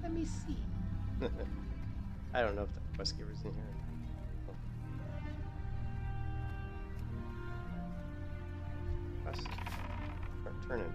Let me see. I don't know if the quest giver's in here. Quest. Turn in.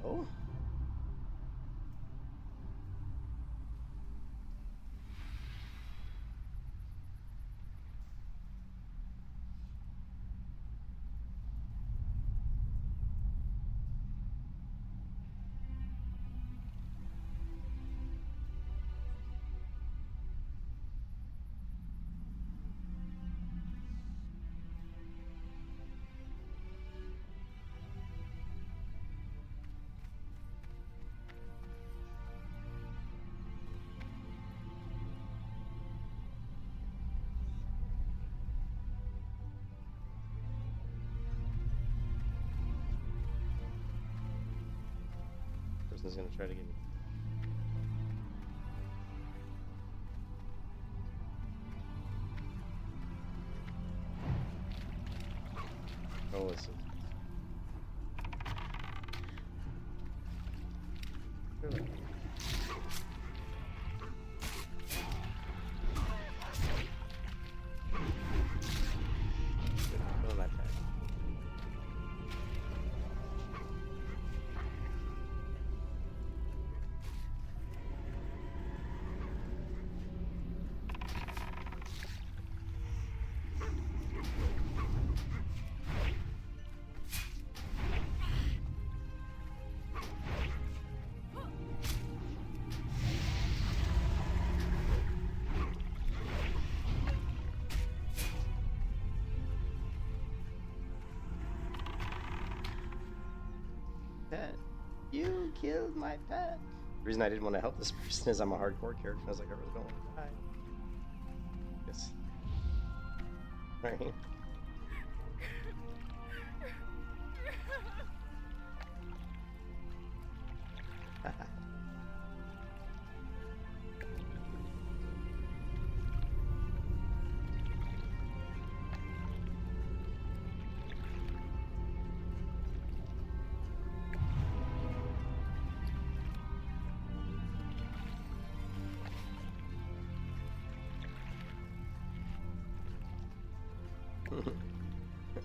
Hello? Person's gonna try to get me. Oh, listen. Really? Kill my pet. Pet. You killed my pet. The reason I didn't want to help this person is I'm a hardcore character. I was like, I really don't want to die. Yes. Right.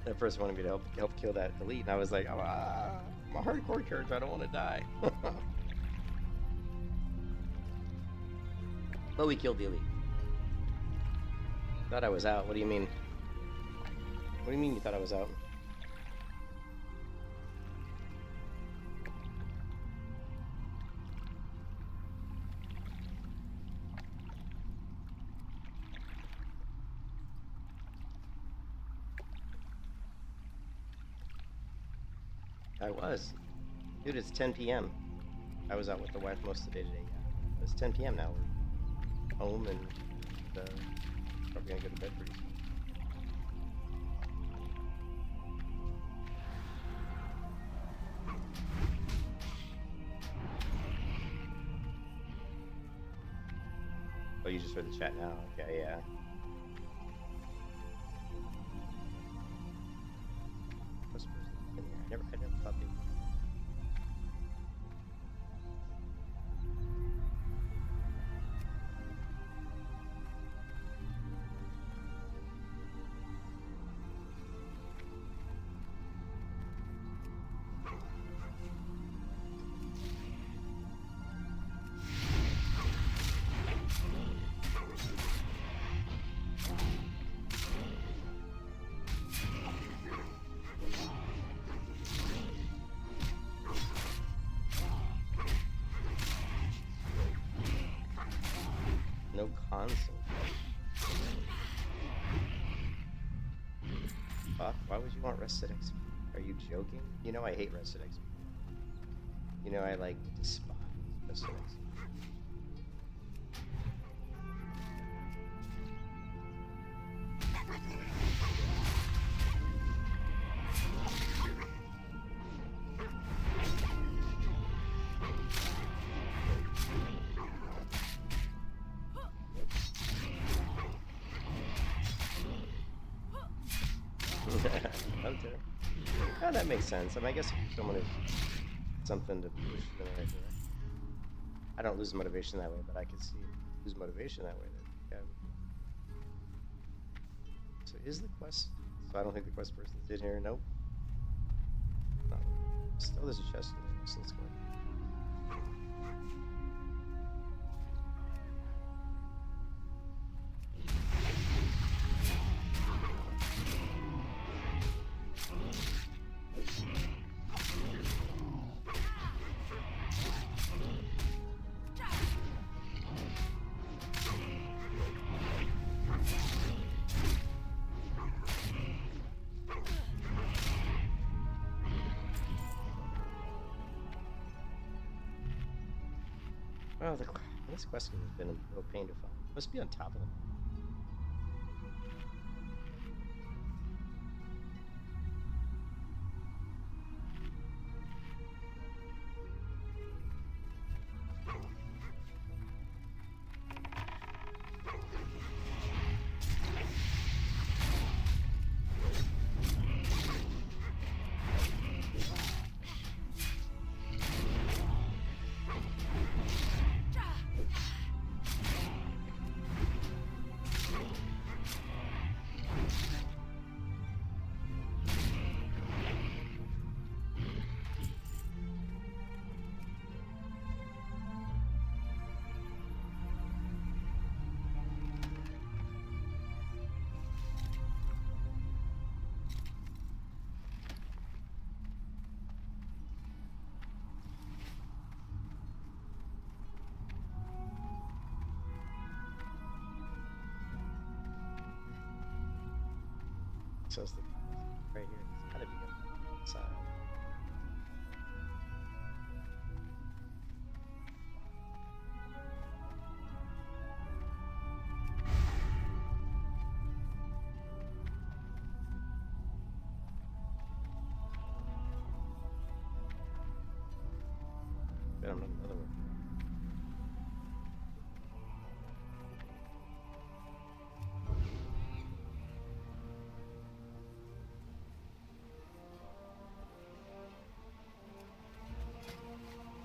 That person wanted me to help kill that elite, and I was like, I'm a hardcore character. I don't want to die. But we killed the elite. Thought I was out. What do you mean? What do you mean you thought I was out? I was. Dude, it's 10 p.m. I was out with the wife most of the day today. Yeah. It's 10 p.m. now. We're home and probably gonna go to bed pretty soon. Oh, you just heard the chat now? Okay, yeah. fuck? Why would you want rested XP? Are you joking? You know I hate rested XP. You know I like despise rested XP. Okay. Oh, that makes sense. I mean, I guess if you're someone who's something to push you in the right direction. I don't lose motivation that way, but I could see lose motivation that way. Then, yeah. So is the quest? So I don't think the quest person's in here. Nope. No. Still, there's a chest in there. So let's go. Oh, this quest has been a real pain to find. Must be on top of them. So it's the right here. It's gotta be on the side. Bet I'm not another one.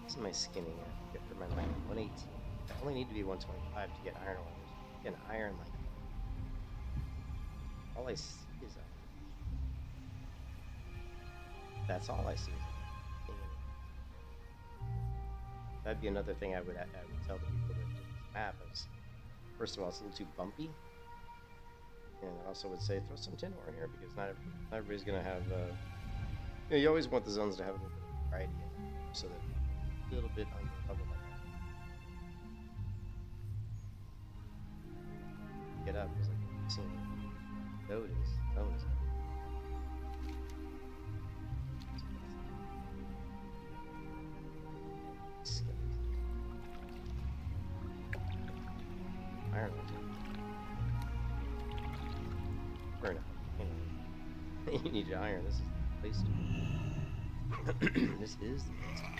This is my skinning I get for my life. 118. I only need to be 125 to get iron ore. Get an iron like all I see is iron. That's all I see is iron. That'd be another thing I would tell the people that do this map is, first of all, it's a little too bumpy. And I also would say throw some tin ore in here because not everybody's gonna have. You know, you always want the zones to have a little bit of variety in it, so that a little bit under level like that. Get up because like seeing notice. Iron. Burn out. You need your iron. This is the place to be. This is the place to be.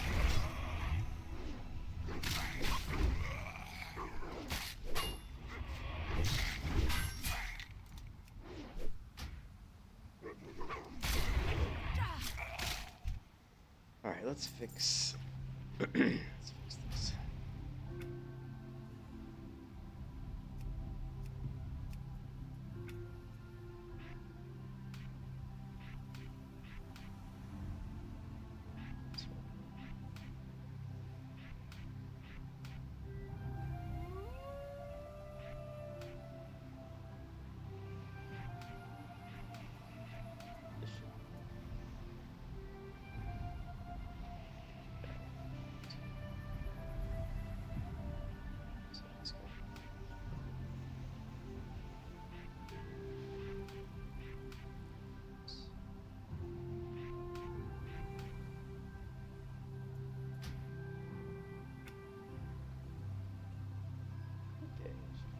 Alright, let's fix this.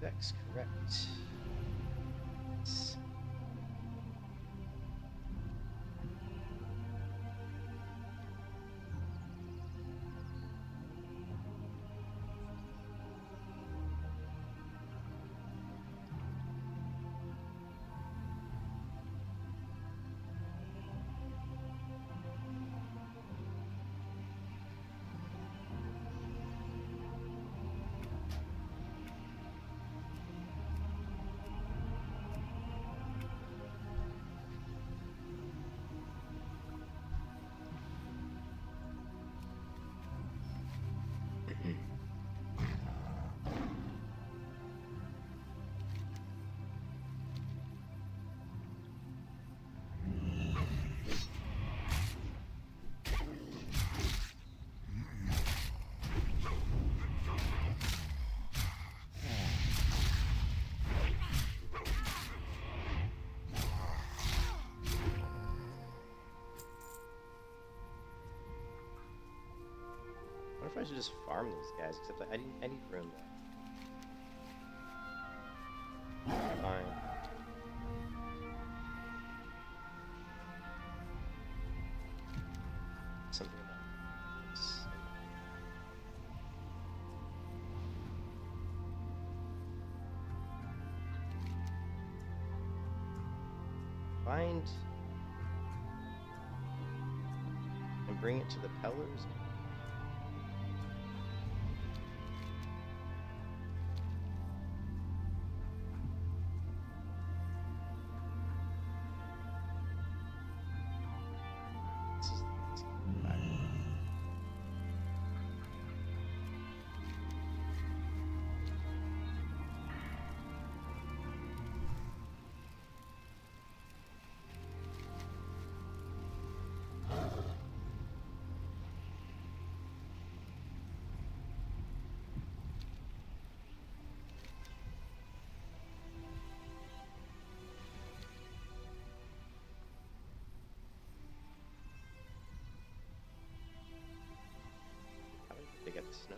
specs correct. Yes. I wonder if I should just farm these guys, except I need room. Fine. Something about this. Find and bring it to the pillars. They got the snow.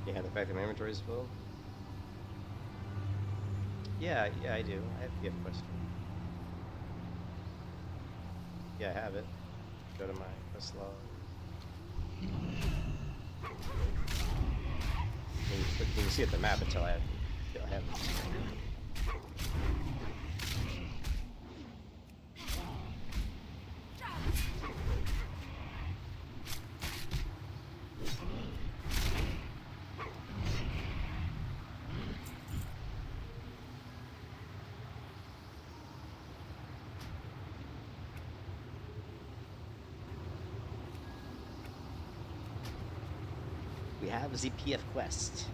Yeah, the fact that my inventory is full. Yeah, I do. I have to get a question. Yeah, I have it. Go to my quest log. You can see at the map until I have it. We have the PF quest.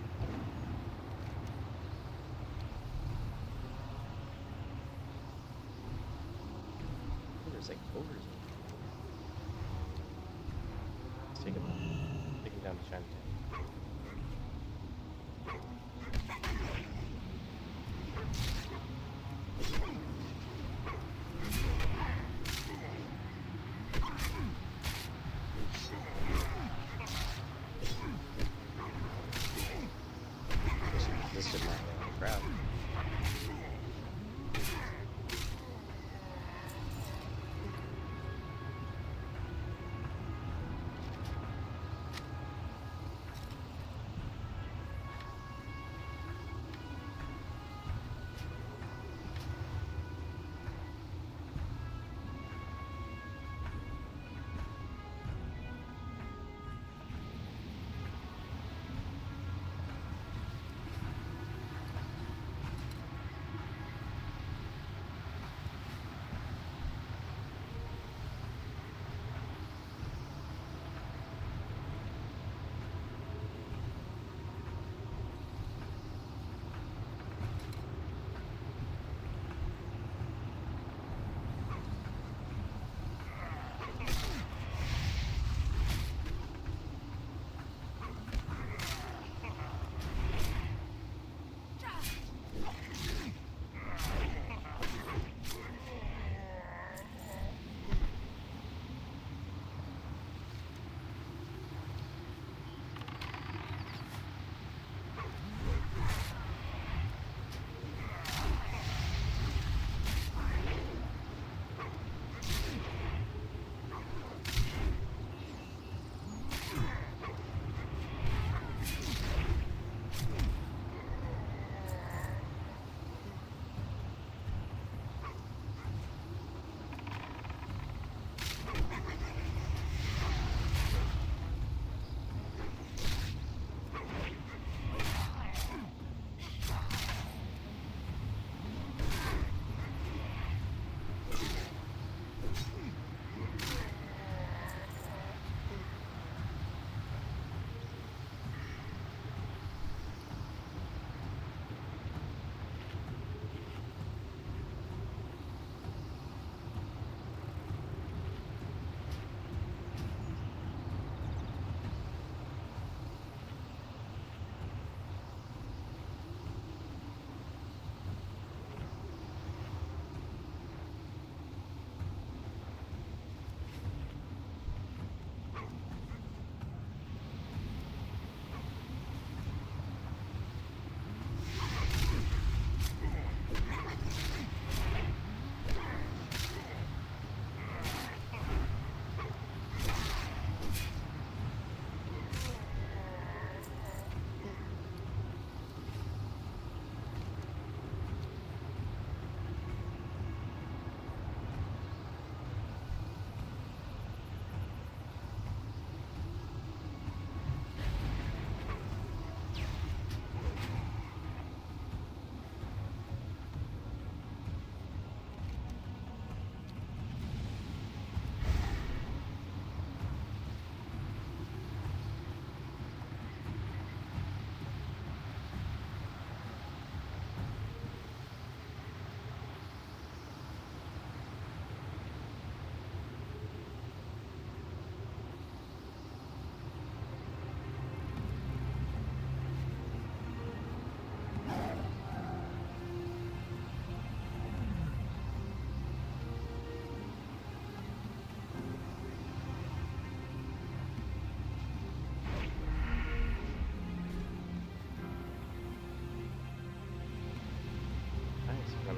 Oh, there's like ogres. Let's take him down to Chinatown.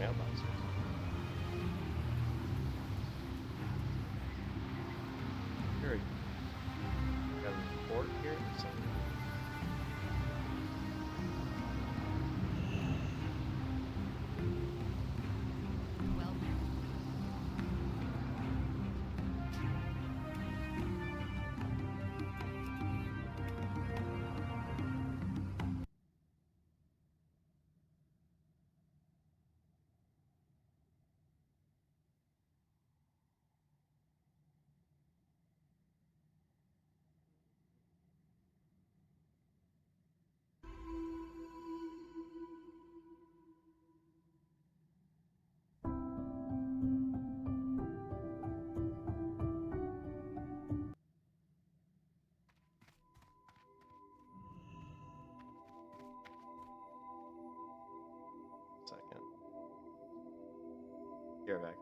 mailboxes. Here, got a report here or something. Second. You're back.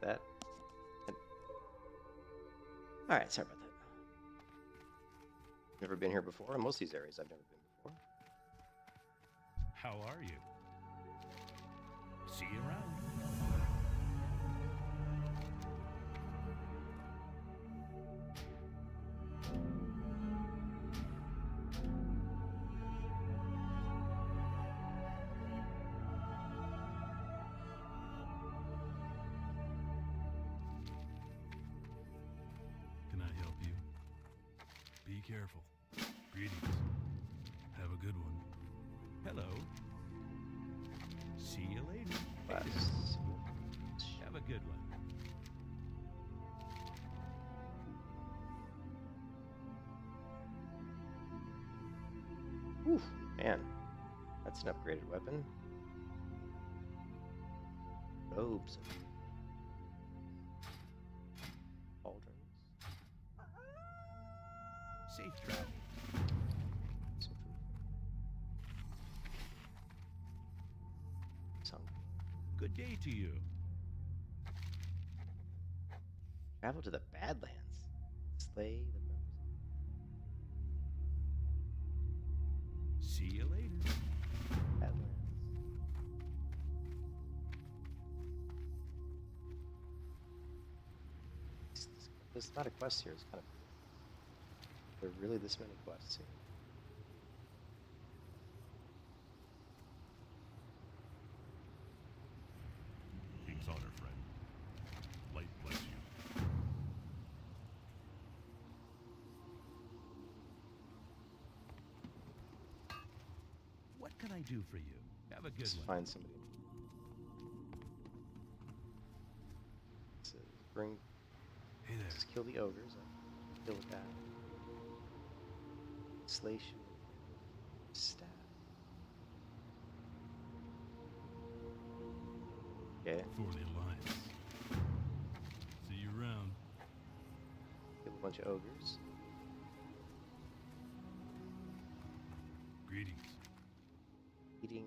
That. All right, sorry about that. Never been here before. In most of these areas, I've never been before. How are you? See you around. Can I help you? Be careful. Greetings. Have a good one. Hello. See you later. Class. Have a good one. Whew, man, that's an upgraded weapon. Robes. Pauldrons. Safe travel. So true. Song. Good day to you. Travel to the Badlands. Slay the members. See you later. Badlands. There's not a quest here. It's kind of. There are really this many quests here. King's honor, friend. Light bless you. What can I do for you? Have a good Just one. find somebody. So bring. Hey there. Just kill the ogres. Deal with that. Slay Shadymoon. Staff. Okay. For the Alliance. See you around. Kill a bunch of ogres. Greetings. Eating.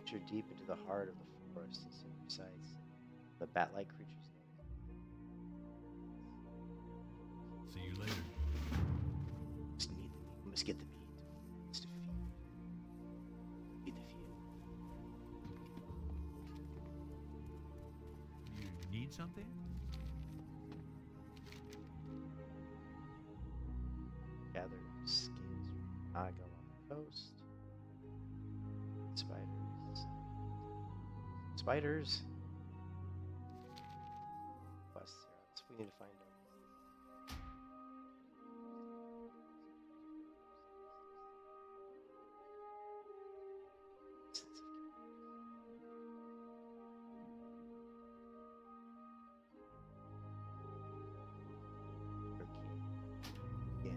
venture deep into the heart of the forest and see your sights. The bat-like creatures. See you later. We must get the meat. It's to feed the few. You need something? Gather skins from Naga on the coast. Spiders. Spiders. Quests here. We need to find them. Yeah.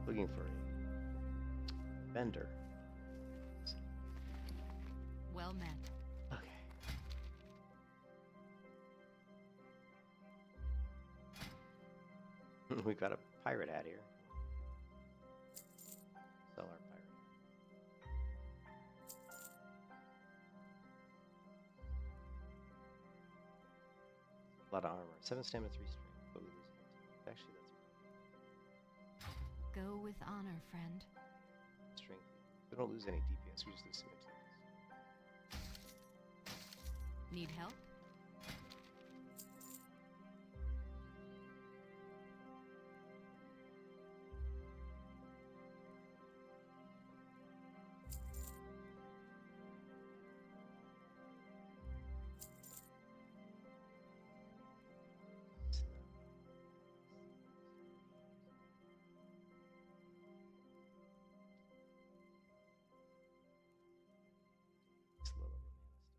Looking for a vendor. Well met. Okay. We've got a pirate hat here. Sell our pirate hat. A lot of armor. 7 stamina, 3 strength. But we lose 18. Actually, that's Go with honor, friend. strength. We don't lose any DPS. We just lose some intelligence. Need help? It's low level mana stuff.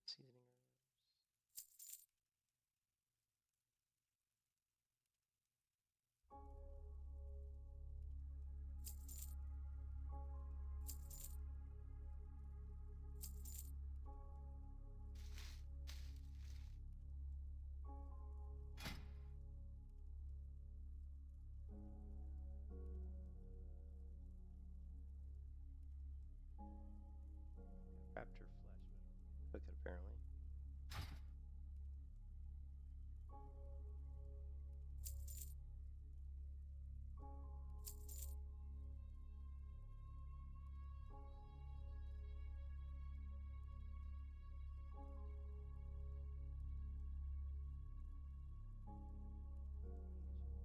Seasoning herbs. Raptor flesh, but I don't know how to cook it apparently.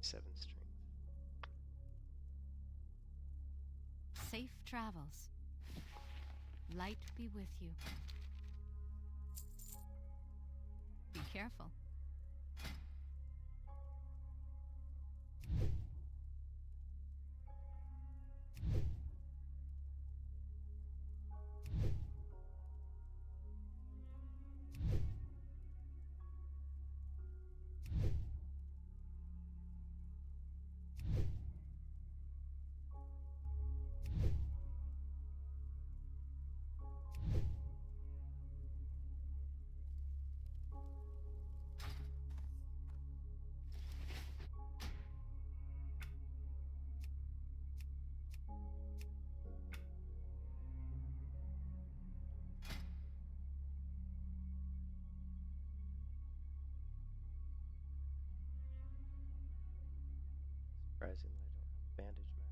Seven strength. Safe travels. Light be with you. Be careful. Surprising that I don't have a bandage macro.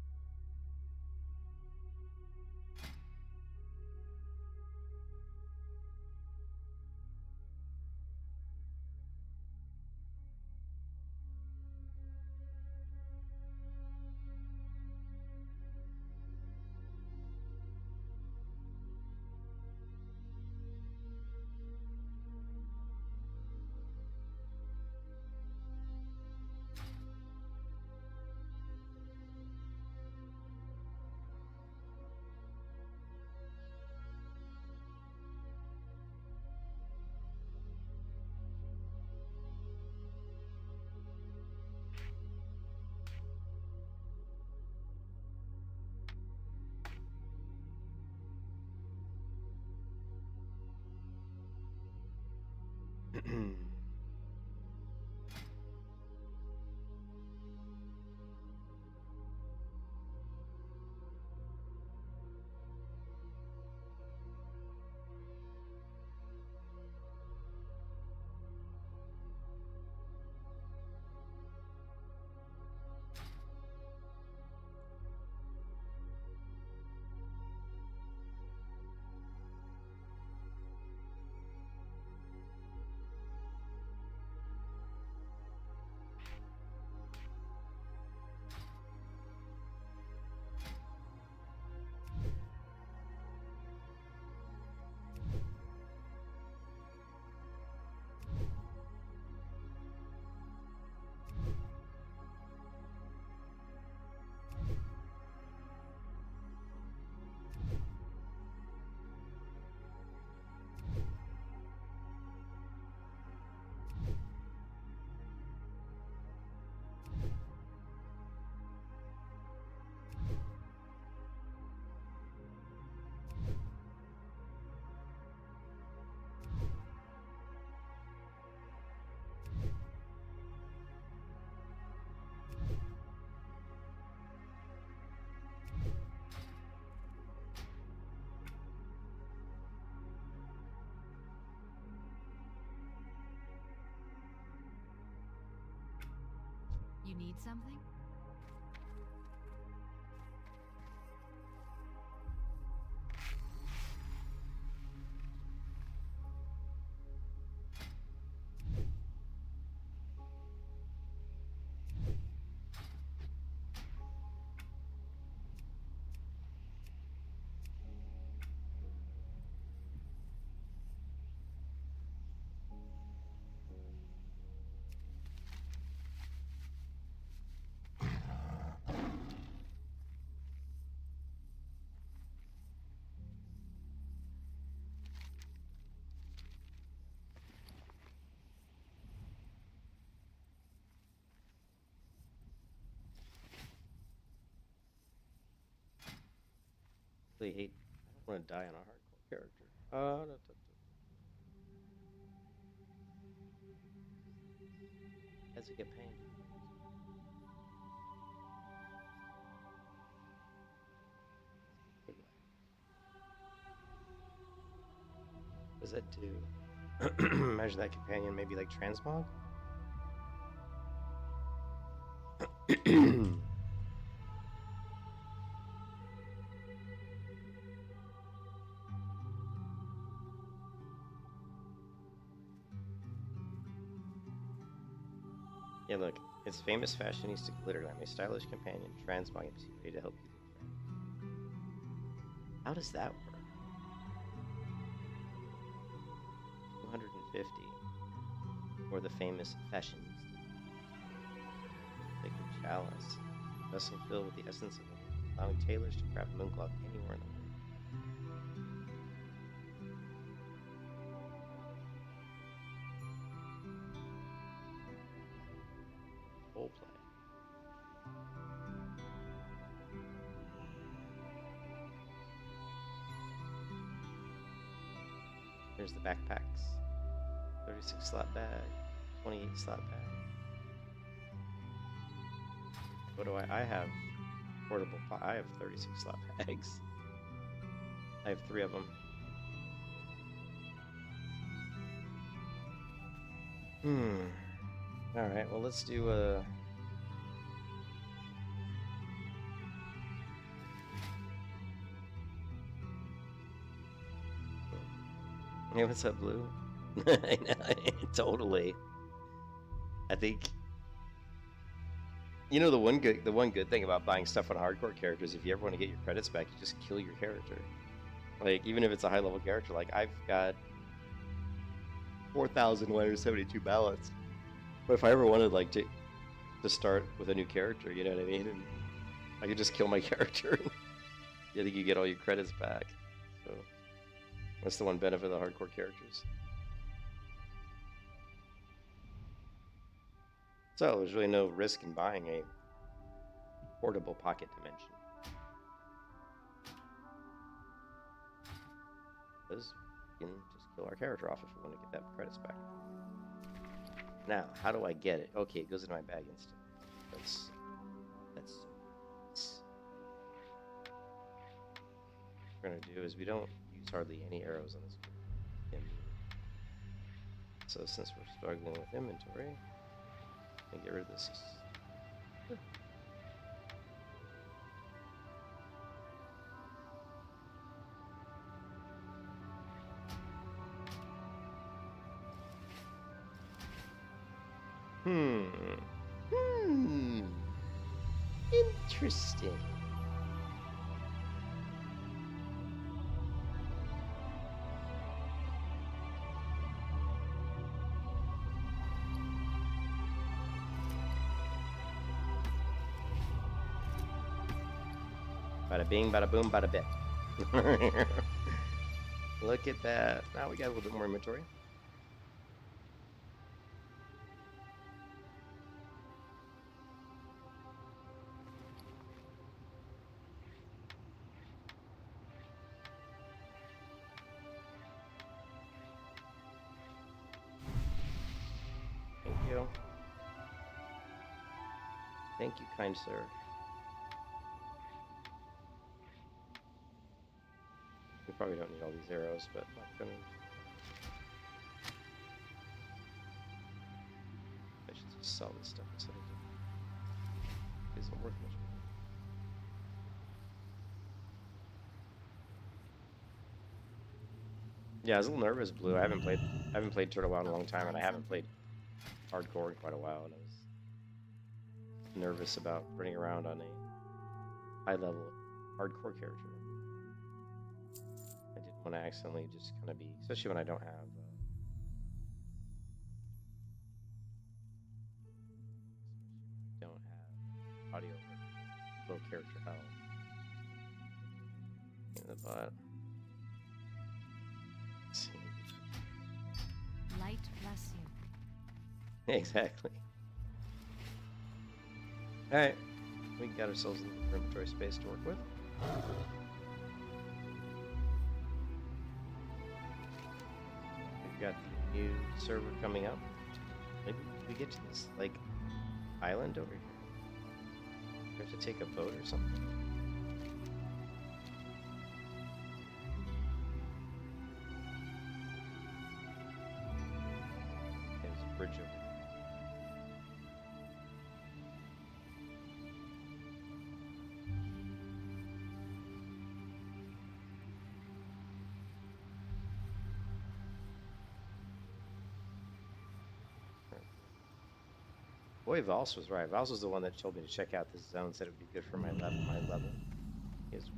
You need something? Really hate. I don't want to die on a hardcore character. As we get pain. What does that do? Imagine that companion maybe like transmog? Yeah, look. It's famous fashionista glitter lamp, a stylish companion, transmog MC ready to help you. How does that work? 250. Or the famous fashionista. Sacred chalice. Vessel filled with the essence of the moon, allowing tailors to craft mooncloth anywhere in the world. Role play. There's the backpacks. 36 slot bag. 28 slot bag. What do I have? Portable pot. I have 36 slot bags. I have 3 of them. Alright, well let's do a... Hey, what's up, Blue? I know, totally. I think... You know, the one good thing about buying stuff on hardcore characters, if you ever want to get your credits back, you just kill your character. Like, even if it's a high-level character, like, I've got 4,172 ballots. But if I ever wanted, like, to start with a new character, you know what I mean? And I could just kill my character. I think you get all your credits back. So, that's the one benefit of the hardcore characters. So, there's really no risk in buying a portable pocket dimension. Because we can just kill our character off if we want to get that credits back. Now, how do I get it? Okay, it goes into my bag instantly. That's what we're going to do is we don't use hardly any arrows on this game. So since we're struggling with inventory, and get rid of this. Interesting. Bada bing, bada boom, bada bit. Look at that. Now we got a little bit more inventory. Thank you. Thank you, kind sir. We probably don't need all these arrows, but I'm not gonna... I should just sell this stuff instead of... isn't worth much. Yeah, I was a little nervous, Blue. I haven't played Turtle WoW in a long time, and I haven't played hardcore in quite a while, and I was nervous about running around on a high-level hardcore character. I didn't want to accidentally just kind of be, especially when I don't have audio or low character health in the butt. Let's see. Light bless you. Exactly. Alright, we got ourselves a little inventory space to work with. We've got the new server coming up. Maybe we get to this, like, island over here. We have to take a boat or something. There's a bridge over here. Boy, Vals was right. Vals was the one that told me to check out this zone, said it would be good for my level. He is.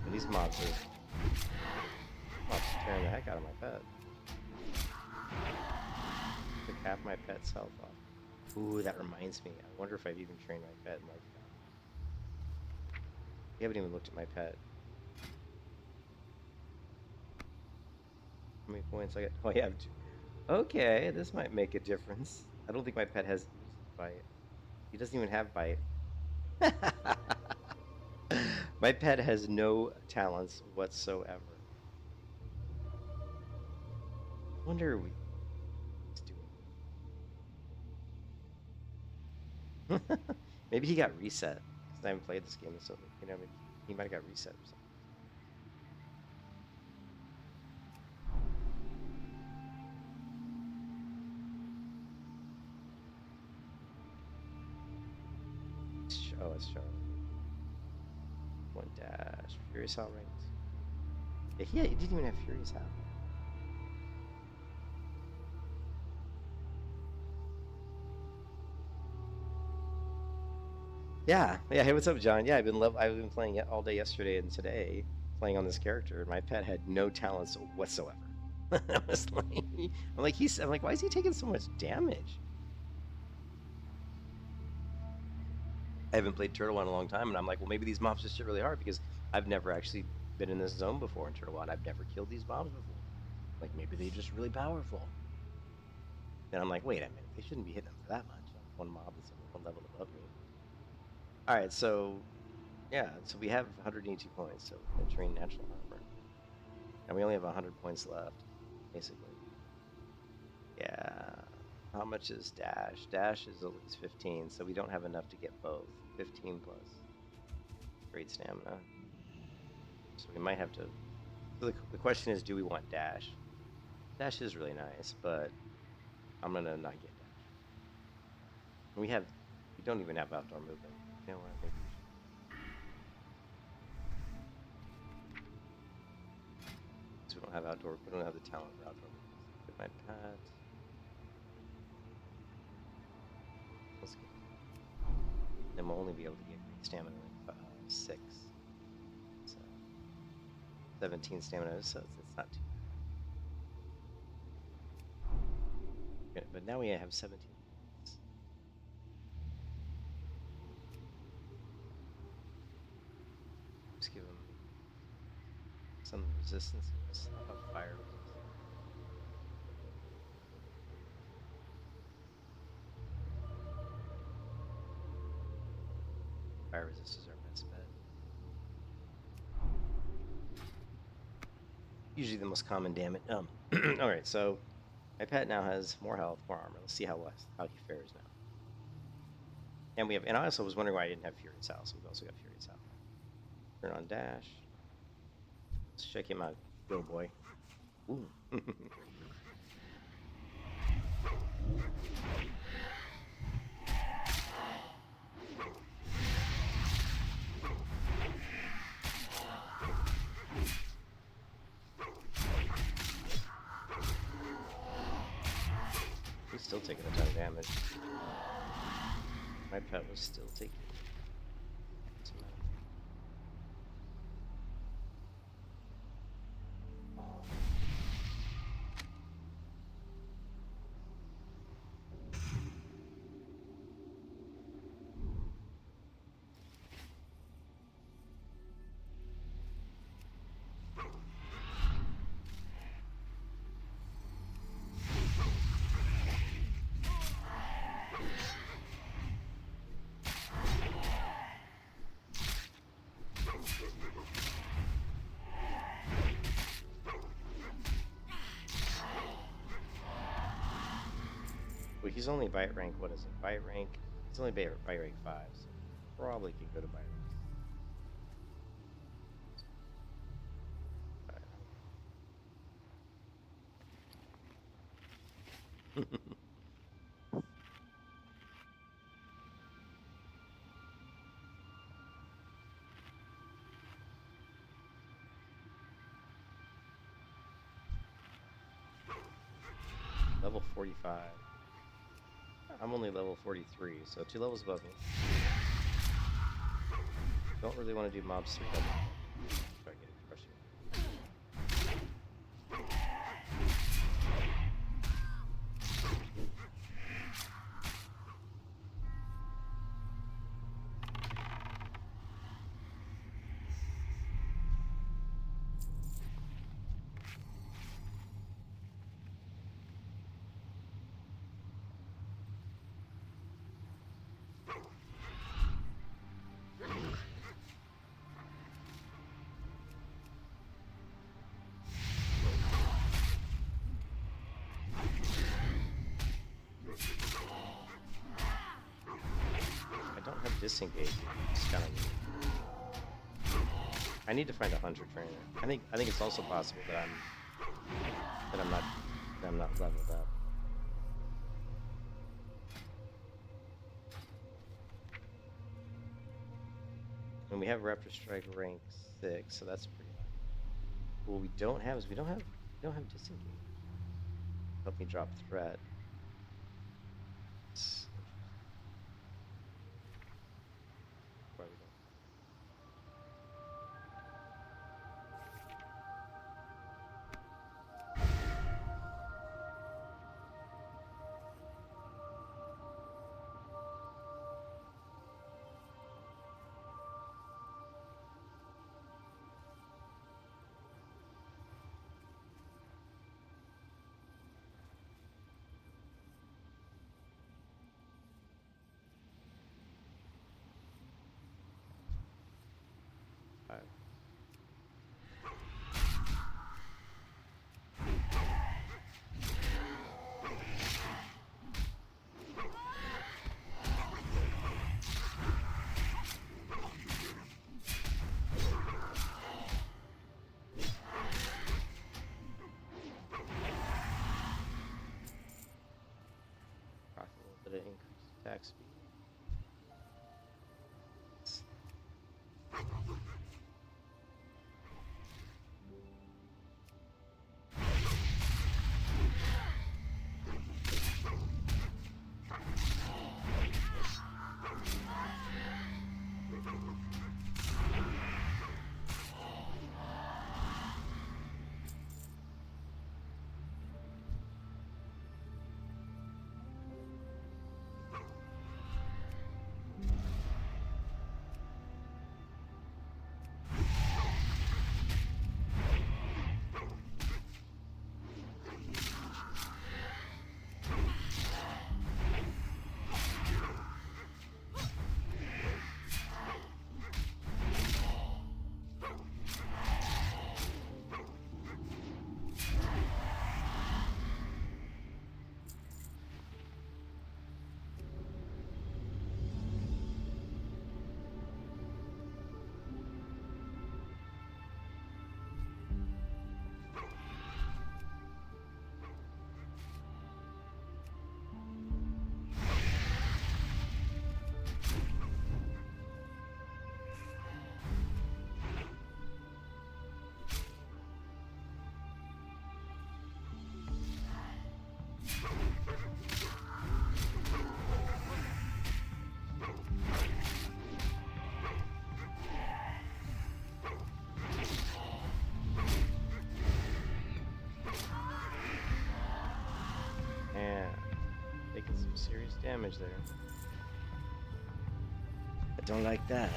And these mobs are tearing the heck out of my pet. Took half my pet's health off. Ooh, that reminds me. I wonder if I've even trained my pet in like that. You haven't even looked at my pet. How many points I got? Oh, I have two. Okay, this might make a difference. I don't think my pet has bite. He doesn't even have bite. My pet has no talents whatsoever. Wonder we maybe he got reset because I haven't played this game, so you know, maybe he might have got reset or something. Oh, it's showing. One dash. Furious Hot ranked. Yeah, he didn't even have Furious Hot. Yeah. Hey, what's up, John? Yeah, I've been playing it all day yesterday and today, playing on this character. My pet had no talents whatsoever. I was like, I'm like, why is he taking so much damage? I haven't played Turtle in a long time, and I'm like, well, maybe these mobs just hit really hard because I've never actually been in this zone before in Turtle 1. I've never killed these mobs before. Like, maybe they're just really powerful. Then I'm like, wait a minute, they shouldn't be hitting them for that much. One mob is one level above me. Alright, so, yeah, so we have 182 points, so we're going to train natural armor. And we only have 100 points left, basically. Yeah. How much is Dash? Dash is at least 15, so we don't have enough to get both. 15 plus great stamina. So we might have to... So the question is, do we want Dash? Dash is really nice, but I'm going to not get Dash. We don't even have outdoor movement. You know what? Maybe we should. So we don't have outdoor... We don't have the talent for outdoor movement. Get my pet. Then we'll only be able to get great stamina like 6. So 17 stamina, so it's not too bad. But now we have 17. Just give him some resistance. How about fire resistance? Fire resist is our best bet. Usually the most common damage. Alright, so My pet now has more health, more armor. Let's see how he fares now. And I also was wondering why I didn't have Furious House. We've also got Furious House. Turn on dash. Let's check him out, go boy. Ooh. He's still taking a ton of damage. My pet was still taking some damage. Well, he's only bite rank, what is it? Bite rank? He's only bite rank 5, so probably could go to bite rank. Level 45. I'm only level 43, so 2 levels above me. Don't really want to do mobs 3 levels. Try to get it crushing. Disengage. It's kind of. I need to find a hunter trainer. I think it's also possible that I'm not leveled up. And we have Raptor Strike rank 6, so that's pretty high. What we don't have is we don't have disengage. Help me drop threat. Attack speed. And taking some serious damage there. I don't like that.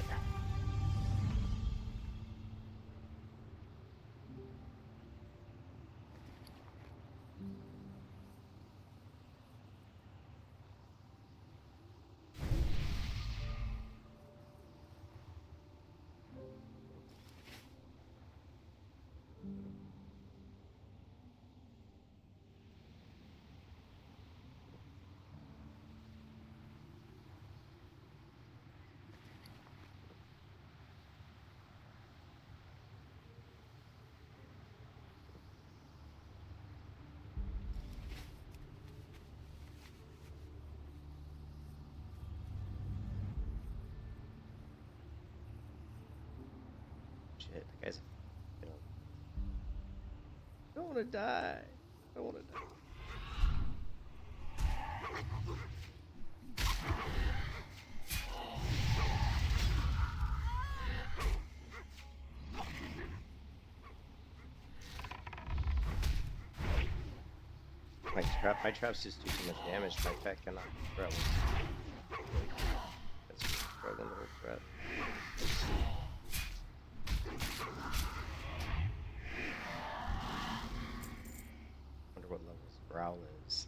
Shit, that guy's. You know, I don't want to die. I don't want to die. My traps just do too much damage. My pet cannot throw. That's struggling the whole threat. Wonder what level his growl is.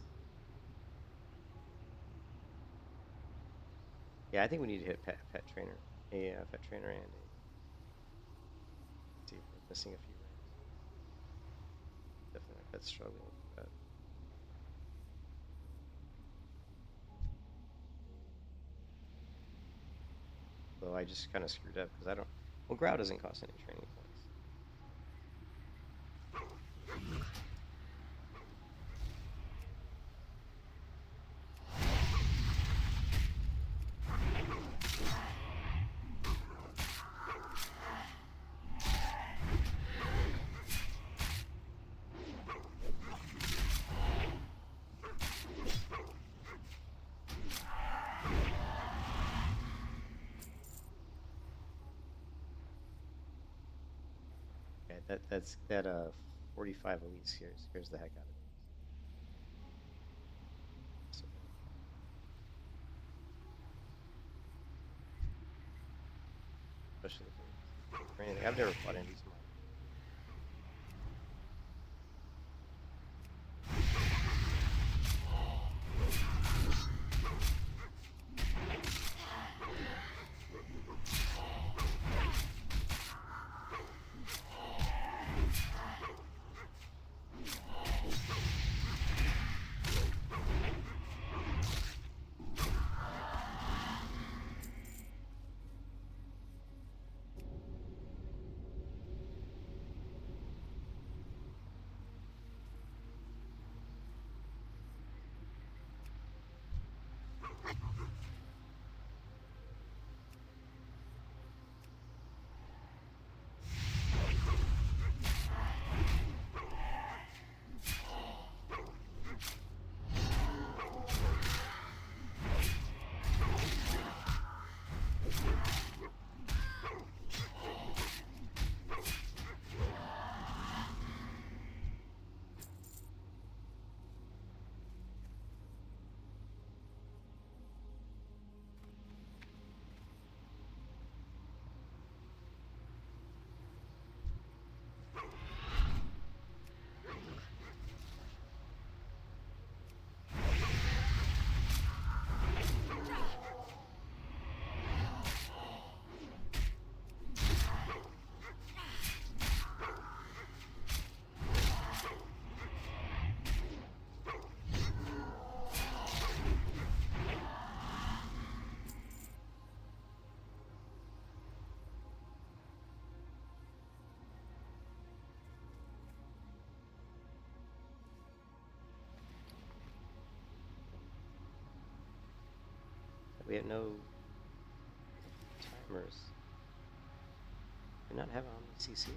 Yeah, I think we need to hit pet trainer, pet trainer, and a. See if we're missing a few ranks. Definitely, my pet's struggling with that. Though I just kind of screwed up because I don't. Well, growl doesn't cost any training points. That 45 elite scares the heck out of me. So, especially for anything. I've never fought any of these mobs. We have no timers. Do not have Omni CC.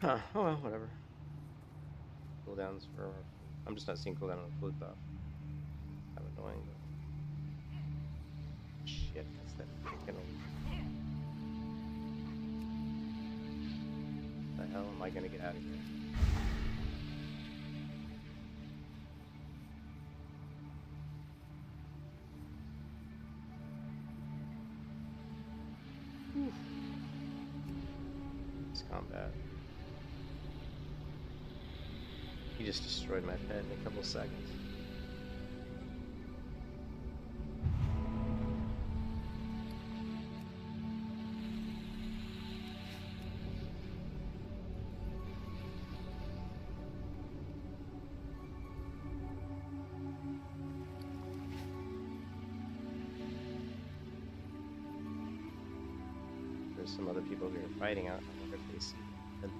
Huh, oh well, whatever. Cooldowns for... I'm just not seeing cooldown on the flute buff. Kind of annoying, but... Shit, that's that fucking... The hell am I gonna get out of here? This combat. He just destroyed my pet in a couple seconds. There's some other people here fighting out. I wonder if they see them.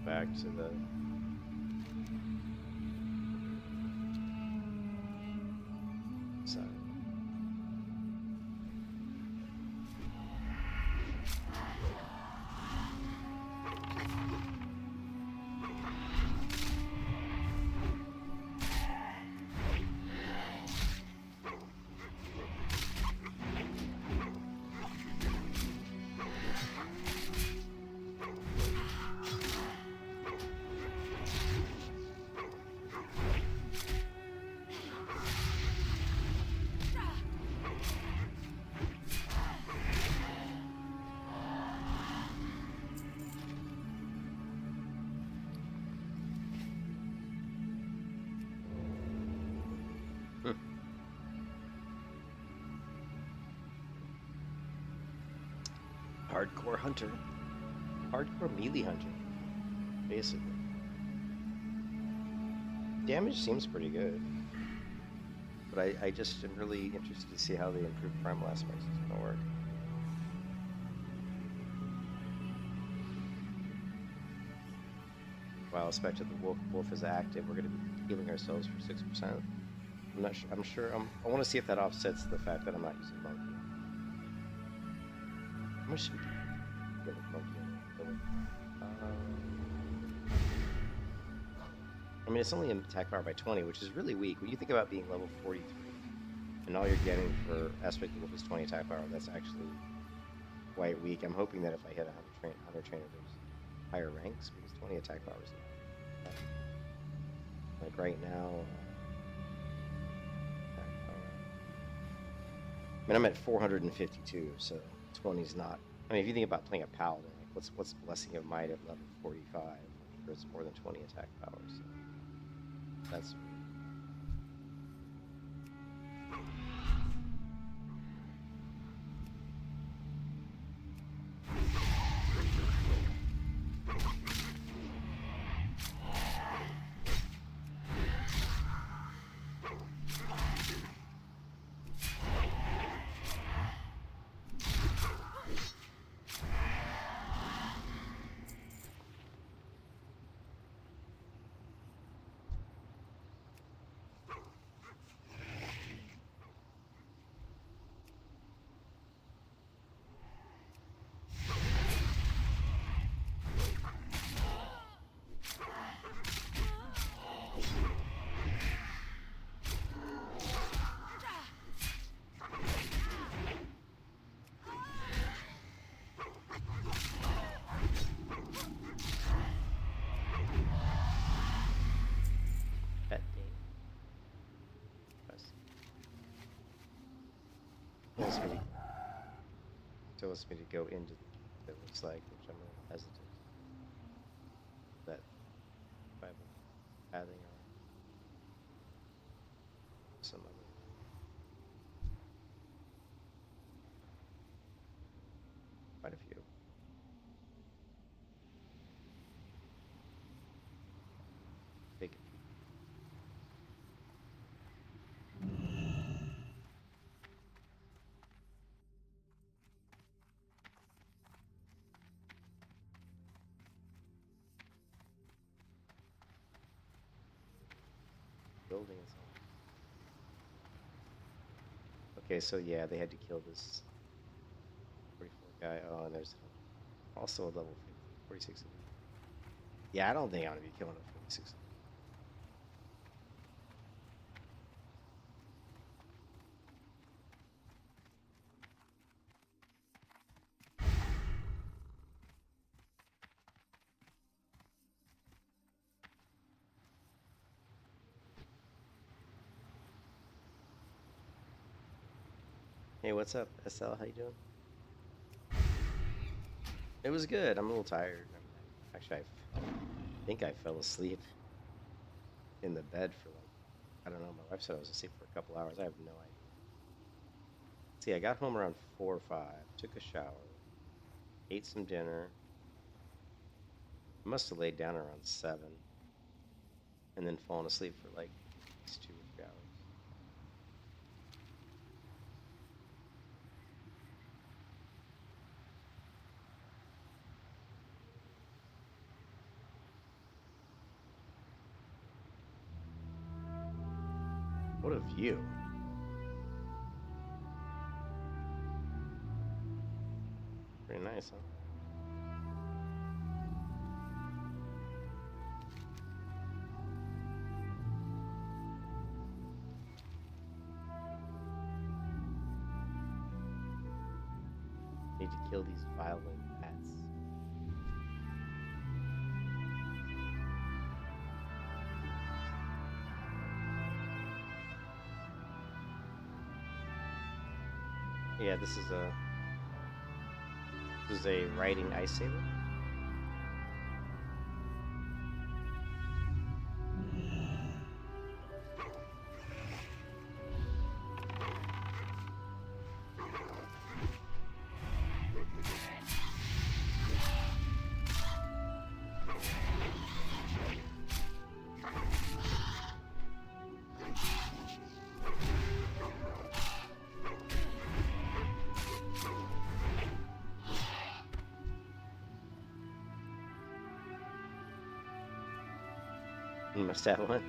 Back to the side. Hardcore hunter. Hardcore melee hunter. Basically. Damage seems pretty good. But I just am really interested to see how the improved primal aspects is going to work. While expected the wolf is active, we're going to be healing ourselves for 6%. I'm not sure. I want to see if that offsets the fact that I'm not using monkey. How much should we get with monkey? I mean, it's only an attack power by 20, which is really weak. When you think about being level 43, and all you're getting for Aspect of the Wolf is 20 attack power, that's actually quite weak. I'm hoping that if I hit a 100 trainer, there's higher ranks, because 20 attack power is not. Like right now, I mean, I'm at 452, so 20's not. I mean, if you think about playing a paladin, like what's Blessing of Might at level 45? I'm sure it's more than 20 attack power. So that's. wants me to go into it looks like, which I'm a little hesitant. That if I'm pathing or some other quite a few. Take it. Building is on. Okay, so yeah, they had to kill this 44 guy. Oh, and there's also a level 50, 46. Yeah, I don't think I'm gonna be killing a 46. Hey, what's up, SL? How you doing? It was good. I'm a little tired. Actually, I think I fell asleep in the bed for like, I don't know. My wife said I was asleep for a couple hours. I have no idea. See, I got home around 4 or 5, took a shower, ate some dinner. I must have laid down around 7, and then fallen asleep for like at least 2 or 3 hours. What a view. Pretty nice, huh? Need to kill these violent bats. Yeah, this is a riding ice saber. You must have one.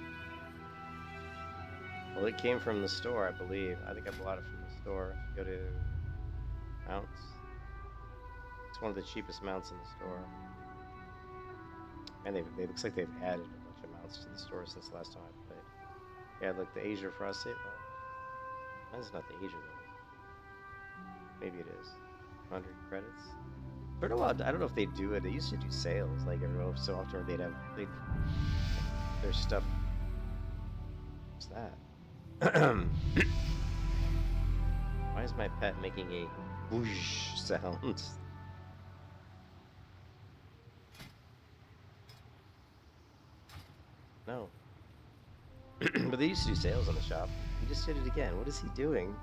Well, it came from the store, I believe. I think I bought it from the store. Go to mounts. It's one of the cheapest mounts in the store. And they looks like they've added a bunch of mounts to the store since the last time I played. Yeah, look, the Azure Frost Saber. Well, mine's not the Azure though. Maybe it is. 100 credits. For a while, I don't know if they do it. They used to do sales like every so often. They'd have their stuff. What's that? Why is my pet making a whoosh sound? No. But they used to do sales on the shop. He just did it again. What is he doing?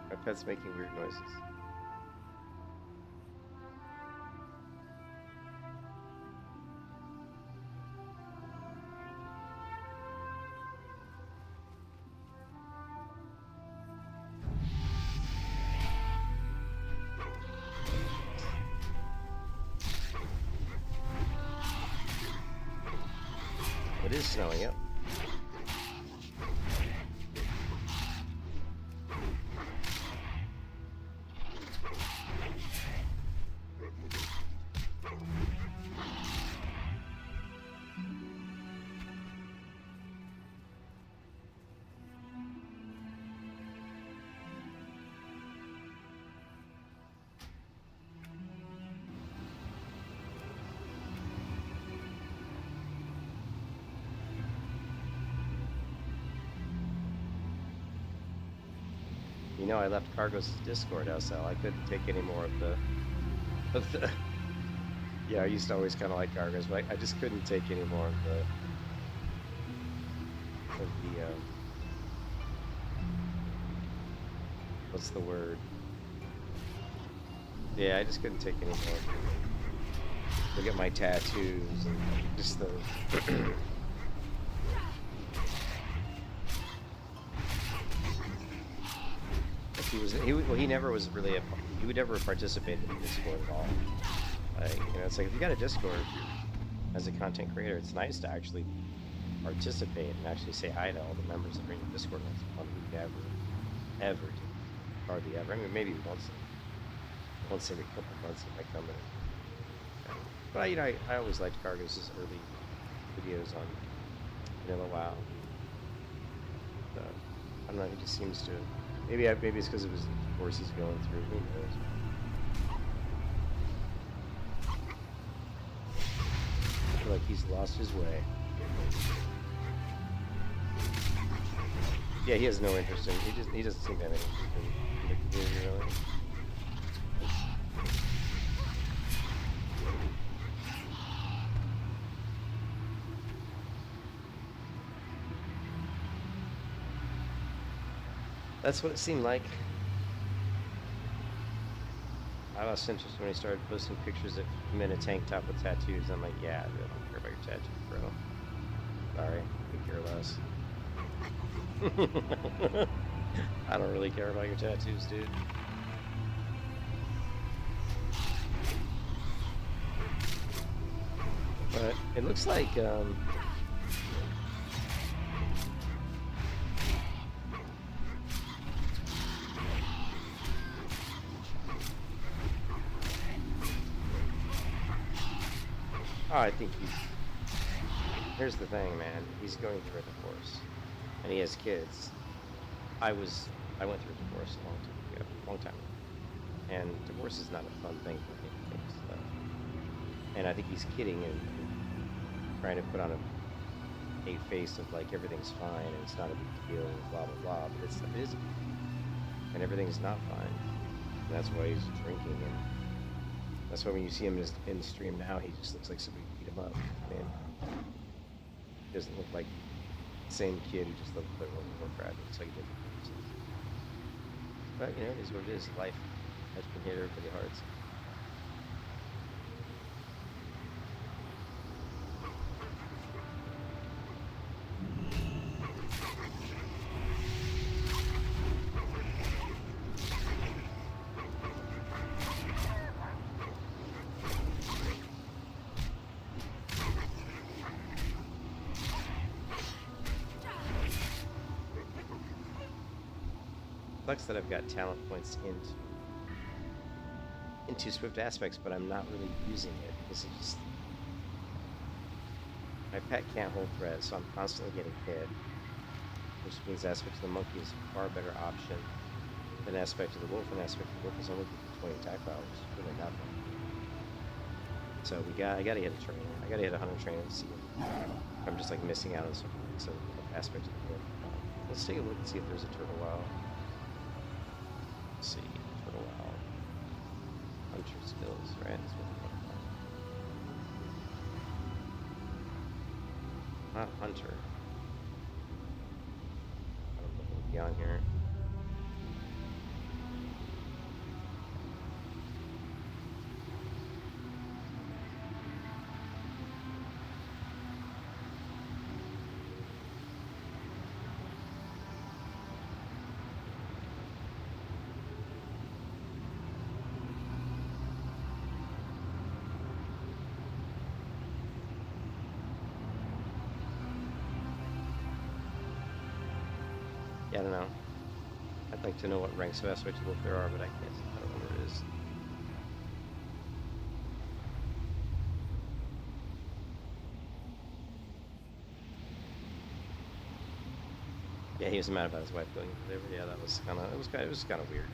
My pet's making weird noises. It is snowing, yep. You know, I left Cargos' Discord, SL. I couldn't take any more of the. Yeah, I used to always kind of like Cargos, but I just couldn't take any more of the. What's the word? Yeah, I just couldn't take any more. Look at my tattoos and just the. He never was really he would never participate in Discord at all. Like, you know, it's like if you got a Discord as a content creator, it's nice to actually participate and actually say hi to all the members that are in your Discord. That's one we'd ever do. Hardly ever. I mean, maybe once every couple of months it might come in. But you know, I always liked Cargos' early videos on Vanilla WoW. I don't know. He just seems to. Maybe it's because it was the course he's going through. Who knows? I feel like he's lost his way. Yeah, he has no interest in. He doesn't seem to have any interest in the community, really. That's what it seemed like. I lost interest when he started posting pictures of him in a tank top with tattoos. I'm like, yeah, I don't care about your tattoos, bro. Sorry, I could care less. I don't really care about your tattoos, dude. But it looks like, oh, I think here's the thing, man. He's going through a divorce, and he has kids. I went through a divorce a long time ago, and divorce is not a fun thing for me. And I think he's kidding and trying to put on a face of like everything's fine and it's not a big deal, blah blah blah. But it is, and everything's not fine. And that's why he's drinking, and that's why when you see him in the stream now, he just looks like somebody beat him up. Man, he doesn't look like the same kid who just loved to play World of Warcraft. It looks like a different person. But you know, it is what it is. Life has been hit everybody hard. So. Sucks that I've got talent points into Swift Aspects, but I'm not really using it because it just my pet can't hold threat, so I'm constantly getting hit, which means Aspect of the Monkey is a far better option than Aspect of the Wolf, and Aspect of the Wolf is only 20 attack power, which is really nothing. So I gotta hit a trainer. I gotta hit a hunter trainer to see if I'm just like missing out on some Aspect of the Wolf. Let's take a look and see if there's a Turtle WoW. Let's see, Turtle WoW. Hunter skills, right? That's what we're looking for. Not Hunter. I don't know what would be on here. Yeah, I don't know. I'd like to know what ranks of Aspect of the Wolf there are, but I can't. I don't know where it is. Yeah, he was mad about his wife going into labor. Yeah, that was kind of. It was kind of weird.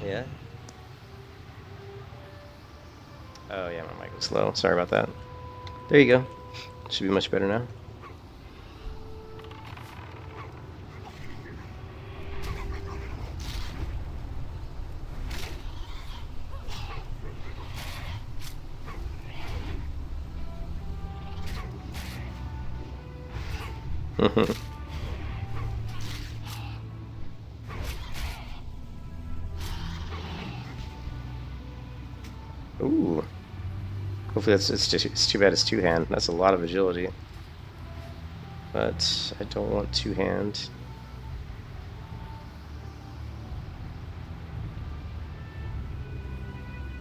Yeah. Oh yeah, my mic was slow. Sorry about that. There you go. Should be much better now. Ooh. Hopefully it's too bad it's two-hand. That's a lot of agility. But I don't want two-hand.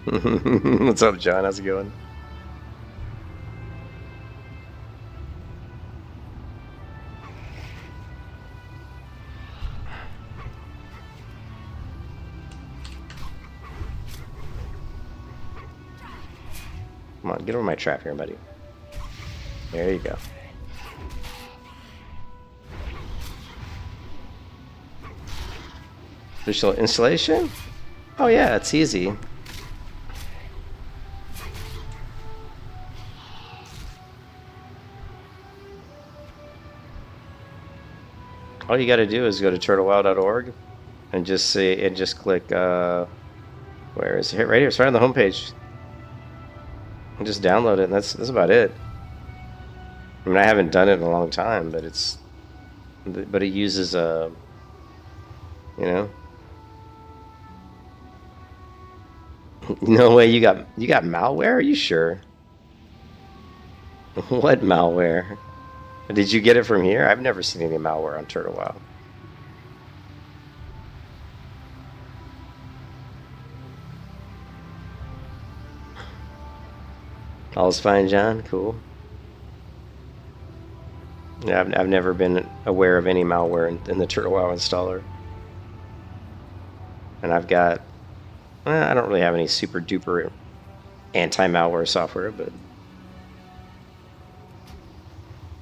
What's up, John? How's it going? Come on, get over my trap here, buddy. There you go. Visual installation? Oh yeah, it's easy. All you gotta do is go to turtlewow.org and just click where is it? Right here, it's right on the homepage. And just download it, and that's about it. I mean, I haven't done it in a long time, but it uses you know. No way, you got malware? Are you sure? What malware? Did you get it from here? I've never seen any malware on TurtleWow. All's fine, John. Cool. Yeah, I've never been aware of any malware in the TurtleWow installer. And I've got... I don't really have any super duper anti-malware software, but...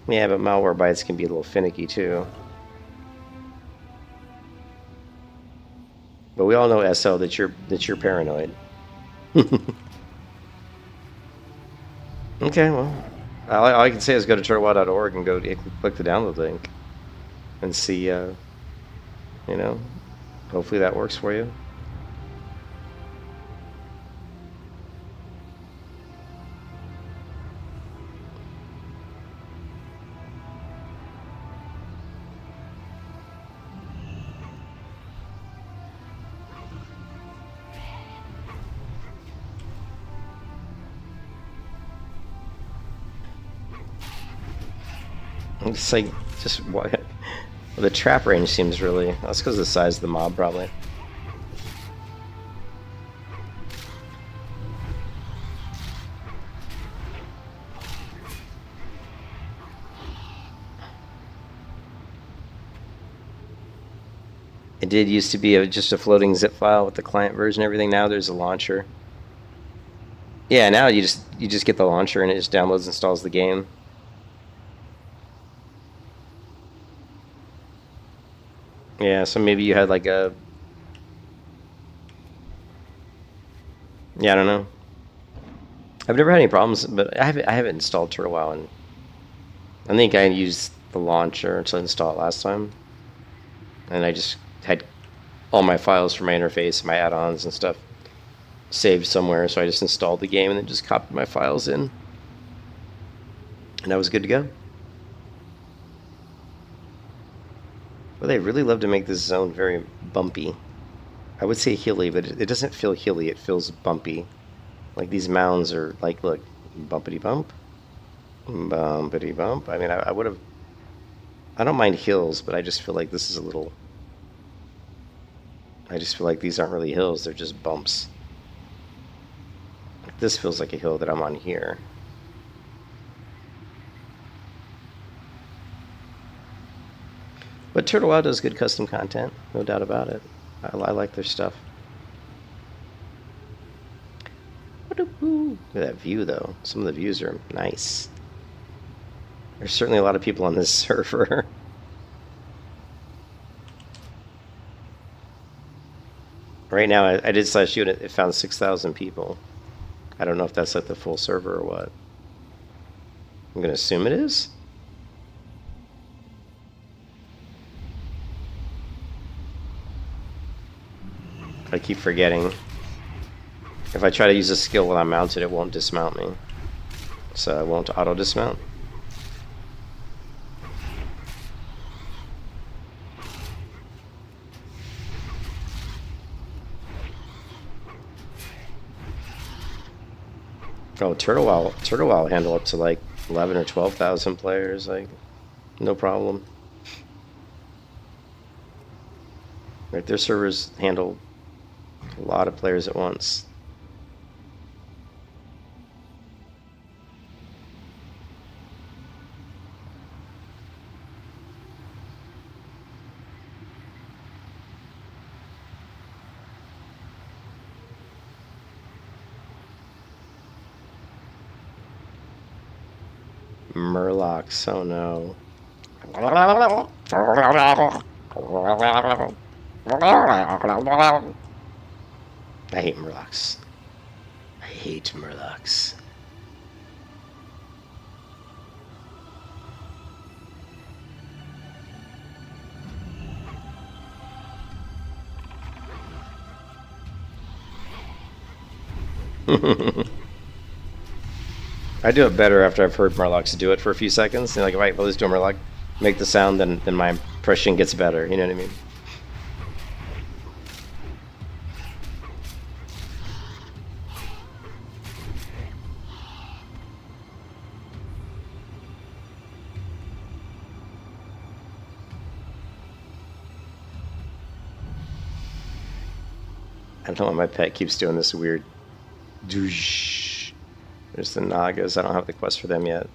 Yeah, but malware bytes can be a little finicky too. But we all know, SL, that you're paranoid. Okay, well, all I can say is go to turtlewow.org and click the download link and see, you know, hopefully that works for you. It's like, just what? Well, the trap range seems really... That's because of the size of the mob, probably. It did used to be just a floating zip file with the client version and everything. Now there's a launcher. Yeah, now you just get the launcher and it just downloads and installs the game. Yeah, so maybe you had like a... Yeah, I don't know. I've never had any problems, but I haven't installed TurtleWow, and I think I used the launcher to install it last time. And I just had all my files from my interface, my add-ons and stuff saved somewhere, so I just installed the game and then just copied my files in. And I was good to go. Well, they really love to make this zone very bumpy. I would say hilly, but it doesn't feel hilly, it feels bumpy. Like these mounds are like, look, bumpity bump, bumpity bump. I mean, I would have... I don't mind hills, but I just feel like this is a little... I just feel like these aren't really hills, they're just bumps. This feels like a hill that I'm on here. But TurtleWow does good custom content, no doubt about it. I like their stuff. Look at that view, though. Some of the views are nice. There's certainly a lot of people on this server. Right now, I did slash unit. It found 6,000 people. I don't know if that's like the full server or what. I'm gonna assume it is. I keep forgetting. If I try to use a skill while I'm mounted, it won't dismount me. So I won't auto dismount. Oh, Turtle WoW handle up to like 11 or 12,000 players, like no problem. Like their servers handle a lot of players at once. Murlocs, oh no. I hate Murlocs. I hate Murlocs. I do it better after I've heard Murlocs do it for a few seconds. And like, if I listen to a Murloc make the sound, then my impression gets better. You know what I mean? I don't know why my pet keeps doing this weird doosh. There's the Nagas. I don't have the quest for them yet.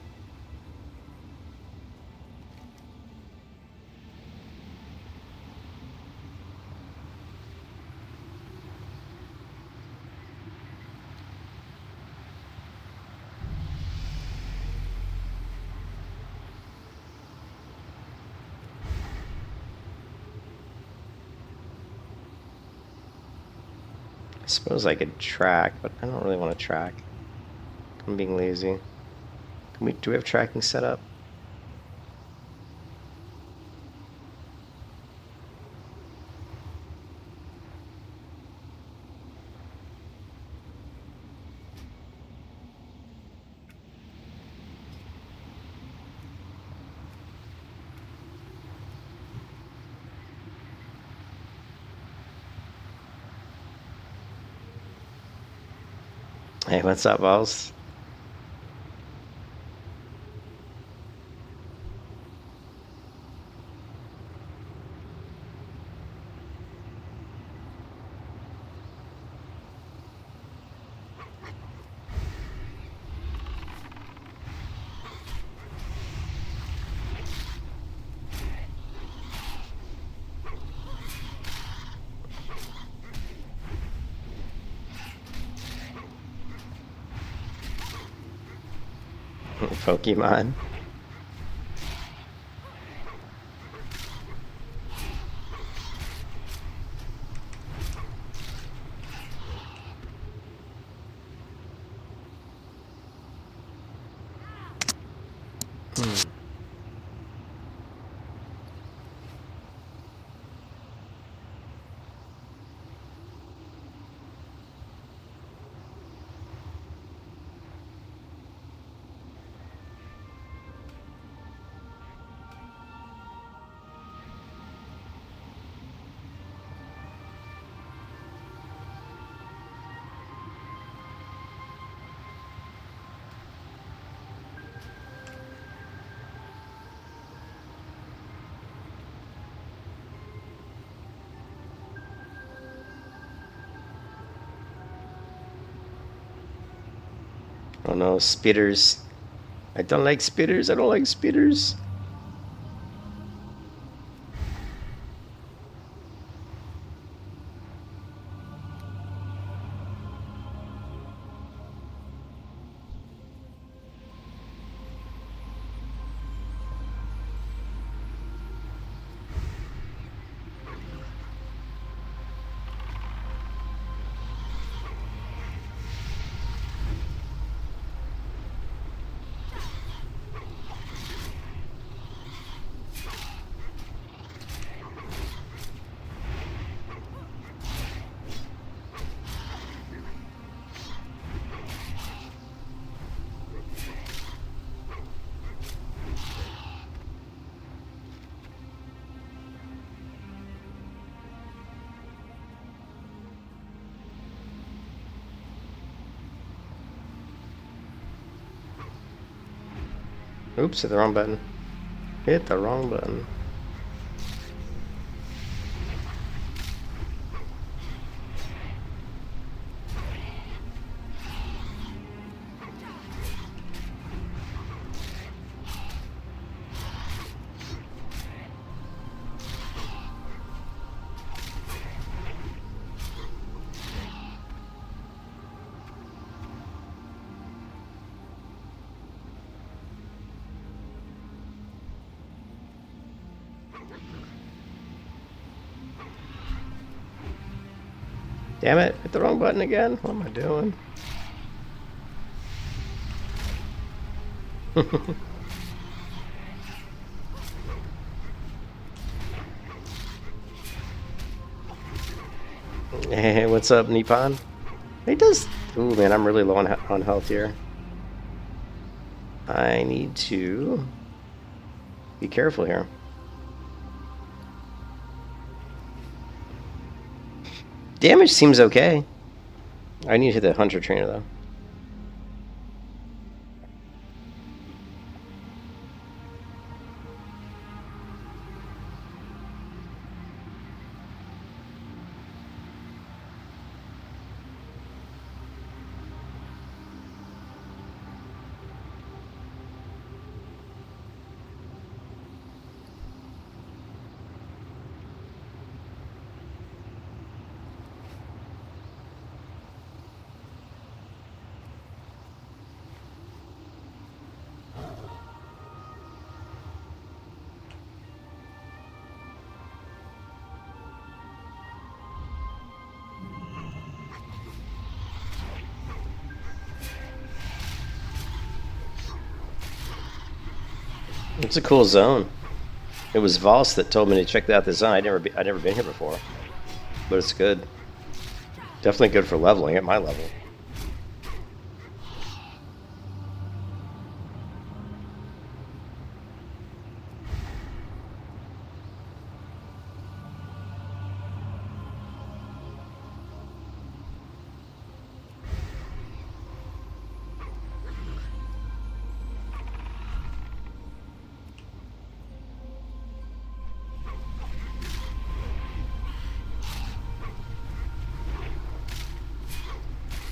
I suppose I could track, but I don't really want to track. I'm being lazy. Do we have tracking set up? Hey, what's up, boss? Pokemon. Oh no, spitters. I don't like spitters. I don't like spitters. Oops, hit the wrong button. Hit the wrong button. Damn it, hit the wrong button again. What am I doing? Hey, what's up, Nippon? He does. Ooh, man, I'm really low on health here. I need to be careful here. Damage seems okay. I need to hit the Hunter Trainer, though. It's a cool zone. It was Voss that told me to check out this zone. I'd never been here before, but it's good. Definitely good for leveling at my level.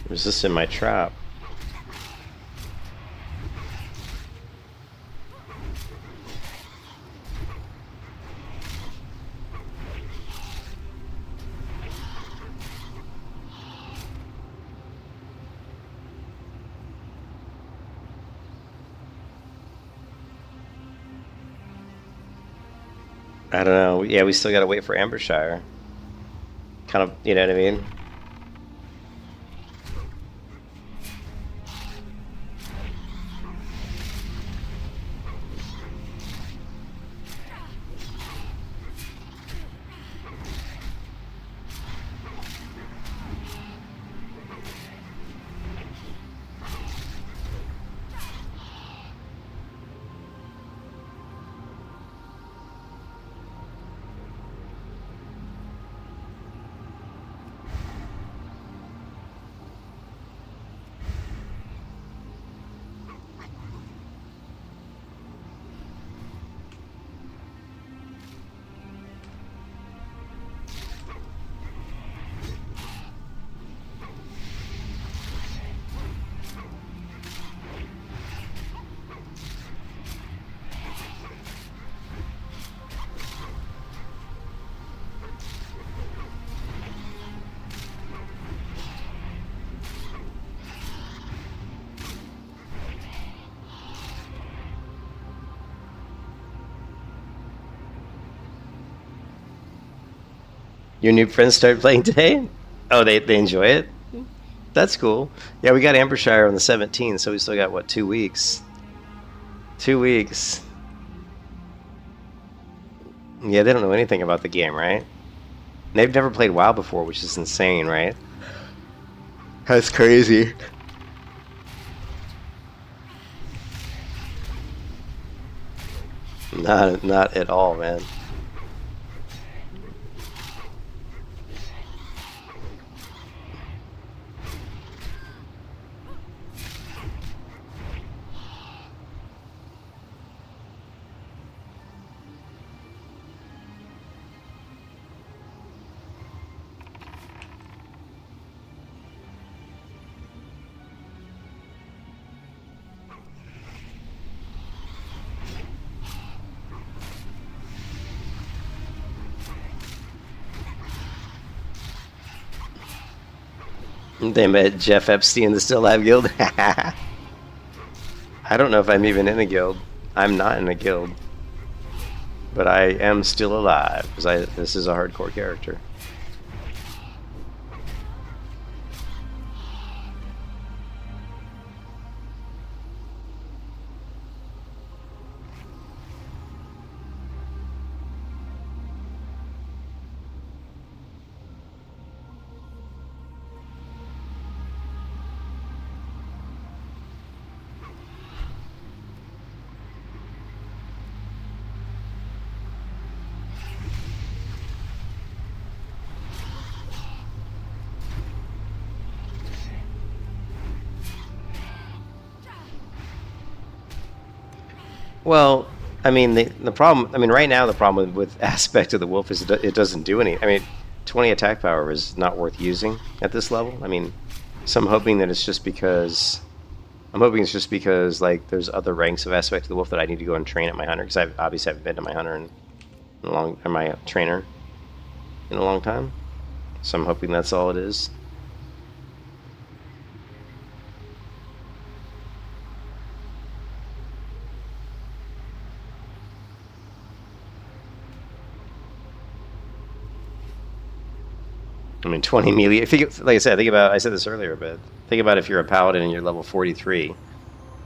Resisting my trap. I don't know. Yeah, we still gotta wait for Ambershire. Kind of, you know what I mean? Your new friends started playing today? Oh, they enjoy it? That's cool. Yeah, we got Ambershire on the 17th, so we still got, what, 2 weeks? 2 weeks. Yeah, they don't know anything about the game, right? They've never played WoW before, which is insane, right? That's crazy. Not at all, man. They met Jeff Epstein in the Still Alive Guild. I don't know if I'm even in a guild. I'm not in a guild. But I am still alive, because this is a hardcore character. Well, I mean, the problem, I mean, right now the problem with Aspect of the Wolf is it doesn't do any. I mean, 20 attack power is not worth using at this level. I mean, so I'm hoping that it's just because, like, there's other ranks of Aspect of the Wolf that I need to go and train at my hunter, because I obviously haven't been to my hunter in a long, or my trainer in a long time. So I'm hoping that's all it is. I mean, 20 melee. If you, like I said, I said this earlier, but think about if you're a paladin and you're level 43,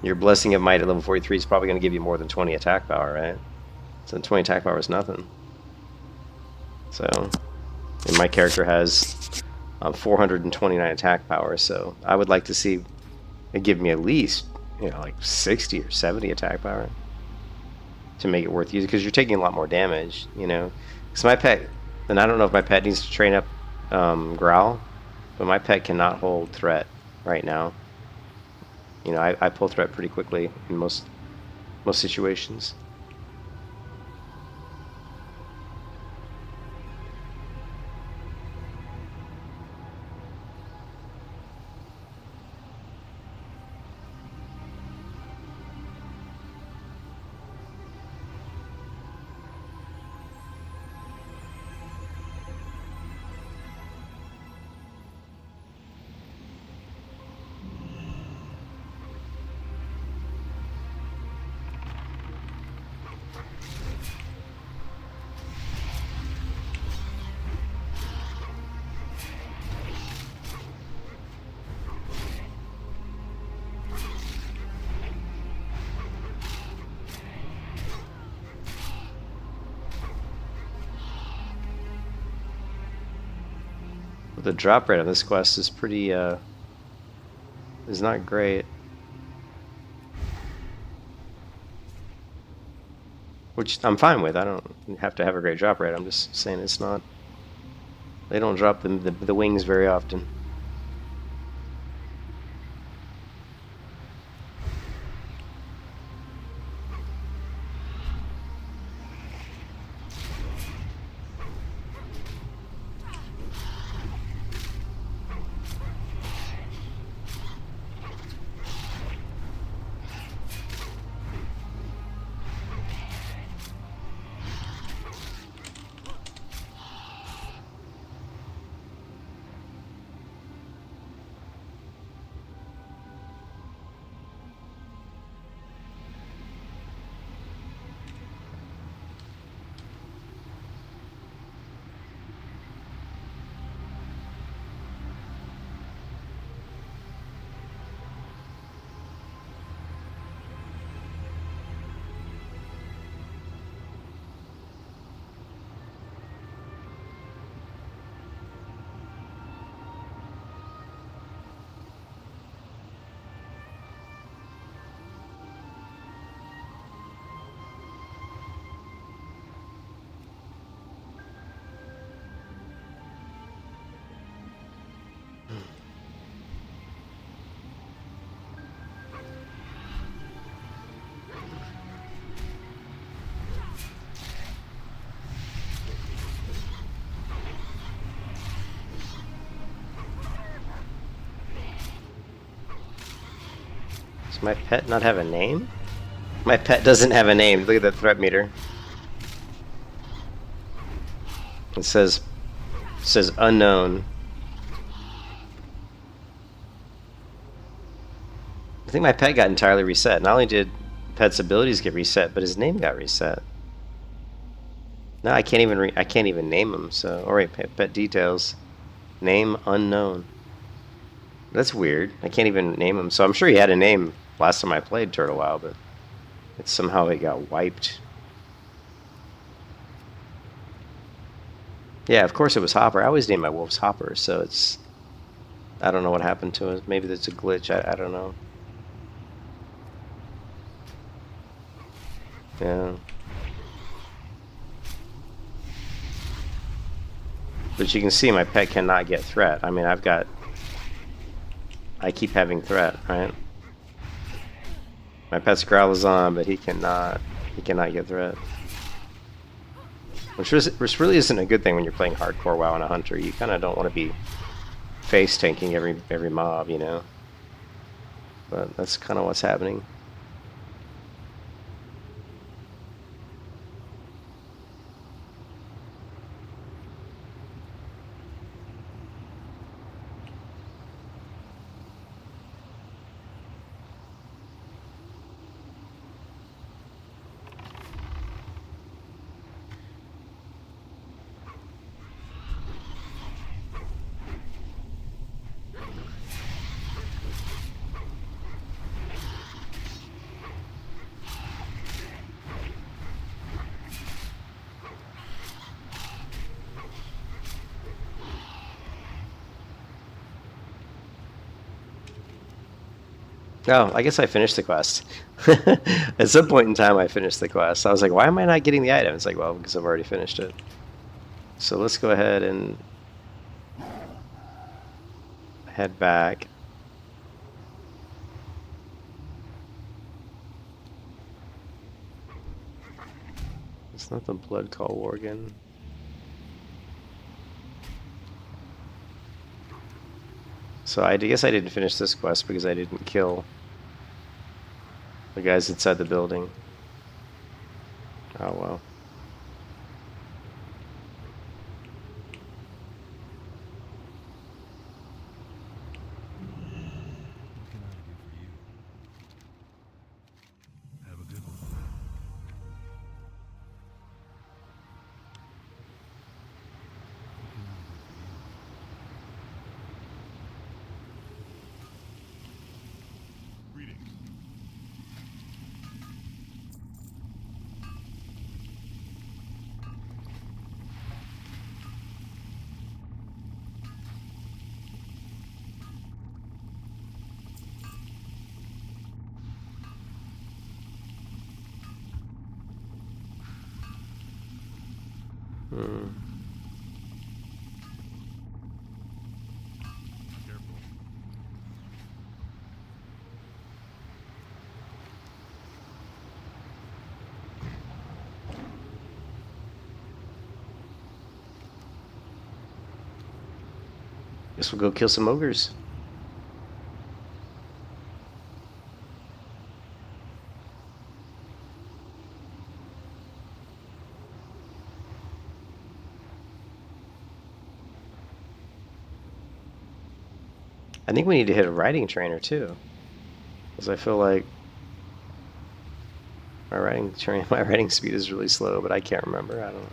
your Blessing of Might at level 43 is probably going to give you more than 20 attack power, right? So 20 attack power is nothing. So, and my character has 429 attack power, so I would like to see it give me at least, you know, like 60 or 70 attack power to make it worth using, because you're taking a lot more damage, you know. Because my pet, and I don't know if my pet needs to train up Growl, but my pet cannot hold threat right now. You know, I pull threat pretty quickly in most situations. The drop rate on this quest is pretty, is not great. Which I'm fine with. I don't have to have a great drop rate. I'm just saying it's not. They don't drop the wings very often. Does my pet not have a name? My pet doesn't have a name. Look at that threat meter. It says unknown. I think my pet got entirely reset. Not only did pet's abilities get reset, but his name got reset. No, I can't even name him. So, all right, pet details, name unknown. That's weird. I can't even name him. So I'm sure he had a name last time I played Turtle WoW, but somehow it got wiped. Yeah, of course it was Hopper. I always name my wolves Hopper, so it's... I don't know what happened to it. Maybe that's a glitch. I don't know. Yeah. But you can see my pet cannot get threat. I mean, I keep having threat, right? My pet's Growlithe, but he cannot get threat. Which really isn't a good thing when you're playing hardcore WoW on a hunter. You kind of don't want to be face tanking every mob, you know. But that's kind of what's happening. Oh, I guess I finished the quest. At some point in time, I finished the quest. I was like, why am I not getting the item? It's like, well, because I've already finished it. So let's go ahead and head back. It's not the Blood Call Worgen. So I guess I didn't finish this quest because I didn't kill the guys inside the building. Oh well. What can I do for you? Have a good one. What can I do for you? Greetings. Hmm. Careful. Guess we'll go kill some ogres. I think we need to hit a riding trainer too, because I feel like my riding speed is really slow, but I can't remember. I don't know.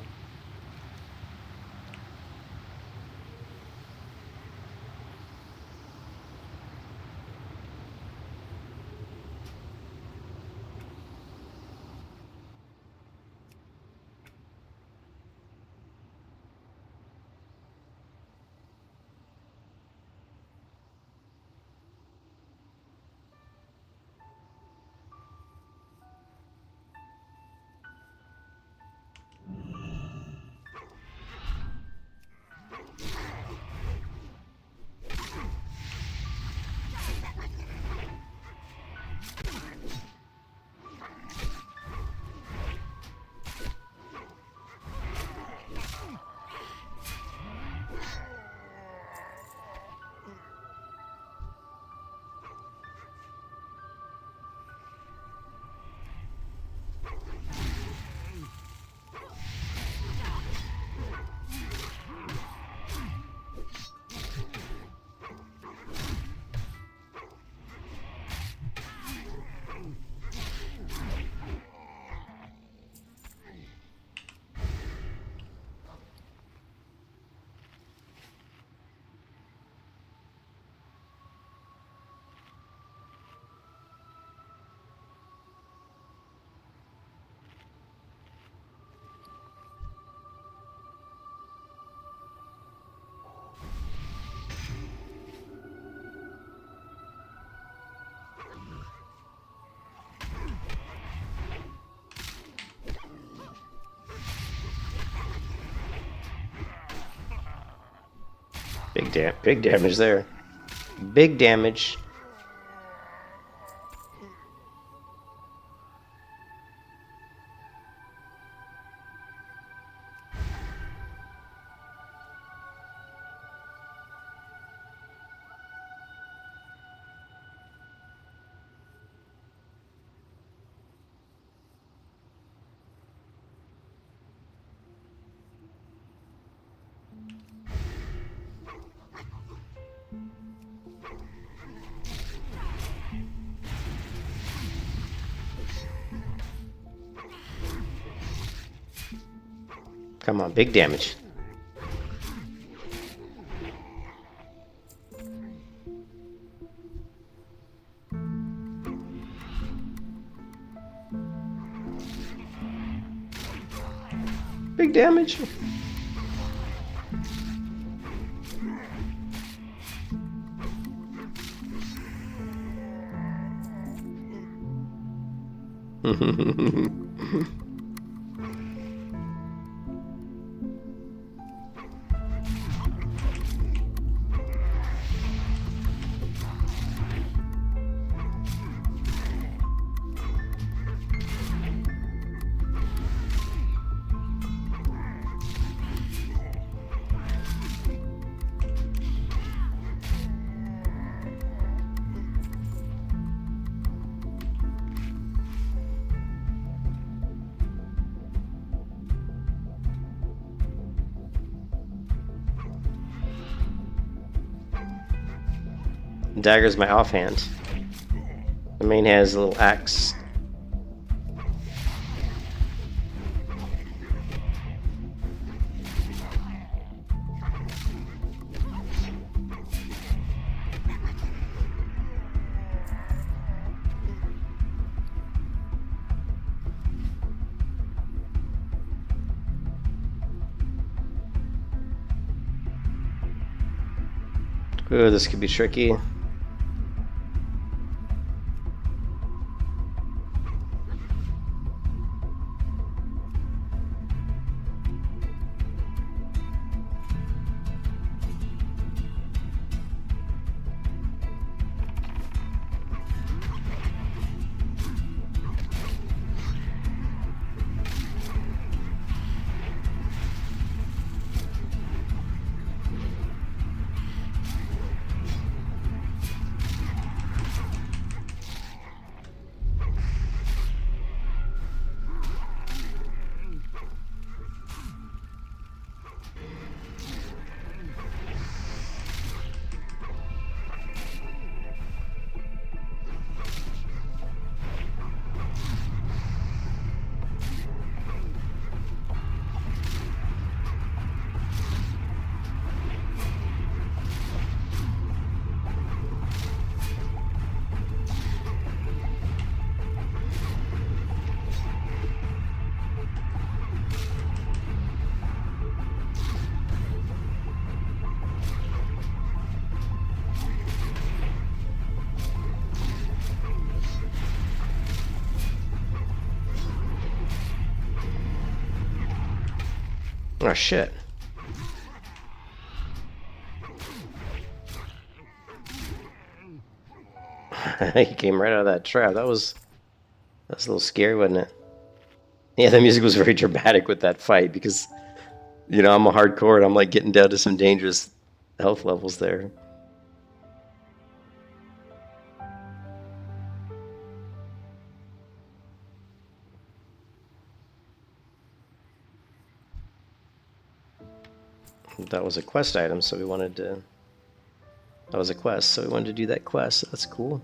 Big damage there. Big damage. Come on, big damage. Big damage. Dagger's my offhand. The main hand is a little axe. Ooh, this could be tricky. Oh shit. He came right out of that trap. That was a little scary, wasn't it? Yeah, the music was very dramatic with that fight because, you know, I'm a hardcore and I'm like getting down to some dangerous health levels there. That was a quest item, so we wanted to... That was a quest, so we wanted to do that quest, so that's cool.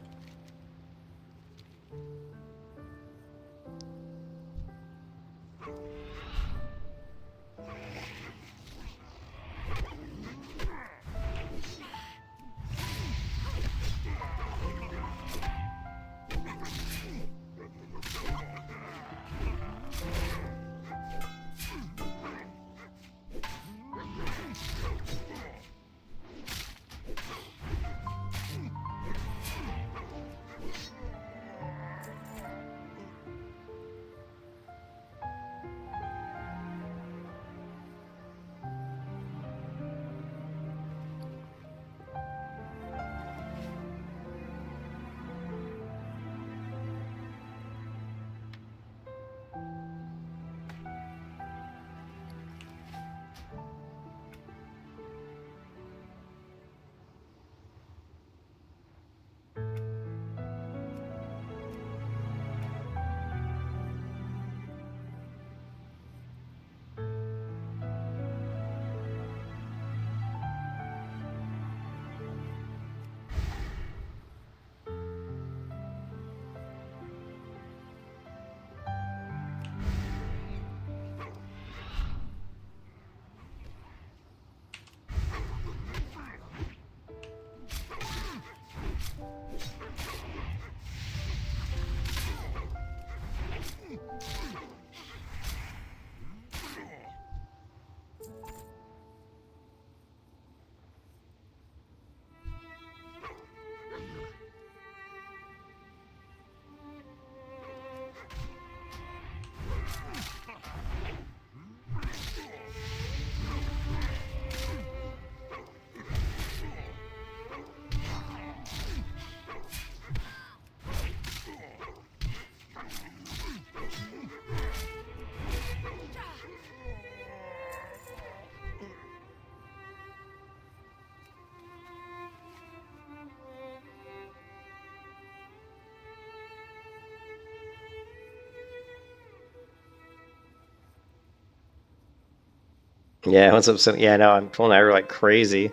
Yeah, what's up? So, yeah, no, I'm pulling aggro like crazy.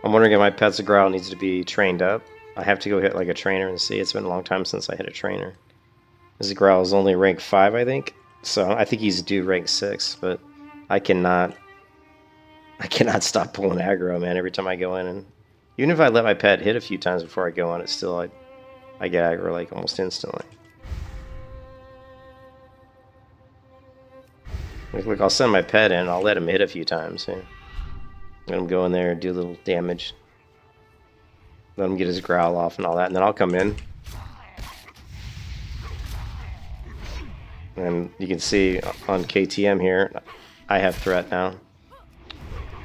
I'm wondering if my pet's growl needs to be trained up. I have to go hit like a trainer and see. It's been a long time since I hit a trainer. His growl is only rank 5, I think. So I think he's due rank 6, but I cannot stop pulling aggro, man, every time I go in. And even if I let my pet hit a few times before I go on, it's still I get aggro like almost instantly. Look, I'll send my pet in. I'll let him hit a few times. Yeah. Let him go in there and do a little damage. Let him get his growl off and all that, and then I'll come in. And you can see on KTM here, I have threat now.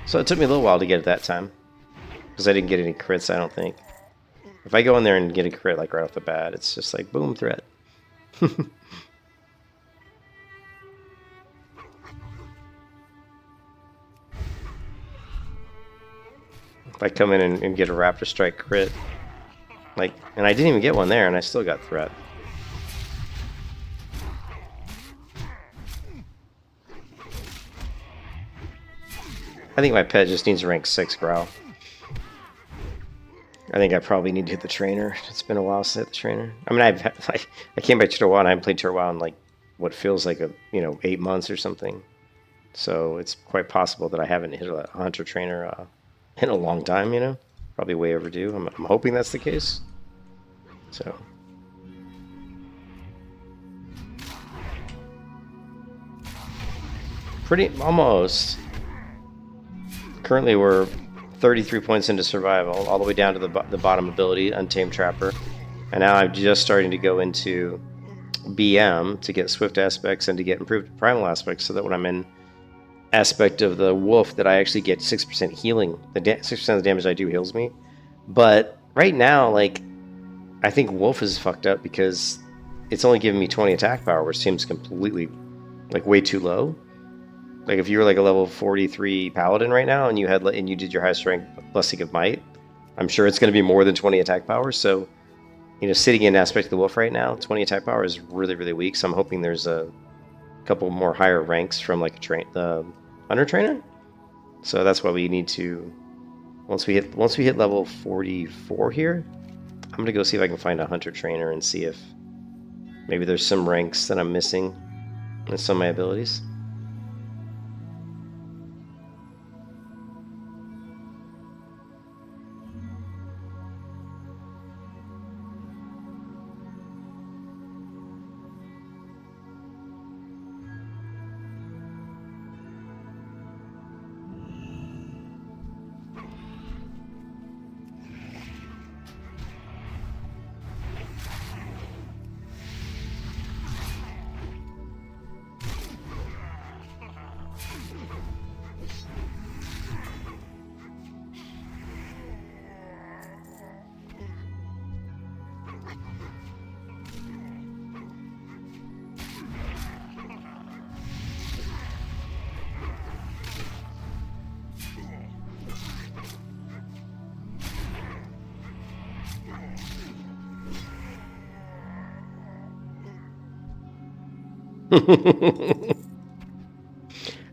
So it took me a little while to get it that time, because I didn't get any crits, I don't think. If I go in there and get a crit like right off the bat, it's just like boom, threat. If I come in and get a Raptor Strike crit, like, and I didn't even get one there, and I still got threat. I think my pet just needs a rank 6 growl. I think I probably need to hit the trainer. It's been a while since I hit the trainer. I mean, I came back to Tier 1. I haven't played Tier 1 in like what feels like 8 months or something. So it's quite possible that I haven't hit a hunter trainer in a long time. Probably way overdue. I'm hoping that's the case. So. Pretty almost. Currently, we're 33 points into survival, all the way down to the bottom ability, Untamed Trapper. And now I'm just starting to go into BM to get Swift aspects and to get improved Primal aspects, so that when I'm in aspect of the Wolf, that I actually get 6% healing. 6% of the damage I do heals me. But right now, like, I think Wolf is fucked up because it's only giving me 20 attack power, which seems completely, like, way too low. Like, if you were like a level 43 paladin right now and you did your highest rank Blessing of Might, I'm sure it's going to be more than 20 attack power. So, sitting in aspect of the Wolf right now, 20 attack power is really, really weak. So I'm hoping there's a couple more higher ranks from like the Hunter Trainer. So that's why we need to, once we hit level 44 here, I'm gonna go see if I can find a Hunter Trainer and see if maybe there's some ranks that I'm missing in some of my abilities.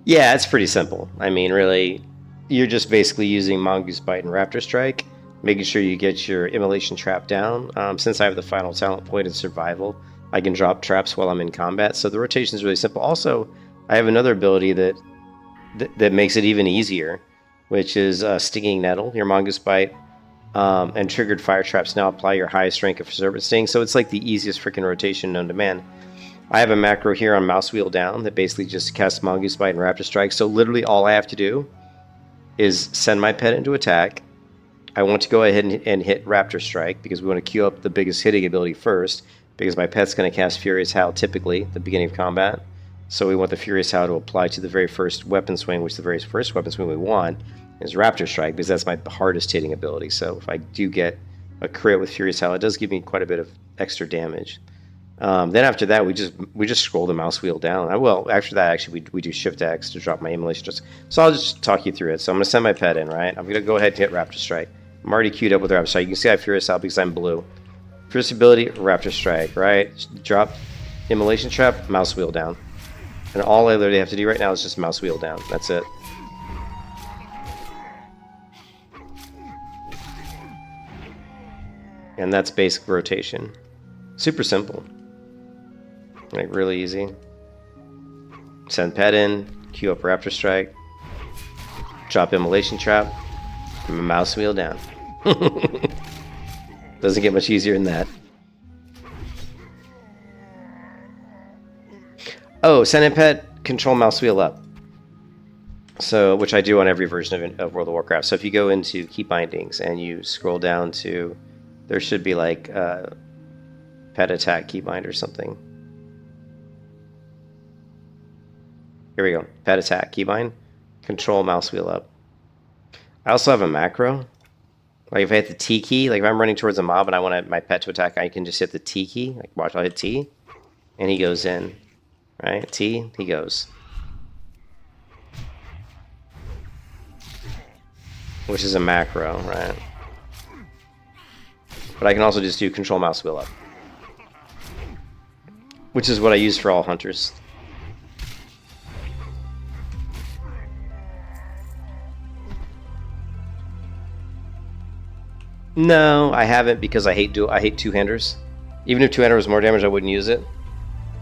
Yeah, it's pretty simple. I mean, really, you're just basically using Mongoose Bite and Raptor Strike, making sure you get your Immolation Trap down. Since I have the final talent point in Survival, I can drop traps while I'm in combat, so the rotation is really simple. Also, I have another ability that makes it even easier, which is Stinging Nettle. Your Mongoose Bite and triggered fire traps now apply your highest rank of Serpent Sting, so it's like the easiest freaking rotation known to man. I have a macro here on mouse wheel down that basically just casts Mongoose Bite and Raptor Strike, so literally all I have to do is send my pet into attack. I want to go ahead and hit Raptor Strike because we want to queue up the biggest hitting ability first, because my pet's going to cast Furious Howl typically at the beginning of combat. So we want the Furious Howl to apply to the very first weapon swing, which the very first weapon swing we want is Raptor Strike, because that's my hardest hitting ability. So if I do get a crit with Furious Howl, it does give me quite a bit of extra damage. Then after that, we just scroll the mouse wheel down. Well, after that, actually, we do Shift X to drop my Immolation. So I'll just talk you through it. So I'm going to send my pet in, right? I'm going to go ahead and hit Raptor Strike. I'm already queued up with Raptor Strike. You can see I have Furious Howl because I'm blue. Fierce ability, Raptor Strike, right? Drop Immolation Trap, mouse wheel down. And all I literally have to do right now is just mouse wheel down. That's it. And that's basic rotation. Super simple. Like, really easy. Send pet in, queue up Raptor Strike, drop Immolation Trap, and mouse wheel down. Doesn't get much easier than that. Oh, send in pet, control mouse wheel up. So, which I do on every version of World of Warcraft. So if you go into key bindings and you scroll down to, there should be like pet attack keybind or something. Here we go. Pet attack keybind. Control mouse wheel up. I also have a macro. Like if I hit the T key, like if I'm running towards a mob and I want my pet to attack, I can just hit the T key. Like watch, I'll hit T, and he goes in. Right? T, he goes. Which is a macro, right? But I can also just do control mouse wheel up. Which is what I use for all hunters. No, I haven't because I hate two-handers. Even if two-hander was more damage, I wouldn't use it.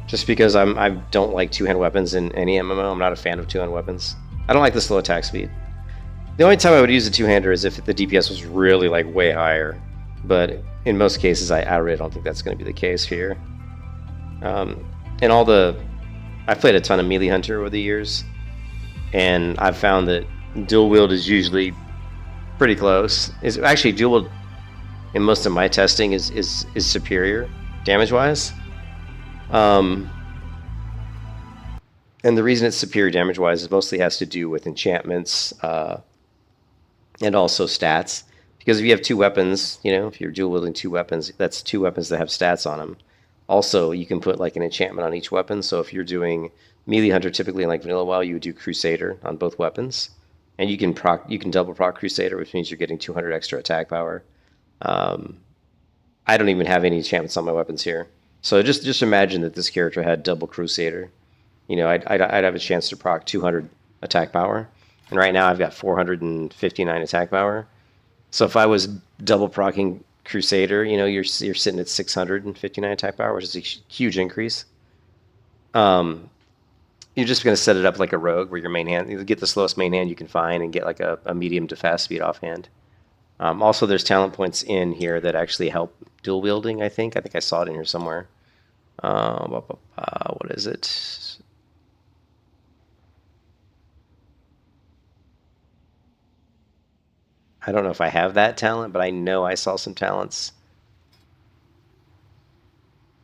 Just because I don't like two-hand weapons in any MMO. I'm not a fan of two-hand weapons. I don't like the slow attack speed. The only time I would use a two-hander is if the DPS was really like way higher. But in most cases, I really don't think that's going to be the case here. I've played a ton of melee hunter over the years, and I've found that dual wield is usually pretty close. Is actually dual wield in most of my testing is superior damage wise. And the reason it's superior damage wise is mostly has to do with enchantments and also stats. Because if you have two weapons, you know, if you're dual wielding two weapons, that's two weapons that have stats on them. Also, you can put like an enchantment on each weapon. So if you're doing melee hunter, typically in like vanilla WoW, you would do Crusader on both weapons, and you can double proc Crusader, which means you're getting 200 extra attack power. I don't even have any enchantments on my weapons here, so just imagine that this character had double Crusader. You know, I'd have a chance to proc 200 attack power, and right now I've got 459 attack power. So if I was double procking Crusader, you know, you're sitting at 659 attack power, which is a huge increase. You're just going to set it up like a rogue, where your main hand, you get the slowest main hand you can find and get like a medium to fast speed offhand. Also, there's talent points in here that actually help dual wielding. I think I saw it in here somewhere. What is it? I don't know if I have that talent, but I know I saw some talents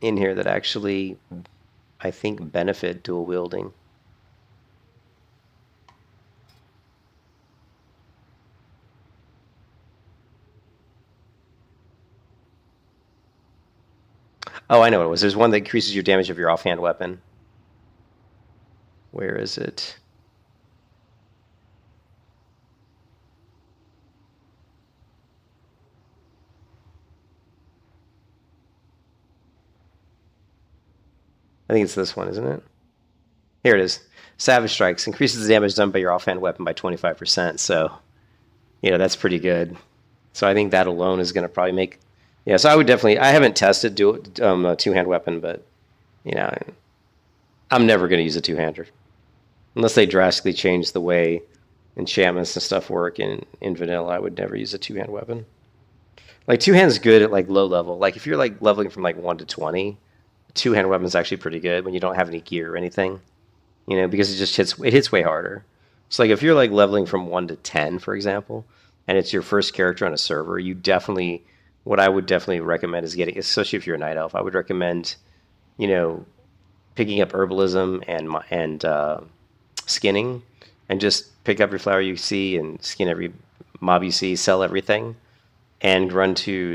in here that actually, I think, benefit dual wielding. Oh, I know what it was. There's one that increases your damage of your offhand weapon. Where is it? I think it's this one, isn't it? Here it is. Savage Strikes increases the damage done by your offhand weapon by 25%. So, you know, that's pretty good. So I think that alone is going to probably make... Yeah, so I would definitely... I haven't tested a two-hand weapon, but, you know, I'm never going to use a two-hander. Unless they drastically change the way enchantments and stuff work in vanilla, I would never use a two-hand weapon. Like, two-hand's good at, like, low level. Like, if you're, like, leveling from, like, 1 to 20... two-hand weapon is actually pretty good when you don't have any gear or anything, you know, because it hits way harder. So like if you're like leveling from 1 to 10, for example, and it's your first character on a server, what I would definitely recommend is getting, especially if you're a night elf, I would recommend, you know, picking up herbalism and skinning, and just pick up every flower you see and skin every mob you see, sell everything, and run to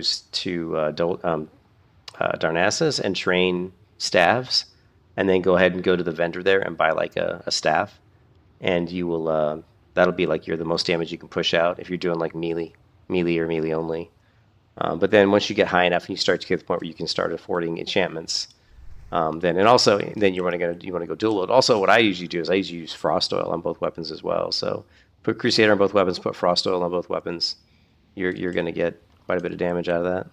Darnassus and train staves, and then go ahead and go to the vendor there and buy like a staff, and you will that'll be like the most damage you can push out if you're doing like melee or melee only. But then once you get high enough and you start to get to the point where you can start affording enchantments, then you want to go dual wield. Also, what I usually do is I usually use frost oil on both weapons as well. So put Crusader on both weapons, put frost oil on both weapons. You're going to get quite a bit of damage out of that.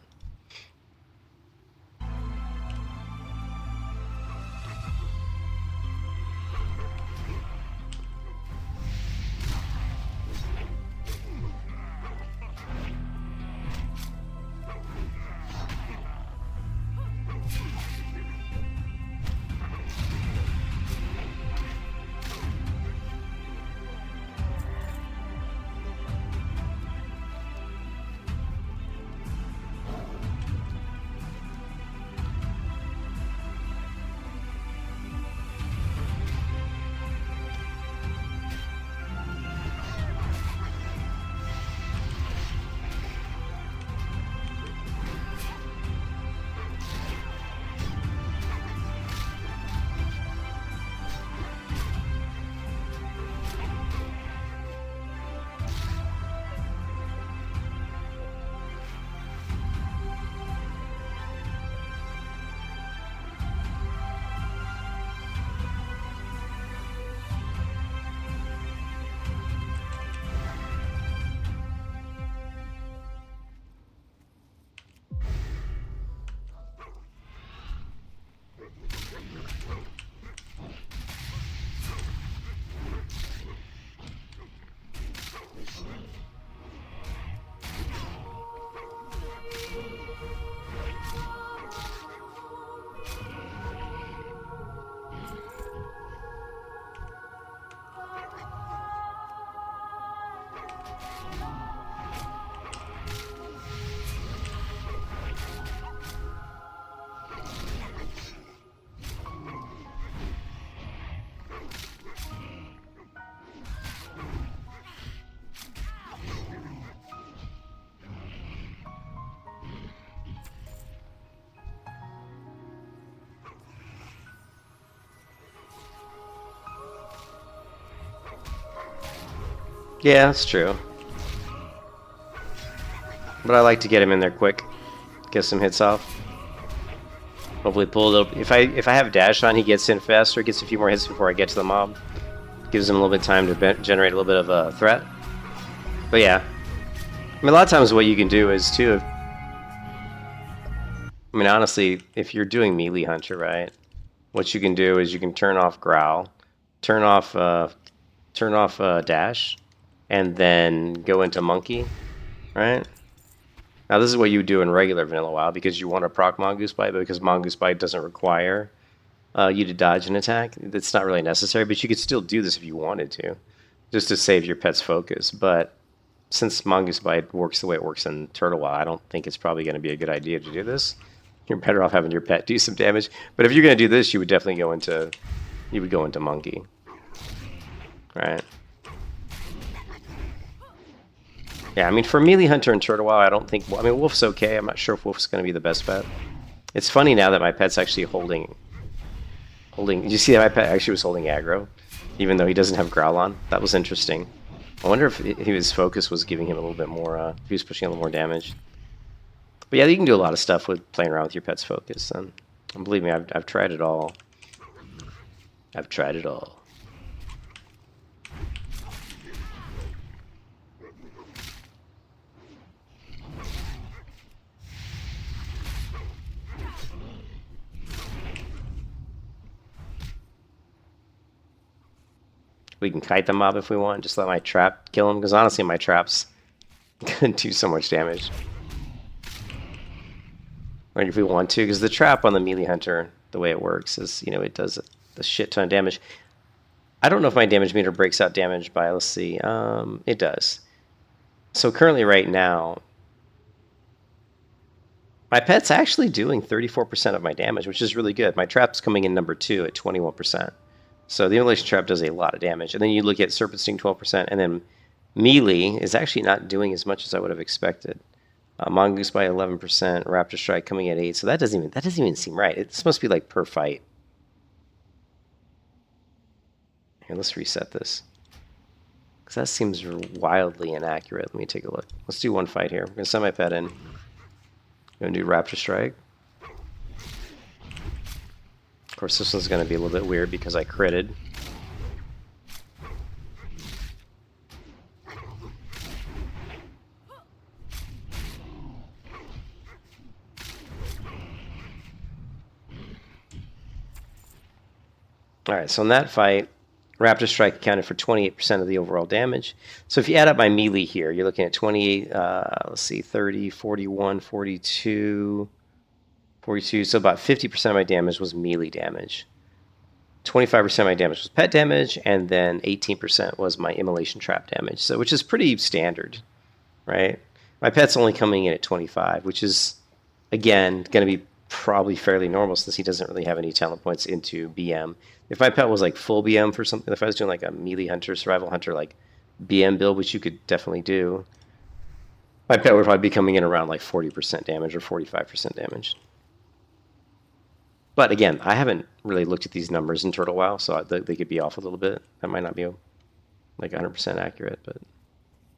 Yeah, that's true. But I like to get him in there quick. Get some hits off. Hopefully pull a little. If I have dash on, he gets in faster. Gets a few more hits before I get to the mob. Gives him a little bit of time to generate a little bit of a threat. But yeah, I mean, a lot of times what you can do is too. I mean, honestly, if you're doing melee hunter, right? What you can do is you can turn off growl, turn off dash, and then go into monkey, right? Now this is what you do in regular vanilla WoW because you want to proc Mongoose Bite, but because Mongoose Bite doesn't require you to dodge an attack, it's not really necessary. But you could still do this if you wanted to, just to save your pet's focus. But since Mongoose Bite works the way it works in Turtle WoW, I don't think it's probably going to be a good idea to do this. You're better off having your pet do some damage. But if you're going to do this, you would definitely go into monkey, right? Yeah, I mean, for melee hunter and turtle WoW, I don't think. I mean, Wolf's okay. I'm not sure if Wolf's going to be the best pet. It's funny now that my pet's actually holding. Did you see that my pet actually was holding aggro, even though he doesn't have growl on? That was interesting. I wonder if his focus was giving him a little bit more. If he was pushing a little more damage. But yeah, you can do a lot of stuff with playing around with your pet's focus. And believe me, I've tried it all. I've tried it all. We can kite the mob if we want. Just let my trap kill him, because honestly, my traps can do so much damage. Like if we want to, because the trap on the melee hunter, the way it works is, you know, it does a shit ton of damage. I don't know if my damage meter breaks out damage by, let's see, it does. So currently right now, my pet's actually doing 34% of my damage, which is really good. My trap's coming in number 2 at 21%. So the immolation trap does a lot of damage. And then you look at Serpent Sting 12%, and then melee is actually not doing as much as I would have expected. Mongoose by 11%, Raptor Strike coming at 8. So that doesn't even seem right. It's supposed to be like per fight. Here, let's reset this, because that seems wildly inaccurate. Let me take a look. Let's do one fight here. I'm gonna send my pet in. I'm gonna do Raptor Strike. Of course, this one's gonna be a little bit weird because I critted. Alright, so in that fight, Raptor Strike accounted for 28% of the overall damage. So if you add up my melee here, you're looking at 28, let's see, 30, 41, 42, 42. So about 50% of my damage was melee damage. 25% of my damage was pet damage, and then 18% was my immolation trap damage. So which is pretty standard, right? My pet's only coming in at 25, which is, again, going to be probably fairly normal since he doesn't really have any talent points into BM. If my pet was like full BM for something, if I was doing like a melee hunter, survival hunter, like BM build, which you could definitely do, my pet would probably be coming in around like 40% damage or 45% damage. But again, I haven't really looked at these numbers in Turtle WoW, so they could be off a little bit. That might not be like 100% accurate, but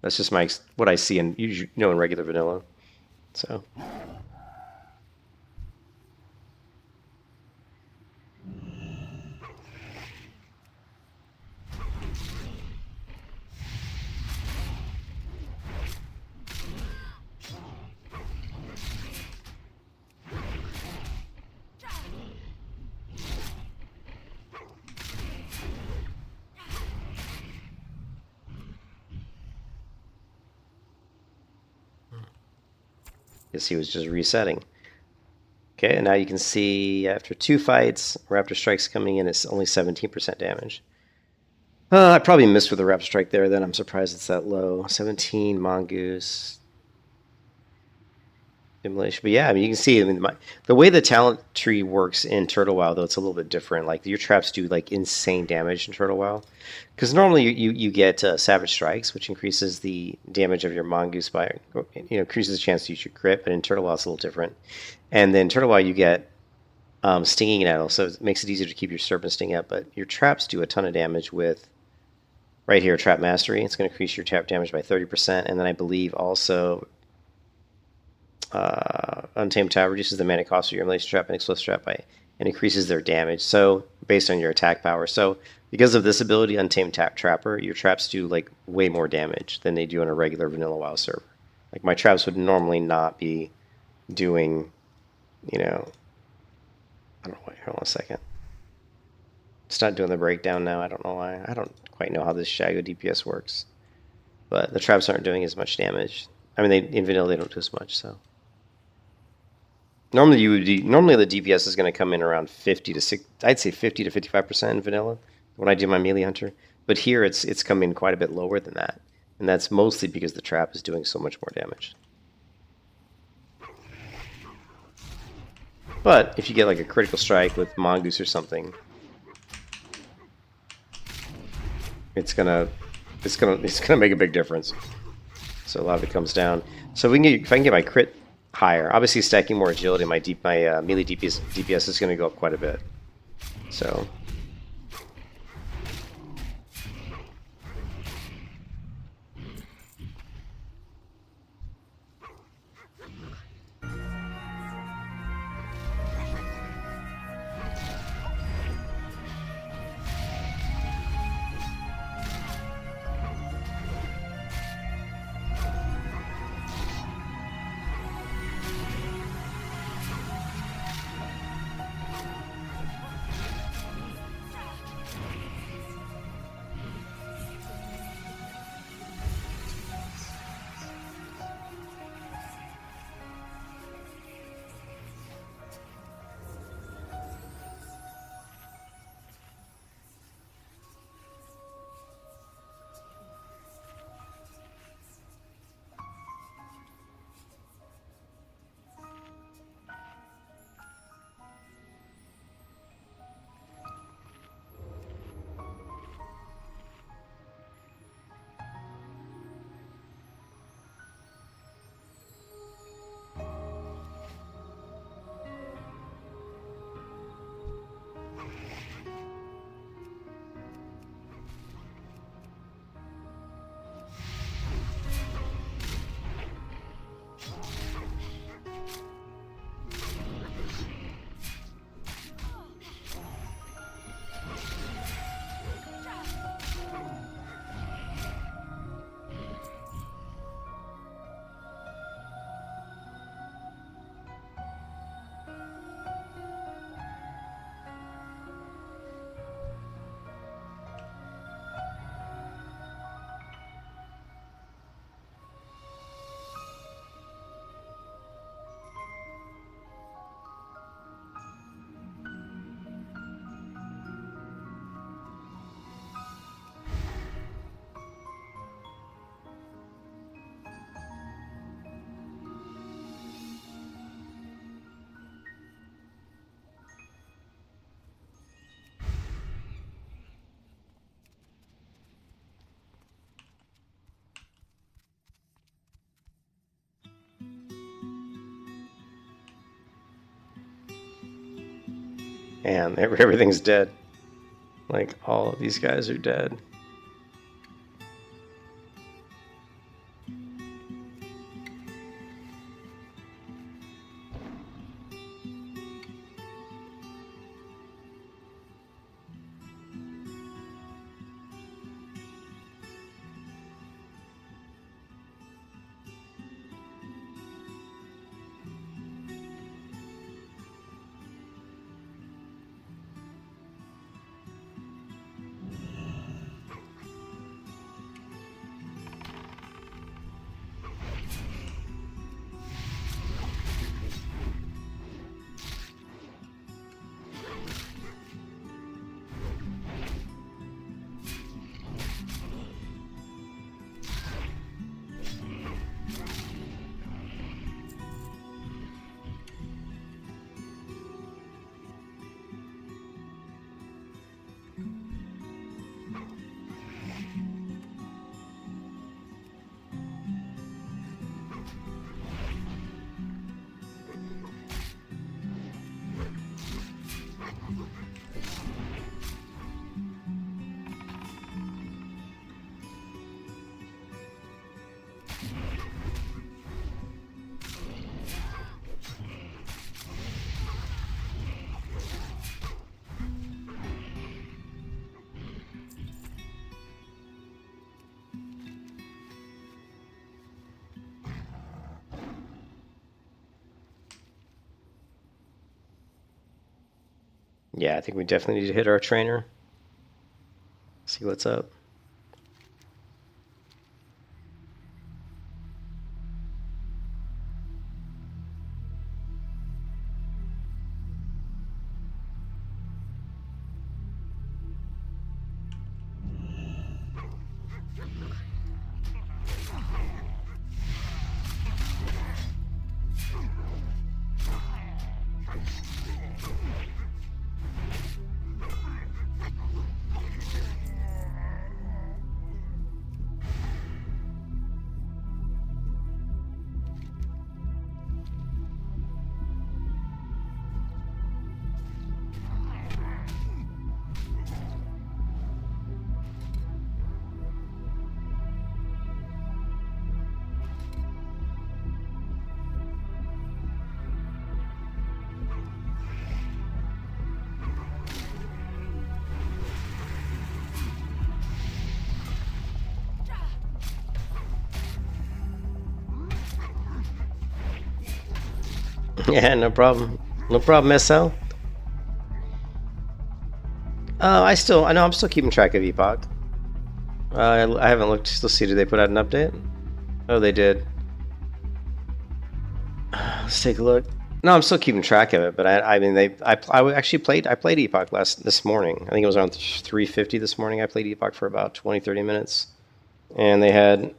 that's just what I see in, you know, in regular vanilla. So. Guess he was just resetting. Okay, and now you can see after 2 fights, Raptor Strike's coming in at only 17% damage. I probably missed with the Raptor Strike there, then I'm surprised it's that low. 17, Mongoose. Immolation. But yeah, I mean, you can see, I mean, the way the talent tree works in Turtle WoW, though, it's a little bit different. Like, your traps do, like, insane damage in Turtle WoW. Because normally you get Savage Strikes, which increases the damage of your Mongoose by, you know, increases the chance to use your crit, but in Turtle WoW it's a little different. And then in Turtle WoW you get Stinging Nettle, so it makes it easier to keep your Serpent Sting up, but your traps do a ton of damage with right here, Trap Mastery. It's going to increase your trap damage by 30%, and then I believe also Untamed Trap reduces the mana cost of your Immolation Trap and Explosive Trap by and increases their damage. So based on your attack power. So because of this ability, Untamed Trapper, your traps do like way more damage than they do on a regular vanilla WoW server. Like my traps would normally not be doing, you know, I don't know why. Hold on a second. It's not doing the breakdown now. I don't know why. I don't quite know how this Shadow DPS works, but the traps aren't doing as much damage. I mean, in vanilla they don't do as much. So normally normally the DPS is going to come in around 50 to 6. I'd say 50 to 55% in vanilla when I do my melee hunter. But here it's come in quite a bit lower than that, and that's mostly because the trap is doing so much more damage. But if you get like a critical strike with Mongoose or something, it's gonna make a big difference. So a lot of it comes down. So if I can get my crit higher, obviously stacking more agility, my melee DPS is gonna go up quite a bit. So. And everything's dead. Like, all of these guys are dead. Yeah, I think we definitely need to hit our trainer. See what's up. Yeah, no problem. No problem, SL. I know I'm still keeping track of Epoch. I haven't looked to see, did they put out an update? Oh, they did. Let's take a look. No, I'm still keeping track of it, but I played Epoch this morning. I think it was around 3:50 this morning. I played Epoch for about 20-30 minutes, and they had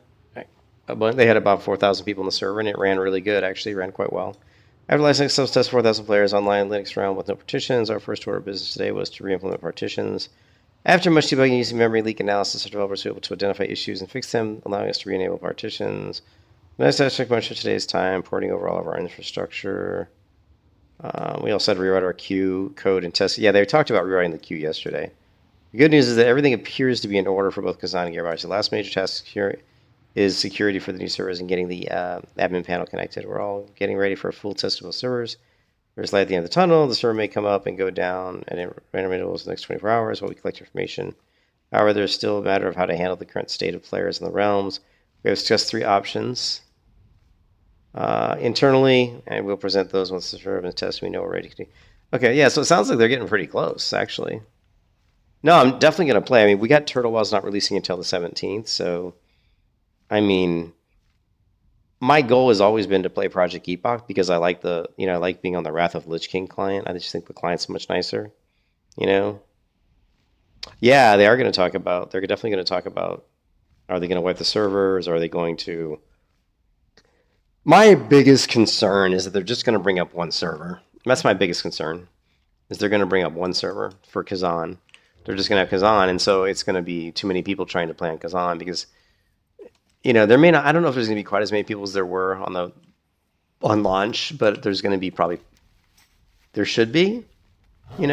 about 4,000 people in the server, and it ran really good. Actually, it ran quite well. After Linux subs test 4,000 players online Linux round with no partitions, our first order of business today was to re-implement partitions. After much debugging using memory leak analysis, our developers were able to identify issues and fix them, allowing us to re-enable partitions. Nice to check much of today's time, porting over all of our infrastructure. We also had to rewrite our queue code and test. Yeah, they talked about rewriting the queue yesterday. The good news is that everything appears to be in order for both Kazan and Gearbox. The last major task here is security for the new servers and getting the admin panel connected. We're all getting ready for full testable servers. There's light at the end of the tunnel. The server may come up and go down at random intervals in the next 24 hours while we collect information. However, there's still a matter of how to handle the current state of players in the realms. We have discussed 3 options internally, and we'll present those once the server is tested. We know we're ready to. Okay, yeah, so it sounds like they're getting pretty close, actually. No, I'm definitely going to play. I mean, we got Turtle Walls not releasing until the 17th, so, I mean, my goal has always been to play Project Epoch because I like I like being on the Wrath of Lich King client. I just think the client's much nicer, you know? Yeah, they're definitely going to talk about, are they going to wipe the servers? Are they going to... My biggest concern is that they're just going to bring up one server. That's my biggest concern, is they're going to bring up one server for Kazan. They're just going to have Kazan, and so it's going to be too many people trying to play on Kazan because, there may not... I don't know if there's going to be quite as many people as there were on launch, but there's going to be probably... There should be, I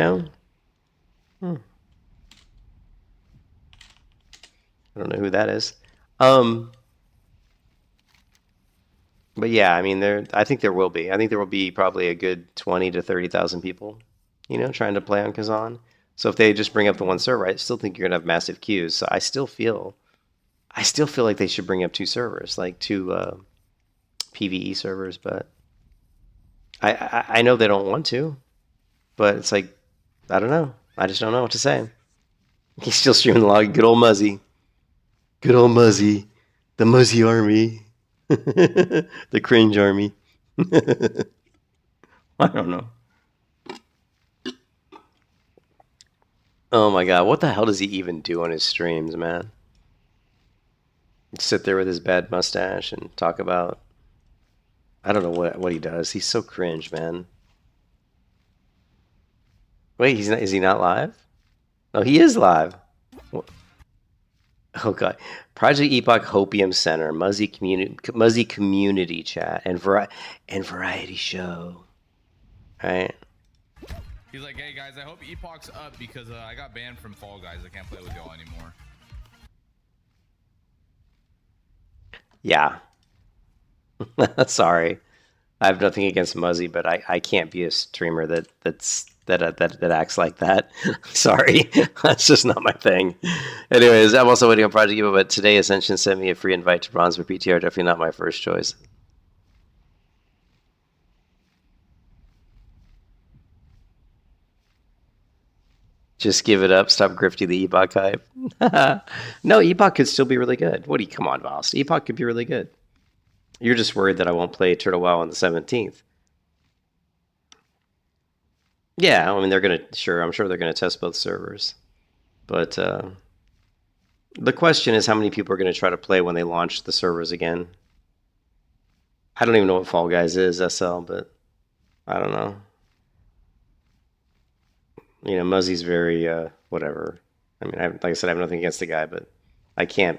don't know who that is. But yeah, I mean, I think there will be. I think there will be probably a good 20 to 30,000 people, trying to play on Kazan. So if they just bring up the one server, I still think you're gonna have massive queues. So I still feel like they should bring up 2 servers, like 2 PvE servers. But I know they don't want to, but it's like, I don't know. I just don't know what to say. He's still streaming the log. Good old Muzzy. Good old Muzzy. The Muzzy army. The cringe army. I don't know. Oh my god, what the hell does he even do on his streams, man? He'd sit there with his bad mustache and talk about... I don't know what he does. He's so cringe, man. Wait, is he not live? Oh, he is live. Oh god. Project Epoch Hopium Center, Muzzy community chat, and variety show. Alright. He's like, hey guys, I hope Epoch's up because I got banned from Fall Guys. I can't play with y'all anymore. Yeah. Sorry. I have nothing against Muzzy, but I can't be a streamer that acts like that. Sorry. That's just not my thing. Anyways, I'm also waiting on Project Evo, but today Ascension sent me a free invite to Bronze for PTR. Definitely not my first choice. Just give it up. Stop grifting the Epoch hype. No, Epoch could still be really good. What do you, come on, Voss. Epoch could be really good. You're just worried that I won't play Turtle WoW on the 17th. Yeah, I mean, they're going to, sure, I'm sure they're going to test both servers. But the question is how many people are going to try to play when they launch the servers again. I don't even know what Fall Guys is, SL, but I don't know. You know, Muzzy's very, whatever. I mean, like I said, I have nothing against the guy, but I can't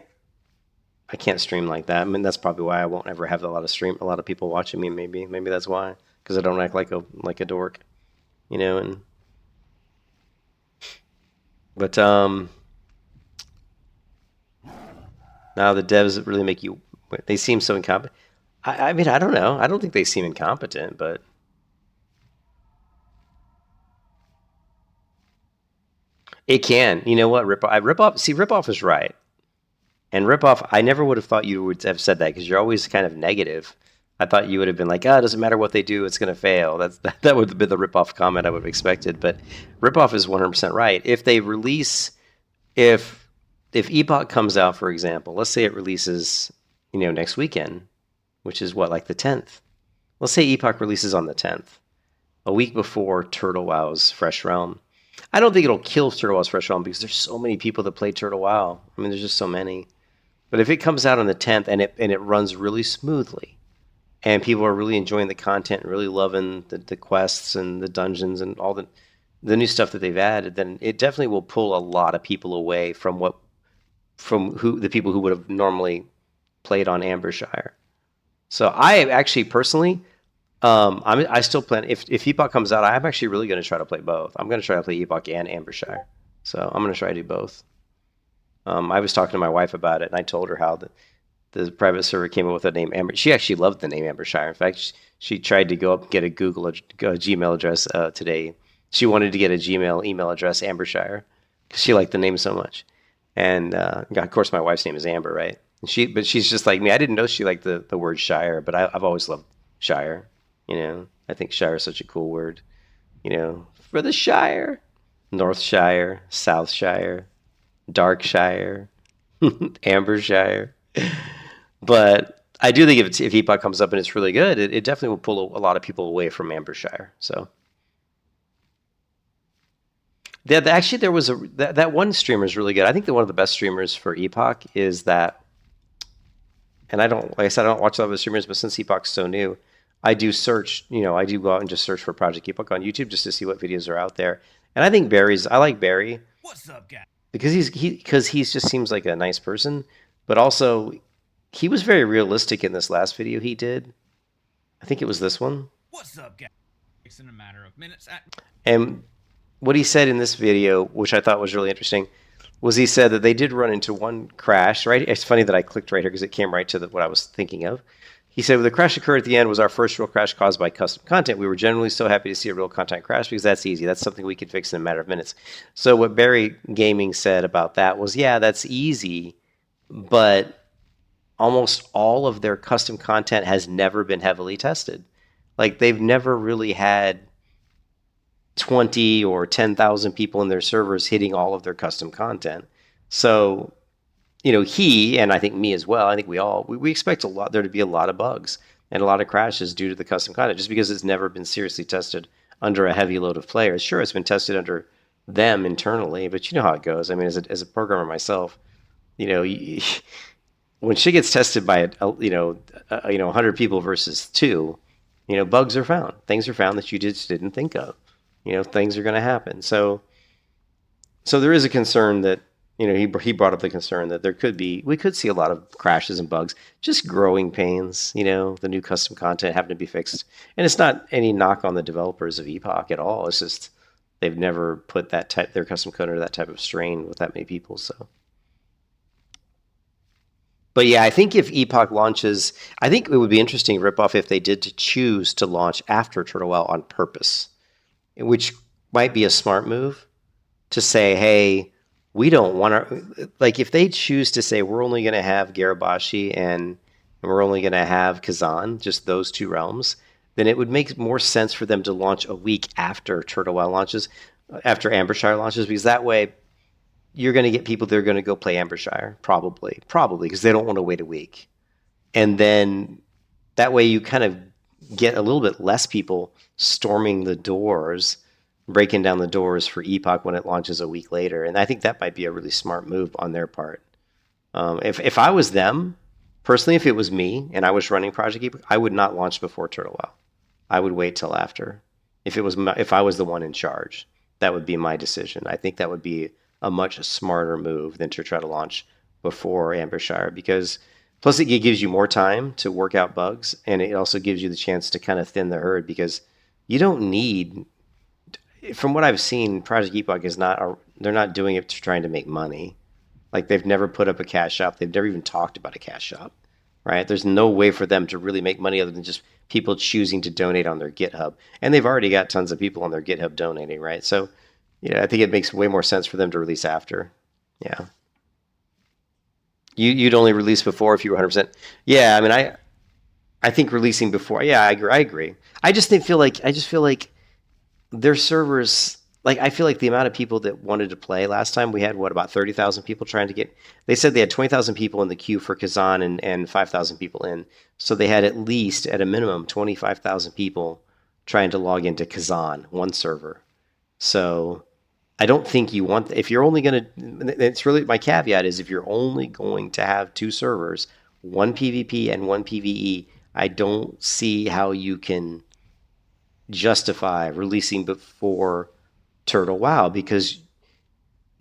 stream like that. I mean, that's probably why I won't ever have a lot of people watching me. Maybe that's why, because I don't act like a dork, you know. And but now the devs really make you. They seem so incompetent. I mean, I don't know. I don't think they seem incompetent, but it can. You know what? Ripoff is right. And Ripoff, I never would have thought you would have said that because you're always kind of negative. I thought you would have been like, it doesn't matter what they do, it's going to fail. That would have been the Ripoff comment I would have expected. But Ripoff is 100% right. If they release, if Epoch comes out, for example, let's say it releases, next weekend, which is what, like the 10th. Let's say Epoch releases on the 10th, a week before Turtle WoW's Fresh Realm. I don't think it'll kill Turtle WoW's Fresh Realm because there's so many people that play Turtle WoW. I mean, there's just so many. But if it comes out on the 10th and it runs really smoothly, and people are really enjoying the content and really loving the quests and the dungeons and all the new stuff that they've added, then it definitely will pull a lot of people away from the people who would have normally played on Ambershire. So I actually personally, I still plan, if Epoch comes out, I'm actually really going to try to play both. I'm going to try to play Epoch and Ambershire. So I'm going to try to do both. I was talking to my wife about it, and I told her how the private server came up with the name Amber. She actually loved the name Ambershire. In fact, she tried to go up and get a Gmail address today. She wanted to get a Gmail email address Ambershire because she liked the name so much. And of course, my wife's name is Amber, right? But she's just like me. I didn't know she liked the word Shire, but I've always loved Shire. I think Shire is such a cool word. For the Shire, Northshire, Southshire, Darkshire, Ambershire. But I do think if Epoch comes up and it's really good, it definitely will pull a lot of people away from Ambershire. So actually, there was that one streamer is really good. I think that one of the best streamers for Epoch is that. And like I said, I don't watch a lot of the streamers, but since Epoch's so new, I do search. I do go out and just search for Project Epoch on YouTube just to see what videos are out there. And I think I like Barry. What's up, guy? Because he just seems like a nice person, but also he was very realistic in this last video he did. I think it was this one. What's up, guy? It's in a matter of minutes. And what he said in this video, which I thought was really interesting, was he said that they did run into one crash, right? It's funny that I clicked right here because it came right to what I was thinking of. He said, well, the crash occurred at the end was our first real crash caused by custom content. We were generally so happy to see a real content crash because that's easy. That's something we could fix in a matter of minutes. So what Barry Gaming said about that was, yeah, that's easy, but almost all of their custom content has never been heavily tested. Like they've never really had 20 or 10,000 people in their servers hitting all of their custom content. So, he, and I think me as well, I think we expect there to be a lot of bugs and a lot of crashes due to the custom content, just because it's never been seriously tested under a heavy load of players. Sure, it's been tested under them internally, but you know how it goes. I mean, as a programmer myself, when shit gets tested by 100 people versus 2, bugs are found. Things are found that you just didn't think of. Things are going to happen. So there is a concern that, he brought up the concern that we could see a lot of crashes and bugs, just growing pains, the new custom content having to be fixed. And it's not any knock on the developers of Epoch at all. It's just they've never put their custom code under that type of strain with that many people. So, but yeah, I think if Epoch launches, I think it would be interesting, Ripoff, if they did to choose to launch after Turtle WoW on purpose, which might be a smart move to say, hey, we don't want to, like if they choose to say we're only going to have Garabashi and we're only going to have Kazan, just those 2 realms, then it would make more sense for them to launch a week after Turtle WoW launches. after Ambershire launches, because that way you're going to get people that are going to go play Ambershire, probably, because they don't want to wait a week. And then that way you kind of get a little bit less people storming the doors, breaking down the doors for Epoch when it launches a week later. And I think that might be a really smart move on their part. If I was them, personally, if it was me and I was running Project Epoch, I would not launch before Turtle WoW. I would wait till after. If I was the one in charge, that would be my decision. I think that would be a much smarter move than to try to launch before Ambershire, because plus it gives you more time to work out bugs, and it also gives you the chance to kind of thin the herd, because you don't need, from what I've seen, Project Epoch is not, they're not doing it trying to make money. Like, they've never put up a cash shop. They've never even talked about a cash shop, right? There's no way for them to really make money other than just people choosing to donate on their GitHub. And they've already got tons of people on their GitHub donating, right? So, I think it makes way more sense for them to release after. Yeah. You'd only release before if you were 100%. Yeah, I mean, I think releasing before. Yeah, I agree. I just feel like their servers. Like, I feel like the amount of people that wanted to play last time, we had about 30,000 people trying to get. They said they had 20,000 people in the queue for Kazan and 5,000 people in. So they had at least, at a minimum, 25,000 people trying to log into Kazan, one server. So I don't think you want, if you're only going to, it's really, my caveat is if you're only going to have two servers, one PvP and one PvE, I don't see how you can justify releasing before Turtle WoW, because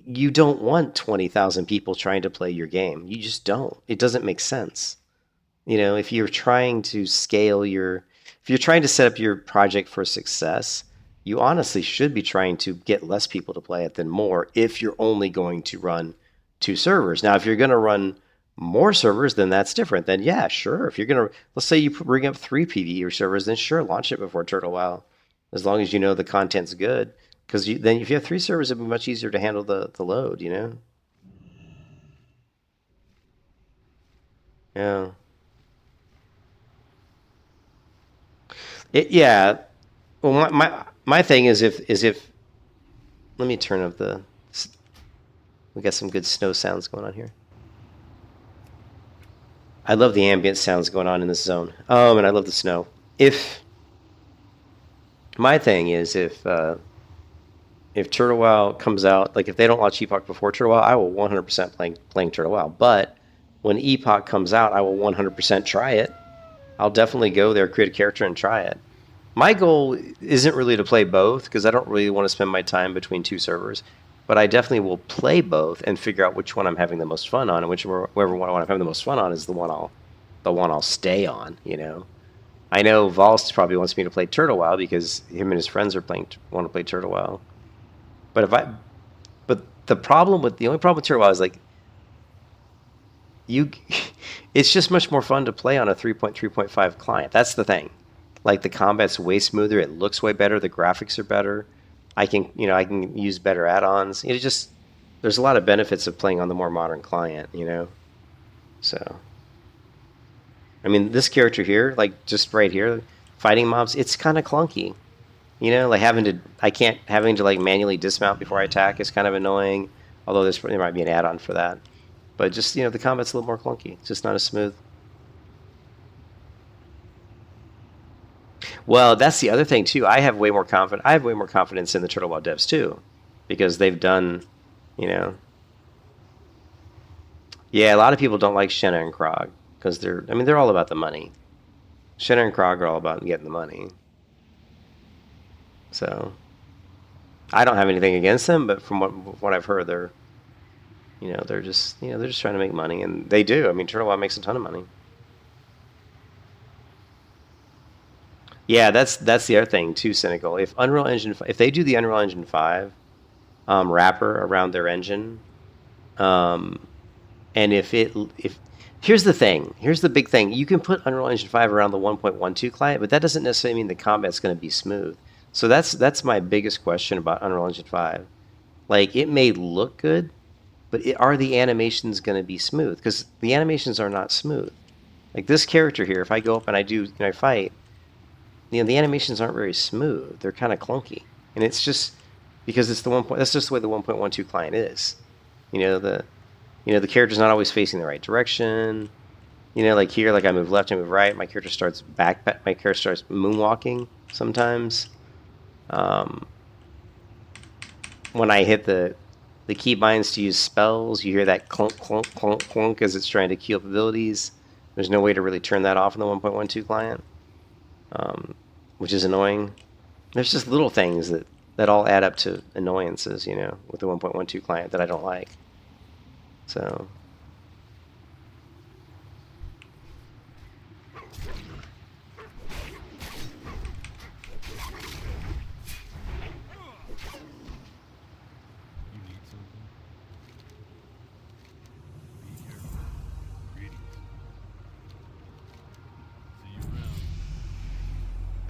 you don't want 20,000 people trying to play your game. You just don't. It doesn't make sense. If you're trying to if you're trying to set up your project for success, you honestly should be trying to get less people to play it than more, if you're only going to run two servers. Now, if you're going to run more servers, then that's different. Then yeah, sure. If you're going to, let's say you bring up 3 PvE servers, then sure, launch it before Turtle WoW, as long as you know the content's good. Because then if you have 3 servers, it'd be much easier to handle the load, Yeah. Yeah. Well, my thing is if let me turn up we got some good snow sounds going on here. I love the ambient sounds going on in this zone. And I love the snow. My thing is if Turtle WoW comes out, like if they don't launch Epoch before Turtle WoW, I will 100% playing Turtle WoW. But when Epoch comes out, I will 100% try it. I'll definitely go there, create a character, and try it. My goal isn't really to play both, because I don't really want to spend my time between 2 servers. But I definitely will play both and figure out which one I'm having the most fun on, and whichever one I'm having the most fun on is the one I'll stay on. I know Valst probably wants me to play Turtle WoW because him and his friends want to play Turtle WoW. But the only problem with Turtle WoW is it's just much more fun to play on a 3.3.5 client. That's the thing. Like, the combat's way smoother, it looks way better, the graphics are better. I can use better add-ons. There's a lot of benefits of playing on the more modern client, So, I mean, this character here, like just right here, fighting mobs, it's kind of clunky. Having to manually dismount before I attack is kind of annoying. Although there might be an add-on for that. But just, the combat's a little more clunky. It's just not as smooth. Well, that's the other thing too. I have way more confidence in the Turtle WoW devs too, because they've done, Yeah, a lot of people don't like Shenna and Krog because they're all about the money. Shenna and Krog are all about getting the money. So, I don't have anything against them, but from what I've heard, they're just trying to make money, and they do. I mean, Turtle WoW makes a ton of money. Yeah, that's the other thing too, Cynical. If they do the Unreal Engine 5 wrapper around their engine, and if here's the big thing, you can put Unreal Engine 5 around the 1.12 client, but that doesn't necessarily mean the combat's going to be smooth. So that's my biggest question about Unreal Engine 5. Like, it may look good, but are the animations going to be smooth? Because the animations are not smooth. Like this character here, if I go up and I fight, the animations aren't very smooth. They're kind of clunky. And it's just, because it's the that's just the way the 1.12 client is. The character's not always facing the right direction. Like here, like I move left, I move right. My character starts moonwalking sometimes. When I hit the keybinds to use spells, you hear that clunk, clunk, clunk, clunk as it's trying to queue up abilities. There's no way to really turn that off in the 1.12 client, which is annoying. There's just little things that all add up to annoyances, with the 1.12 client that I don't like. So.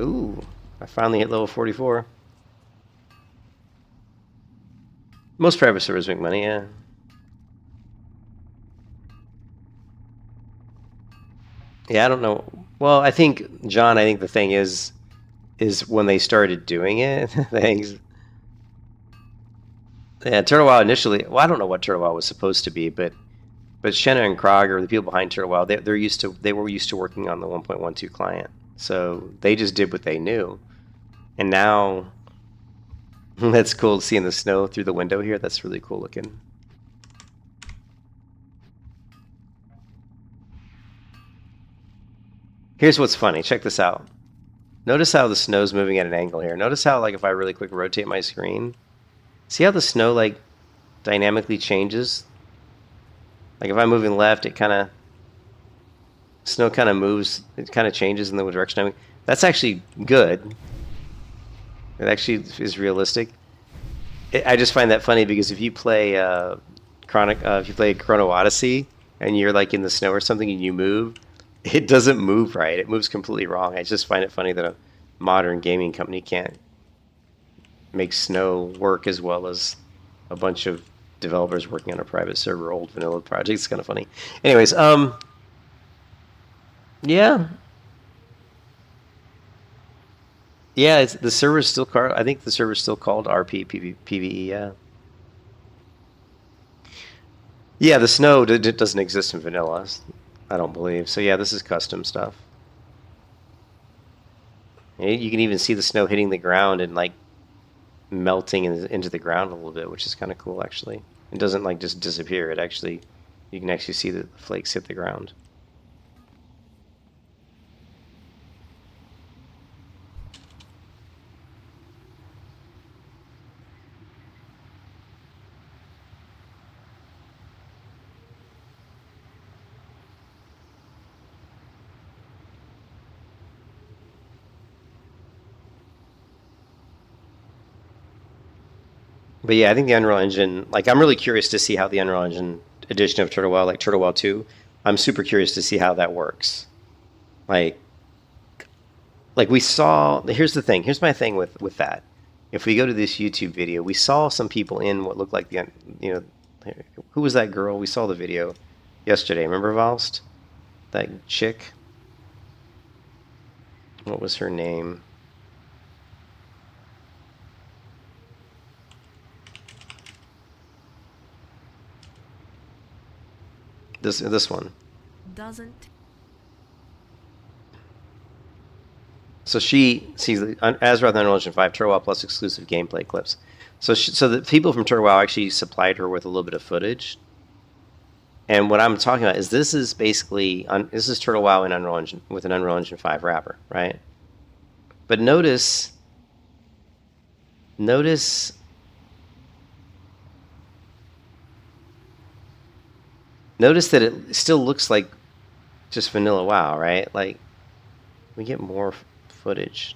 Ooh, I finally hit level 44. Most private servers make money, yeah. Yeah, I don't know. Well, I think, John, the thing is when they started doing it, things. Yeah, Turtle WoW initially, well, I don't know what Turtle WoW was supposed to be, but Shenna and Krog, or the people behind Turtle WoW, they were used to working on the 1.12 client. So they just did what they knew. And now, that's cool seeing the snow through the window here. That's really cool looking. Here's what's funny. Check this out. Notice how the snow's moving at an angle here. Notice how, like, if I really quick rotate my screen, see how the snow, like, dynamically changes? Like, if I'm moving left, snow kind of moves, it kind of changes in the direction I'm moving. That's actually good. It actually is realistic. I just find that funny because if you play Chrono Odyssey and you're like in the snow or something and you move, it doesn't move right. It moves completely wrong. I just find it funny that a modern gaming company can't make snow work as well as a bunch of developers working on a private server old vanilla project. It's kind of funny. Anyways, yeah. Yeah, the server's still called. I think the server's still called RP PvE. Yeah. Yeah, the snow doesn't exist in vanilla. I don't believe. So yeah, this is custom stuff. And you can even see the snow hitting the ground and like melting into the ground a little bit, which is kind of cool actually. It doesn't like just disappear. You can actually see the flakes hit the ground. But yeah, I think the Unreal Engine, like I'm really curious to see how the Unreal Engine edition of Turtle WoW, like Turtle WoW 2, I'm super curious to see how that works. Like we saw, here's the thing, here's my thing with that. If we go to this YouTube video, we saw some people in what looked like who was that girl? We saw the video yesterday, remember Valst? That chick? What was her name? This one. Doesn't. So she sees Azeroth Unreal Engine 5 Turtle WoW Plus exclusive gameplay clips. So the people from Turtle WoW actually supplied her with a little bit of footage. And what I'm talking about is this is basically this is Turtle WoW in Unreal Engine with an Unreal Engine 5 wrapper, right? But notice that it still looks like just vanilla WoW, right? Like, we get more footage.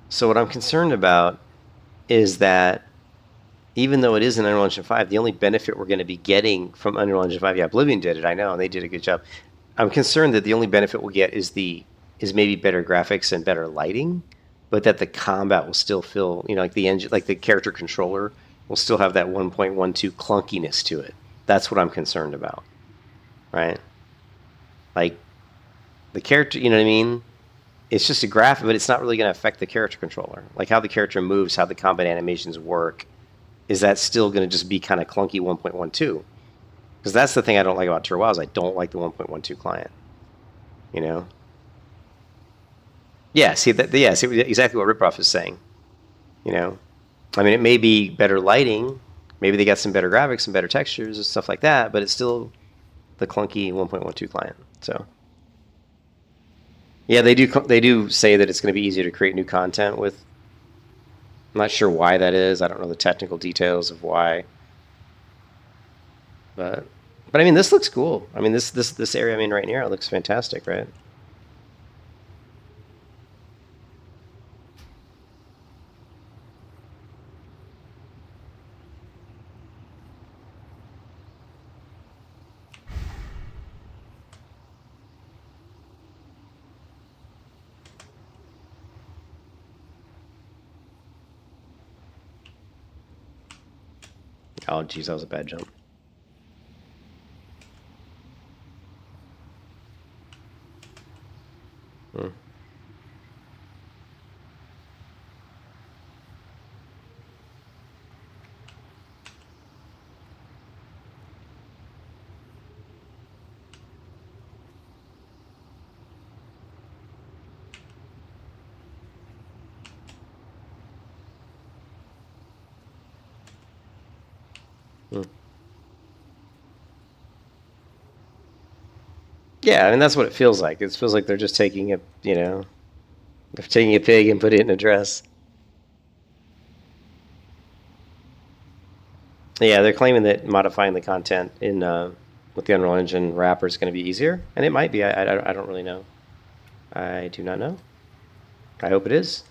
So what I'm concerned about is that even though it is an Unreal Engine 5, the only benefit we're going to be getting from Unreal Engine 5, yeah, Oblivion did it, I know, and they did a good job. I'm concerned that the only benefit we'll get is maybe better graphics and better lighting, but that the combat will still feel, like the engine, like the character controller will still have that 1.12 clunkiness to it. That's what I'm concerned about, right? Like the character, you know what I mean? It's just a graphic, but it's not really going to affect the character controller. Like how the character moves, how the combat animations work. Is that still going to just be kind of clunky 1.12? Because that's the thing I don't like about WoW is I don't like the 1.12 client. You know? Yeah, see that. Yeah, see exactly what Ripoff is saying. You know, I mean, it may be better lighting. Maybe they got some better graphics, some better textures, and stuff like that. But it's still the clunky 1.12 client. So. Yeah, they do say that it's going to be easier to create new content with. I'm not sure why that is. I don't know the technical details of why. But I mean, this looks cool. I mean, this area I'm in right now looks fantastic, right? Oh, geez, that was a bad jump. Hmm. Hmm. Yeah, I mean, that's what it feels like. It feels like they're just taking a, you know, they're taking a pig and put it in a dress. Yeah, they're claiming that modifying the content in with the Unreal Engine wrapper is going to be easier, and it might be. I don't really know. I do not know. I hope it is.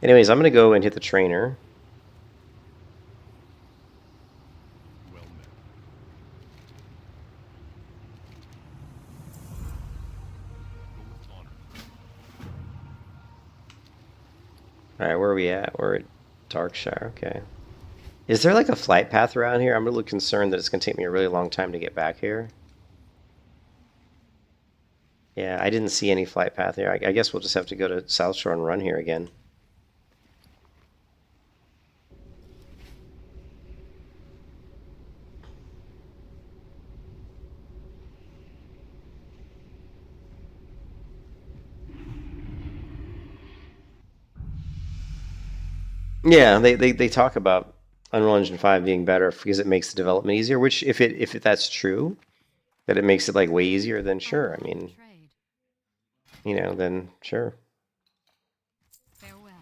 Anyways, I'm going to go and hit the trainer. Well met. Go with honor. All right, where are we at? We're at Darkshire. Okay. Is there like a flight path around here? I'm really concerned that it's going to take me a really long time to get back here. Yeah, I didn't see any flight path here. I guess we'll just have to go to South Shore and run here again. Yeah, they talk about Unreal Engine 5 being better because it makes the development easier, which if that's true, that it makes it like way easier, then sure. I mean, Trade. you know, then sure. Farewell.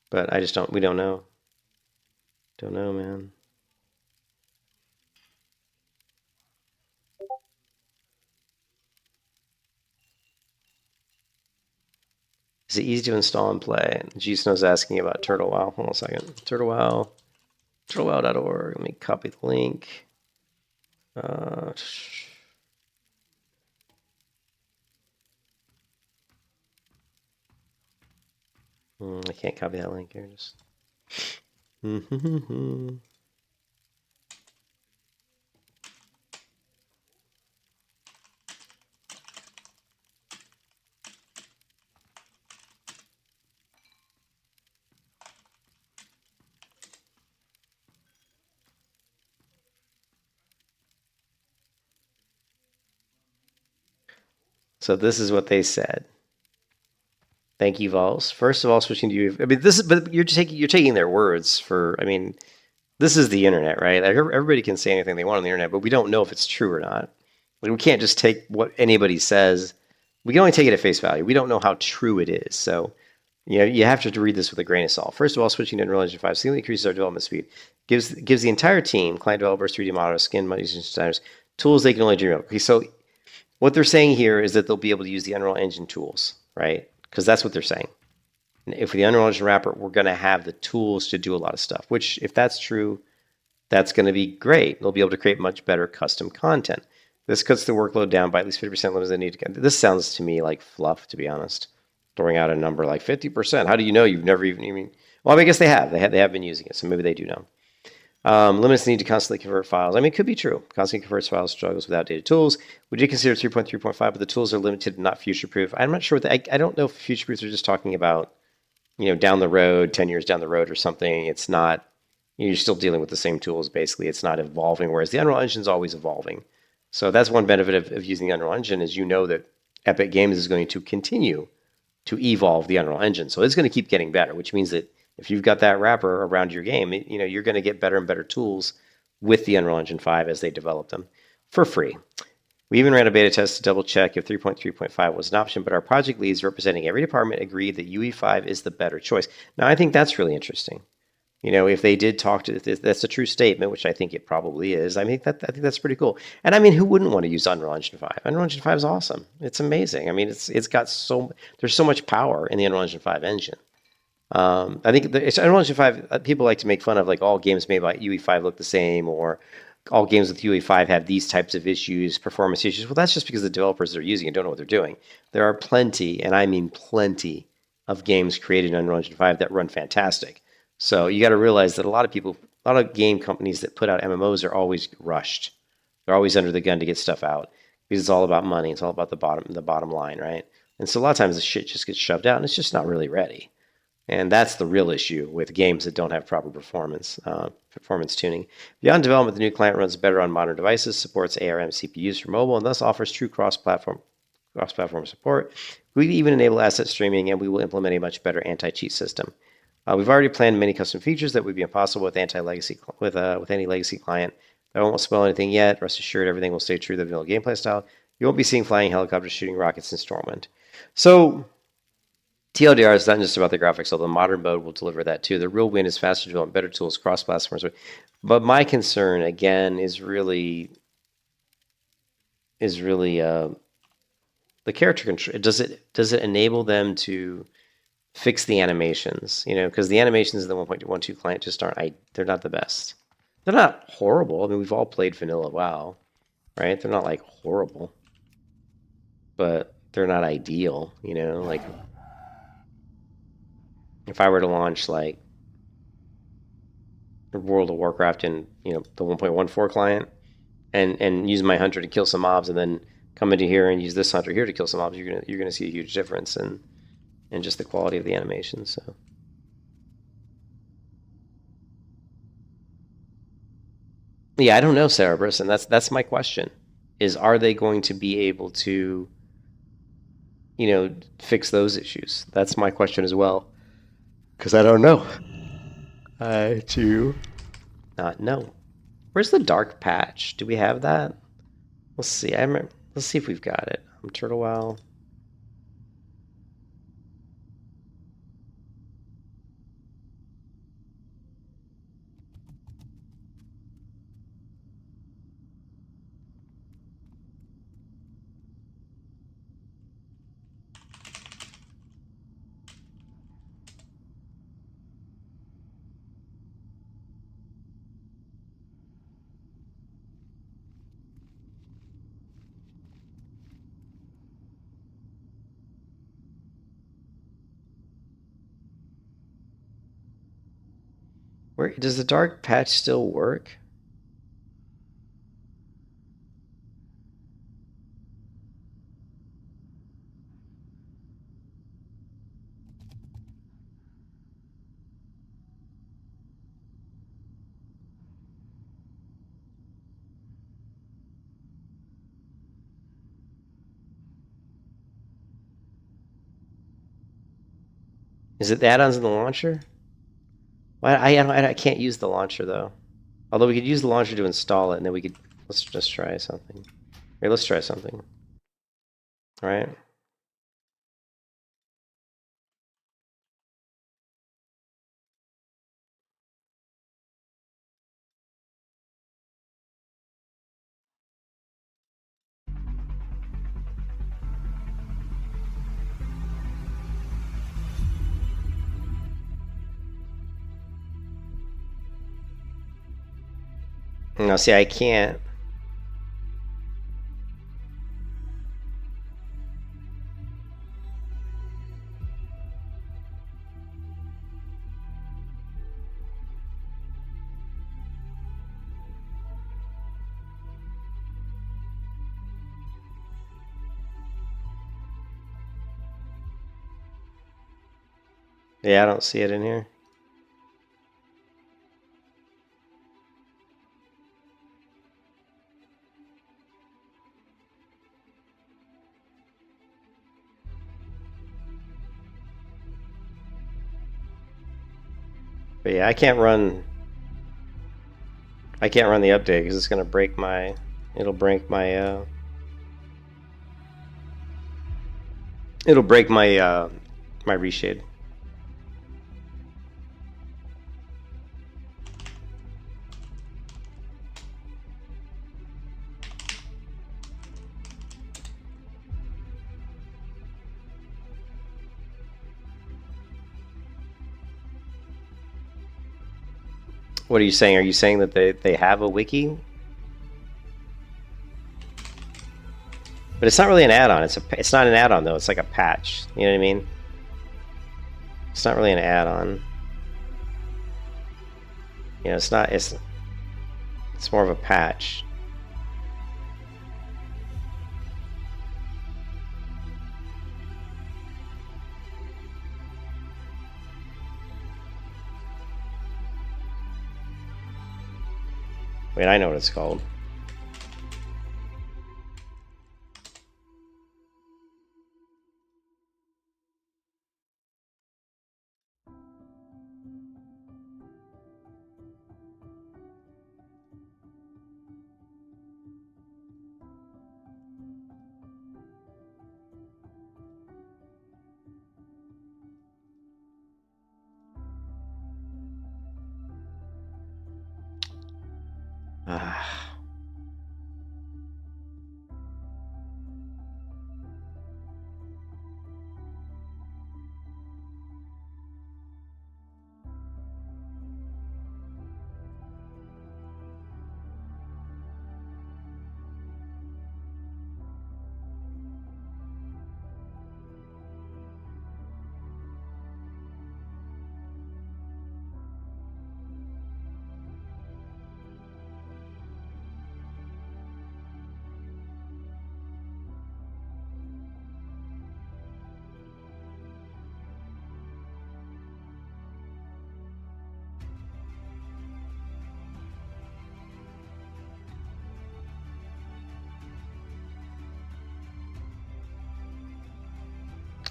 But I just don't, we don't know. Don't know, man. Is it easy to install and play? G-Snow's asking about Turtle WoW. Hold on a second. Turtle WoW. TurtleWow.org. Let me copy the link. I can't copy that link here. Just. So this is what they said. Thank you, Vols. First of all, switching to you. I mean, this is, but you're taking their words for. I mean, this is the internet, right? Like, everybody can say anything they want on the internet, but we don't know if it's true or not. Like, we can't just take what anybody says. We can only take it at face value. We don't know how true it is. So, you know, you have to read this with a grain of salt. First of all, switching to Unreal Engine 5 significantly increases our development speed. Gives the entire team, client developers, 3D modelers, skin designers, tools they can only dream of. Okay, so what they're saying here is that they'll be able to use the Unreal Engine tools, right? Because that's what they're saying. And if the Unreal Engine wrapper, we're going to have the tools to do a lot of stuff, which if that's true, that's going to be great. They'll be able to create much better custom content. This cuts the workload down by at least 50% limits they need to get. This sounds to me like fluff, to be honest. Throwing out a number like 50%. How do you know? You've never even, Well, I mean, I guess they have. They have been using it, so maybe they do know. Limits the need to constantly convert files. I mean, it could be true. Constantly converts files, struggles with outdated tools. Would you consider 3.3.5, but the tools are limited and not future-proof? I'm not sure. I don't know if future-proofs are just talking about, down the road, 10 years down the road or something. It's not, you're still dealing with the same tools, basically. It's not evolving, whereas the Unreal Engine is always evolving. So that's one benefit of using the Unreal Engine is that Epic Games is going to continue to evolve the Unreal Engine. So it's going to keep getting better, which means that if you've got that wrapper around your game, you're going to get better and better tools with the Unreal Engine 5 as they develop them for free. We even ran a beta test to double check if 3.3.5 was an option, but our project leads representing every department agreed that UE5 is the better choice. Now, I think that's really interesting. If they did talk to, if that's a true statement, which I think it probably is, I think that's pretty cool. And I mean, who wouldn't want to use Unreal Engine 5? Unreal Engine 5 is awesome. It's amazing. I mean, it's got there's so much power in the Unreal Engine 5 engine. I think Unreal Engine 5, people like to make fun of like all games made by UE5 look the same, or all games with UE5 have these types of issues, performance issues. Well, that's just because the developers that are using it don't know what they're doing. There are plenty, and I mean plenty, of games created in Unreal Engine 5 that run fantastic. So you got to realize that a lot of game companies that put out MMOs are always rushed. They're always under the gun to get stuff out because it's all about money. It's all about the bottom line, right? And so a lot of times the shit just gets shoved out and it's just not really ready. And that's the real issue with games that don't have proper performance tuning. Beyond development, the new client runs better on modern devices, supports ARM CPUs for mobile, and thus offers true cross-platform support. We even enable asset streaming, and we will implement a much better anti-cheat system. We've already planned many custom features that would be impossible with any legacy client. I won't spoil anything yet. Rest assured, everything will stay true to the vanilla gameplay style. You won't be seeing flying helicopters shooting rockets in Stormwind. So TLDR is not just about the graphics, although modern mode will deliver that too. The real win is faster development, better tools, cross-platforms. But my concern, again, is really the character control. Does it enable them to fix the animations? Because the animations in the 1.12 client just they're not the best. They're not horrible. I mean, we've all played vanilla WoW, right? They're not like horrible, but they're not ideal. Like if I were to launch like World of Warcraft in the 1.14 client and use my hunter to kill some mobs, and then come into here and use this hunter here to kill some mobs, you're gonna see a huge difference in just the quality of the animation. So yeah, I don't know, Cerberus, and that's my question: is are they going to be able to fix those issues? That's my question as well, because I don't know. I do not know. Where's the dark patch? Do we have that? Let's see. Let's see if we've got it. Turtle Wow. Where does the dark patch still work? Is it the add-ons in the launcher? Well, I can't use the launcher though. Although we could use the launcher to install it, and then we could let's just try something. Here, let's try something. All right. No, see, I can't. Yeah, I don't see it in here. But yeah, I can't run the update because it's gonna break my. It'll break my. It'll break my my reshade. What are you saying? Are you saying that they have a wiki? But it's not really an add-on. It's not an add-on though. It's like a patch. You know what I mean? It's not really an add-on. You know, it's not. It's more of a patch. Wait, I know what it's called. Ah.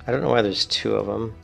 I don't know why there's two of them.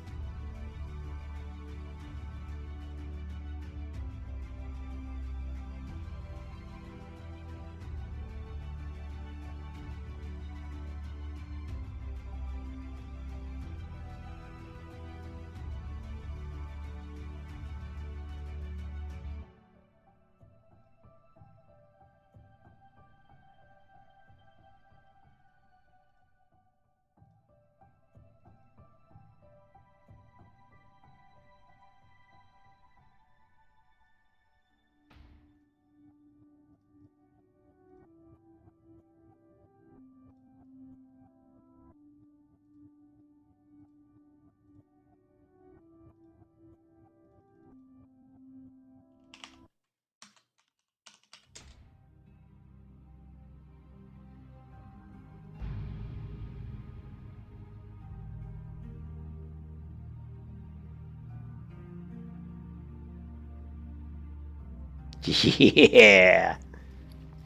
Yeah,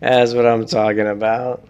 that's what I'm talking about.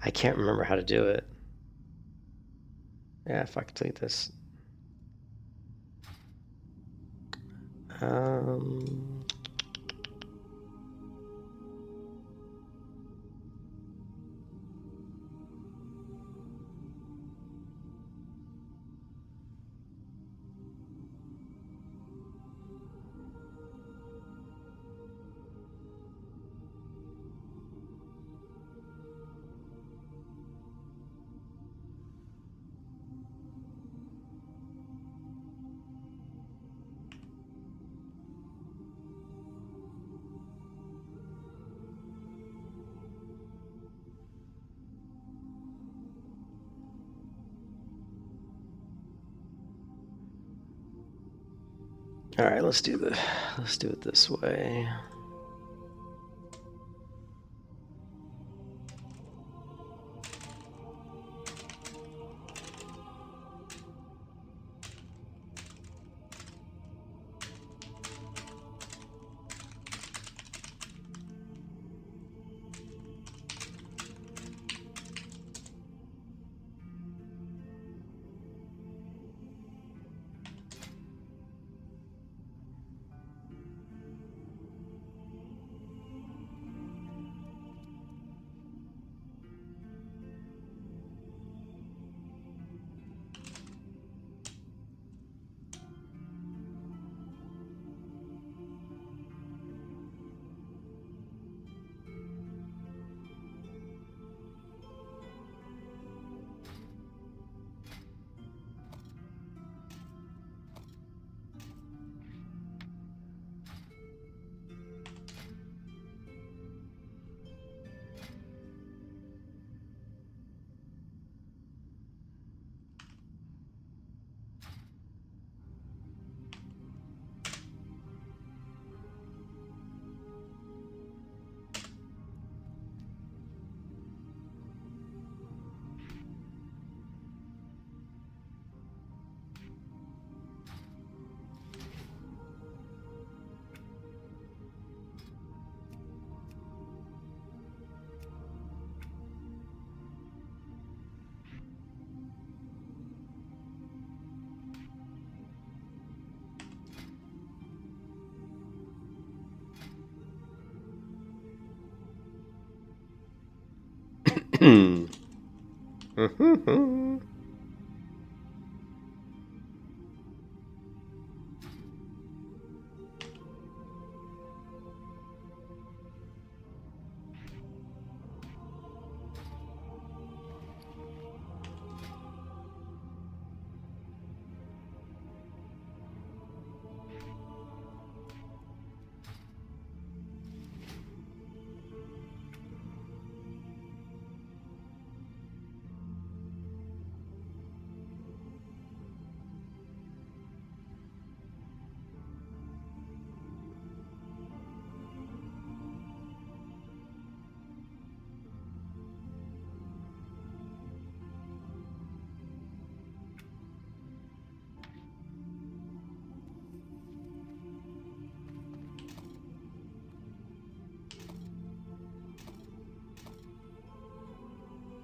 I can't remember how to do it. Yeah, if I could delete this. Um, all right, let's do it this way.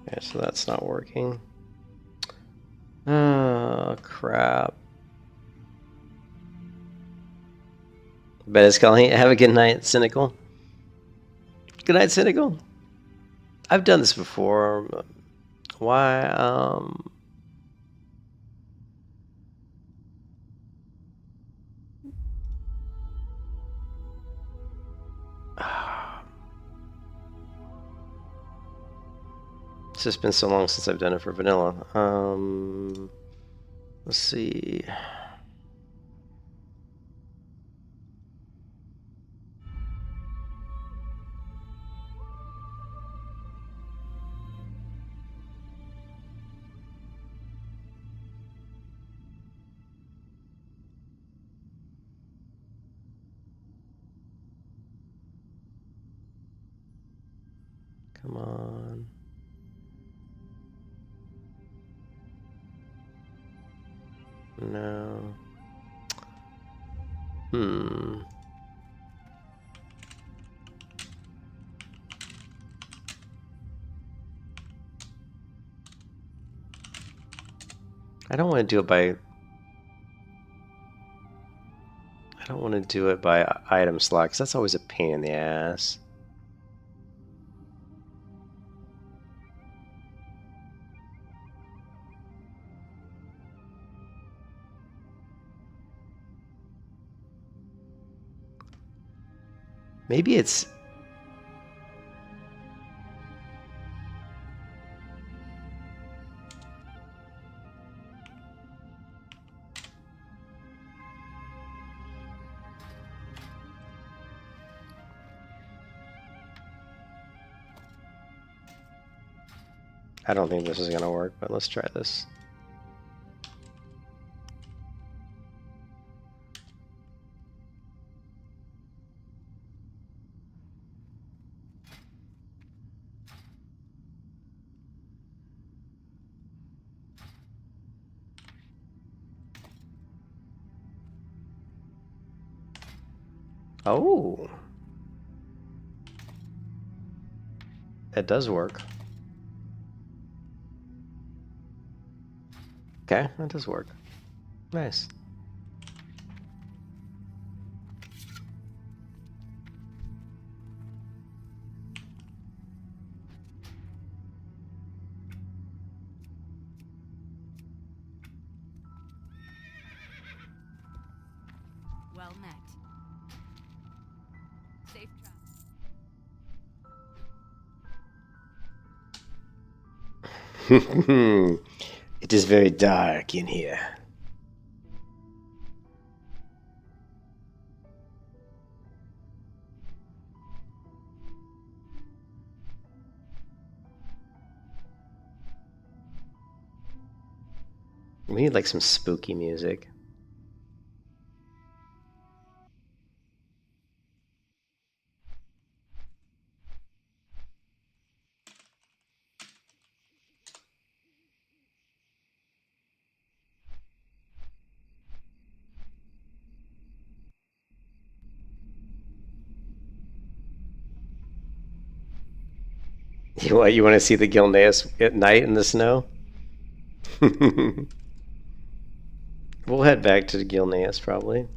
Okay, so that's not working. Oh, crap. Bet it's calling. Have a good night, Cynical. Good night, Cynical. I've done this before. Why, it's just been so long since I've done it for vanilla. Let's see. Come on. No. I don't want to do it by... I don't want to do it by item slot, because that's always a pain in the ass. Maybe it's... I don't think this is going to work, but let's try this. Oh. That does work. Okay, that does work. Nice. Well met. Safe travel. It is very dark in here. We need like some spooky music. You want to see the Gilneas at night in the snow? We'll head back to the Gilneas probably.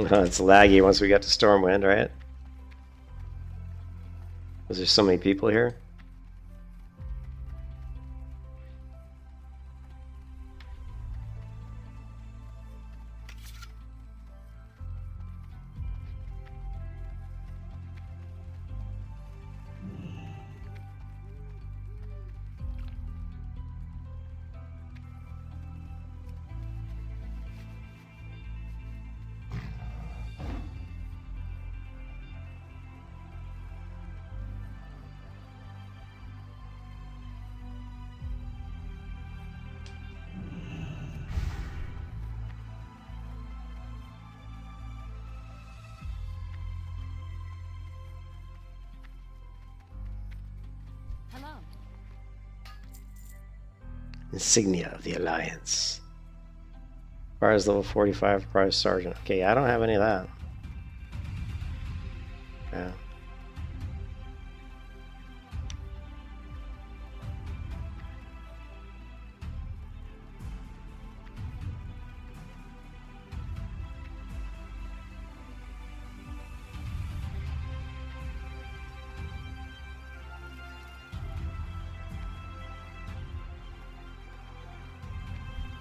It's laggy once we got to Stormwind, right? Because there's so many people here. Hello. Insignia of the Alliance. Requires level 45, requires Sergeant. Okay, I don't have any of that. Yeah.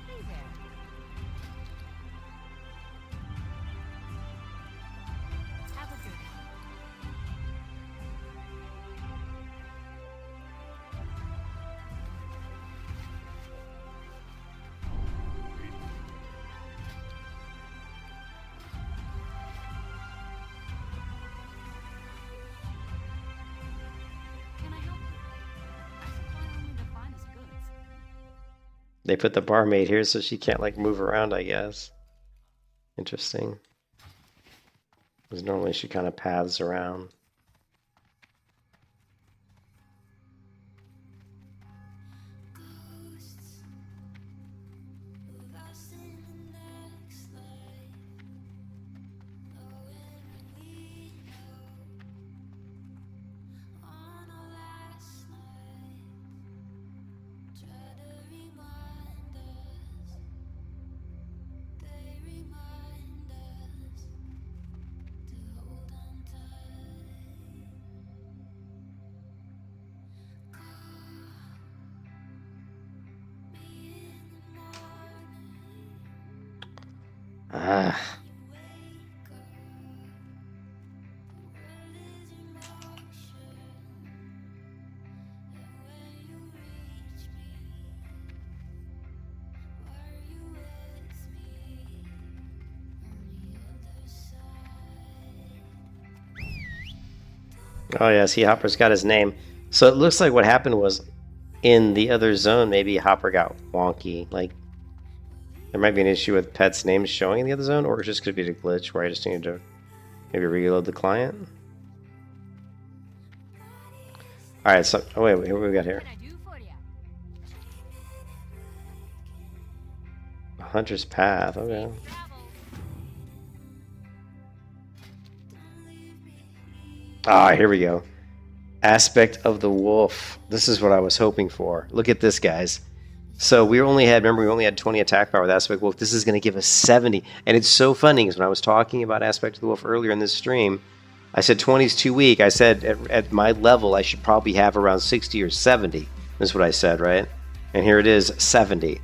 Hey there. Have a good one. They put the barmaid here so she can't like move around, I guess. Interesting. Because normally she kind of paths around. Ah. Oh yeah, see, Hopper's got his name. So it looks like what happened was in the other zone, maybe Hopper got wonky. Like, there might be an issue with pet's names showing in the other zone, or it just could be a glitch where I just need to maybe reload the client. Alright, so, oh wait, what do we got here? What can I do for ya? Hunter's Path, okay. Travel. Ah, here we go. Aspect of the Wolf. This is what I was hoping for. Look at this, guys. So we only had 20 attack power with Aspect Wolf. This is going to give us 70. And it's so funny because when I was talking about Aspect of the Wolf earlier in this stream, I said 20 is too weak. I said at my level, I should probably have around 60 or 70. That's what I said, right? And here it is, 70.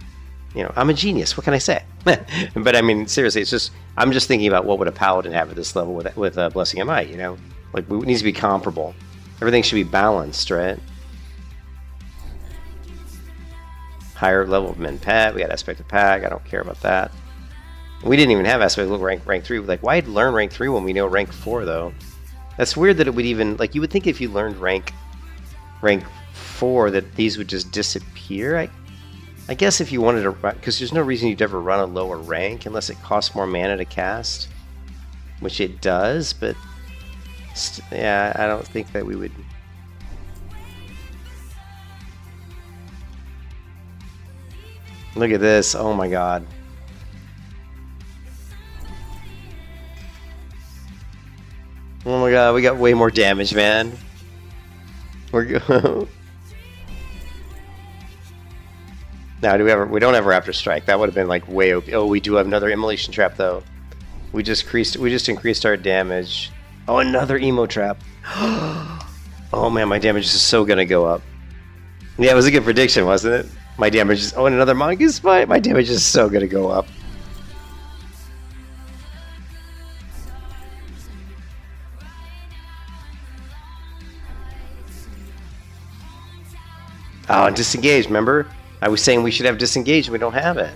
You know, I'm a genius. What can I say? But I mean, seriously, it's just, I'm just thinking about what would a paladin have at this level with Blessing and Might, you know? Like, it needs to be comparable. Everything should be balanced, right? Higher level of men pet. We got aspect of pack. I don't care about that. We didn't even have aspect of rank 3. Like, why learn rank 3 when we know rank 4 though? That's weird that it would even, like, you would think if you learned rank 4 that these would just disappear. I guess if you wanted to, because there's no reason you'd ever run a lower rank unless it costs more mana to cast, which it does, but yeah, I don't think that we would. Look at this. Oh my god. Oh my god, we got way more damage, man. We're good. Now, we don't have Raptor Strike. That would have been like way OP. Oh, we do have another Immolation Trap though. We just increased our damage. Oh, another emo trap. Oh man, my damage is so gonna go up. Yeah, it was a good prediction, wasn't it? My damage is... Oh, and another Mongoose Fight? My damage is so gonna go up. Oh, and Disengage, remember? I was saying we should have Disengage and we don't have it.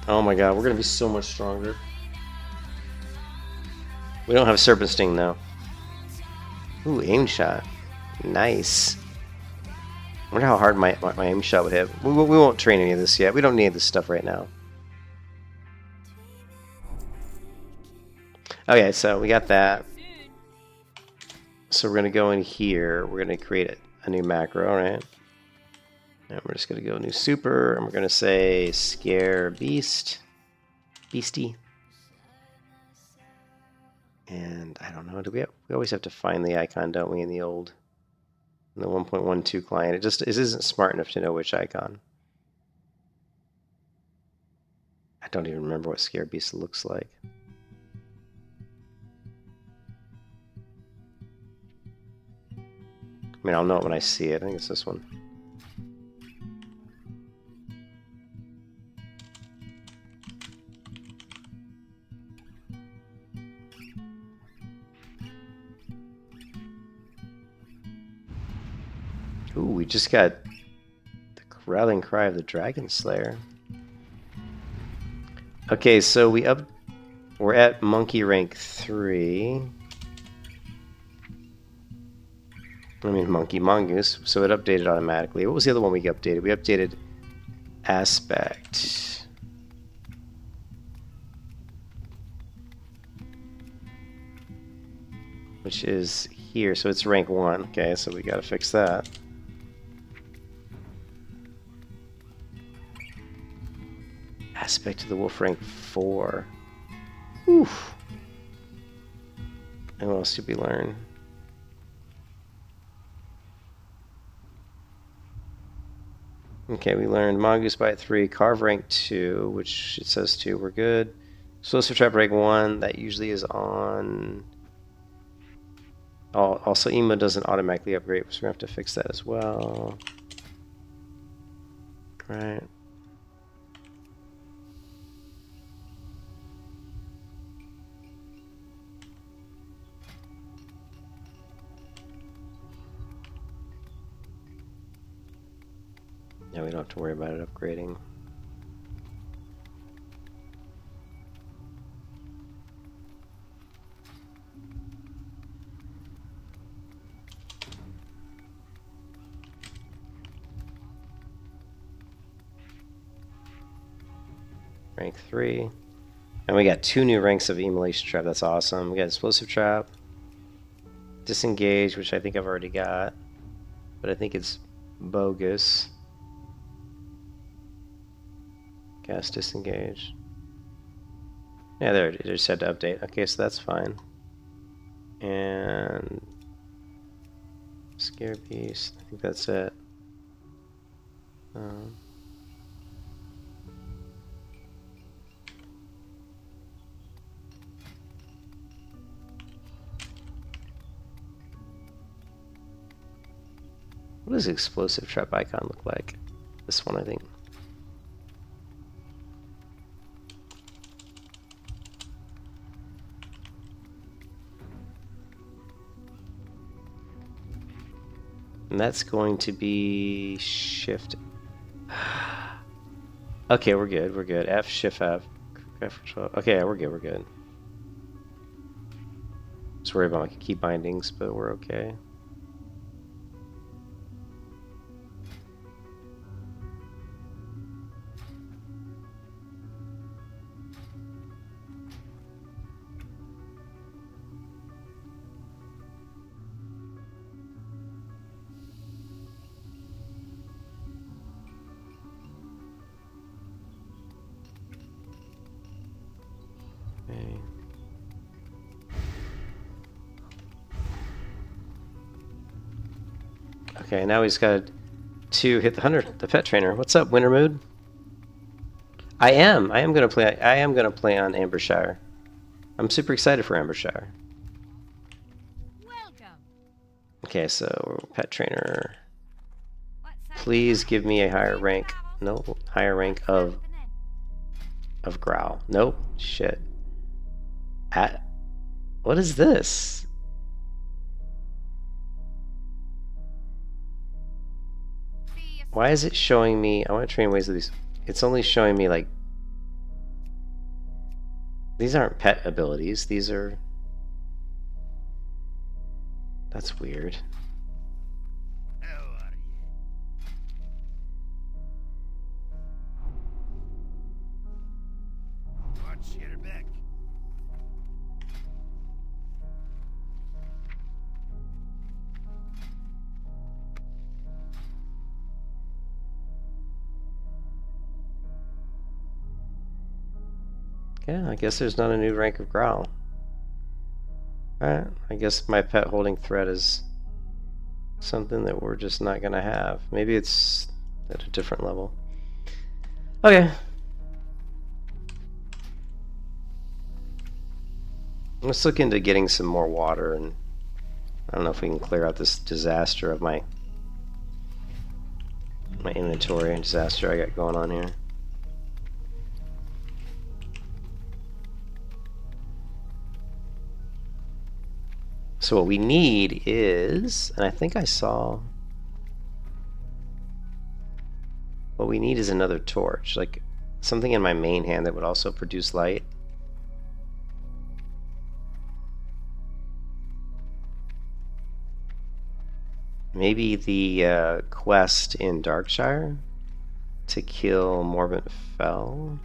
Oh my god, we're gonna be so much stronger. We don't have Serpent Sting though. Ooh, aim shot. Nice. I wonder how hard my aim shot would hit. We won't train any of this yet. We don't need this stuff right now. Okay, so we got that. So we're gonna go in here. We're gonna create a new macro, right? And we're just gonna go new super, and we're gonna say scare beastie. And I don't know. We always have to find the icon, don't we? In the 1.12 client, it isn't smart enough to know which icon. I don't even remember what scare beast looks like. I mean, I'll know it when I see it. I think it's this one. Ooh, we just got the Rallying Cry of the Dragon Slayer. Okay, so we're at monkey rank 3. I mean, monkey, mongoose. So it updated automatically. What was the other one we updated? We updated aspect. Which is here, so it's rank 1. Okay, so we gotta fix that. Aspect of the wolf rank 4. Oof. And what else did we learn? Okay, we learned Mongoose Bite 3, Carve rank 2, which it says 2, we're good. Explosive Trap rank 1, that usually is on... Oh, also, Emo doesn't automatically upgrade, so we're going to have to fix that as well. Right. Yeah, we don't have to worry about it upgrading. Rank 3. And we got 2 new ranks of Immolation Trap. That's awesome. We got Explosive Trap. Disengage, which I think I've already got. But I think it's bogus. Cast Disengage. Yeah, there it just said to update. Okay, so that's fine. And... Scare Beast. I think that's it. What does Explosive Trap icon look like? This one, I think. And that's going to be shift. Okay, we're good. We're good. F, shift, F. Okay, we're good. We're good. Just worry about my key bindings, but we're okay. Okay, now he's got to hit the 100. The pet trainer. What's up, Winter Mood? I am gonna play. I am gonna play on Ambershire. I'm super excited for Ambershire. Welcome. Okay, so pet trainer. Please give me a higher rank. No, higher rank of Growl. Nope. Shit. What is this? Why is it showing me? I want to train ways of these. It's only showing me like. These aren't pet abilities. These are. That's weird. How are you? Watch your back. Yeah, I guess there's not a new rank of Growl. Alright, I guess my pet holding threat is something that we're just not gonna have. Maybe it's at a different level. Okay. Let's look into getting some more water, and I don't know if we can clear out this disaster of my inventory and disaster I got going on here. So what we need is, and I think I saw, what we need is another torch, like something in my main hand that would also produce light. Maybe the quest in Darkshire to kill Morbid Fell,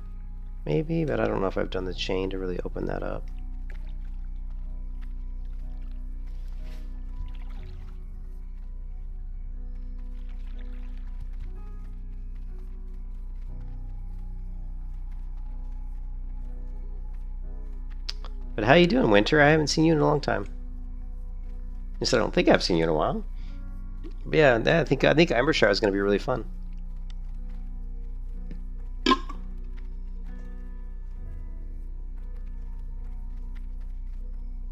maybe, but I don't know if I've done the chain to really open that up. But how you doing, Winter? I haven't seen you in a long time. At least I don't think I've seen you in a while. But yeah, I think Embershire is going to be really fun.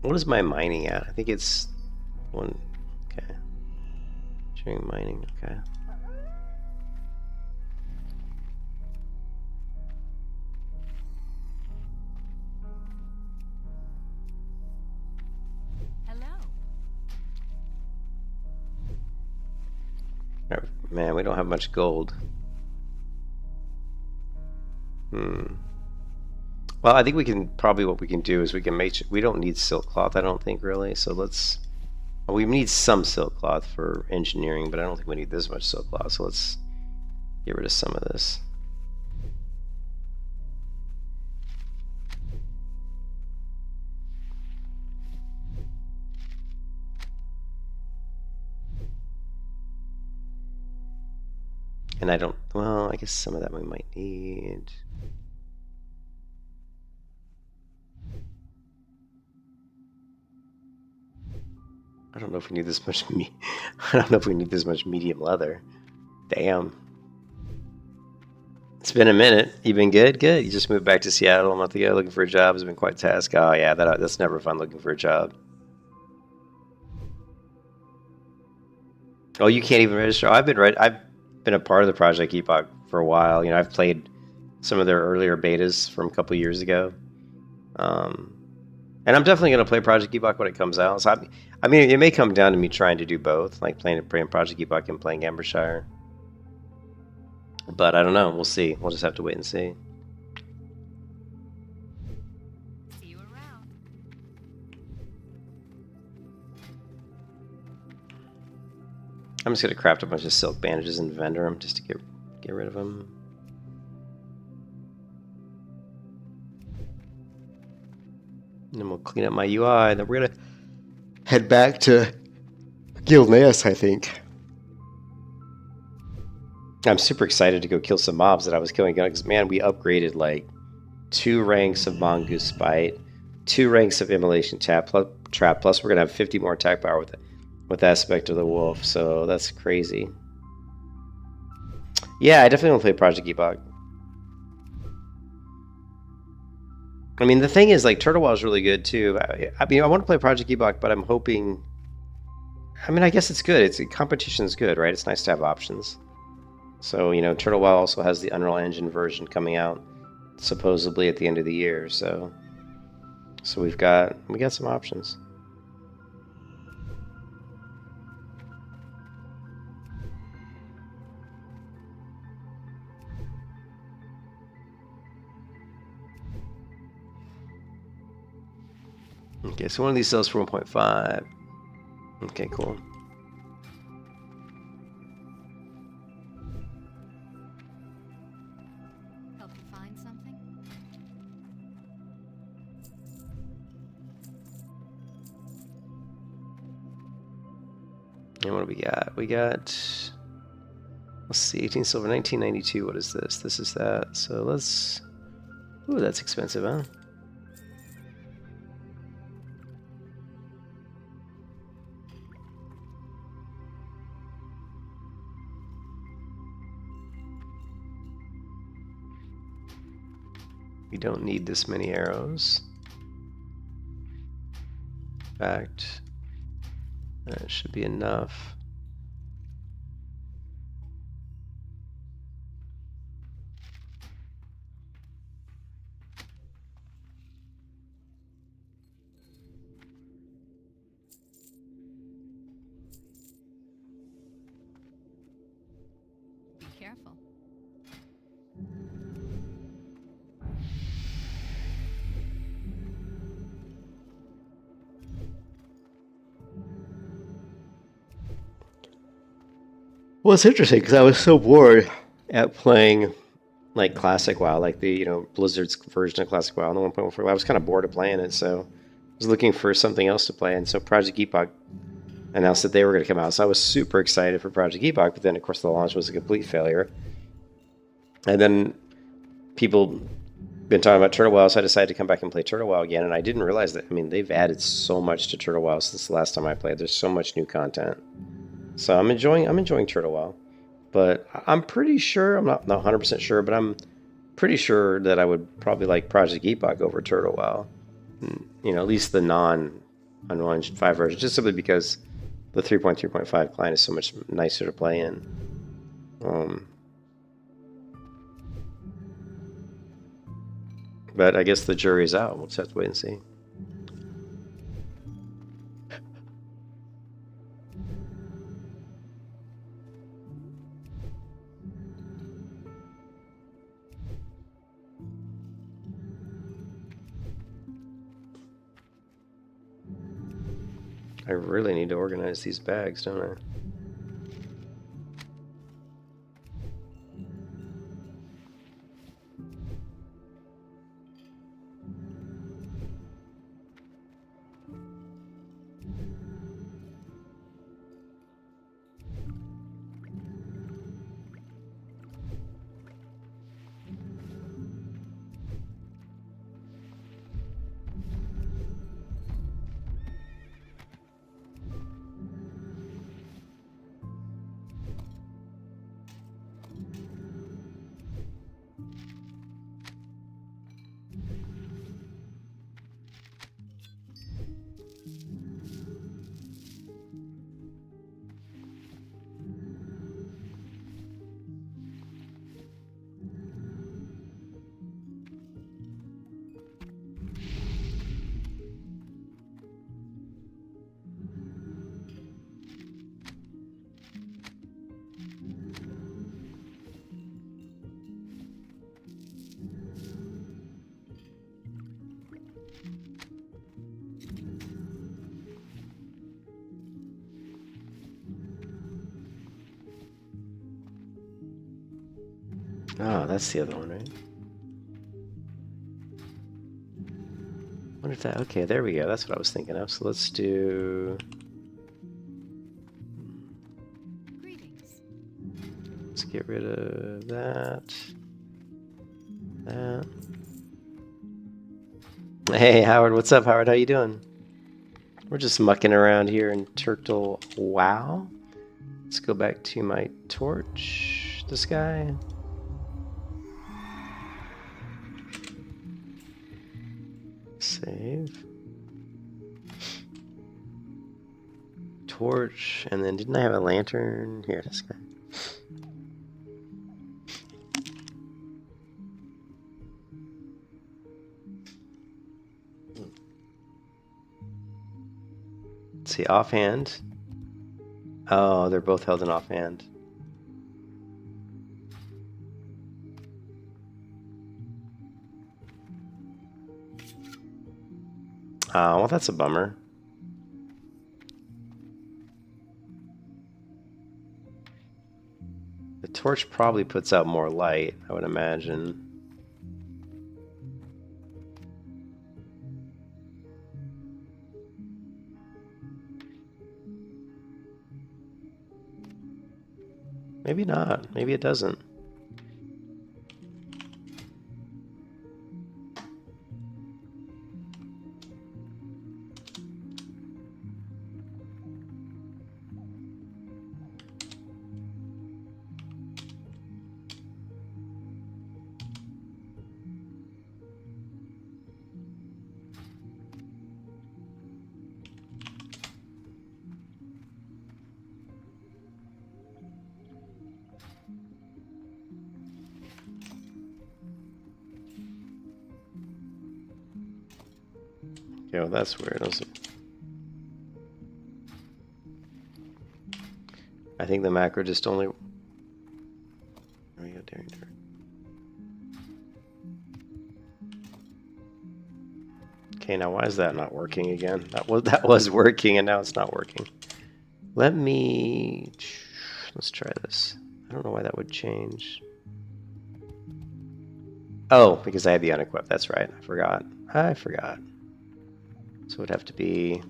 What is my mining at? I think it's one. Okay. Sharing mining. Okay. Man, we don't have much gold. Well, I think we can probably, what we can do is we can make, we don't need silk cloth, I don't think, really. So let's, well, we need some silk cloth for engineering, but I don't think we need this much silk cloth. So let's get rid of some of this. And I don't, well, I guess some of that we might need. I don't know if we need this much I don't know if we need this much medium leather. Damn. It's been a minute. You been good? Good. You just moved back to Seattle a month ago looking for a job. It's been quite a task. Oh yeah, that's never fun looking for a job. Oh, you can't even register. I've been a part of the Project Epoch for a while. You know, I've played some of their earlier betas from a couple years ago. And I'm definitely going to play Project Epoch when it comes out. So I mean, it may come down to me trying to do both, like playing Project Epoch and playing Embershire. But I don't know. We'll see. We'll just have to wait and see. See you around. I'm just going to craft a bunch of silk bandages and vendor them just to get rid of them. And then we'll clean up my UI. Then we're going to head back to Gilneas, I think. I'm super excited to go kill some mobs that I was killing, because man, we upgraded like 2 ranks of Mongoose Bite, 2 ranks of Immolation Trap, plus we're going to have 50 more attack power with Aspect of the Wolf, so that's crazy. Yeah, I definitely want to play Project Epoch. I mean, the thing is, like, Turtle Well is really good, too. I mean, I want to play Project Epoch, but I'm hoping... I mean, I guess it's good. Competition's good, right? It's nice to have options. So, you know, Turtle Well also has the Unreal Engine version coming out, supposedly at the end of the year, so we got some options. Okay, so one of these sells for 1.5. Okay, cool. Help you find something? And what do we got? We got, let's see, 18 silver, 1992. What is this? This is that. So let's, ooh, that's expensive, huh? We don't need this many arrows. In fact, that should be enough. Be careful. Well, it's interesting because I was so bored at playing like classic WoW, like the Blizzard's version of classic WoW, the 1.14. I was kind of bored of playing it, so I was looking for something else to play, and so Project Epoch announced that they were going to come out. So I was super excited for Project Epoch, but then of course the launch was a complete failure. And then people been talking about Turtle WoW, so I decided to come back and play Turtle WoW again. And I didn't realize that. I mean, they've added so much to Turtle WoW since the last time I played. There's so much new content, so I'm enjoying Turtle WoW. But I'm pretty sure, I'm not 100% sure, but I'm pretty sure that I would probably like Project Epoch over Turtle WoW. At least the non-1.5 version, just simply because the 3.3.5 client is so much nicer to play in. But I guess the jury's out. We'll just have to wait and see. I really need to organize these bags, don't I? Oh, that's the other one, right? Wonder if that... Okay, there we go. That's what I was thinking of. So let's do... Greetings. Let's get rid of that. That. Hey, Howard. What's up, Howard? How you doing? We're just mucking around here in Turtle WoW. Let's go back to my torch. This guy. Save. Torch, and then didn't I have a lantern? Here, this guy. Let's see, offhand. Oh, they're both held in offhand. Oh, well, that's a bummer. The torch probably puts out more light, I would imagine. Maybe not. Maybe it doesn't. Okay, well, that's weird. I think the macro just only... There we go, daring turret. Okay, now why is that not working again? That was working and now it's not working. Let me Let's try this. I don't know why that would change. Oh, because I had the unequipped. That's right. I forgot. So it would have to be...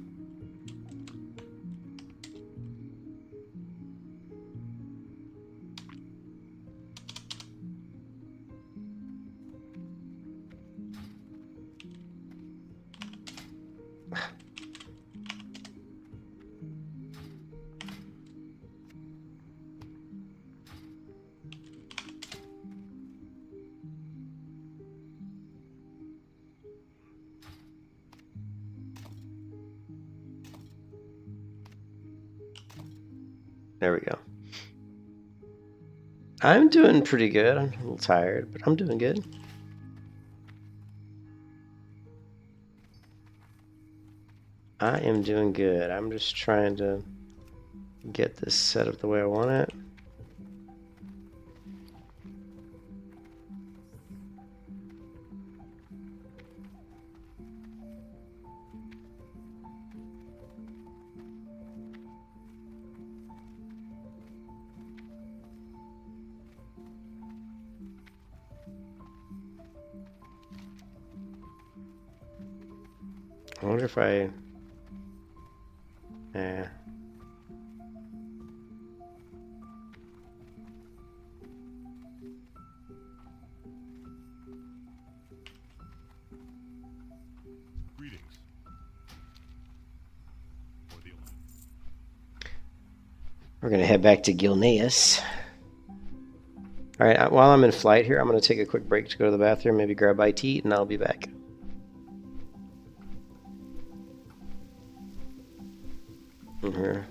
There we go. I'm doing pretty good. I'm a little tired, but I'm doing good. I am doing good. I'm just trying to get this set up the way I want it. I wonder if I... Greetings. We're going to head back to Gilneas. Alright, while I'm in flight here, I'm going to take a quick break to go to the bathroom, maybe grab a bite to eat, and I'll be back. Here.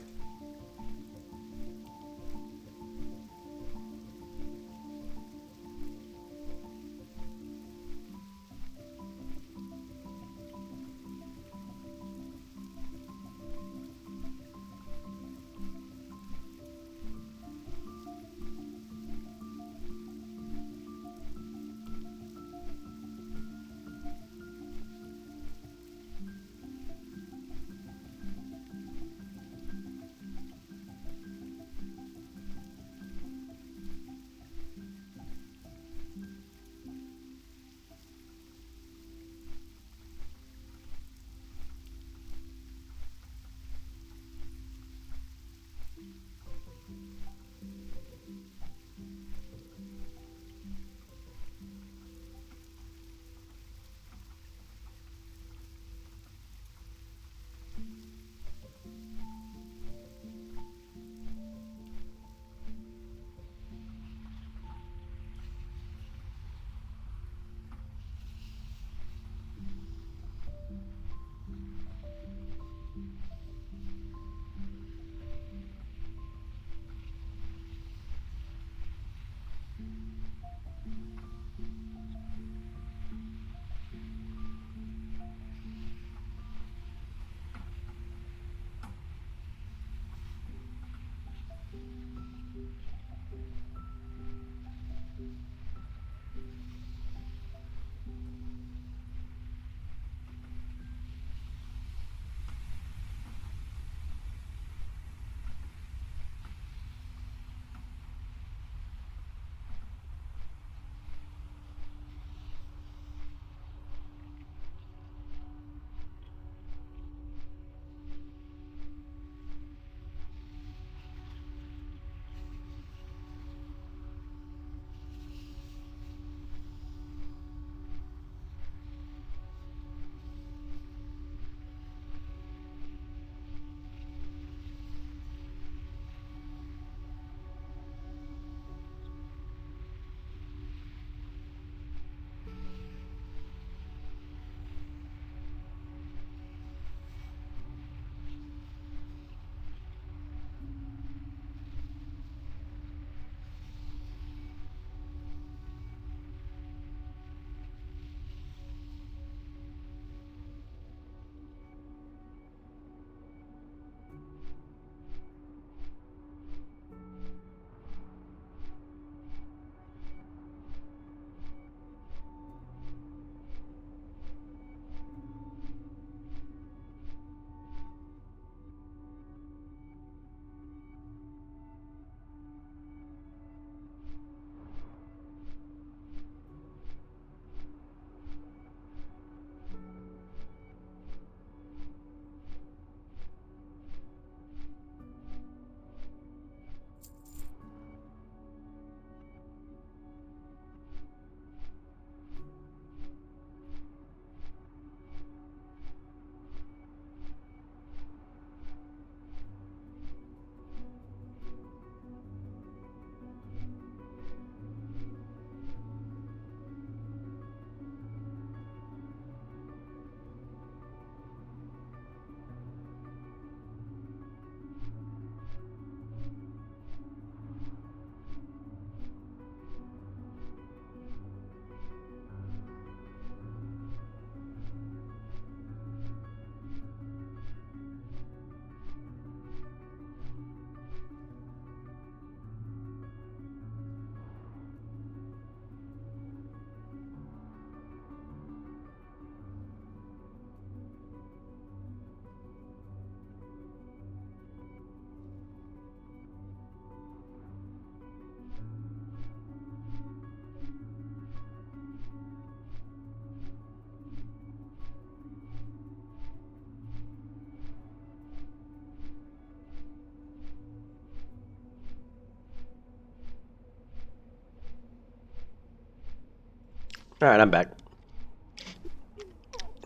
Alright, I'm back.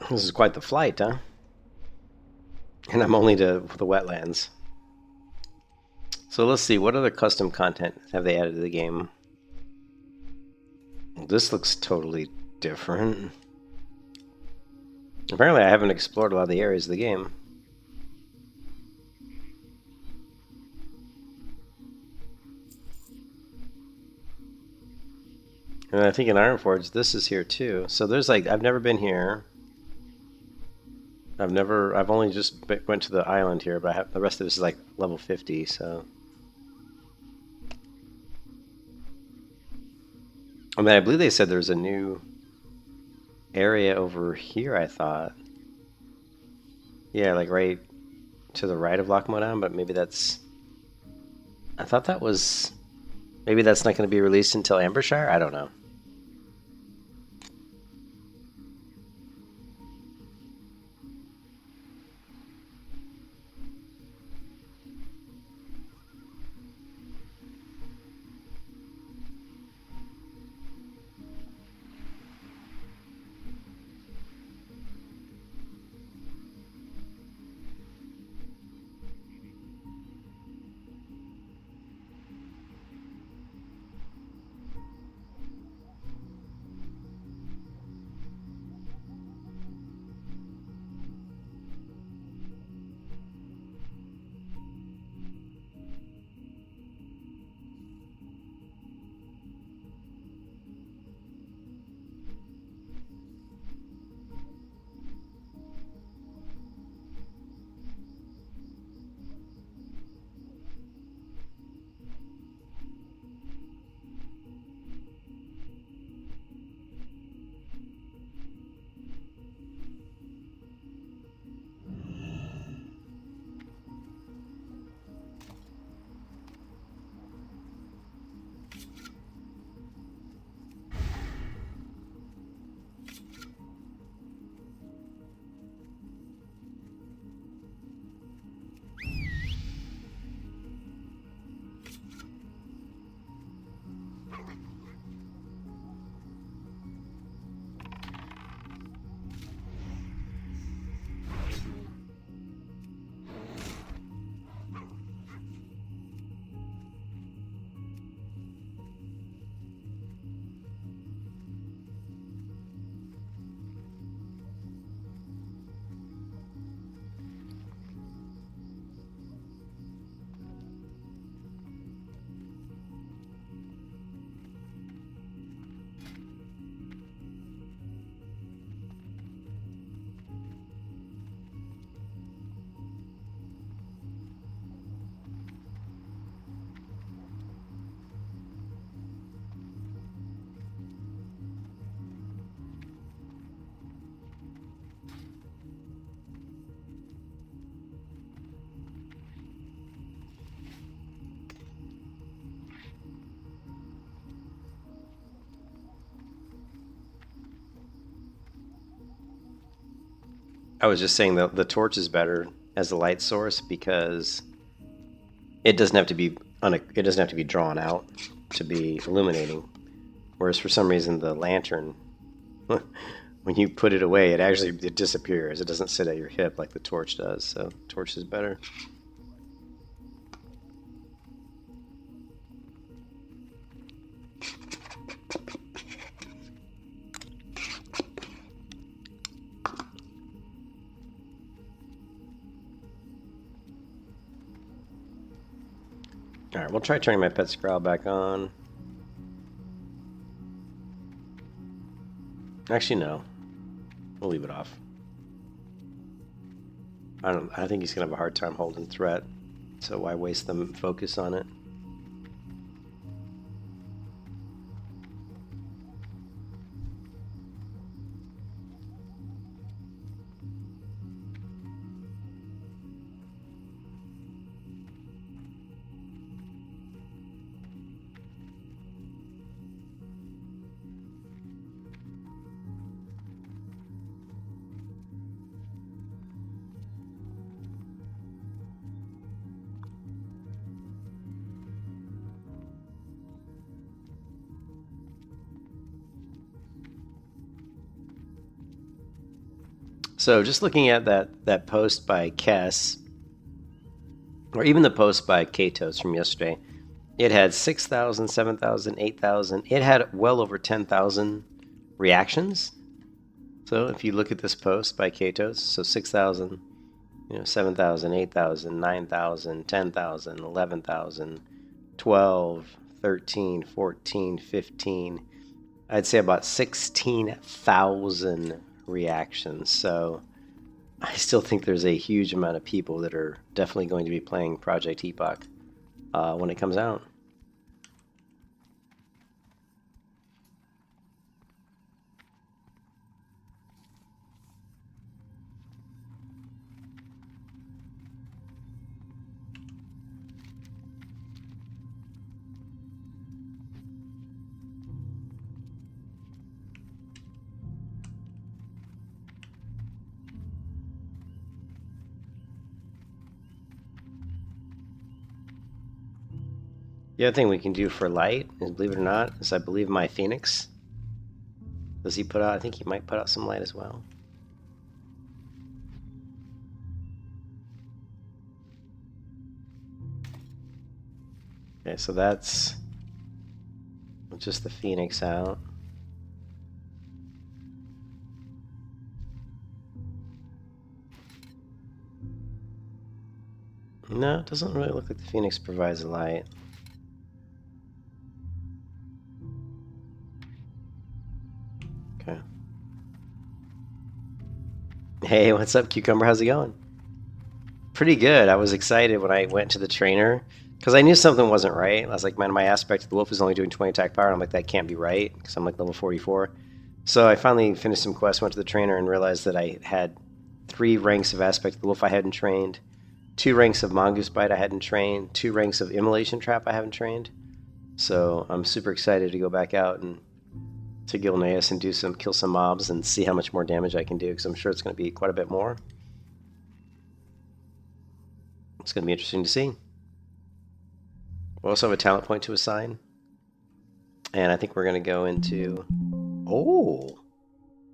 This is quite the flight, huh? And I'm only to the wetlands. So let's see, what other custom content have they added to the game? Well, this looks totally different. Apparently I haven't explored a lot of the areas of the game. And I think in Ironforge, this is here too. So there's like, I've never been here. I've only just went to the island here, but the rest of this is like level 50, so. I mean, I believe they said there's a new area over here, I thought. Yeah, like right to the right of Loch Modan, but maybe that's... I thought that was... Maybe that's not going to be released until Ambershire? I don't know. I was just saying that the torch is better as a light source because it doesn't have to be drawn out to be illuminating. Whereas for some reason the lantern, when you put it away, it disappears. It doesn't sit at your hip like the torch does. So torch is better. Alright, we'll try turning my pet Skrull back on. Actually, no. We'll leave it off. I think he's gonna have a hard time holding threat, so why waste the focus on it? So just looking at that post by Kess, or even the post by Katos from yesterday, it had 6,000, 7,000, 8,000. It had well over 10,000 reactions. So if you look at this post by Katos, so 6,000, 7,000, 8,000, 9,000, 10,000, 11,000, 12, 13, 14, 15. I'd say about 16,000 reactions. So I still think there's a huge amount of people that are definitely going to be playing Project Epoch when it comes out. The other thing we can do for light, is, believe it or not, is I believe my Phoenix. Does he put out? I think he might put out some light as well. Okay, so that's just the Phoenix out. No, it doesn't really look like the Phoenix provides a light. Okay. Hey, what's up, Cucumber? How's it going? Pretty good. I was excited when I went to the trainer because I knew something wasn't right. I was like, man, my aspect of the wolf is only doing 20 attack power. And I'm like, that can't be right because I'm like level 44. So I finally finished some quests, went to the trainer, and realized that I had 3 ranks of aspect of the wolf I hadn't trained, 2 ranks of Mongoose Bite I hadn't trained, 2 ranks of Immolation Trap I haven't trained. So I'm super excited to go back out and to Gilneas and kill some mobs and see how much more damage I can do, because I'm sure it's going to be quite a bit more. It's going to be interesting to see. We also have a talent point to assign. And I think we're going to go into... Oh!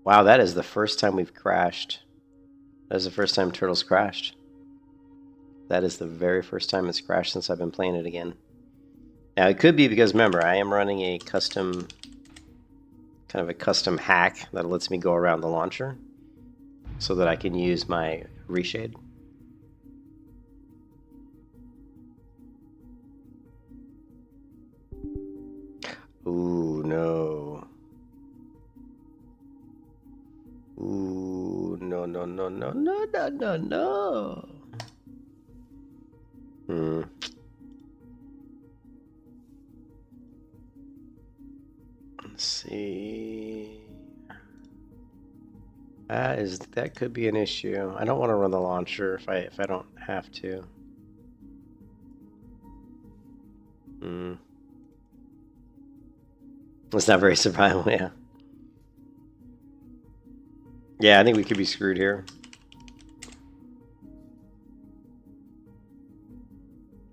Wow, that is the first time we've crashed. That is the first time Turtle's crashed. That is the very first time it's crashed since I've been playing it again. Now, it could be because, remember, I am running a custom... kind of a custom hack that lets me go around the launcher so that I can use my reshade. Ooh, no. Ooh, no, no, no, no, no, no, no, no. Let's see. That could be an issue. I don't want to run the launcher if I don't have to. It's not very survivable, yeah. Yeah, I think we could be screwed here.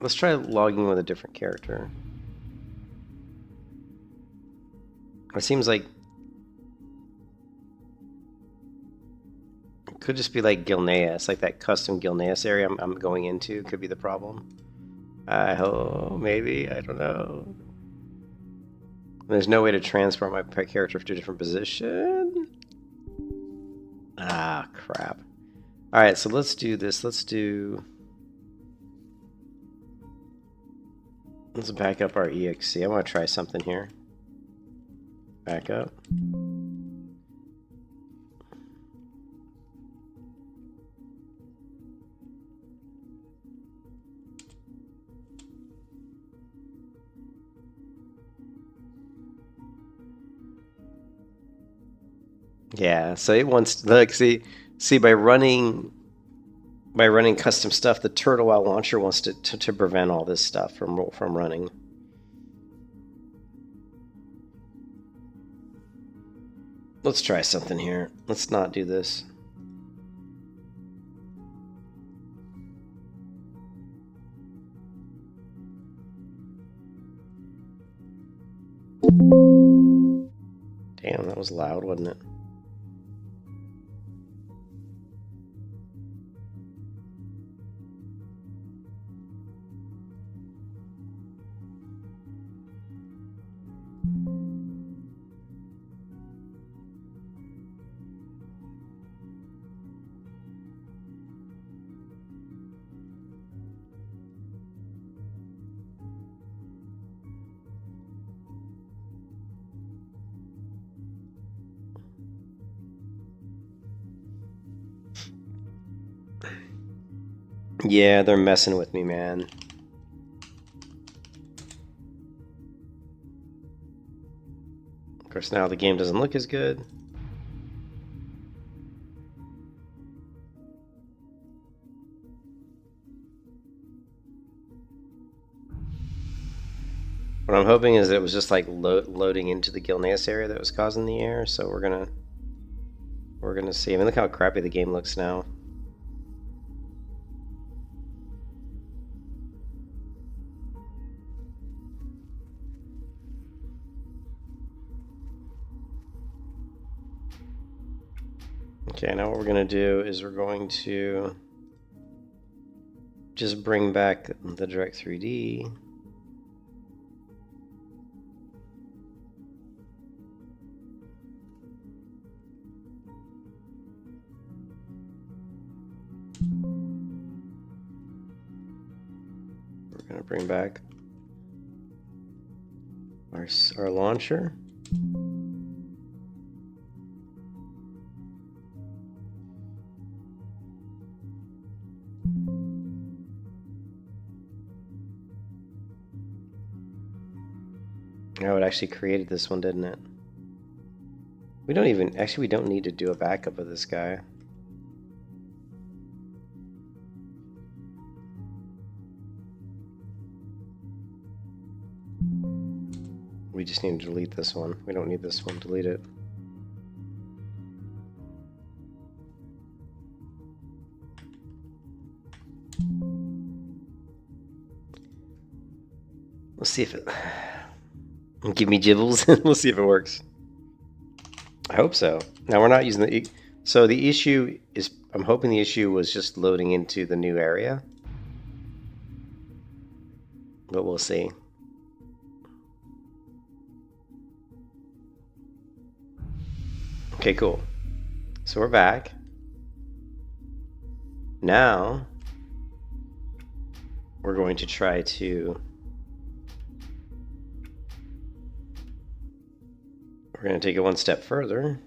Let's try logging with a different character. It seems like it could just be like Gilneas, like that custom Gilneas area I'm going into could be the problem. I hope, maybe, I don't know. There's no way to transport my character to a different position. Ah, crap. Alright, so let's do this. Let's back up our EXC. I want to try something here. Back up. Yeah, so it wants look see by running custom stuff, the Turtle Wow launcher wants to prevent all this stuff from running. Let's try something here. Let's not do this. Damn, that was loud, wasn't it? Yeah, they're messing with me, man. Of course, now the game doesn't look as good. What I'm hoping is it was just like loading into the Gilneas area that was causing the error. So we're gonna see. I mean, look how crappy the game looks now. Okay, now what we're gonna do is we're going to just bring back the Direct 3D. We're gonna bring back our launcher. Oh, it actually created this one, didn't it? We don't need to do a backup of this guy. We just need to delete this one. We don't need this one. Delete it. Let's see if it... Give me gibbles. We'll see if it works. I hope so. Now we're not using the... So the issue is... I'm hoping the issue was just loading into the new area. But we'll see. Okay, cool. So we're back. Now we're going to try to... We're going to take it one step further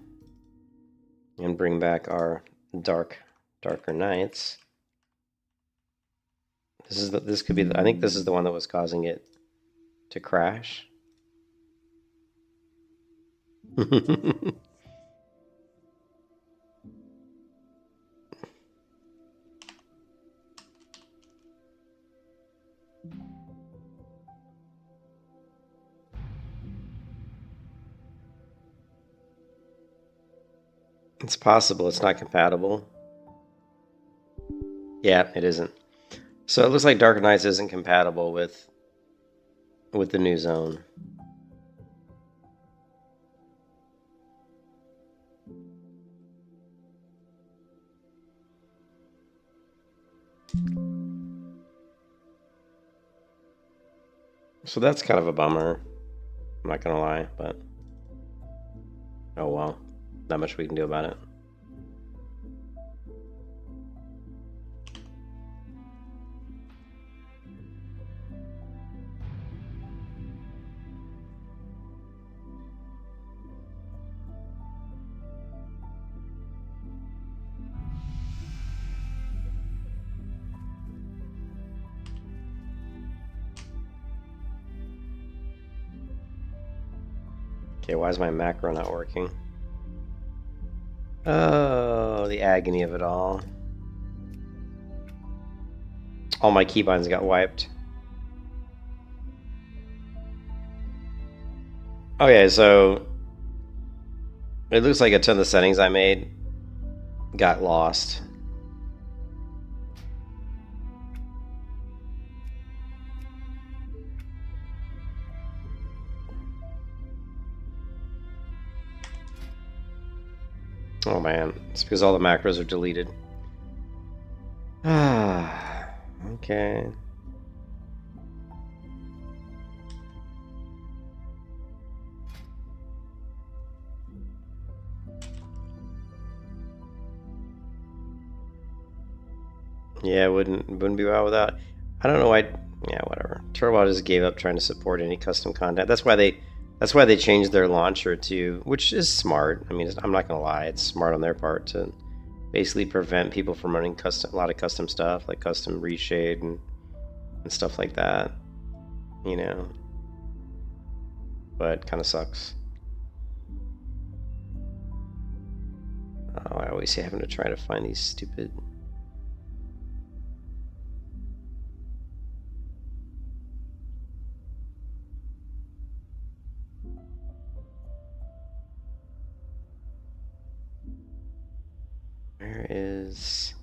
and bring back our darker nights. This could be I think this is the one that was causing it to crash. It's possible it's not compatible. Yeah, it isn't. So it looks like Darker Nights isn't compatible with the new zone. So that's kind of a bummer. I'm not gonna lie, but oh well. Not much we can do about it. Okay, why is my macro not working? Oh, the agony of it all. All my keybinds got wiped. Okay, so it looks like a ton of the settings I made got lost. Oh man, it's because all the macros are deleted. Ah, okay. Yeah, wouldn't be well without. I don't know why. Yeah, whatever. Turbo just gave up trying to support any custom content. That's why they changed their launcher to, which is smart. I mean, I'm not gonna lie, it's smart on their part to basically prevent people from running a lot of custom stuff, like custom reshade and stuff like that, you know. But kind of sucks. Oh, I always having to try to find these stupid. Where is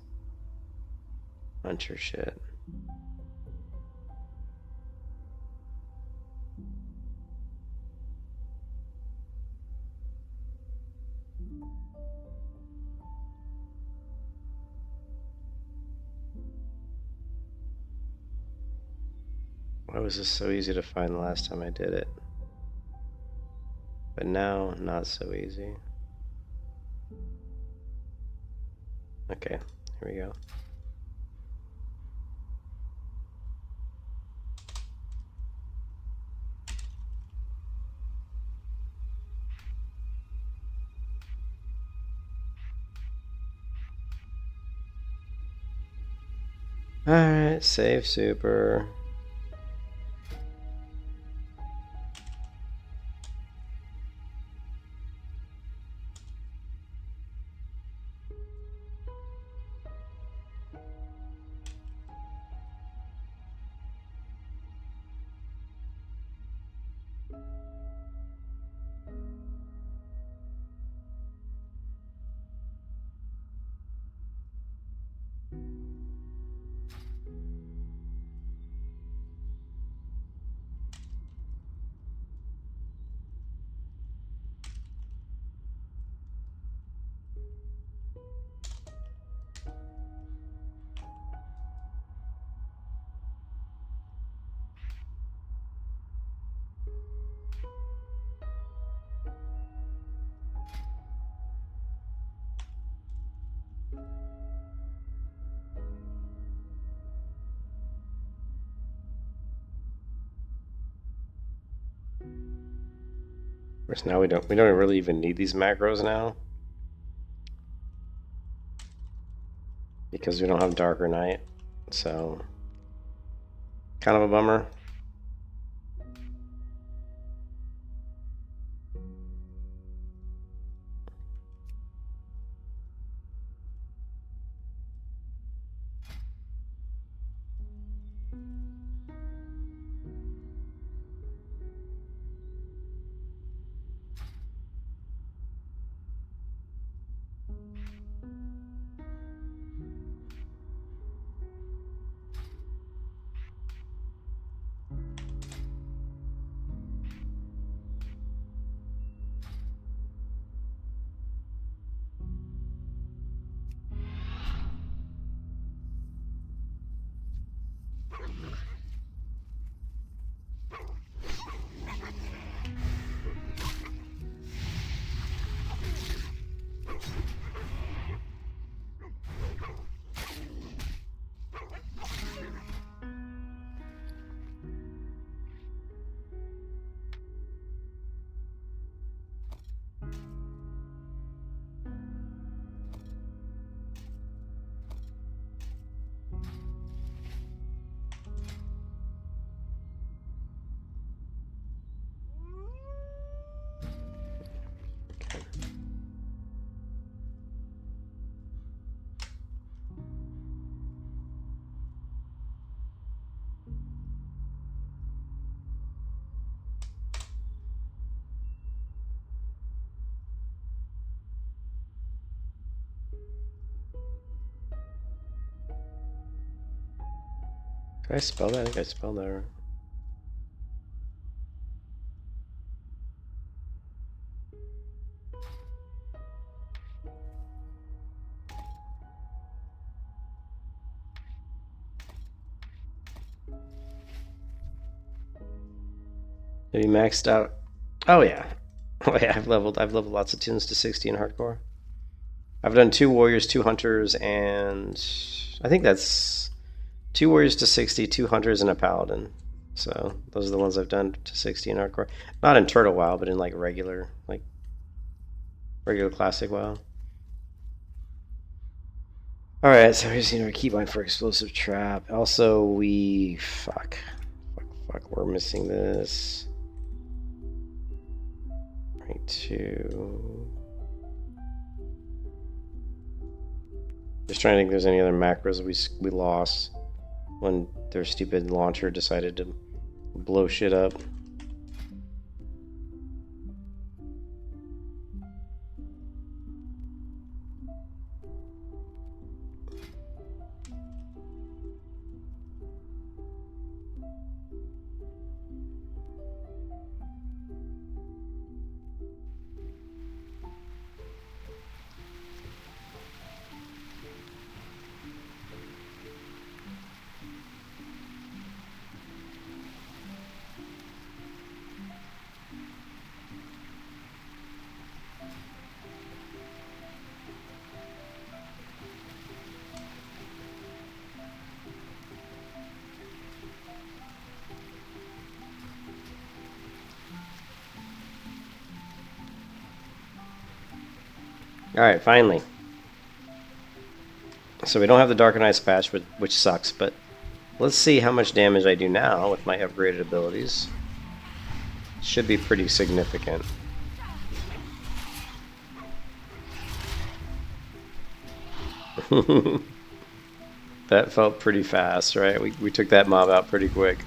Hunter shit? Why was this so easy to find the last time I did it? But now, not so easy. Okay, here we go. Alright, save super. Whereas now we don't really even need these macros now. Because we don't have darker night. So kind of a bummer. Did I spell that? I think I spelled that right. Have you maxed out? Oh yeah. Oh yeah, I've leveled lots of tunes to 60 in hardcore. I've done 2 warriors, 2 hunters, and I think that's 2 warriors to 60, 2 hunters, and a paladin. So those are the ones I've done to 60 in hardcore. Not in Turtle WoW, but in like regular classic WoW. Alright, so we just need our keybind for explosive trap. Also, fuck, we're missing this. Right, 2. Just trying to think if there's any other macros we lost when their stupid launcher decided to blow shit up. Alright, finally. So we don't have the Dark and Ice patch, which sucks, but let's see how much damage I do now with my upgraded abilities. Should be pretty significant. That felt pretty fast, right? We took that mob out pretty quick.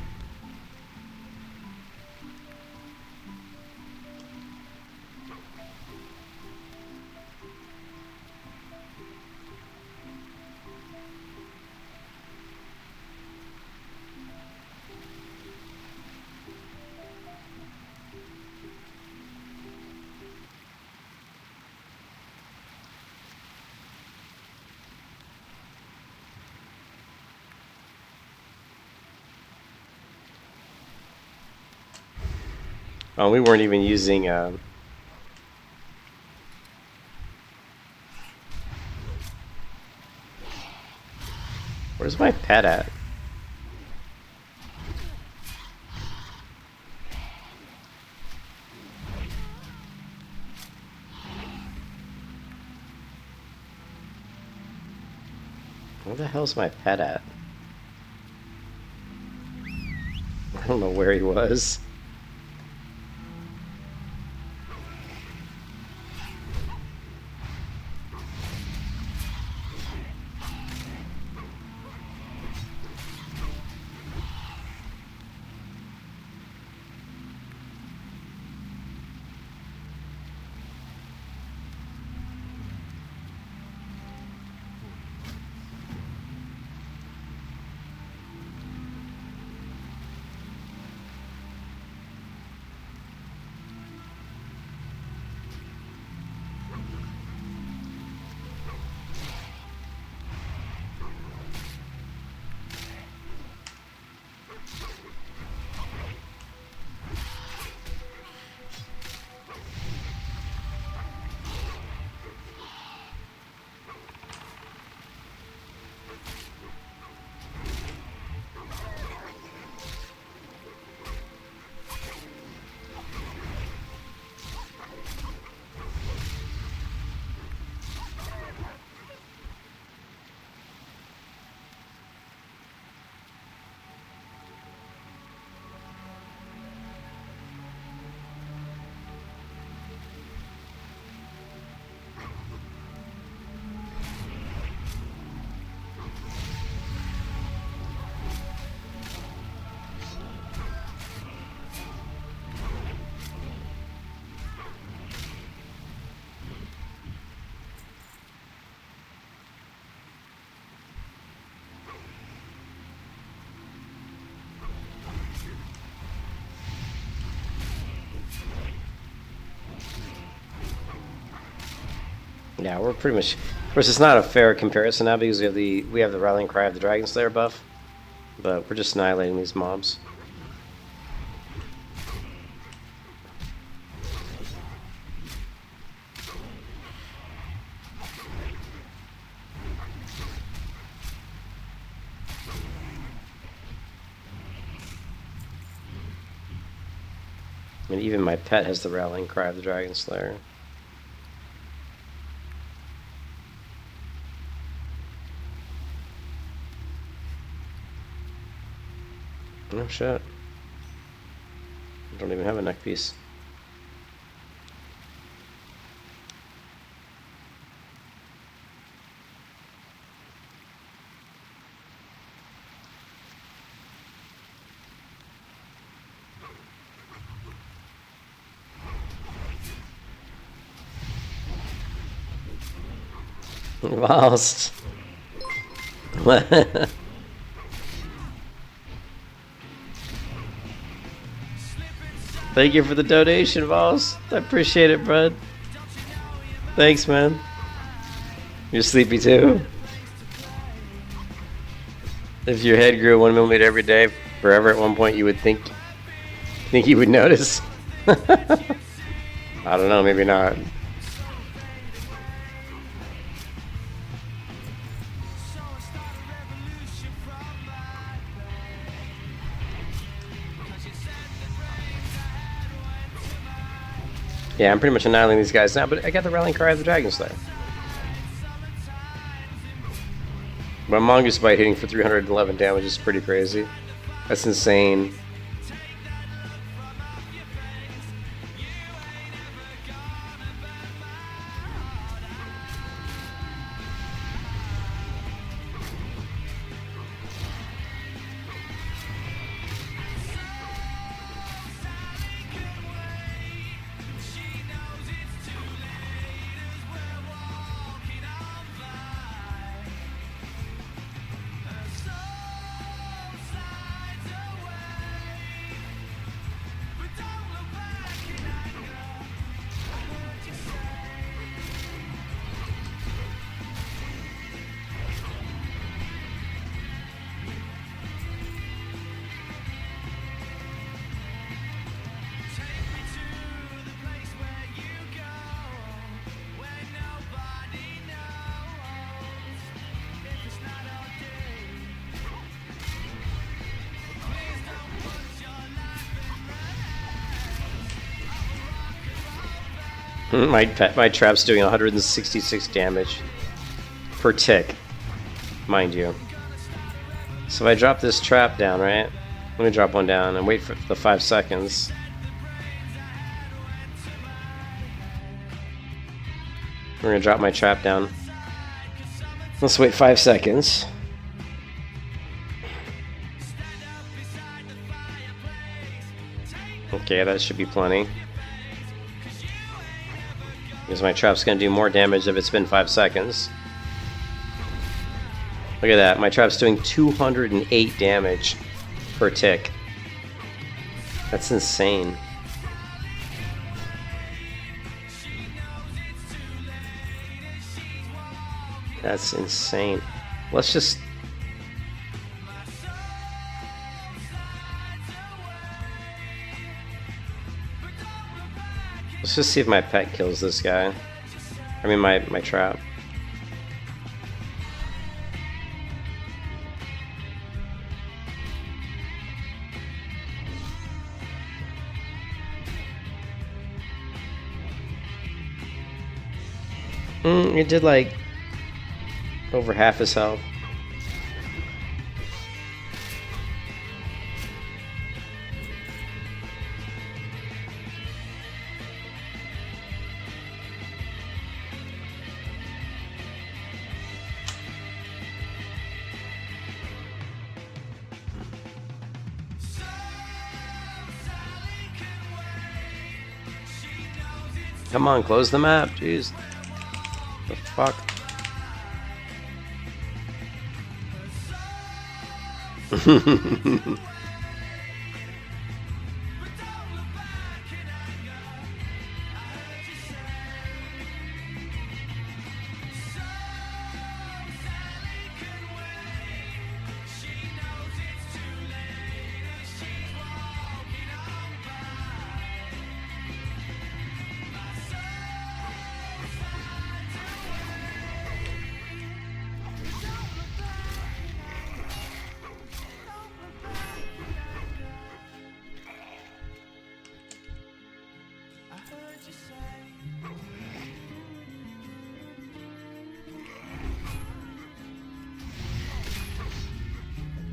Oh, we weren't even using where's my pet at? Where the hell's my pet at? I don't know where he was. Yeah, we're pretty much. Of course, it's not a fair comparison now because we have the Rallying Cry of the Dragon Slayer buff, but we're just annihilating these mobs. I mean, even my pet has the Rallying Cry of the Dragon Slayer. Oh shit. I don't even have a neck piece. Lost. Thank you for the donation, boss. I appreciate it, bud. Thanks, man. You're sleepy too? If your head grew 1 millimeter every day forever, at one point you would think you would notice. I don't know, maybe not. Yeah, I'm pretty much annihilating these guys now, but I got the rallying cry of the Dragon Slayer. But Mongoose Bite hitting for 311 damage is pretty crazy. That's insane. My trap's doing 166 damage per tick, mind you. So if I drop this trap down, right? Let me drop one down and wait for the 5 seconds. We're gonna drop my trap down. Let's wait 5 seconds. Okay, that should be plenty. Because my trap's going to do more damage if it's been 5 seconds. Look at that, my trap's doing 208 damage per tick. That's insane. That's insane. Let's just... Let's just see if my pet kills this guy. I mean my trap. It did like over half his health. Come on, close the map, jeez. The fuck?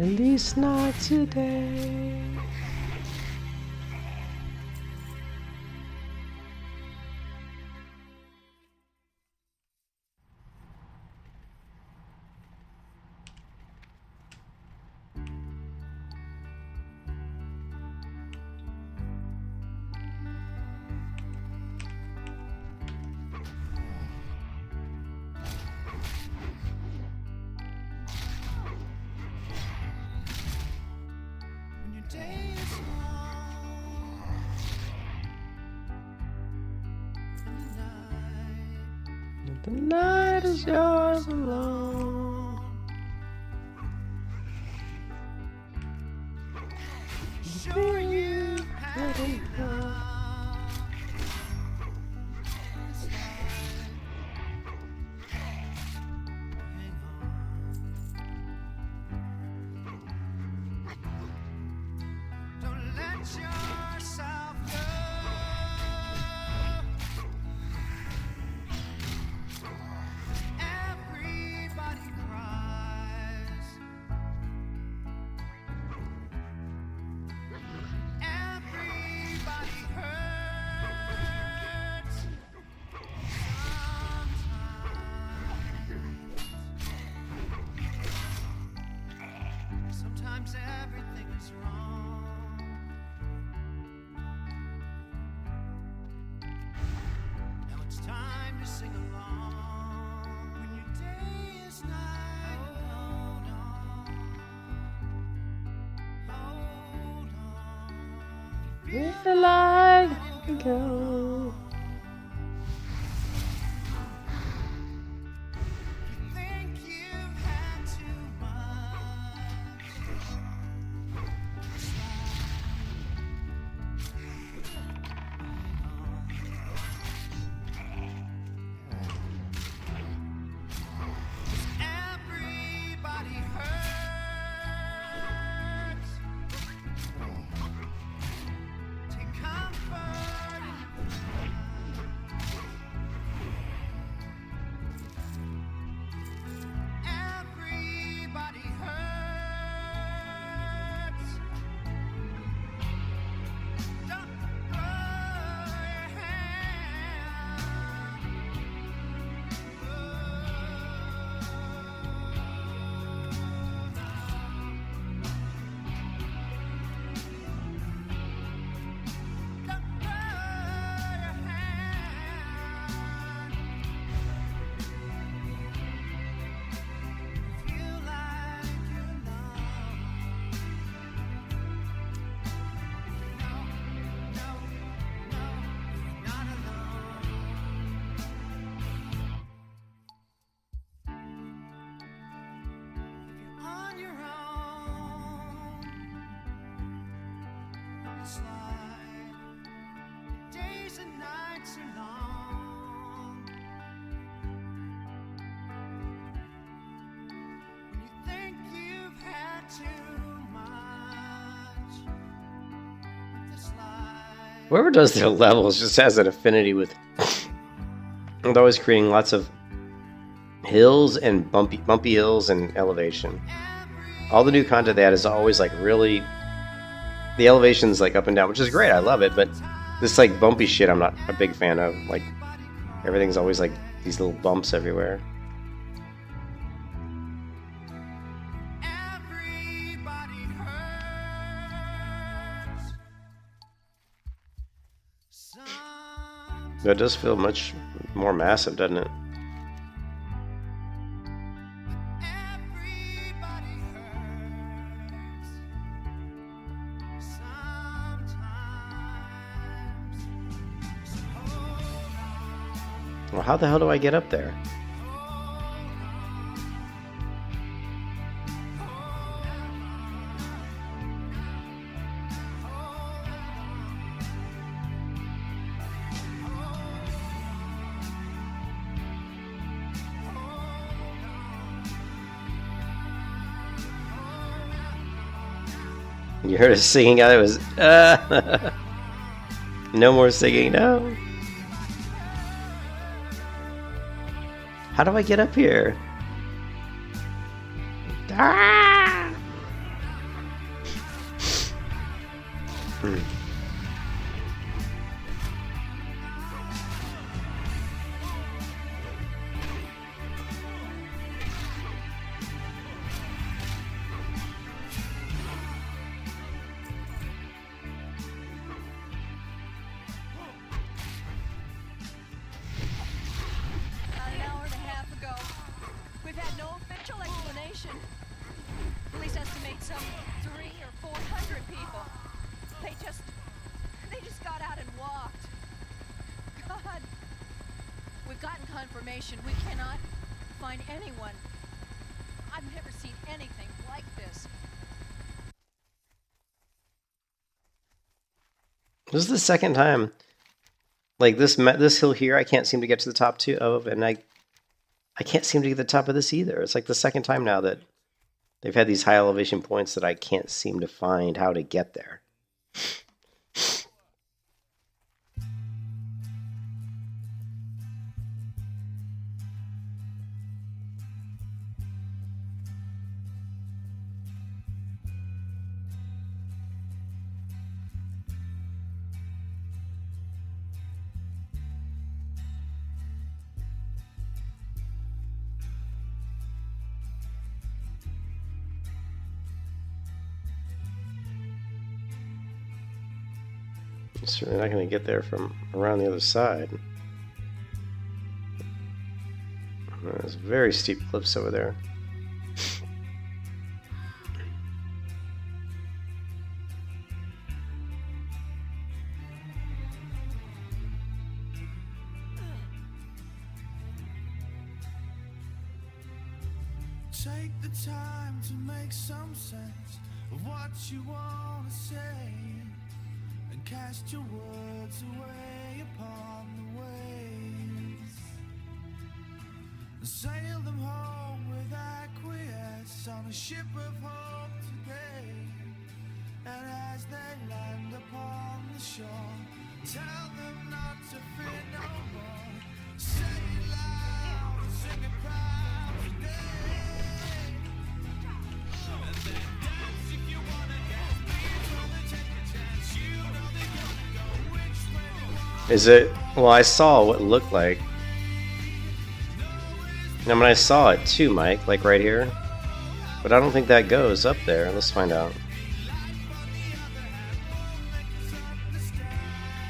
At least not today. When your day is long and The night is yours alone. sure you've had enough. Hang on. Don't let yourself go. Everybody cries. Everybody hurts. Sometimes everything is wrong. Now it's time to sing along. When your day is night, hold on. Hold on. Feel like to go. You think you've had too much. Everybody hurts. Take comfort in everybody hurts. Don't throw your hand. Don't throw your hand. Feel like you're alone. No, no, no, you're not alone. If you're on your own, it's like days and nights are long. When you think you've had too much with this life. Whoever does their levels just has an affinity with always creating lots of hills and bumpy hills and elevation. All the new content they add is always like really, the elevation's like up and down, which is great. I love it, but this like bumpy shit I'm not a big fan of. Like everything's always like these little bumps everywhere. Everybody hurts. But it does feel much more massive, doesn't it? Everybody hurts. Sometimes. So hold on. Well, how the hell do I get up there? You heard us singing out. It was no more singing. No. How do I get up here? Ah! About an hour and a half ago, we've had no official explanation. Police estimate some 300 or 400 people. They just got out and walked. God, we've gotten confirmation. We cannot find anyone. I've never seen anything like this. This is the second time. Like this hill here, I can't seem to get to the top of, and I can't seem to get to the top of this either. It's like the second time now that they've had these high elevation points that I can't seem to find how to get there. Certainly not going to get there from around the other side. There's very steep cliffs over there. Take the time to make some sense of what you want to say, and cast your words away upon the waves, and sail them home with acquiesce on a ship of hope today. And as they land upon the shore, tell them not to fear no more. Say it loud, sing it proud today. And then dance if you wanna dance. Please brother, take a chance. You know they're gonna go which way they want. Is it? Well, I saw what it looked like. I mean, I saw it too, Mike, like right here. But I don't think that goes up there. Let's find out.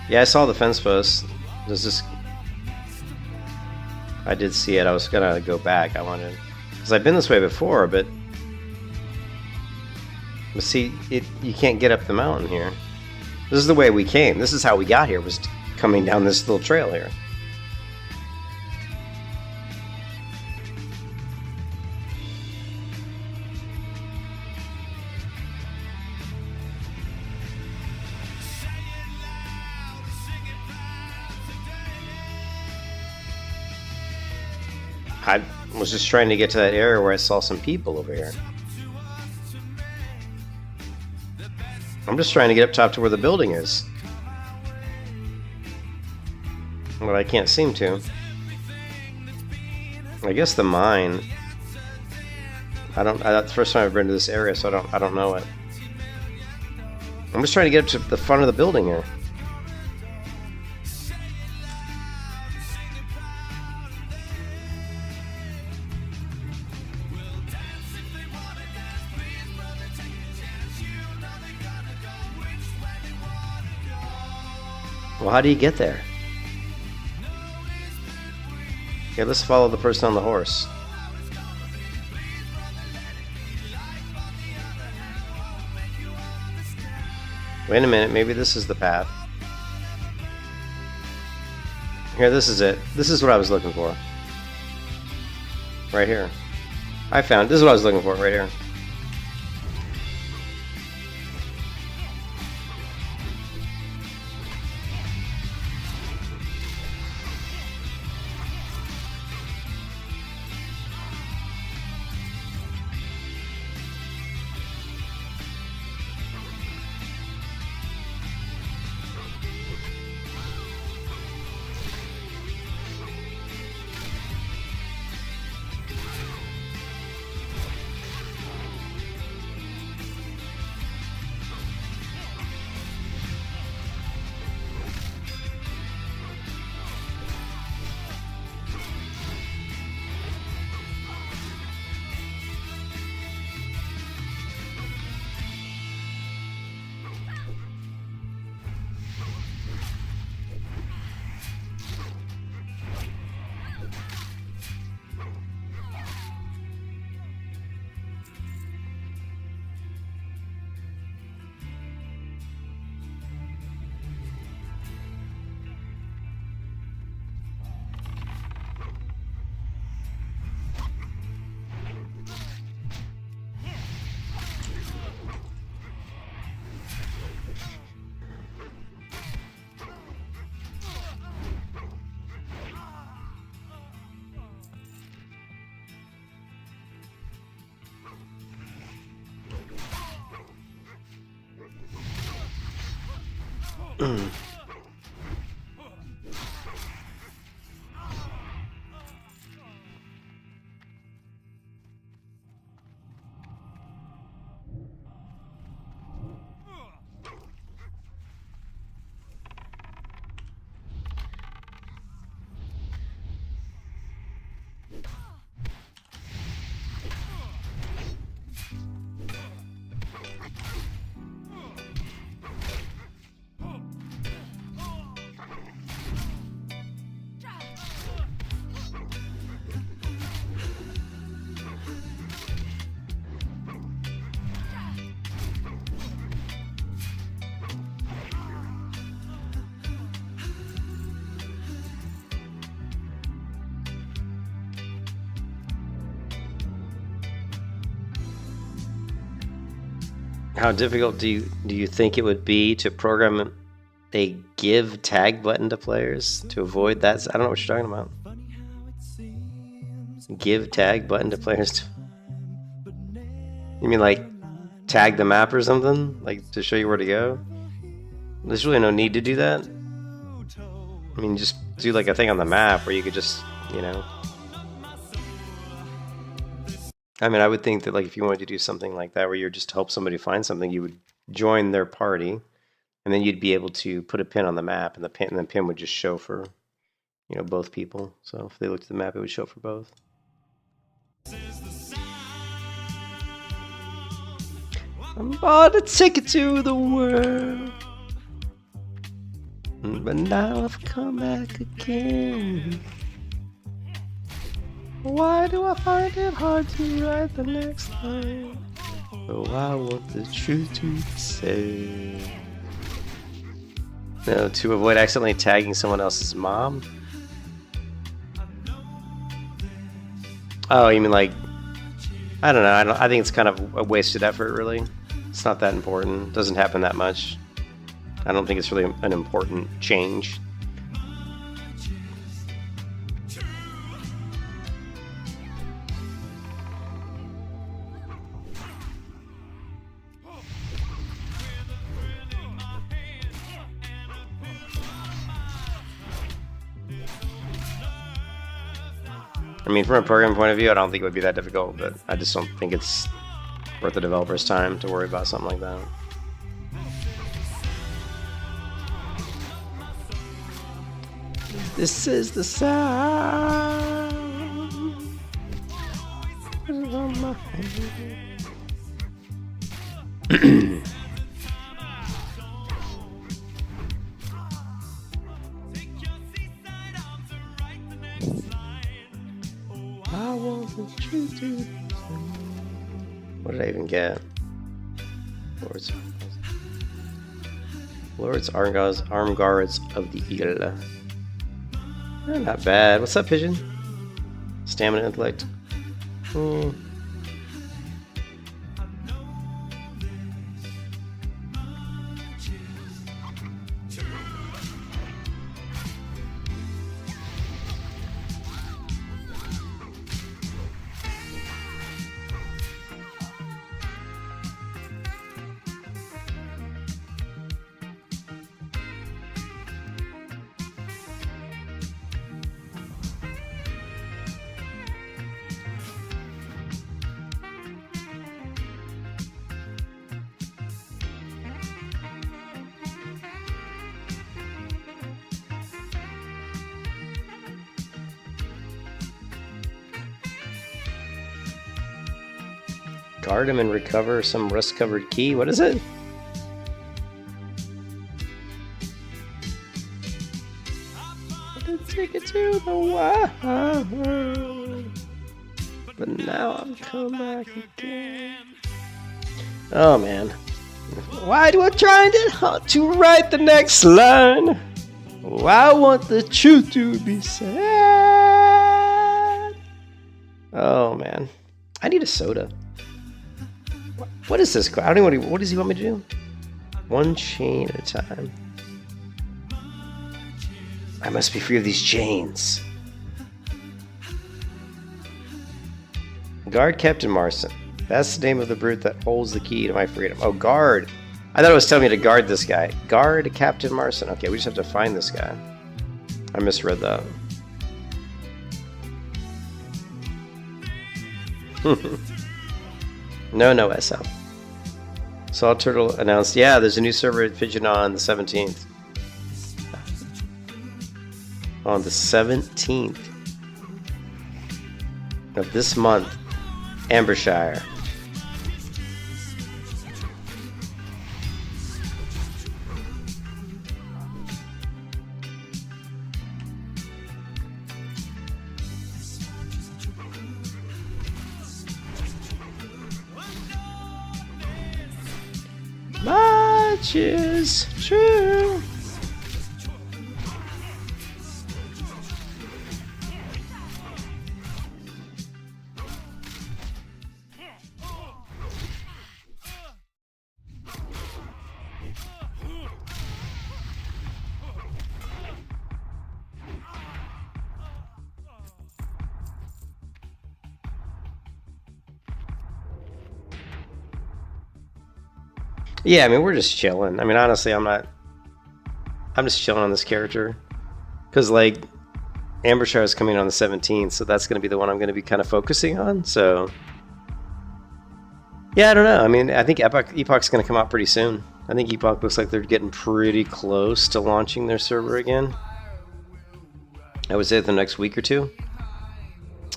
Yeah, I saw the fence post. There's this. I did see it. I was gonna go back. I wanted, because I've been this way before, but see, you can't get up the mountain here. This is the way we came. This is how we got here. Was coming down this little trail here. I was just trying to get to that area where I saw some people over here. I'm just trying to get up top to where the building is. But I can't seem to. I guess the mine. That's the first time I've been to this area, so I don't know it. I'm just trying to get up to the front of the building here. Well, how do you get there? Okay, let's follow the person on the horse. Wait a minute, maybe this is the path. Here, this is it. This is what I was looking for. Right here. I found, this is what I was looking for, right here. How difficult do you think it would be to program a give tag button to players to avoid that? I don't know what you're talking about. Give tag button to players. You mean like tag the map or something? Like to show you where to go? There's really no need to do that. I mean, just do like a thing on the map where you could just, you know. I mean, I would think that like if you wanted to do something like that where you're just to help somebody find something, you would join their party, and then you'd be able to put a pin on the map, and the pin would just show for, you know, both people. So if they looked at the map, it would show for both. I'm about to take it to the world, but now I've come back again. Why do I find it hard to write the next line? Oh, I want the truth to be said. No, to avoid accidentally tagging someone else's mom? Oh, you mean like, I don't know. I think it's kind of a wasted effort, really. It's not that important. It doesn't happen that much. I don't think it's really an important change. I mean, from a programming point of view, I don't think it would be that difficult, but I just don't think it's worth the developer's time to worry about something like that. This is the sound of my I want the truth to. What did I even get? Lord's Arm Guards of the Isla. Not bad. What's up, Pigeon? Stamina, intellect. Guard him and recover some rust-covered key. What is it? Take it to the wild, but now I'm come back again. Oh man, why do I try to write the next line? Oh, I want the truth to be said. Oh man, I need a soda. What is this? I don't know what does he want me to do? One chain at a time. I must be free of these chains. Guard Captain Marson. That's the name of the brute that holds the key to my freedom. Oh, guard. I thought it was telling me to guard this guy. Guard Captain Marson. Okay, we just have to find this guy. I misread that. No, SL. Saw Turtle announced, yeah, there's a new server at Fidget on the 17th. On the 17th of this month, Ambershire. Much is true. Yeah, I mean, we're just chilling. I mean, honestly, I'm just chilling on this character. Because, like, Ambershire is coming on the 17th, so that's going to be the one I'm going to be kind of focusing on, so... Yeah, I don't know. I mean, I think Epoch's going to come out pretty soon. I think Epoch looks like they're getting pretty close to launching their server again. I would say the next week or two.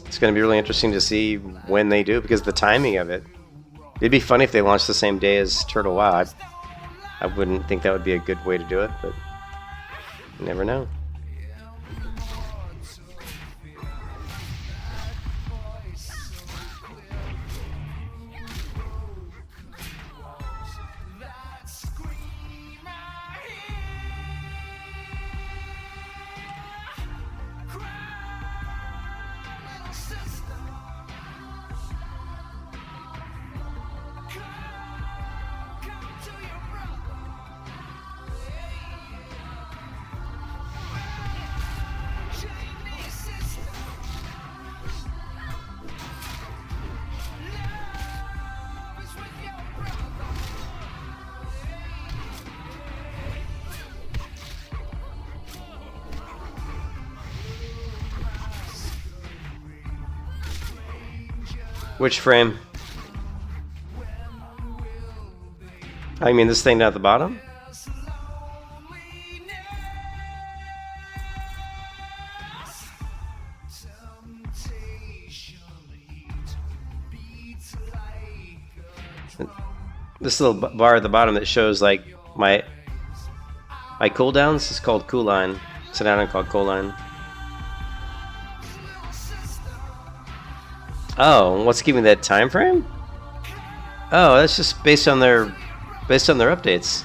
It's going to be really interesting to see when they do, because the timing of it. It'd be funny if they launched the same day as Turtle WoW. I wouldn't think that would be a good way to do it, but you never know. Which frame? I mean this thing down at the bottom? This little bar at the bottom that shows like my cooldowns is called coolline. It's an add-on called coolline. Oh, what's giving that time frame? Oh, that's just based on their updates.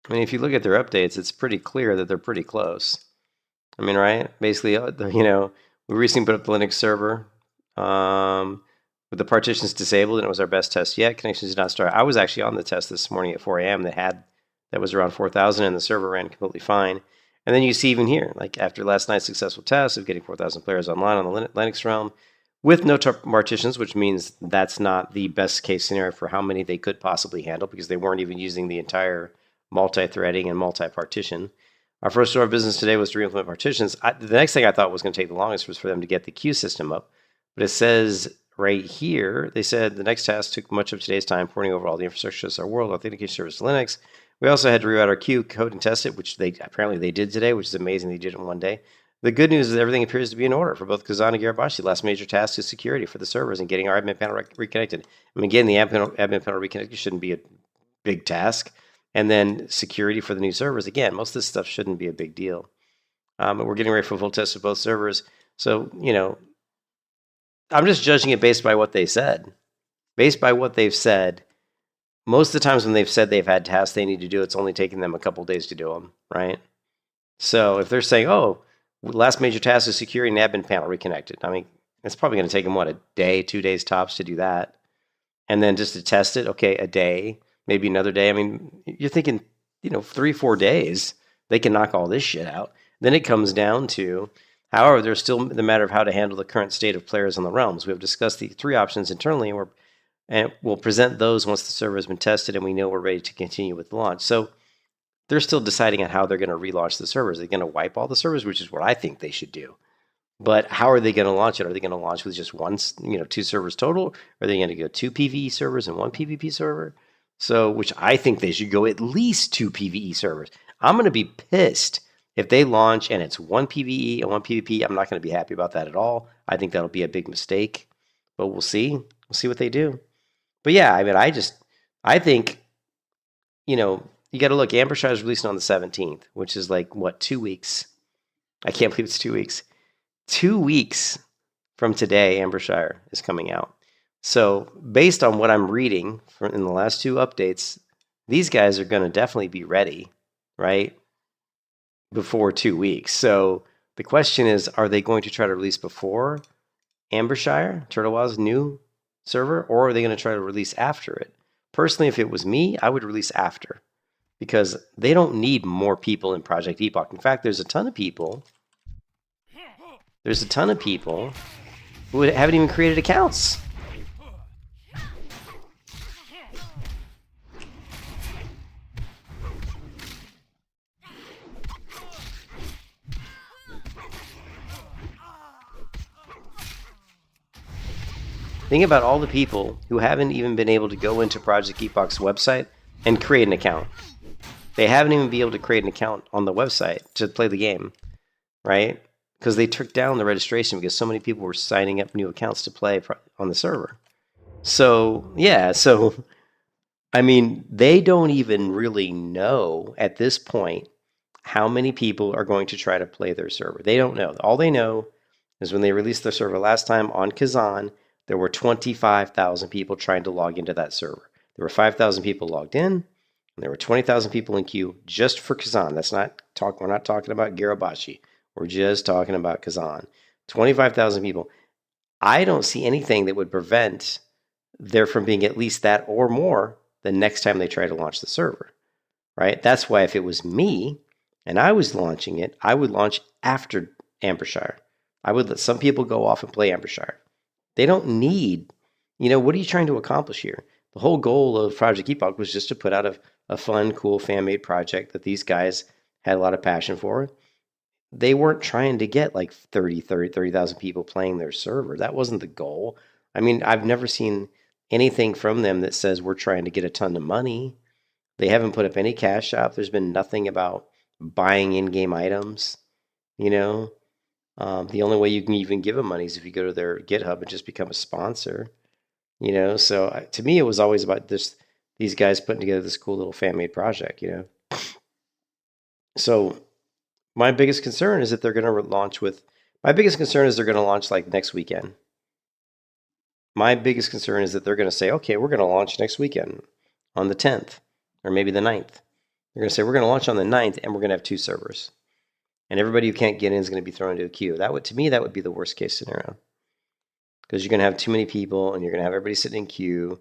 I mean, if you look at their updates, it's pretty clear that they're pretty close. I mean, right? Basically, you know, we recently put up the Linux server with the partitions disabled, and it was our best test yet. Connections did not start. I was actually on the test this morning at 4 a.m. that was around 4,000, and the server ran completely fine. And then you see even here, like after last night's successful test of getting 4,000 players online on the Linux realm with no partitions, which means that's not the best case scenario for how many they could possibly handle because they weren't even using the entire multi-threading and multi-partition. Our first order of business today was to re-implement partitions. The next thing I thought was going to take the longest was for them to get the queue system up. But it says right here, they said the next task took much of today's time porting over all the infrastructure to our world authentication service to Linux. We also had to rewrite our queue code and test it, which apparently they did today, which is amazing they did it in one day. The good news is everything appears to be in order for both Kazan and Garibashi. The last major task is security for the servers and getting our admin panel reconnected. I mean, getting the admin panel reconnected shouldn't be a big task. And then security for the new servers. Again, most of this stuff shouldn't be a big deal. But we're getting ready for a full test of both servers. So, you know, I'm just judging it based by what they said. Based by what they've said, most of the times when they've said they've had tasks they need to do, it's only taking them a couple days to do them, right? So if they're saying, oh, last major task is securing an admin panel reconnected. I mean, it's probably going to take them, what, a day, 2 days tops to do that? And then just to test it, okay, a day, maybe another day. I mean, you're thinking, you know, 3-4 days, they can knock all this shit out. Then it comes down to However, there's still the matter of how to handle the current state of players on the realms. We have discussed the 3 options internally, and we'll present those once the server has been tested and we know we're ready to continue with the launch. So they're still deciding on how they're going to relaunch the servers. They're going to wipe all the servers, which is what I think they should do. But how are they going to launch it? Are they going to launch with just 2 servers total? Are they going to go 2 PvE servers and 1 PvP server? So, which I think they should go at least 2 PvE servers. I'm going to be pissed if they launch and it's 1 PvE and 1 PvP. I'm not going to be happy about that at all. I think that'll be a big mistake. But we'll see. We'll see what they do. But yeah, I mean, I think, you got to look. Ambershire is releasing on the 17th, which is like, 2 weeks? I can't believe it's 2 weeks. 2 weeks from today, Ambershire is coming out. So based on what I'm reading in the last 2 updates, these guys are going to definitely be ready, right, before 2 weeks. So the question is, are they going to try to release before Ambershire, Turtlewild's new server, or are they going to try to release after it? Personally, if it was me, I would release after, because they don't need more people in Project Epoch. In fact, there's a ton of people who haven't even created accounts. Think about all the people who haven't even been able to go into Project Epoch's website and create an account. They haven't even been able to create an account on the website to play the game, right? Because they took down the registration because so many people were signing up new accounts to play on the server. So, yeah, I mean, they don't even really know at this point how many people are going to try to play their server. They don't know. All they know is when they released their server last time on Kazan, there were 25,000 people trying to log into that server. There were 5,000 people logged in, and there were 20,000 people in queue just for Kazan. We're not talking about Garabashi. We're just talking about Kazan. 25,000 people. I don't see anything that would prevent there from being at least that or more the next time they try to launch the server, right? That's why if it was me and I was launching it, I would launch after Ambershire. I would let some people go off and play Ambershire. They don't need, what are you trying to accomplish here? The whole goal of Project Epoch was just to put out a fun, cool, fan-made project that these guys had a lot of passion for. They weren't trying to get like 30,000 people playing their server. That wasn't the goal. I mean, I've never seen anything from them that says we're trying to get a ton of money. They haven't put up any cash out. There's been nothing about buying in-game items, The only way you can even give them money is if you go to their GitHub and just become a sponsor, So to me, it was always about these guys putting together this cool little fan-made project, So my biggest concern is that they're going to launch like next weekend. My biggest concern is that they're going to say, okay, we're going to launch next weekend on the 10th or maybe the 9th. They're going to say, we're going to launch on the 9th and we're going to have 2 servers. And everybody who can't get in is going to be thrown into a queue. To me, that would be the worst case scenario. Because you're going to have too many people and you're going to have everybody sitting in queue.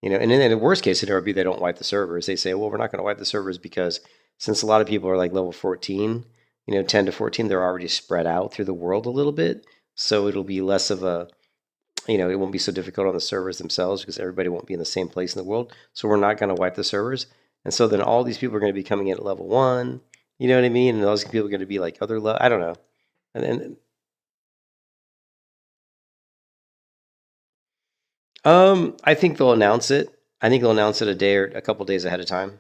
And then the worst case scenario would be they don't wipe the servers. They say, well, we're not going to wipe the servers because since a lot of people are like level 14, 10 to 14, they're already spread out through the world a little bit. So it'll be less of it won't be so difficult on the servers themselves because everybody won't be in the same place in the world. So we're not going to wipe the servers. And so then all these people are going to be coming in at level 1. You know what I mean? And those people are going to be like other level. I don't know. And then, I think they'll announce it. I think they'll announce it a day or a couple days ahead of time.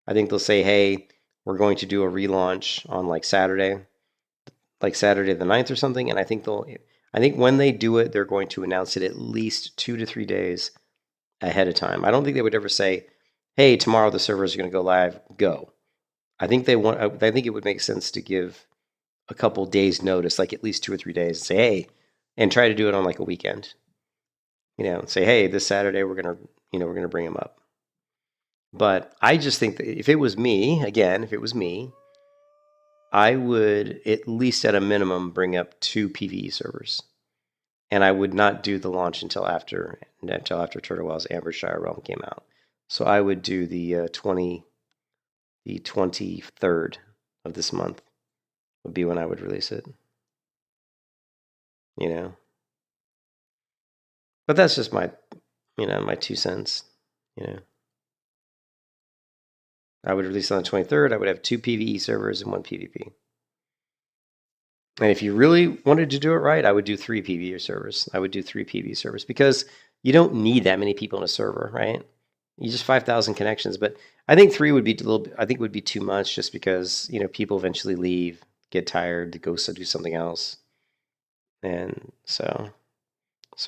I think they'll say, hey, we're going to do a relaunch on like Saturday the 9th or something. And I think when they do it, they're going to announce it at least 2 to 3 days ahead of time. I don't think they would ever say, hey, tomorrow the servers are going to go live, go. I think it would make sense to give a couple days notice, like at least 2 or 3 days, and say, hey, and try to do it on like a weekend. Say, hey, this Saturday we're going to bring them up. But I just think that if it was me, I would at least at a minimum bring up 2 PvE servers. And I would not do the launch until after Turtlewild's Ambershire Realm came out. So I would do the 23rd of this month would be when I would release it. you know. But that's just my, you know, my 2 cents, you know. I would release on the 23rd. I would have 2 PvE servers and 1 PvP. And if you really wanted to do it right, I would do 3 PvE servers. I would do 3 PvE servers because you don't need that many people in a server, right? You just 5,000 connections, but I think 3 would be a little. I think would be too much, just because, you know, people eventually leave, get tired, to go do something else, and so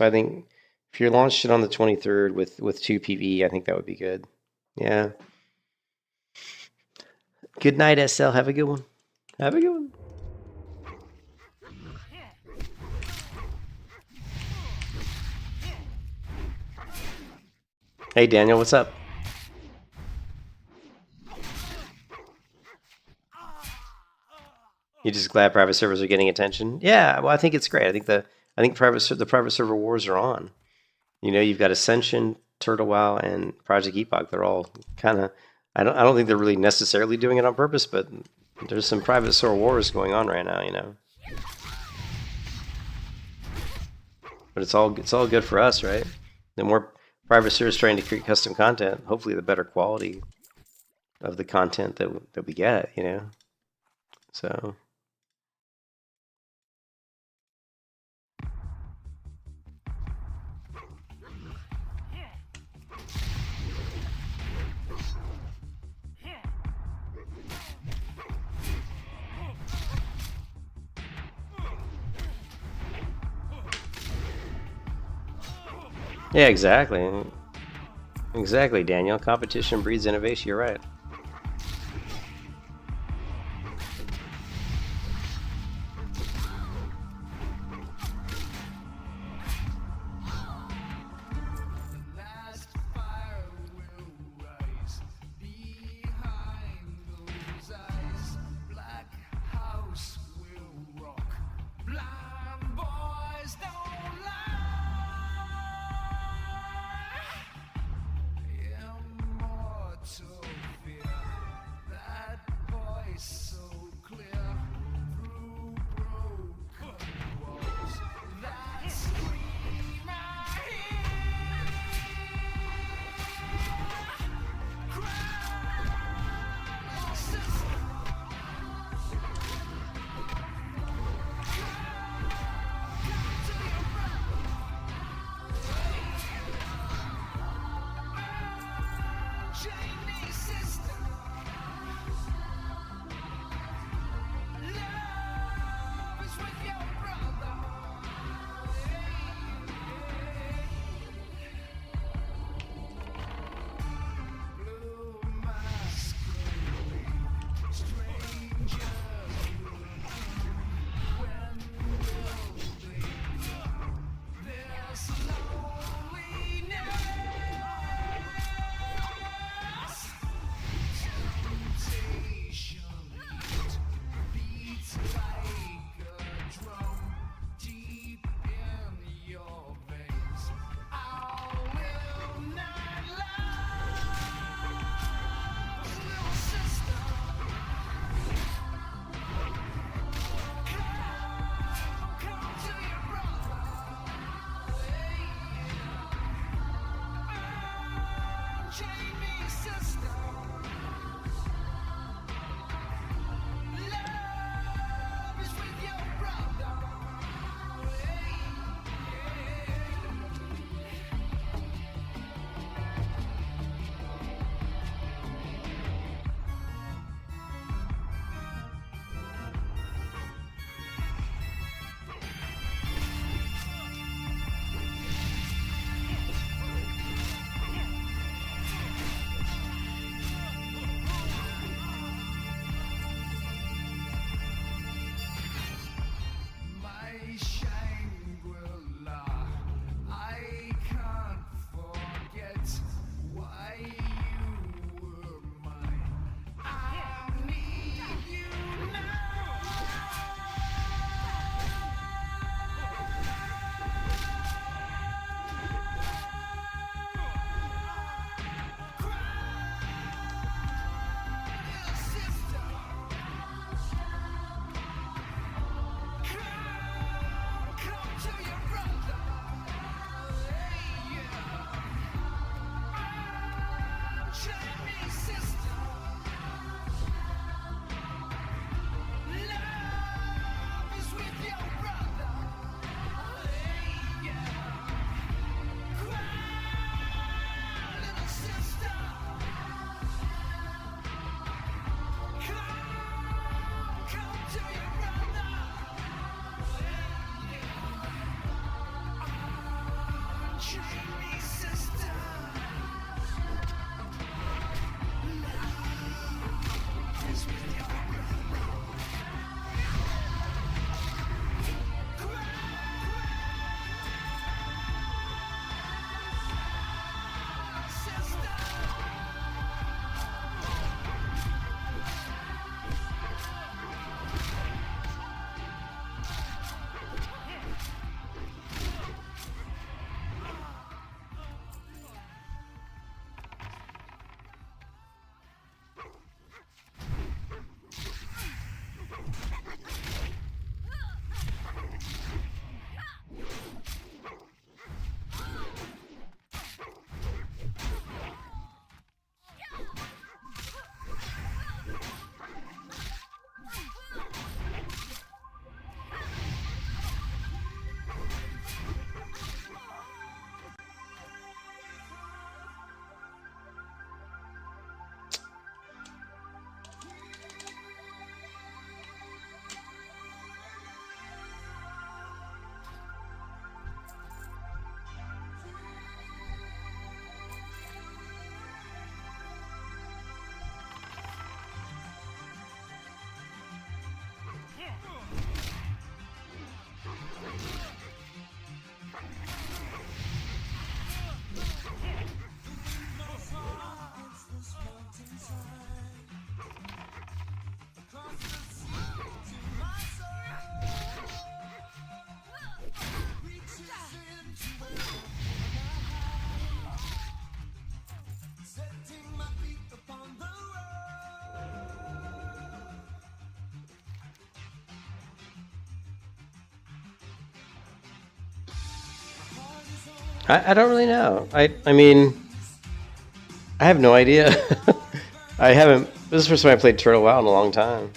I think if you launched it on the 23rd with 2 PvE, I think that would be good. Yeah. Good night, SL. Have a good one. Have a good one. Hey, Daniel, what's up? You just glad private servers are getting attention? Yeah, well, I think it's great. I think the private server wars are on. You know, you've got Ascension, Turtle WoW, and Project Epoch. They're all kind of. I don't think they're really necessarily doing it on purpose, but there's some private server wars going on right now. You know. But it's all good for us, right? The more private servers trying to create custom content, hopefully the better quality of the content that we get, you know. So yeah, exactly. Exactly, Daniel. Competition breeds innovation. You're right. Last fire will rise behind those eyes. Black house will rock. Blind boys don't lie. Immortal I don't really know. I mean, I have no idea. I haven't. This is the first time I played Turtle WoW in a long time,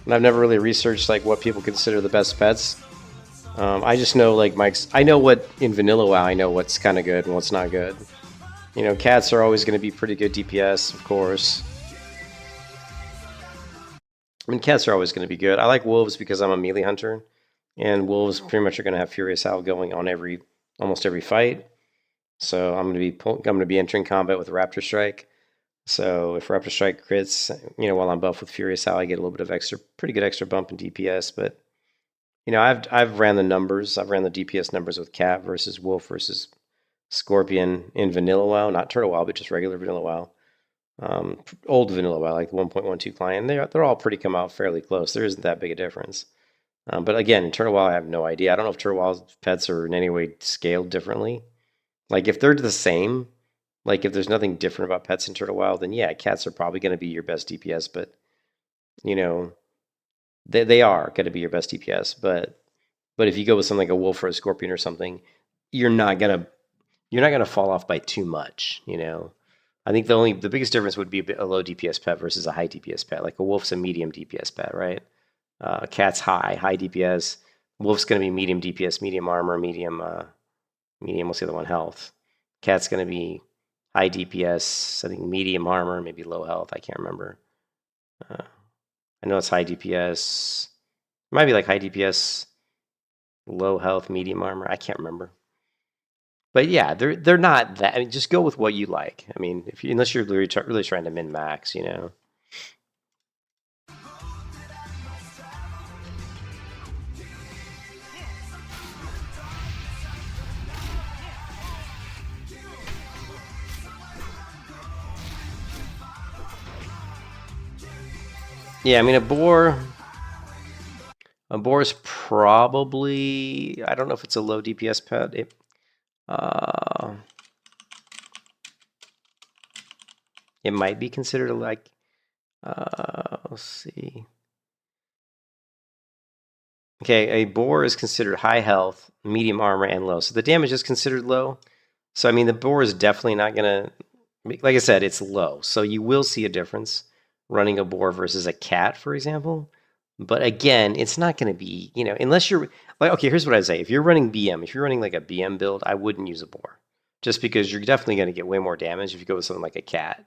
and I've never really researched like what people consider the best pets. I just know like Mike's. I know what in vanilla WoW. I know what's kind of good and what's not good. You know, cats are always going to be pretty good DPS, of course. I mean, cats are always going to be good. I like wolves because I'm a melee hunter, and wolves pretty much are going to have Furious Howl going on almost every fight. So I'm going to be entering combat with Raptor Strike. So if Raptor Strike crits, you know, while I'm buffed with Furious Howl, I get a little bit of pretty good extra bump in DPS. But you know, I've ran the numbers. I've ran the DPS numbers with Cat versus Wolf versus Scorpion in Vanilla WoW, not Turtle WoW, but just regular Vanilla WoW. Old Vanilla WoW, like the 1.12 client. They're all come out fairly close. There isn't that big a difference. But again, in Turtle WoW, I have no idea. I don't know if Turtle WoW's pets are in any way scaled differently. Like if they're the same, like if there's nothing different about pets in Turtle WoW, then yeah, cats are probably going to be your best DPS. But you know, they are going to be your best DPS. But if you go with something like a wolf or a scorpion or something, you're not gonna fall off by too much. You know, I think the biggest difference would be a low DPS pet versus a high DPS pet. Like a wolf's a medium DPS pet, right? Cat's high DPS. Wolf's going to be medium DPS, medium armor, medium. What's the other one? Health. Cat's going to be high DPS, I think medium armor, maybe low health. I can't remember. I know it's high DPS. It might be like high DPS, low health, medium armor. I can't remember. But yeah, they're not that. I mean, just go with what you like. I mean, unless you're really trying to min max, you know. Yeah, I mean, a boar is probably, I don't know if it's a low DPS pet. It might be considered like, let's see. Okay, a boar is considered high health, medium armor, and low. So the damage is considered low. So, I mean, the boar is definitely not going to, like I said, it's low. So you will see a difference running a boar versus a cat, for example. But again, it's not going to be, you know, unless you're like, okay, here's what I say. If you're running BM, if you're running like a BM build, I wouldn't use a boar just because you're definitely going to get way more damage if you go with something like a cat.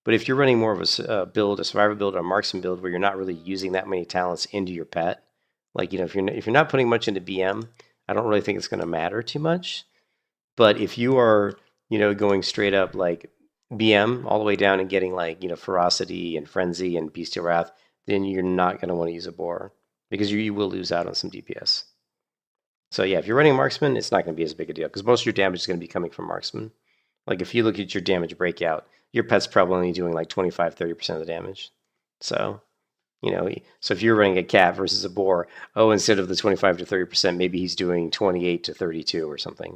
But if you're running more of a survivor build or a marksman build where you're not really using that many talents into your pet, like, you know, if you're not putting much into BM, I don't really think it's going to matter too much. But if you are, going straight up like BM all the way down and getting like, ferocity and frenzy and bestial wrath, then you're not going to want to use a boar because you will lose out on some DPS. So yeah, if you're running marksman, it's not going to be as big a deal because most of your damage is going to be coming from marksman. Like if you look at your damage breakout, your pet's probably only doing like 25-30% of the damage. So, so if you're running a cat versus a boar, instead of the 25 to 30%, maybe he's doing 28 to 32 or something.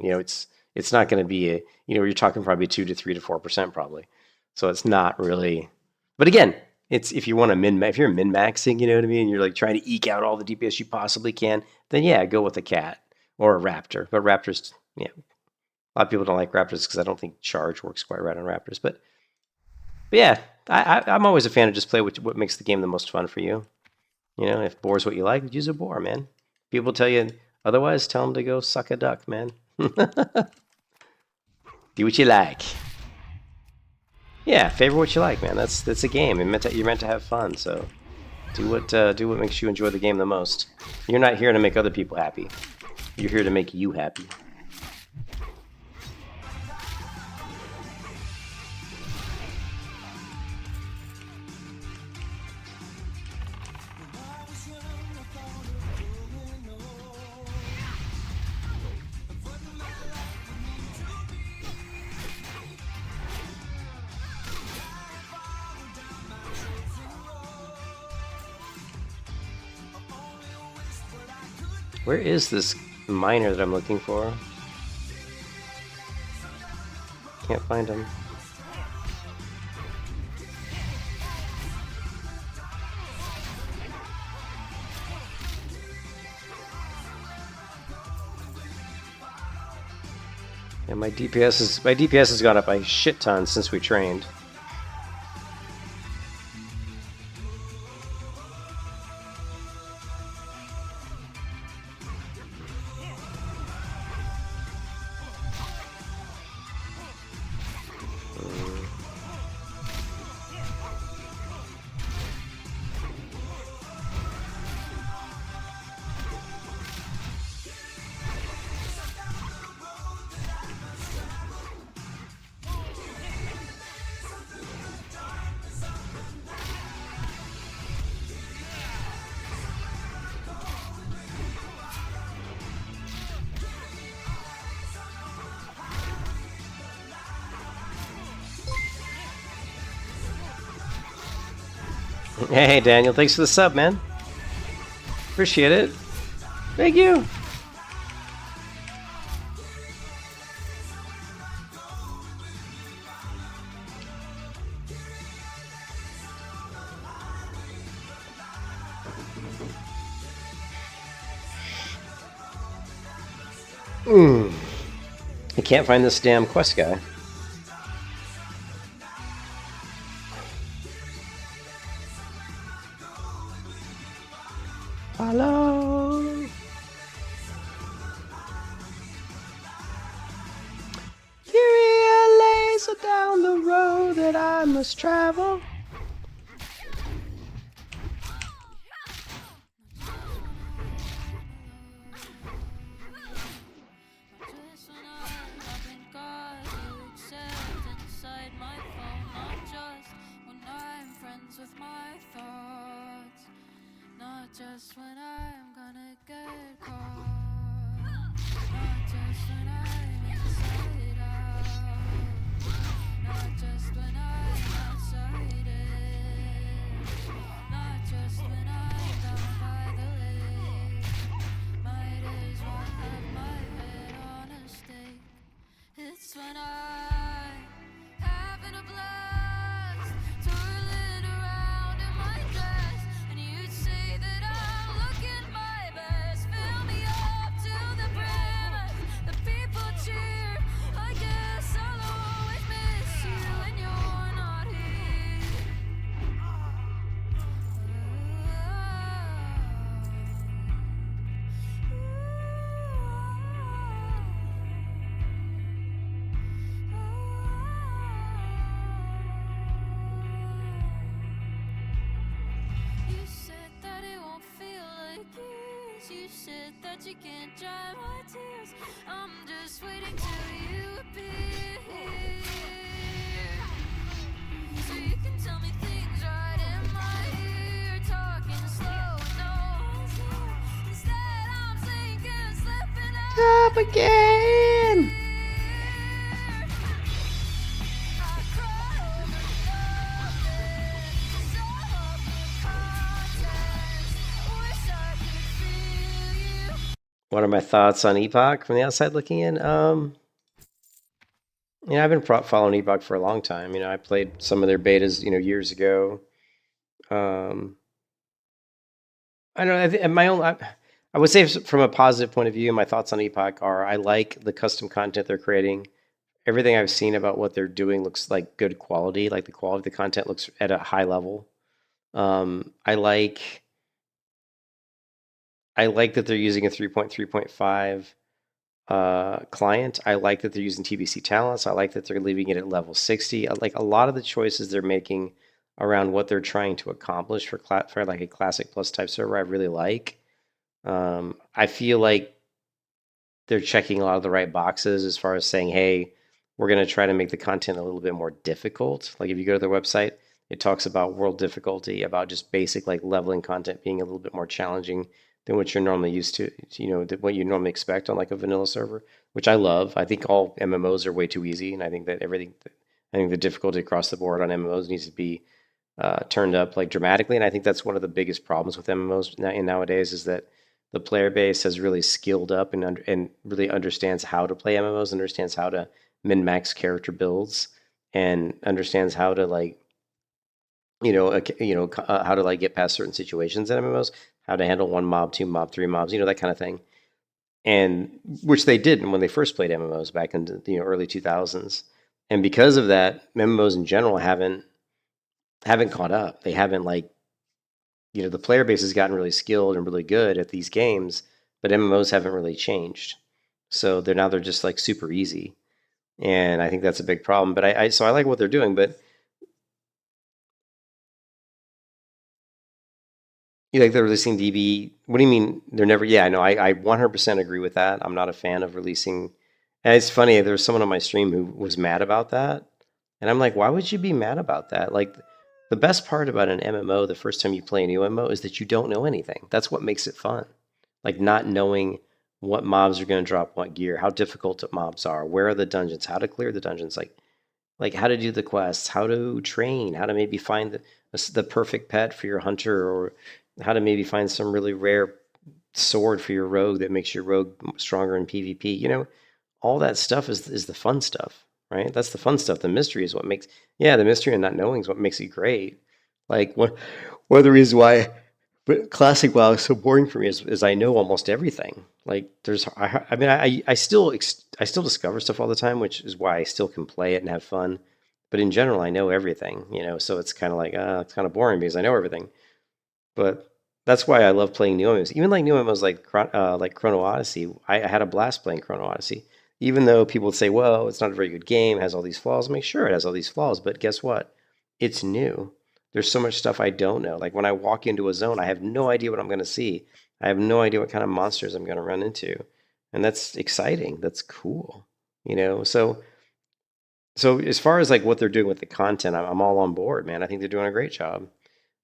It's not going to be you're talking probably 2 to 3 to 4% probably. So it's not really. But again, it's if you want to if you're min maxing, you know what I mean, you're like trying to eke out all the DPS you possibly can, then yeah, go with a cat or a raptor. But raptors, yeah, a lot of people don't like raptors because I don't think charge works quite right on raptors. But yeah, I'm always a fan of just play what makes the game the most fun for you. If boar's what you like, use a boar, man. People tell you otherwise, tell them to go suck a duck, man. Do what you like. Yeah, favor what you like, man. That's a game. You're meant to have fun. So do what makes you enjoy the game the most. You're not here to make other people happy. You're here to make you happy. Where is this miner that I'm looking for? Can't find him. And my DPS has gone up a shit ton since we trained. Hey, Daniel, thanks for the sub, man. Appreciate it. Thank you. I can't find this damn quest guy. Hello. Fury laser down the road that I must travel. Just when I'm gonna get caught, not just when I'm inside out, not just when I'm outside it, not just when I'm down by the lake. Might as well have my head on a stake. It's when I'm having a blast, twirling around in my dress, and you'd say that I'm looking my best. Fill me up to the brim as the people cheer. I guess I'll always miss you when you're not here. You said that it won't feel like years. You said that you can't dry my tears. I'm just waiting till you up again. What are my thoughts on Epoch from the outside looking in? I've been following Epoch for a long time. I played some of their betas, years ago. I don't know. I would say from a positive point of view, my thoughts on Epoch are I like the custom content they're creating. Everything I've seen about what they're doing looks like good quality. Like the quality of the content looks at a high level. I like that they're using a 3.3.5 client. I like that they're using TBC talents. I like that they're leaving it at level 60. I like a lot of the choices they're making around what they're trying to accomplish for like a classic plus type server. I really like. I feel like they're checking a lot of the right boxes as far as saying, hey, we're going to try to make the content a little bit more difficult. Like if you go to their website, it talks about world difficulty, about just basic like leveling content being a little bit more challenging than what you're normally used to, what you normally expect on like a vanilla server, which I love. I think all MMOs are way too easy, and I think that the difficulty across the board on MMOs needs to be turned up like dramatically, and I think that's one of the biggest problems with MMOs nowadays is that the player base has really skilled up and really understands how to play MMOs, understands how to min-max character builds, and understands how to how to like get past certain situations in MMOs, how to handle one mob, two mob, three mobs, that kind of thing. And which they did when they first played MMOs back in the early 2000s. And because of that, MMOs in general haven't caught up. They haven't the player base has gotten really skilled and really good at these games, but MMOs haven't really changed. So they're just like super easy. And I think that's a big problem. But I like what they're doing, but you like they're releasing DB. What do you mean they're never? Yeah, I know. I 100% agree with that. I'm not a fan of releasing. And it's funny. There was someone on my stream who was mad about that, and I'm like, why would you be mad about that? Like, the best part about an MMO, the first time you play a new MMO, is that you don't know anything. That's what makes it fun. Like not knowing what mobs are going to drop what gear, how difficult mobs are, where are the dungeons, how to clear the dungeons, like how to do the quests, how to train, how to maybe find the perfect pet for your hunter, or how to maybe find some really rare sword for your rogue that makes your rogue stronger in PvP. All that stuff is the fun stuff, right? That's the fun stuff. The mystery is what makes, the mystery and not knowing is what makes it great. Like one of the reasons why classic WoW is so boring for me is I know almost everything. Like I still discover stuff all the time, which is why I still can play it and have fun. But in general, I know everything, so it's kind of like, it's kind of boring because I know everything. But that's why I love playing new MMOs. Even like new MMOs like Chrono Odyssey. I had a blast playing Chrono Odyssey. Even though people would say, well, it's not a very good game, it has all these flaws. I'm like, sure, it has all these flaws, but guess what? It's new. There's so much stuff I don't know. Like when I walk into a zone, I have no idea what I'm going to see. I have no idea what kind of monsters I'm going to run into. And that's exciting. That's cool. So as far as like what they're doing with the content, I'm all on board, man. I think they're doing a great job.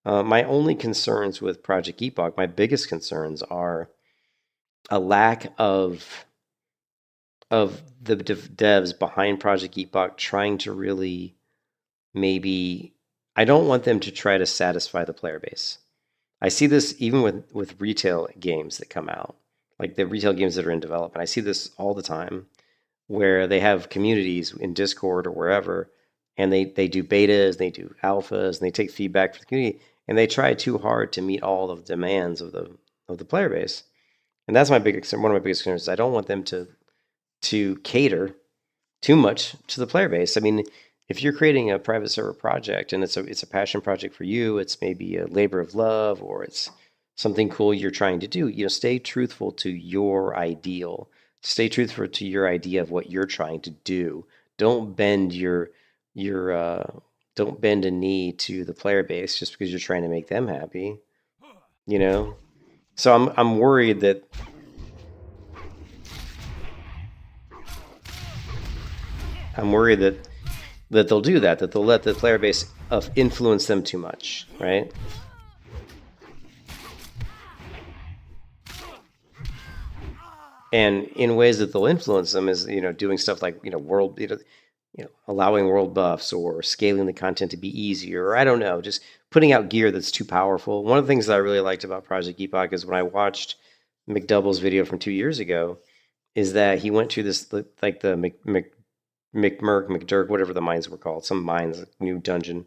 My only concerns with Project Epoch, my biggest concerns are a lack of the devs behind Project Epoch trying to really I don't want them to try to satisfy the player base. I see this even with retail games that come out, like the retail games that are in development. I see this all the time where they have communities in Discord or wherever, and they do betas, they do alphas, and they take feedback from the community, and they try too hard to meet all of the demands of the player base. And that's one of my biggest concerns. Is I don't want them to cater too much to the player base. I mean, if you're creating a private server project and it's a passion project for you, it's maybe a labor of love, or it's something cool you're trying to do, stay truthful to your ideal. Stay truthful to your idea of what you're trying to do. Don't bend don't bend a knee to the player base just because you're trying to make them happy. So I'm worried that that they'll do that they'll let the player base influence them too much, right? and in ways that they'll influence them is, doing stuff like, world, allowing world buffs or scaling the content to be easier, or I don't know, just putting out gear that's too powerful. One of the things that I really liked about Project Epoch is when I watched McDouble's video from 2 years ago, is that he went through this, like the McDurk, whatever the mines were called, some mines, new dungeon.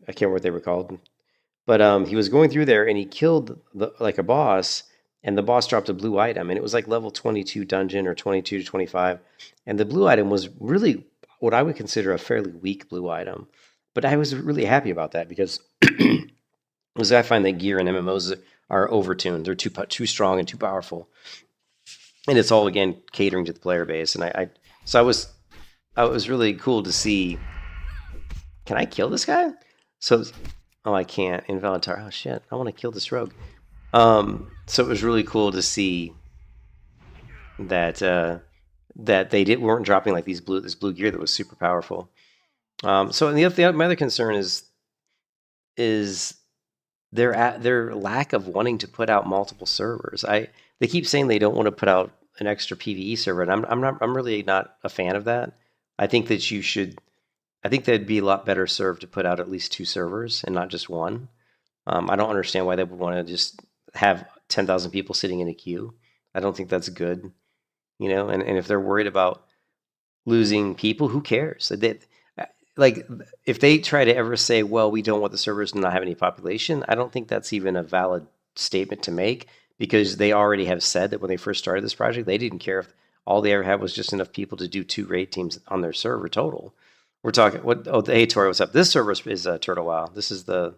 I can't remember what they were called. But he was going through there and he killed a boss, and the boss dropped a blue item, and it was like level 22 dungeon or 22 to 25. And the blue item was really what I would consider a fairly weak blue item. But I was really happy about that because I find that gear in MMOs are overtuned. They're too strong and too powerful. And it's all, again, catering to the player base. And so I was really cool to see, can I kill this guy? So, oh, I can't. Invalid target. Oh, shit. I want to kill this rogue. So it was really cool to see that that they weren't dropping like this blue gear that was super powerful. So my other concern is their lack of wanting to put out multiple servers. They keep saying they don't want to put out an extra PvE server, and I'm really not a fan of that. I think that you should. I think they'd be a lot better served to put out at least 2 servers and not just one. I don't understand why they would want to just have 10,000 people sitting in a queue. I don't think that's good, And if they're worried about losing people, who cares? If they try to ever say, well, we don't want the servers to not have any population, I don't think that's even a valid statement to make, because they already have said that when they first started this project, they didn't care if all they ever had was just enough people to do 2 raid teams on their server total. We're talking, hey, Tori, what's up? This server is Turtle WoW. This is the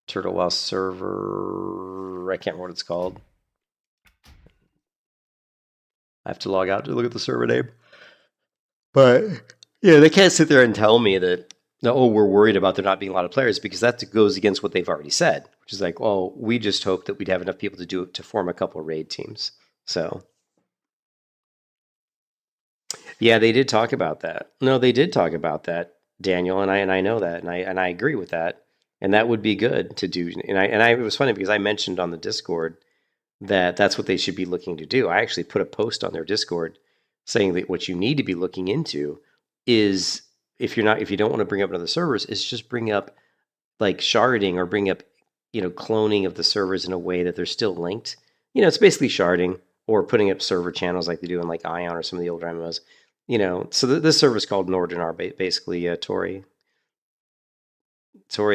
Turtle WoW server. I can't remember what it's called. I have to log out to look at the server name. But yeah, they can't sit there and tell me that, we're worried about there not being a lot of players, because that goes against what they've already said, which is like, well, we just hope that we'd have enough people to form a couple of raid teams. So yeah, they did talk about that. No, they did talk about that, Daniel, and I know that, and I agree with that, and that would be good to do. It was funny because I mentioned on the Discord that that's what they should be looking to do. I actually put a post on their Discord saying that what you need to be looking into is, if you don't want to bring up another servers, is just bring up like sharding, or bring up cloning of the servers in a way that they're still linked. It's basically sharding, or putting up server channels like they do in like Ion or some of the older MMOs. So this server is called Nordinar, basically, Tori.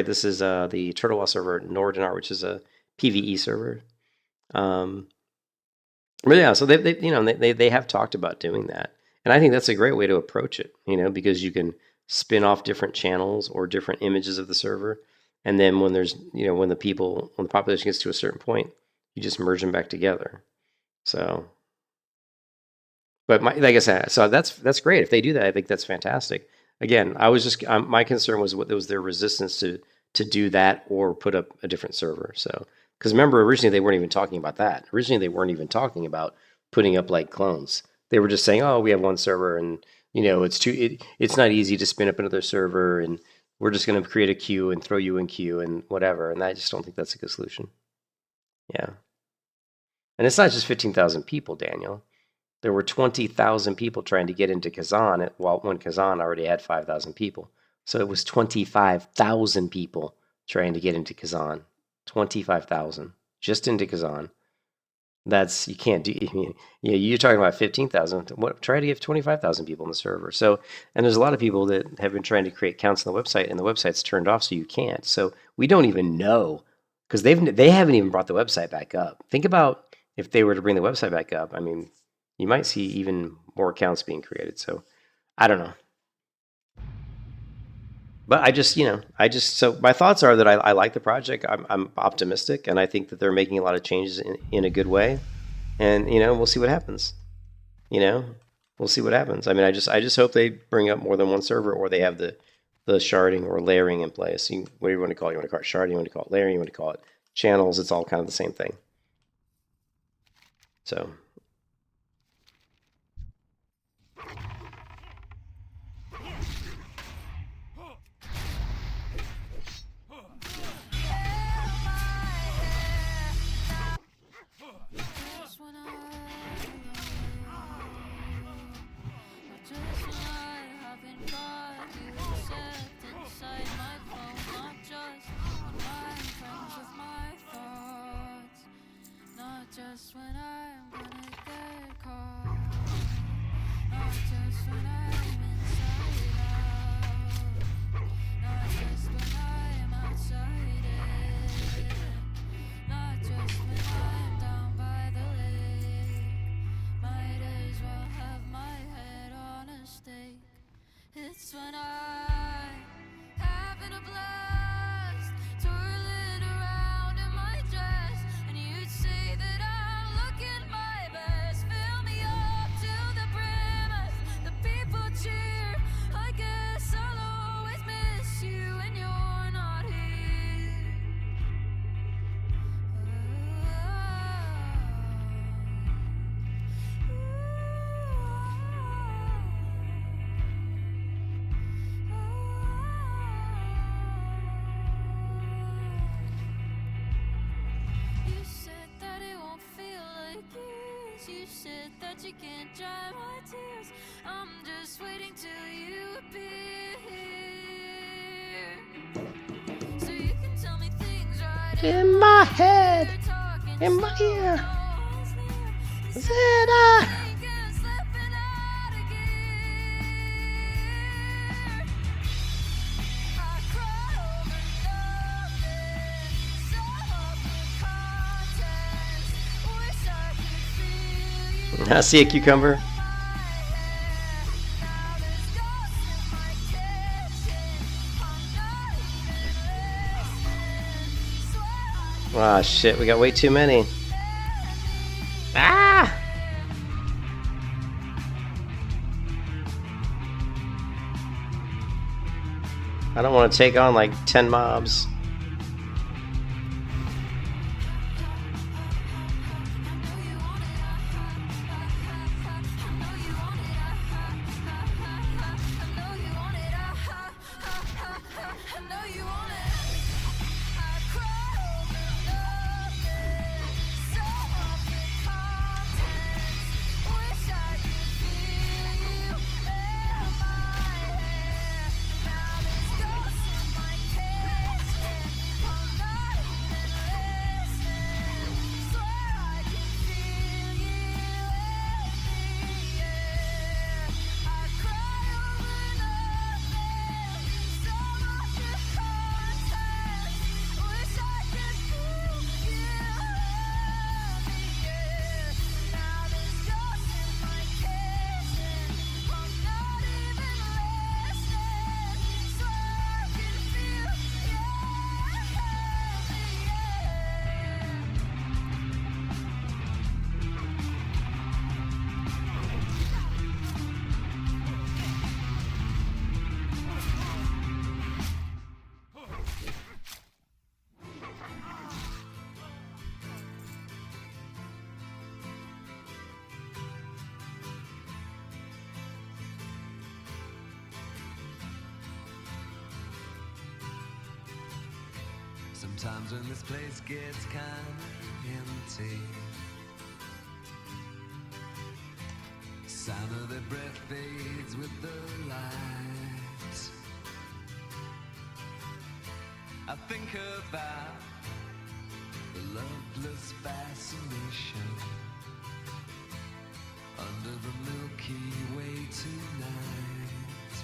This is the Turtle WoW server Nordinar, which is a PvE server. But yeah, so they have talked about doing that, and I think that's a great way to approach it. Because you can spin off different channels or different images of the server, and then when there's when the population gets to a certain point, you just merge them back together. So. But like I said, so that's great. If they do that, I think that's fantastic. Again, my concern was their resistance to do that or put up a different server. So, because remember, originally they weren't even talking about that. Originally they weren't even talking about putting up like clones. They were just saying, oh, we have one server, and it's not easy to spin up another server, and we're just going to create a queue and throw you in queue and whatever. And I just don't think that's a good solution. Yeah, and it's not just 15,000 people, Daniel. There were 20,000 people trying to get into Kazan when Kazan already had 5,000 people. So it was 25,000 people trying to get into Kazan. 25,000 just into Kazan. You can't do. You're talking about 15,000. Try to get 25,000 people in the server. So, and there's a lot of people that have been trying to create accounts on the website, and the website's turned off, so you can't. So we don't even know, because they haven't even brought the website back up. Think about if they were to bring the website back up. I mean, you might see even more accounts being created. So I don't know. But so my thoughts are that I like the project. I'm optimistic, and I think that they're making a lot of changes in a good way. And, we'll see what happens. We'll see what happens. I mean, I just hope they bring up more than one server, or they have the sharding or layering in place. What do you want to call it? You want to call it sharding, you want to call it layering, you want to call it channels. It's all kind of the same thing. So... just when I'm gonna get caught. Not just when I'm inside out. Not just when I'm outside it. Not just when I'm down by the lake. Might as well have my head on a stake. It's when I'm having a blast, twirling around in my dress, and you'd say that I'm looking my best. Fill me up to the brim as the people cheer. I guess I'll always miss you when you're not here. You said that it won't feel like years. You said that you can't dry my tears. I'm just waiting till you appear, so you can tell me things right In my head, you're talking in my slow, ear. no one's near. Zeta. Thinking slipping out of gear. I cry over nothing, sum up the contents. Wish I could feel you I see a cucumber. in my hair. Now there's ghosts in my kitchen. I'm not even listening. Swear I Ah, shit, we got way too many. Ah! I don't want to take on like 10 mobs. Sometimes when this place gets kind of empty, sound of their breath fades with the light. I think about the loveless fascination under the Milky Way tonight.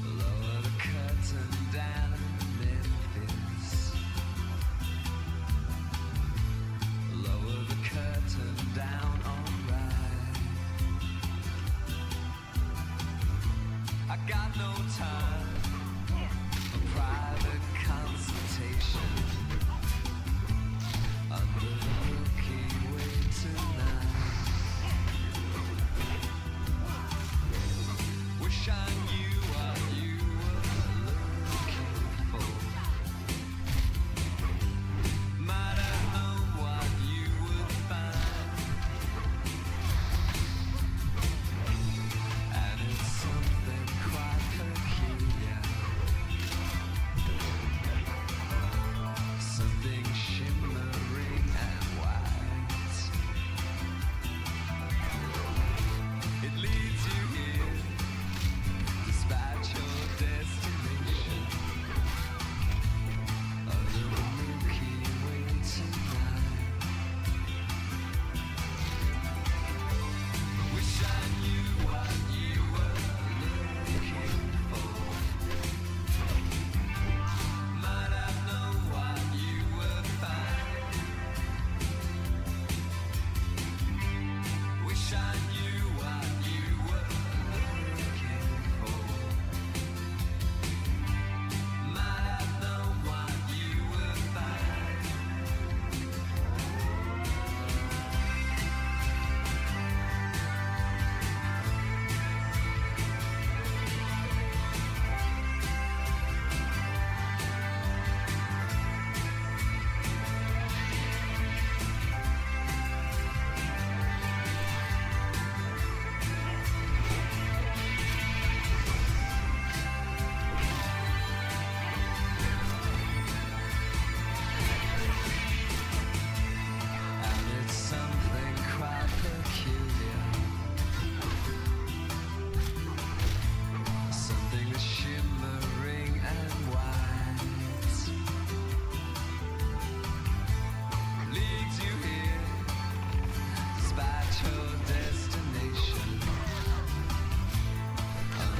Lower the curtain down in Memphis. Lower the curtain down, alright. I got no time for private consultation under the Milky Way tonight. Wish I knew what you were looking for. Might have known what you would find. And it's something quite peculiar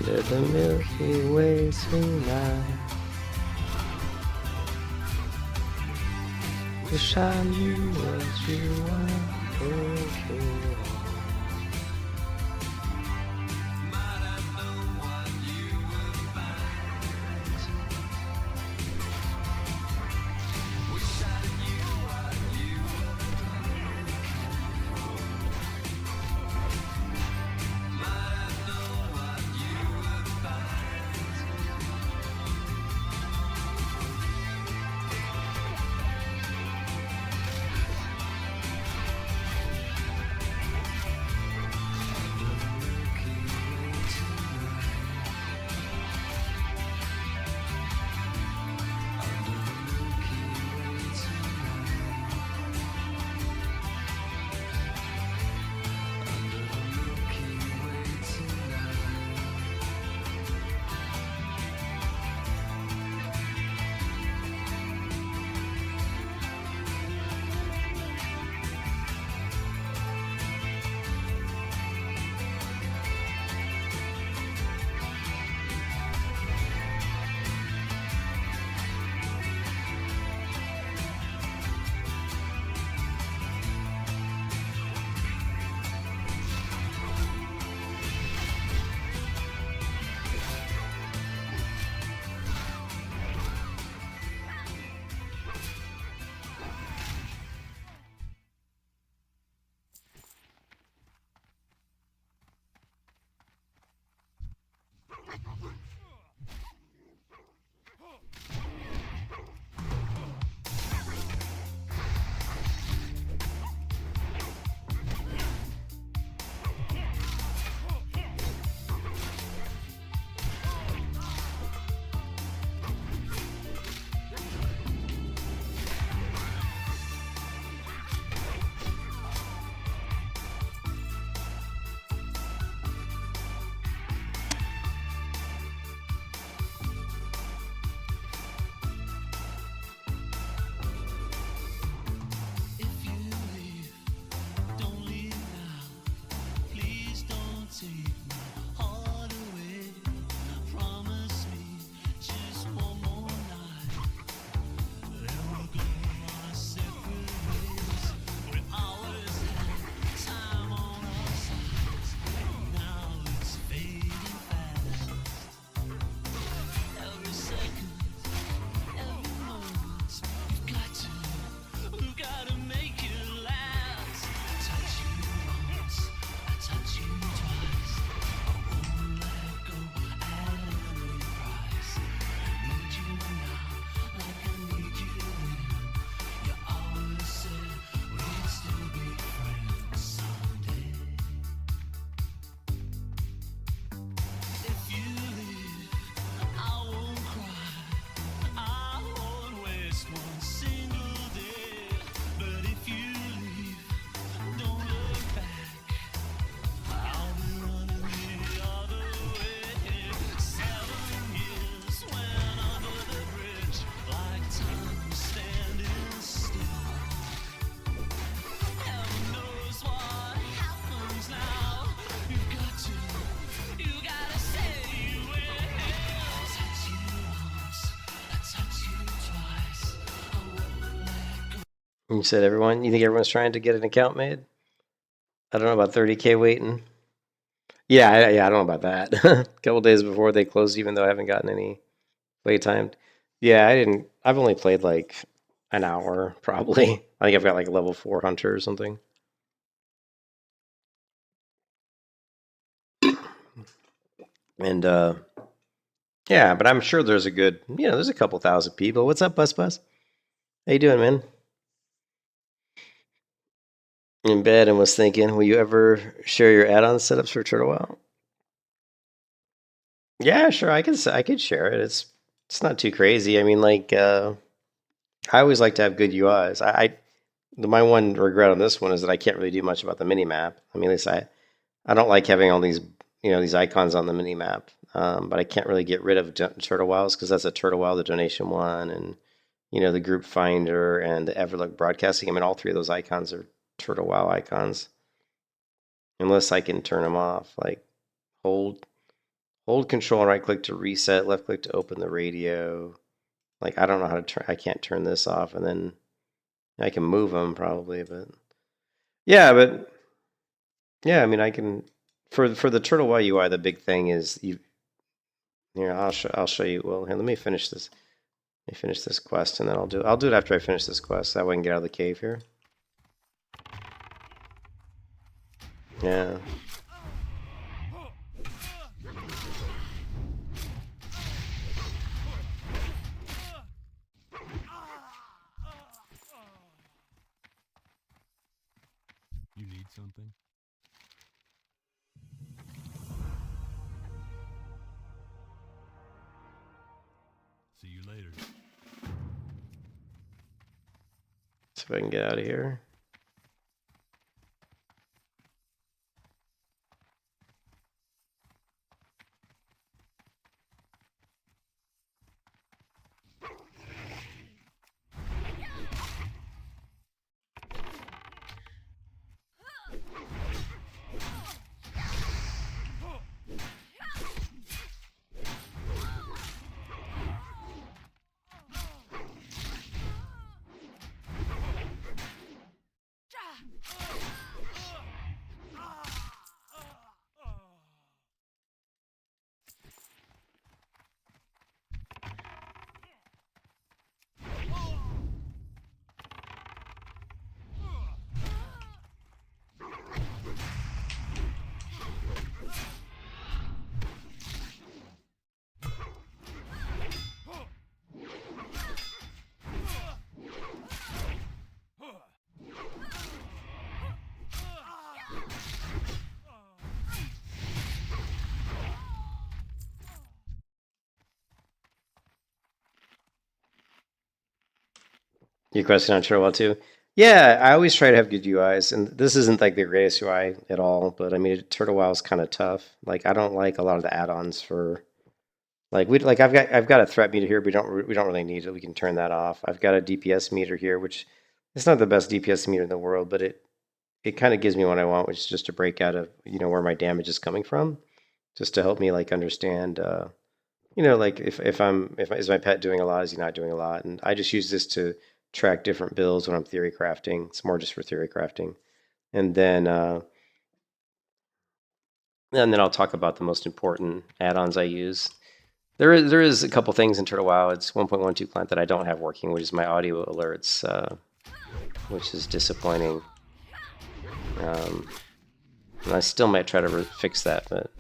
Under the Milky Way tonight. Wish I knew what you were thinking. You said everyone? You think everyone's trying to get an account made? I don't know about 30K waiting. Yeah, I don't know about that. A couple days before they closed, even though I haven't gotten any playtime. Yeah, I didn't. I've only played like an hour, probably. I think I've got like a level 4 hunter or something. And yeah, but I'm sure there's a good, there's a couple thousand people. What's up, Bus Bus? How you doing, man? In bed and was thinking, will you ever share your add-on setups for Turtle WoW? Yeah, sure. I could share it. It's not too crazy. I mean, like, I always like to have good UIs. My one regret on this one is that I can't really do much about the mini map. I mean, at least I don't like having all these these icons on the mini map. But I can't really get rid of Turtle WoWs because that's a Turtle WoW, the donation one, and the group finder and the Everlook broadcasting. I mean, all three of those icons are Turtle WoW icons. Unless I can turn them off, like hold Hold control and right click to reset, left click to open the radio. Like, I don't know how to turn, I can't turn this off, and then I can move them probably, but yeah, I mean, I can, for the Turtle Y UI, the big thing is you, here, I'll show you, well, here, let me finish this quest, and then I'll do it after I finish this quest, that way I can get out of the cave here. Yeah. You need something? See you later. See if I can get out of here. Your question on Turtle too? Yeah, I always try to have good UIs, and this isn't like the greatest UI at all, but I mean, Turtle WoW is kind of tough. Like, I don't like a lot of the add-ons for, like, I've got a threat meter here, but we don't really need it. We can turn that off. I've got a DPS meter here, which it's not the best DPS meter in the world, but it kind of gives me what I want, which is just to break out of, where my damage is coming from, just to help me like understand, like if is my pet doing a lot, is he not doing a lot, and I just use this to track different builds when I'm theory crafting. It's more just for theory crafting, and then I'll talk about the most important add-ons I use. There is a couple things in Turtle WoW. It's 1.12 client that I don't have working, which is my audio alerts, which is disappointing. And I still might try to fix that, but.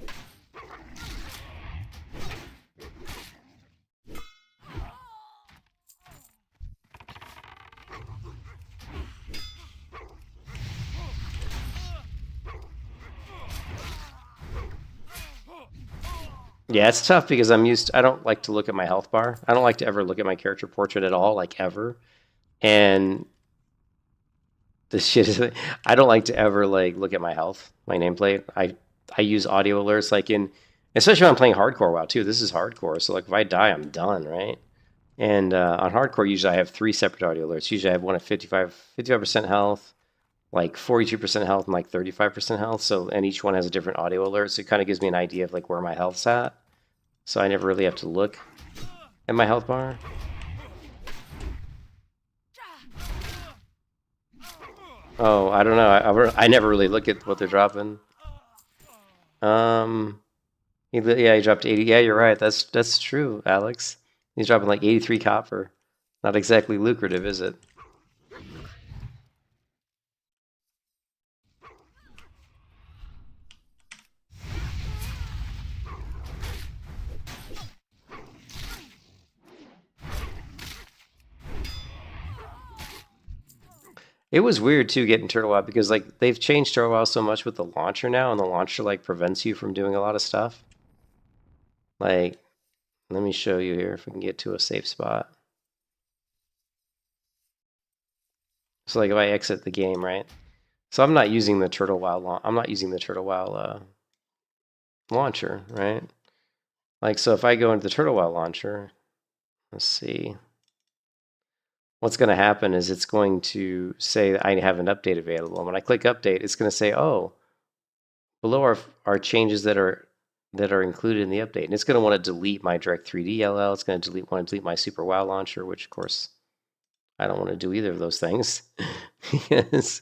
Yeah, it's tough because I don't like to look at my health bar. I don't like to ever look at my character portrait at all, like ever. And this shit is, I don't like to ever like look at my health, my nameplate. I use audio alerts especially when I'm playing hardcore WoW too. This is hardcore, so like if I die, I'm done, right? And on hardcore, usually I have 3 separate audio alerts. Usually I have one at 55% health, like 42% health, and like 35% health. So, and each one has a different audio alert, so it kind of gives me an idea of like where my health's at. So I never really have to look at my health bar. Oh, I don't know. I never really look at what they're dropping. He dropped 80. Yeah, you're right. That's true, Alex. He's dropping like 83 copper. Not exactly lucrative, is it? It was weird too getting Turtle WoW because like they've changed Turtle WoW so much with the launcher now, and the launcher like prevents you from doing a lot of stuff. Like, let me show you here if we can get to a safe spot. So like if I exit the game, right? So I'm not using the Turtle WoW launcher, right? Like, so if I go into the Turtle WoW launcher, let's see. What's going to happen is it's going to say I have an update available. When I click update, it's going to say, oh, below our changes that are that are included in the update. And it's going to want to delete my Direct 3D LL. It's going to want to delete my Super WoW launcher, which of course I don't want to do either of those things because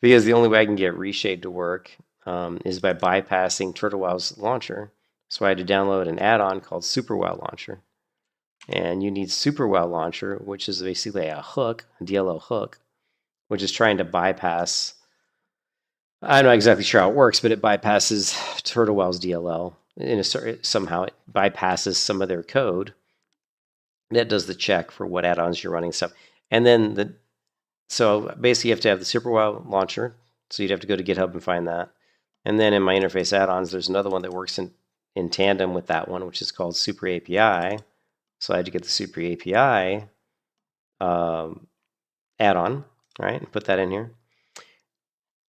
the only way I can get Reshade to work is by bypassing Turtle WoW's launcher. So I had to download an add-on called Super WoW Launcher. And you need Super WoW Launcher, which is basically a hook, a DLL hook, which is trying to bypass. I'm not exactly sure how it works, but it bypasses Turtle WoW's DLL. Somehow it bypasses some of their code that does the check for what add-ons you're running and stuff. And then so basically you have to have the Super WoW launcher. So you'd have to go to GitHub and find that. And then in my interface add-ons, there's another one that works in tandem with that one, which is called Super API. So I had to get the Super API add-on, right, and put that in here.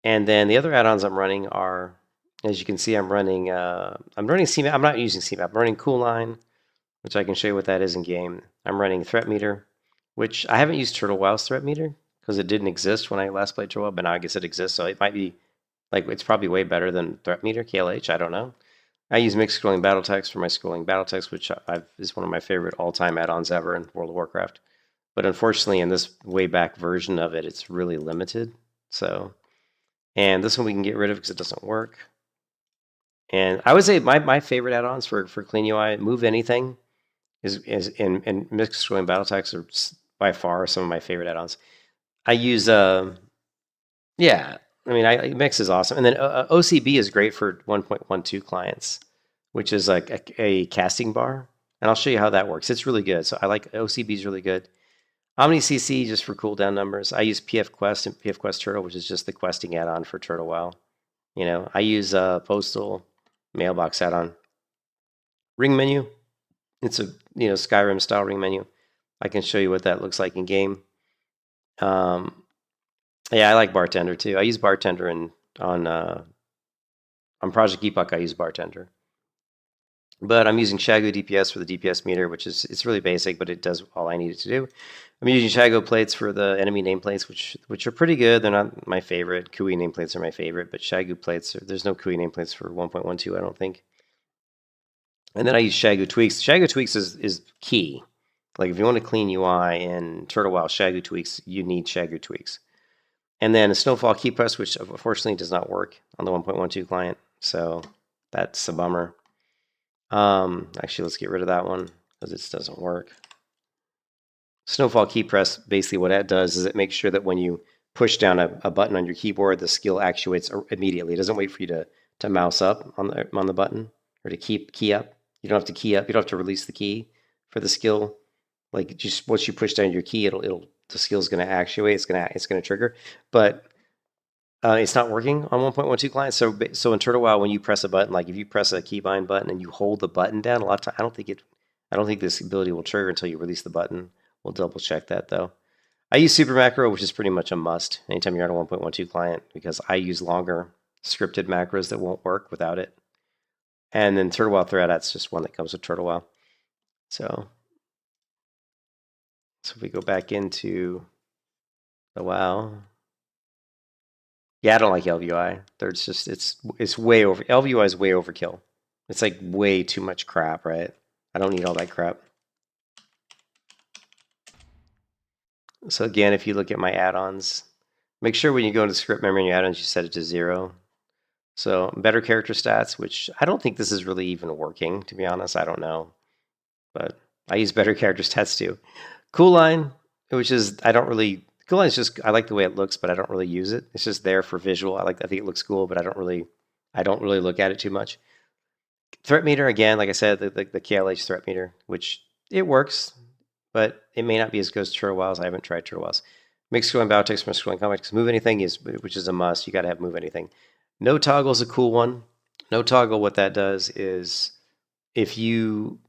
And then the other add-ons I'm running are, as you can see, I'm running CMAP. I'm not using CMAP. I'm running Coolline, which I can show you what that is in game. I'm running Threat Meter, which I haven't used Turtle WoW's Threat Meter because it didn't exist when I last played Turtle WoW, but now I guess it exists. So it might be like it's probably way better than Threat Meter, KLH. I don't know. I use mixed scrolling battle text for my scrolling battle text, which is one of my favorite all-time add-ons ever in World of Warcraft. But unfortunately, in this way back version of it, it's really limited. So, and this one we can get rid of because it doesn't work. And I would say my favorite add-ons for Clean UI, Move Anything, and mixed scrolling battle text are by far some of my favorite add-ons. I use Mix is awesome. And then OCB is great for 1.12 clients, which is like a casting bar. And I'll show you how that works. It's really good. So I like OCB is really good. OmniCC just for cooldown numbers. I use PF Quest and PF Quest Turtle, which is just the questing add-on for Turtle WoW. You know, I use Postal Mailbox add-on. Ring menu. It's a Skyrim style ring menu. I can show you what that looks like in game. Yeah, I like Bartender too. I use Bartender on Project Epoch. I use Bartender, but I'm using Shago DPS for the DPS meter, it's really basic, but it does all I need it to do. I'm using Shago plates for the enemy nameplates, which are pretty good. They're not my favorite. Kui nameplates are my favorite, but Shago plates there's no Kui nameplates for 1.12, I don't think. And then I use Shago tweaks. Shago tweaks is key. Like if you want to clean UI in Turtle WoW Shago tweaks, you need Shago tweaks. And then a Snowfall key press, which unfortunately does not work on the 1.12 client. So that's a bummer. Actually, let's get rid of that one because it doesn't work. Snowfall key press, basically what that does is it makes sure that when you push down a button on your keyboard, the skill actuates immediately. It doesn't wait for you to mouse up on the button or to key up. You don't have to key up. You don't have to release the key for the skill. Like just once you push down your key, the skill is going to actuate. It's going to trigger, but it's not working on 1.12 clients. So in Turtle WoW, when you press a button, like if you press a keybind button and you hold the button down, a lot of time I don't think this ability will trigger until you release the button. We'll double check that though. I use Super Macro, which is pretty much a must anytime you're on a 1.12 client because I use longer scripted macros that won't work without it. And then Turtle WoW Thread, that's just one that comes with Turtle WoW. So if we go back into the WoW, yeah, I don't like LVUI. There's just it's way over. LVUI is way overkill. It's like way too much crap, right? I don't need all that crap. So again, if you look at my add-ons, make sure when you go into script memory in your add-ons, you set it to 0. So better character stats, which I don't think this is really even working, to be honest. I don't know. But I use better character stats too. Coolline, which is, Coolline is just, I like the way it looks, but I don't really use it. It's just there for visual. I think it looks cool, but I don't really look at it too much. Threat meter, again, like I said, the KLH threat meter, which it works, but it may not be as good as Turtle WoW's. I haven't tried Turtle WoW's. Mixed scrolling battle text from scrolling comics. Move anything which is a must. You got to have move anything. No toggle is a cool one. No toggle, what that does is if you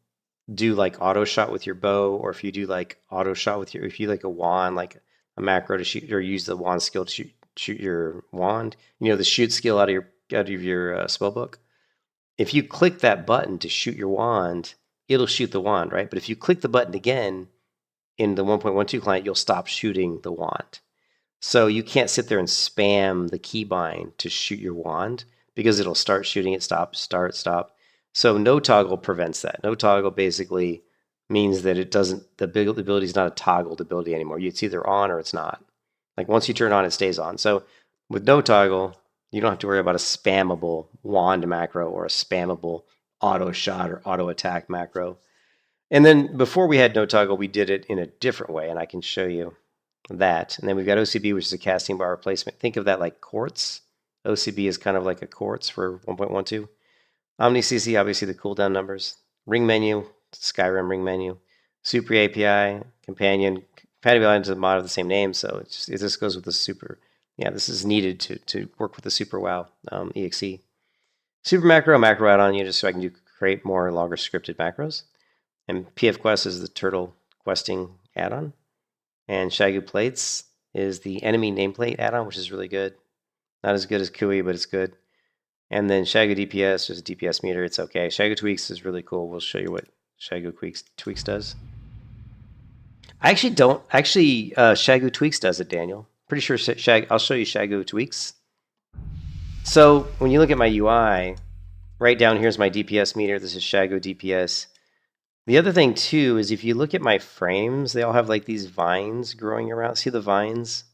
do like auto shot with your bow, or if you do like auto shot with if you like a wand, like a macro to shoot, or use the wand skill to shoot your wand, the shoot skill out of your spell book. If you click that button to shoot your wand, it'll shoot the wand, right? But if you click the button again in the 1.12 client, you'll stop shooting the wand. So you can't sit there and spam the keybind to shoot your wand because it'll start shooting it, stop, start, stop. So no toggle prevents that. No toggle basically means that it doesn't, the ability is not a toggled ability anymore. It's either on or it's not. Like once you turn on, it stays on. So with no toggle, you don't have to worry about a spammable wand macro or a spammable auto shot or auto attack macro. And then before we had no toggle, we did it in a different way, and I can show you that. And then we've got OCB, which is a casting bar replacement. Think of that like quartz. OCB is kind of like a quartz for 1.12. OmniCC, obviously the cooldown numbers. Ring menu, Skyrim ring menu. Super API, companion. Compatibility to the mod of the same name, so it just goes with the super. Yeah, this is needed to work with the Super WoW EXE. Super macro add-on you just so I can create more longer scripted macros. And PF Quest is the turtle questing add-on. And Shagu Plates is the enemy nameplate add-on, which is really good. Not as good as Kui, but it's good. And then Shagu DPS, just a DPS meter, it's okay. Shagu Tweaks is really cool. We'll show you what Shagu Tweaks does. I actually don't. Actually, Shagu Tweaks does it, Daniel. Pretty sure I'll show you Shagu Tweaks. So when you look at my UI, right down here is my DPS meter. This is Shagu DPS. The other thing too is if you look at my frames, they all have like these vines growing around. See the vines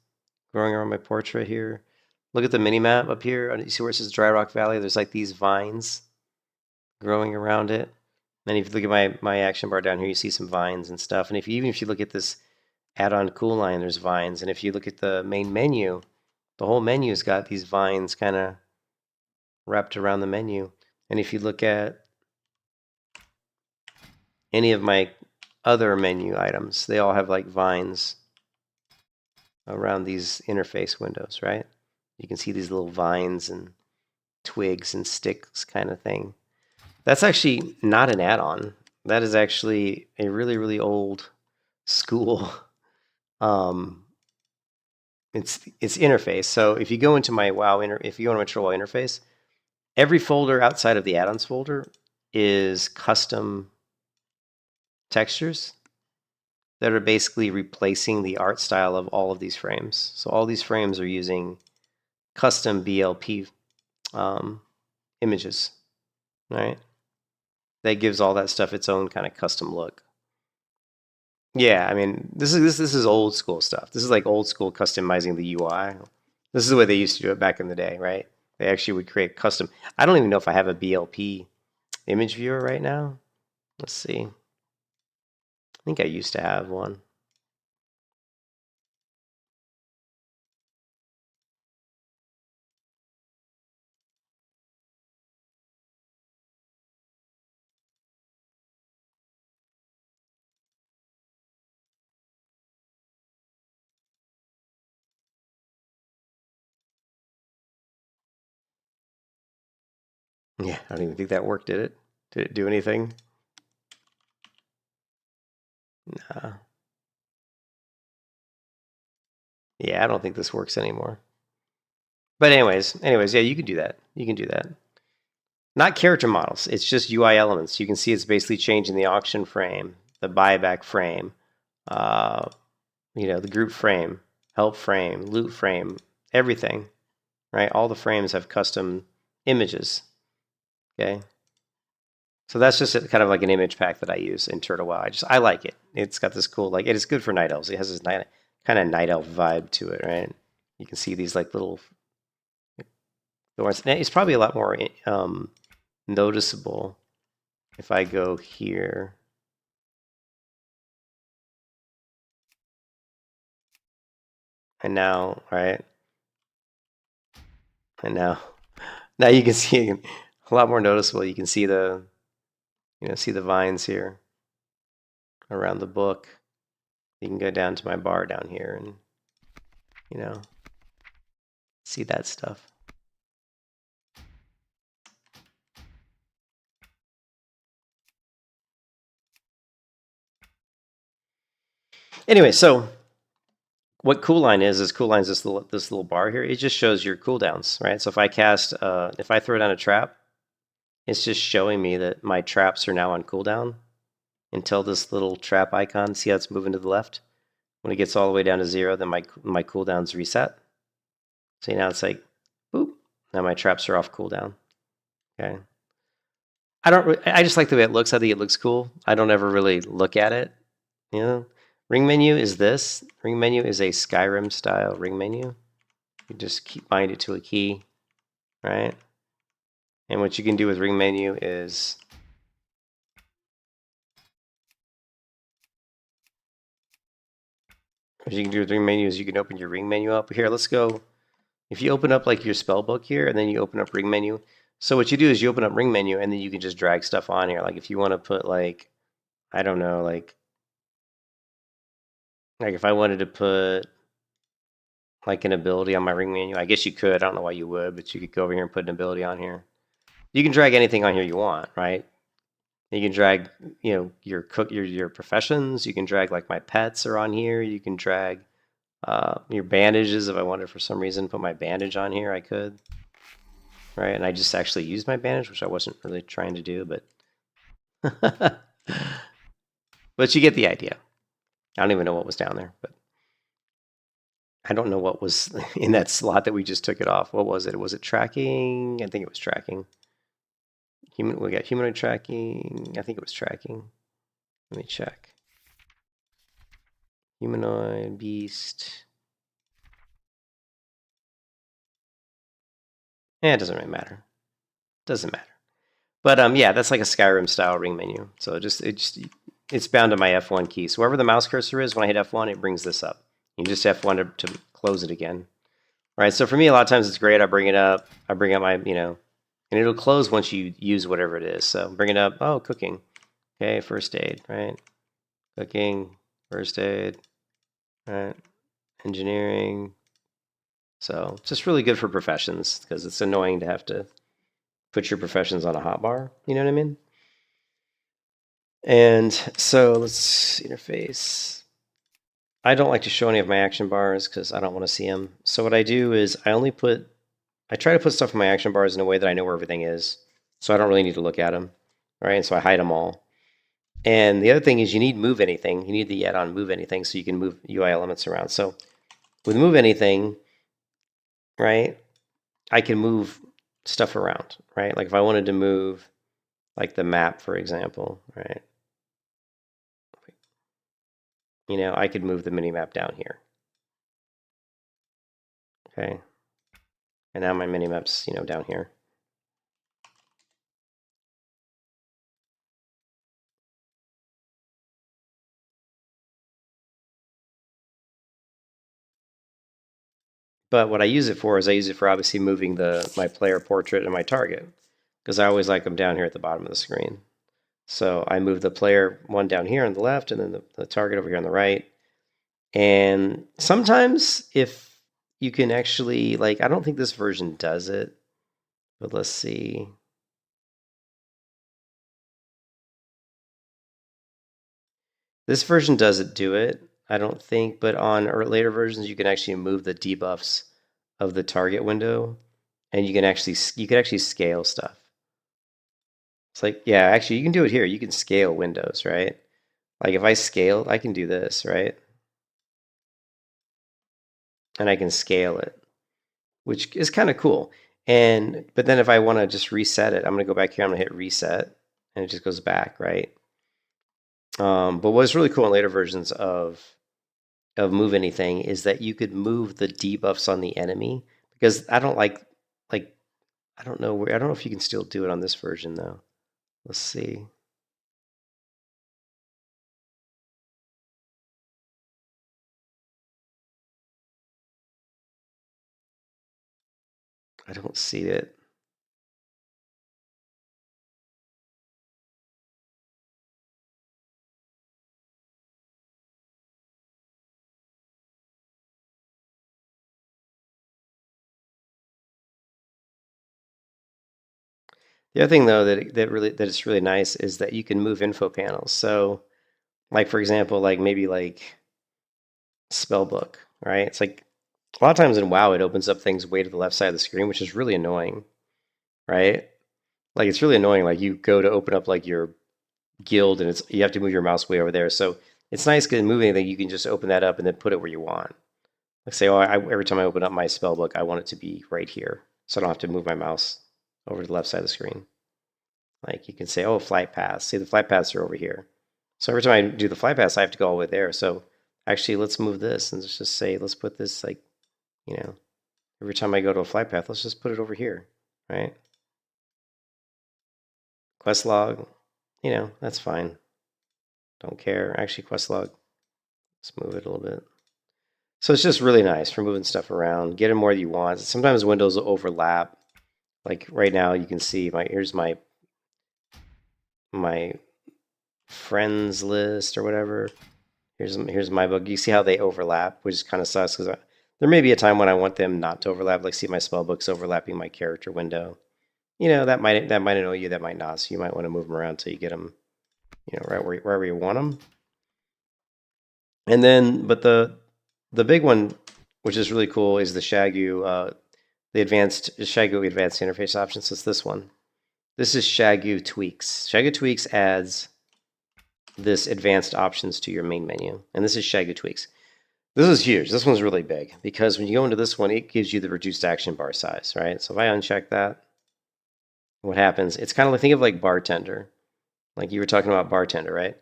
growing around my portrait here? Look at the mini map up here. You see where it says Dry Rock Valley? There's like these vines growing around it. And if you look at my action bar down here, you see some vines and stuff. And even if you look at this add-on cool line, there's vines. And if you look at the main menu, the whole menu's got these vines kind of wrapped around the menu. And if you look at any of my other menu items, they all have like vines around these interface windows, right? You can see these little vines and twigs and sticks kind of thing. That's actually not an add-on. That is actually a really, really old school. It's interface. So if you go into my WoW if you go into my Troll WoW interface, every folder outside of the add-ons folder is custom textures that are basically replacing the art style of all of these frames. So all these frames are using custom BLP images, right? That gives all that stuff its own kind of custom look. Yeah, I mean, this is old school stuff. This is like old school customizing the UI. This is the way they used to do it back in the day, right? They actually would create custom. I don't even know if I have a BLP image viewer right now. Let's see. I think I used to have one. Yeah, I don't even think that worked, did it? Did it do anything? Nah. Yeah, I don't think this works anymore. But anyways, yeah, you can do that. You can do that. Not character models. It's just UI elements. You can see it's basically changing the auction frame, the buyback frame, the group frame, help frame, loot frame, everything, right? All the frames have custom images, okay? So that's just kind of like an image pack that I use in Turtle WoW. I like it. It's got this cool, like, it is good for night elves. It has this kind of night elf vibe to it, right? You can see these like little thorns. It's probably a lot more noticeable if I go here. And now, right? And now you can see a lot more noticeable. You can see the vines here around the book. You can go down to my bar down here and, see that stuff. Anyway, so what coolline is coolline is this little bar here. It just shows your cooldowns, right? So if I cast, if I throw down a trap, it's just showing me that my traps are now on cooldown until this little trap icon, see how it's moving to the left? When it gets all the way down to 0, then my cooldowns reset. See, now it's like, boop, now my traps are off cooldown, okay? I just like the way it looks. I think it looks cool. I don't ever really look at it. You know, ring menu is this. Ring menu is a Skyrim style ring menu. You just bind it to a key, right? And what you can do with ring menu is what you can do with ring menu is you can open your ring menu up. Here, let's go. If you open up like your spell book here, and then you open up ring menu. So what you do is you open up ring menu, and then you can just drag stuff on here. Like if you want to put like, I don't know, like if I wanted to put like an ability on my ring menu, I guess you could. I don't know why you would, but you could go over here and put an ability on here. You can drag anything on here you want, right? You can drag, you know, your professions. You can drag like my pets are on here. You can drag your bandages. If I wanted for some reason put my bandage on here, I could. Right, and I just actually used my bandage, which I wasn't really trying to do, but but you get the idea. I don't even know what was down there, but I don't know what was in that slot that we just took it off. What was it? Was it tracking? I think it was tracking. We got humanoid tracking. I think it was tracking. Let me check. Humanoid, beast. It doesn't really matter. Doesn't matter. But yeah, that's like a Skyrim style ring menu. So it's bound to my F1 key. So wherever the mouse cursor is, when I hit F1, it brings this up. You just F1 to close it again. All right. So for me, a lot of times it's great. I bring it up. I bring up my, you know, and it'll close once you use whatever it is. So bring it up. Oh, cooking. Okay, first aid, right? Cooking, first aid, right? Engineering. So it's just really good for professions because it's annoying to have to put your professions on a hotbar. You know what I mean? And so let's interface. I don't like to show any of my action bars because I don't want to see them. So what I do is I try to put stuff in my action bars in a way that I know where everything is. So I don't really need to look at them. All right, and so I hide them all. And the other thing is you need move anything. You need the add-on move anything so you can move UI elements around. So with move anything, right, I can move stuff around, right? Like if I wanted to move like the map, for example, right? You know, I could move the mini map down here. Okay. And now my mini map's, you know, down here. But what I use it for is I use it for obviously moving my player portrait and my target because I always like them down here at the bottom of the screen. So I move the player one down here on the left and then the target over here on the right. And sometimes if you can actually, like, I don't think this version does it, but let's see. This version doesn't do it, I don't think, but on later versions you can actually move the debuffs of the target window, and you can actually scale stuff. It's like, yeah, actually you can do it here. You can scale windows, right? Like if I scale, I can do this, right? And I can scale it, which is kind of cool. But then if I want to just reset it, I'm going to go back here. I'm going to hit reset, and it just goes back, right? But what's really cool in later versions of move anything is that you could move the debuffs on the enemy because I don't like I don't know if you can still do it on this version though. Let's see. I don't see it. The other thing though that is really nice is that you can move info panels. So like for example, like maybe like spellbook, right? It's like a lot of times in WoW it opens up things way to the left side of the screen, which is really annoying, right? Like it's really annoying. Like you go to open up like your guild and you have to move your mouse way over there. So it's nice because moving anything, you can just open that up and then put it where you want. Like say, oh, every time I open up my spell book, I want it to be right here. So I don't have to move my mouse over to the left side of the screen. Like you can say, oh, flight paths. See, the flight paths are over here. So every time I do the flight paths, I have to go all the way there. So actually, let's move this and let's just say, let's put this like, you know, every time I go to a flight path, let's just put it over here, right? Quest log, you know, that's fine. Don't care. Actually, quest log, let's move it a little bit. So it's just really nice for moving stuff around, getting more that you want. Sometimes windows will overlap. Like right now, you can see here's my friends list or whatever. Here's my book. You see how they overlap, which kind of sucks because there may be a time when I want them not to overlap. Like see my spell books overlapping my character window. You know, that might annoy you, that might not. So you might want to move them around until you get them, you know, right wherever you want them. And then, but the big one, which is really cool, is the Shagu, the Shagu advanced interface options. So it's this one. This is Shagu tweaks. Shagu tweaks adds this advanced options to your main menu, and this is Shagu tweaks. This is huge. This one's really big because when you go into this one, it gives you the reduced action bar size, right? So if I uncheck that, what happens? It's kind of like, think of like bartender, like you were talking about bartender, right?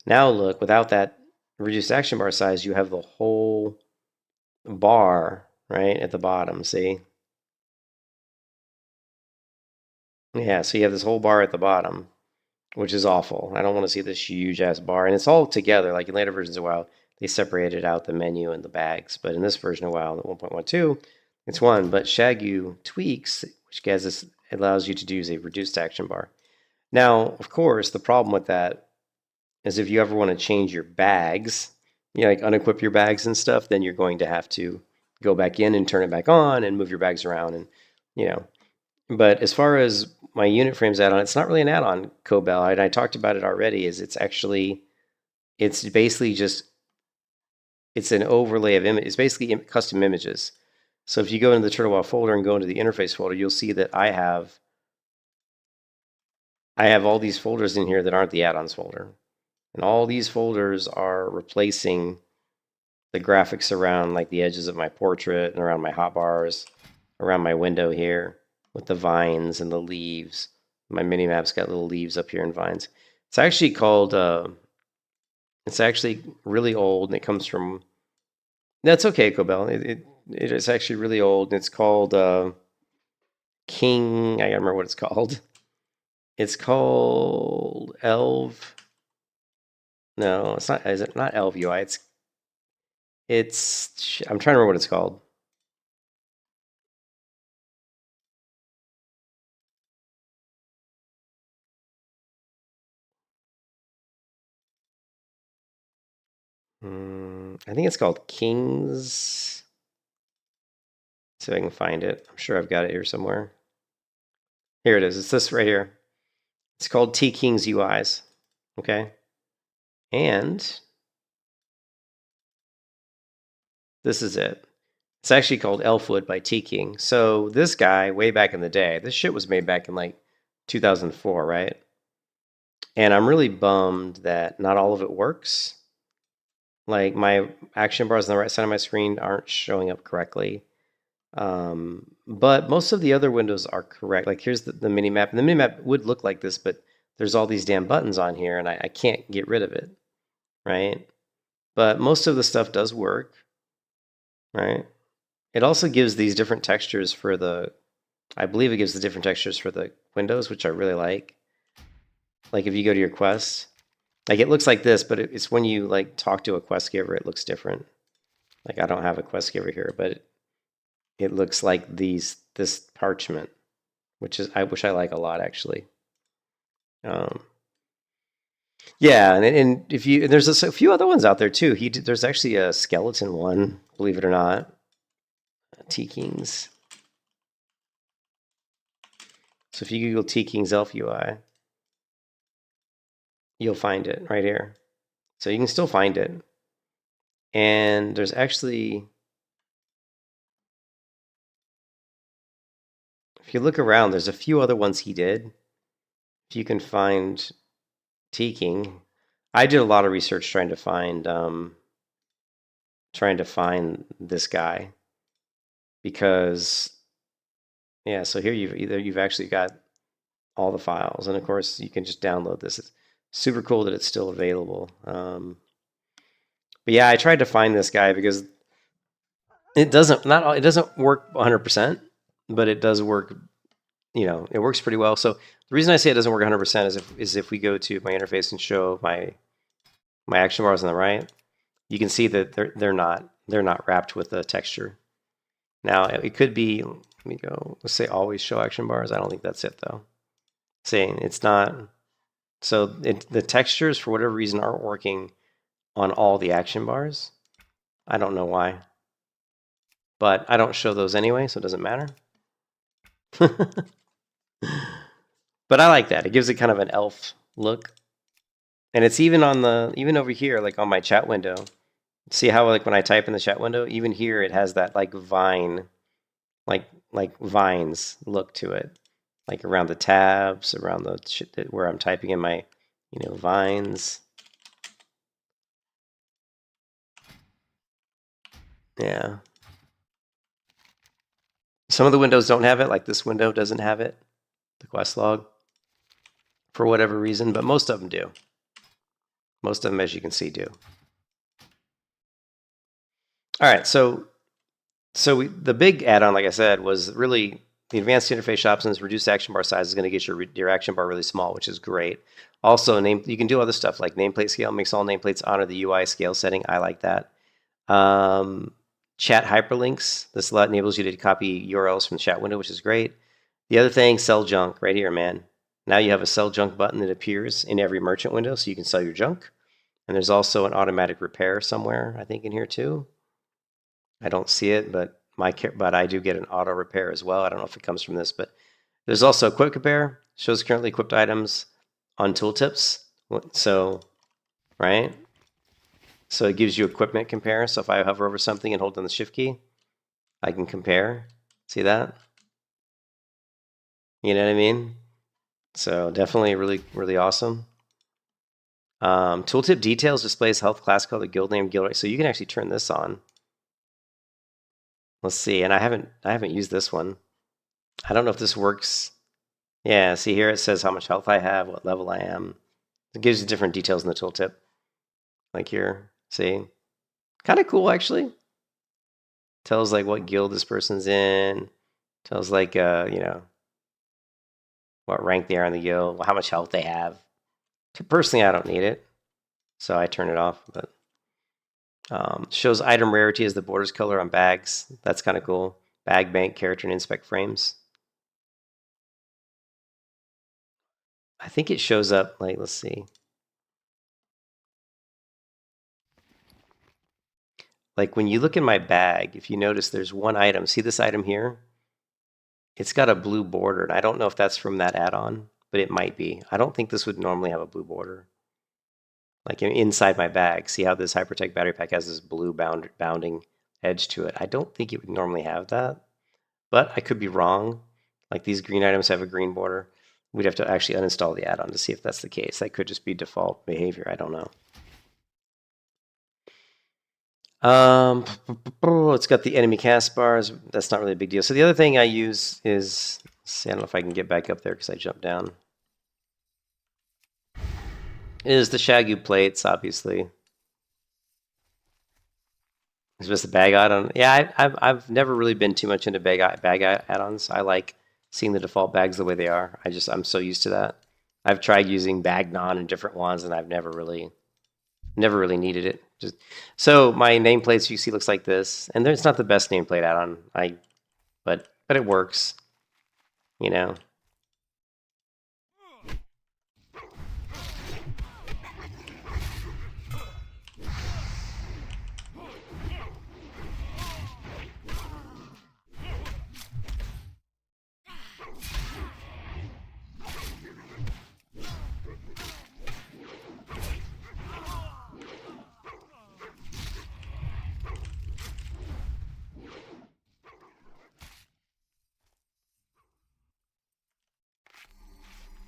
Now look, without that reduced action bar size, you have the whole bar right at the bottom. See? Yeah, so you have this whole bar at the bottom, which is awful. I don't want to see this huge ass bar, and it's all together. Like in later versions of WoW, they separated out the menu and the bags, but in this version of WoW, the 1.12, it's one. But Shagu tweaks, which allows you to use a reduced action bar. Now, of course, the problem with that is if you ever want to change your bags, you know, like unequip your bags and stuff, then you're going to have to go back in and turn it back on and move your bags around, and you know. But as far as my unit frames add-on, it's not really an add-on, Cobell. I talked about it already. It's basically just, it's an overlay of image. It's basically custom images. So if you go into the TurtleWow folder and go into the interface folder, you'll see that I have all these folders in here that aren't the add-ons folder. And all these folders are replacing the graphics around like the edges of my portrait and around my hotbars, around my window here with the vines and the leaves. My mini-map's got little leaves up here and vines. It's actually called, it's actually really old, and it comes from, that's okay, Cobell. It's actually really old, and it's called King, I gotta remember what it's called. It's called Elv. No, it's not. Is it not Elv UI? I'm trying to remember what it's called. I think it's called Kings. See if I can find it. I'm sure I've got it here somewhere. Here it is. It's this right here. It's called T Kings UIs. Okay. And this is it. It's actually called Elfwood by T King. So this guy, way back in the day, this shit was made back in like 2004, right? And I'm really bummed that not all of it works. Like my action bars on the right side of my screen aren't showing up correctly. But most of the other windows are correct. Like here's the mini map, and the mini map would look like this, but there's all these damn buttons on here, and I can't get rid of it, right? But most of the stuff does work, right? It also gives these different textures for I believe it gives the different textures for the windows, which I really like. Like if you go to your quest, like it looks like this, but it's when you like talk to a quest giver, it looks different. Like I don't have a quest giver here, but it looks like this parchment, which I like a lot actually. Yeah, and if you there's a few other ones out there too. There's actually a skeleton one, believe it or not. T Kings. So if you Google T Kings Elf UI, you'll find it right here. So you can still find it. And there's actually, if you look around, there's a few other ones he did. If you can find T King, I did a lot of research trying to find this guy, because yeah. So here you've actually got all the files. And of course, you can just download this. It's super cool that it's still available. But yeah, I tried to find this guy because it doesn't work 100%, but it does work. You know, it works pretty well. So the reason I say it doesn't work 100% is if we go to my interface and show my action bars on the right, you can see that they're not wrapped with the texture. Now it could be, let me go, let's say always show action bars. I don't think that's it though. Saying it's not. So the textures for whatever reason aren't working on all the action bars. I don't know why, but I don't show those anyway, so it doesn't matter. But I like that. It gives it kind of an elf look. And it's even even over here, like on my chat window. See how like when I type in the chat window, even here it has that like vine, like vines look to it. Like around the tabs, around the shit where I'm typing in my, vines. Yeah. Some of the windows don't have it, like this window doesn't have it, the quest log, for whatever reason, but most of them do. Most of them, as you can see, do. All right, so the big add-on, like I said, was really the advanced interface options. Reduced action bar size is going to get your action bar really small, which is great. Also, you can do other stuff like nameplate scale, makes all nameplates honor the UI scale setting. I like that. Chat hyperlinks. This enables you to copy URLs from the chat window, which is great. The other thing, sell junk right here, man. Now you have a sell junk button that appears in every merchant window, so you can sell your junk. And there's also an automatic repair somewhere, I think, in here too. I don't see it, but I do get an auto repair as well. I don't know if it comes from this, but there's also a quick compare. Shows currently equipped items on tooltips. So, right? So it gives you equipment compare. So if I hover over something and hold down the shift key, I can compare. See that? You know what I mean? So definitely really, really awesome. Tooltip details displays health, class color, guild name, guild. So you can actually turn this on. Let's see. And I haven't used this one. I don't know if this works. Yeah, see here it says how much health I have, what level I am. It gives you different details in the tooltip. Like here, see? Kind of cool actually. Tells like what guild this person's in. Tells like what rank they are in the guild, how much health they have. Personally, I don't need it, so I turn it off. But shows item rarity as the borders color on bags. That's kind of cool. Bag, bank, character, and inspect frames. I think it shows up like, let's see. Like when you look in my bag, if you notice there's one item. See this item here? It's got a blue border, and I don't know if that's from that add-on, but it might be. I don't think this would normally have a blue border. Like inside my bag, see how this Hypertech battery pack has this blue bounding edge to it? I don't think it would normally have that, but I could be wrong. Like these green items have a green border. We'd have to actually uninstall the add-on to see if that's the case. That could just be default behavior. I don't know. It's got the enemy cast bars. That's not really a big deal. So the other thing I use is, see, I don't know if I can get back up there because I jumped down. Is the Shagu plates, obviously. It's just a bag add-on. Yeah, I've never really been too much into bag add-ons. I like seeing the default bags the way they are. I'm so used to that. I've tried using Bagnon and different ones, and I've never really needed it. So my nameplates you see looks like this, and it's not the best nameplate add-on. But it works, you know.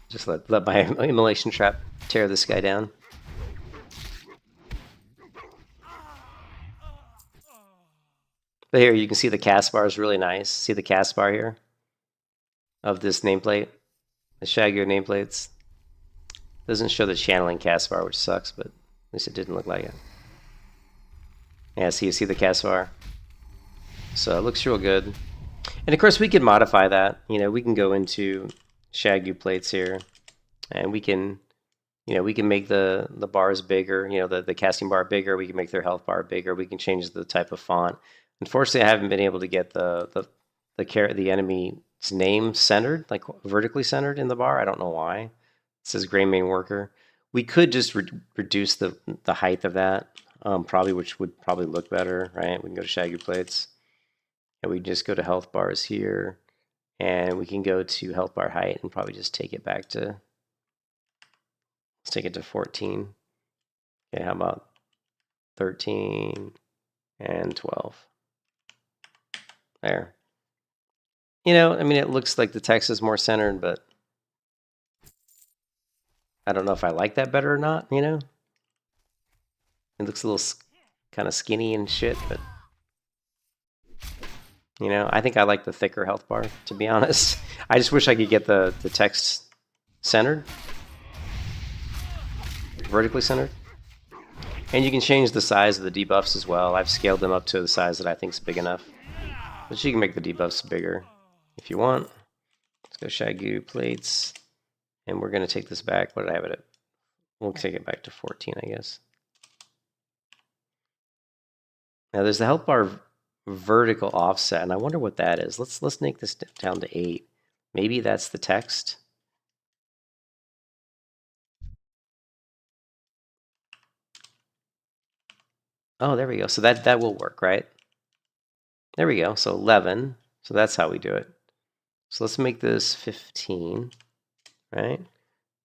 Just let my immolation trap tear this guy down. But here you can see the cast bar is really nice. See the cast bar here of this nameplate? The Shaggy nameplates. Doesn't show the channeling cast bar, which sucks, but at least it didn't look like it. Yeah, so you see the cast bar. So it looks real good. And of course we can modify that. You know, we can go into Shaggy plates here and we can, you know, we can make the bars bigger, you know, the casting bar bigger. We can make their health bar bigger. We can change the type of font. Unfortunately, I haven't been able to get the enemy's name centered, like vertically centered in the bar. I don't know why. It says Gray Main Worker. We could just reduce the height of that, probably, which would probably look better, right? We can go to Shaggy plates. And we just go to health bars here, and we can go to health bar height and probably just take it back to, let's take it to 14. Okay, how about 13 and 12? There. You know, I mean, it looks like the text is more centered, but I don't know if I like that better or not, you know? It looks a little kind of skinny and shit, but... You know, I think I like the thicker health bar, to be honest. I just wish I could get the text centered. Vertically centered. And you can change the size of the debuffs as well. I've scaled them up to the size that I think is big enough. But you can make the debuffs bigger if you want. Let's go Shaggy plates. And we're going to take this back. What did I have it at? We'll take it back to 14, I guess. Now there's the health bar vertical offset, and I wonder what that is. Let's make this down to 8. Maybe that's the text. Oh, there we go. So that will work, right? There we go. So 11. So that's how we do it. So let's make this 15, right?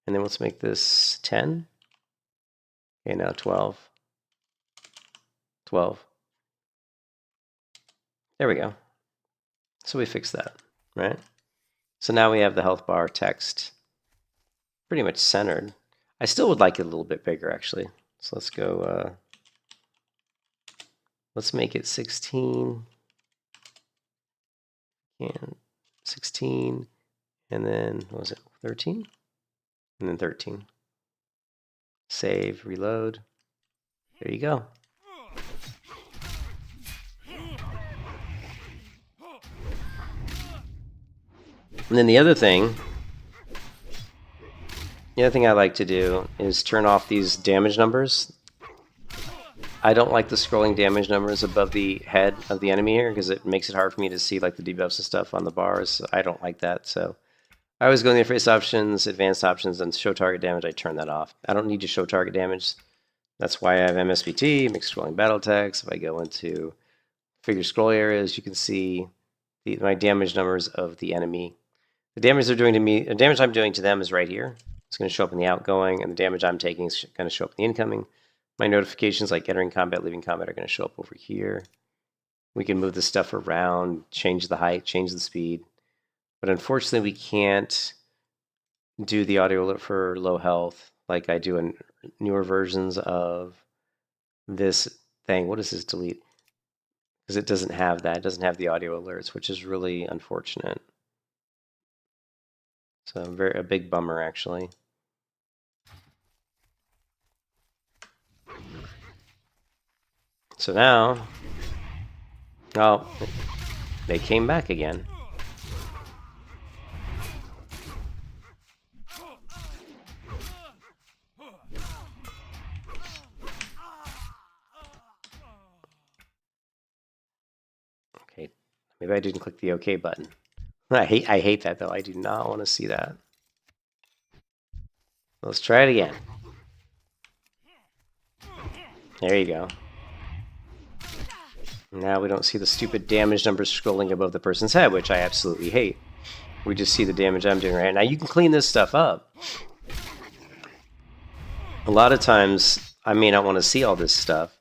And then let's make this 10. Okay, now 12. 12. There we go. So we fixed that, right? So now we have the health bar text pretty much centered. I still would like it a little bit bigger, actually. So let's go, let's make it 16. And 16. And then, what was it, 13? And then 13. Save, reload. There you go. And then the other thing I like to do is turn off these damage numbers. I don't like the scrolling damage numbers above the head of the enemy here because it makes it hard for me to see like the debuffs and stuff on the bars. So I don't like that. So I always go in the interface options, advanced options, and show target damage. I turn that off. I don't need to show target damage. That's why I have MSBT, mixed scrolling battle text. If I go into figure scroll areas, you can see my damage numbers of the enemy. The damage they're doing to me, the damage I'm doing to them is right here. It's going to show up in the outgoing, and the damage I'm taking is going to show up in the incoming. My notifications like entering combat, leaving combat are going to show up over here. We can move this stuff around, change the height, change the speed. But unfortunately, we can't do the audio alert for low health like I do in newer versions of this thing. What does this delete? Because it doesn't have that. It doesn't have the audio alerts, which is really unfortunate. So a big bummer, actually. So now, oh, they came back again. Okay, maybe I didn't click the OK button. I hate that though. I do not want to see that. Let's try it again. There you go. Now we don't see the stupid damage numbers scrolling above the person's head, which I absolutely hate. We just see the damage I'm doing right now. You can clean this stuff up. A lot of times, I may not want to see all this stuff,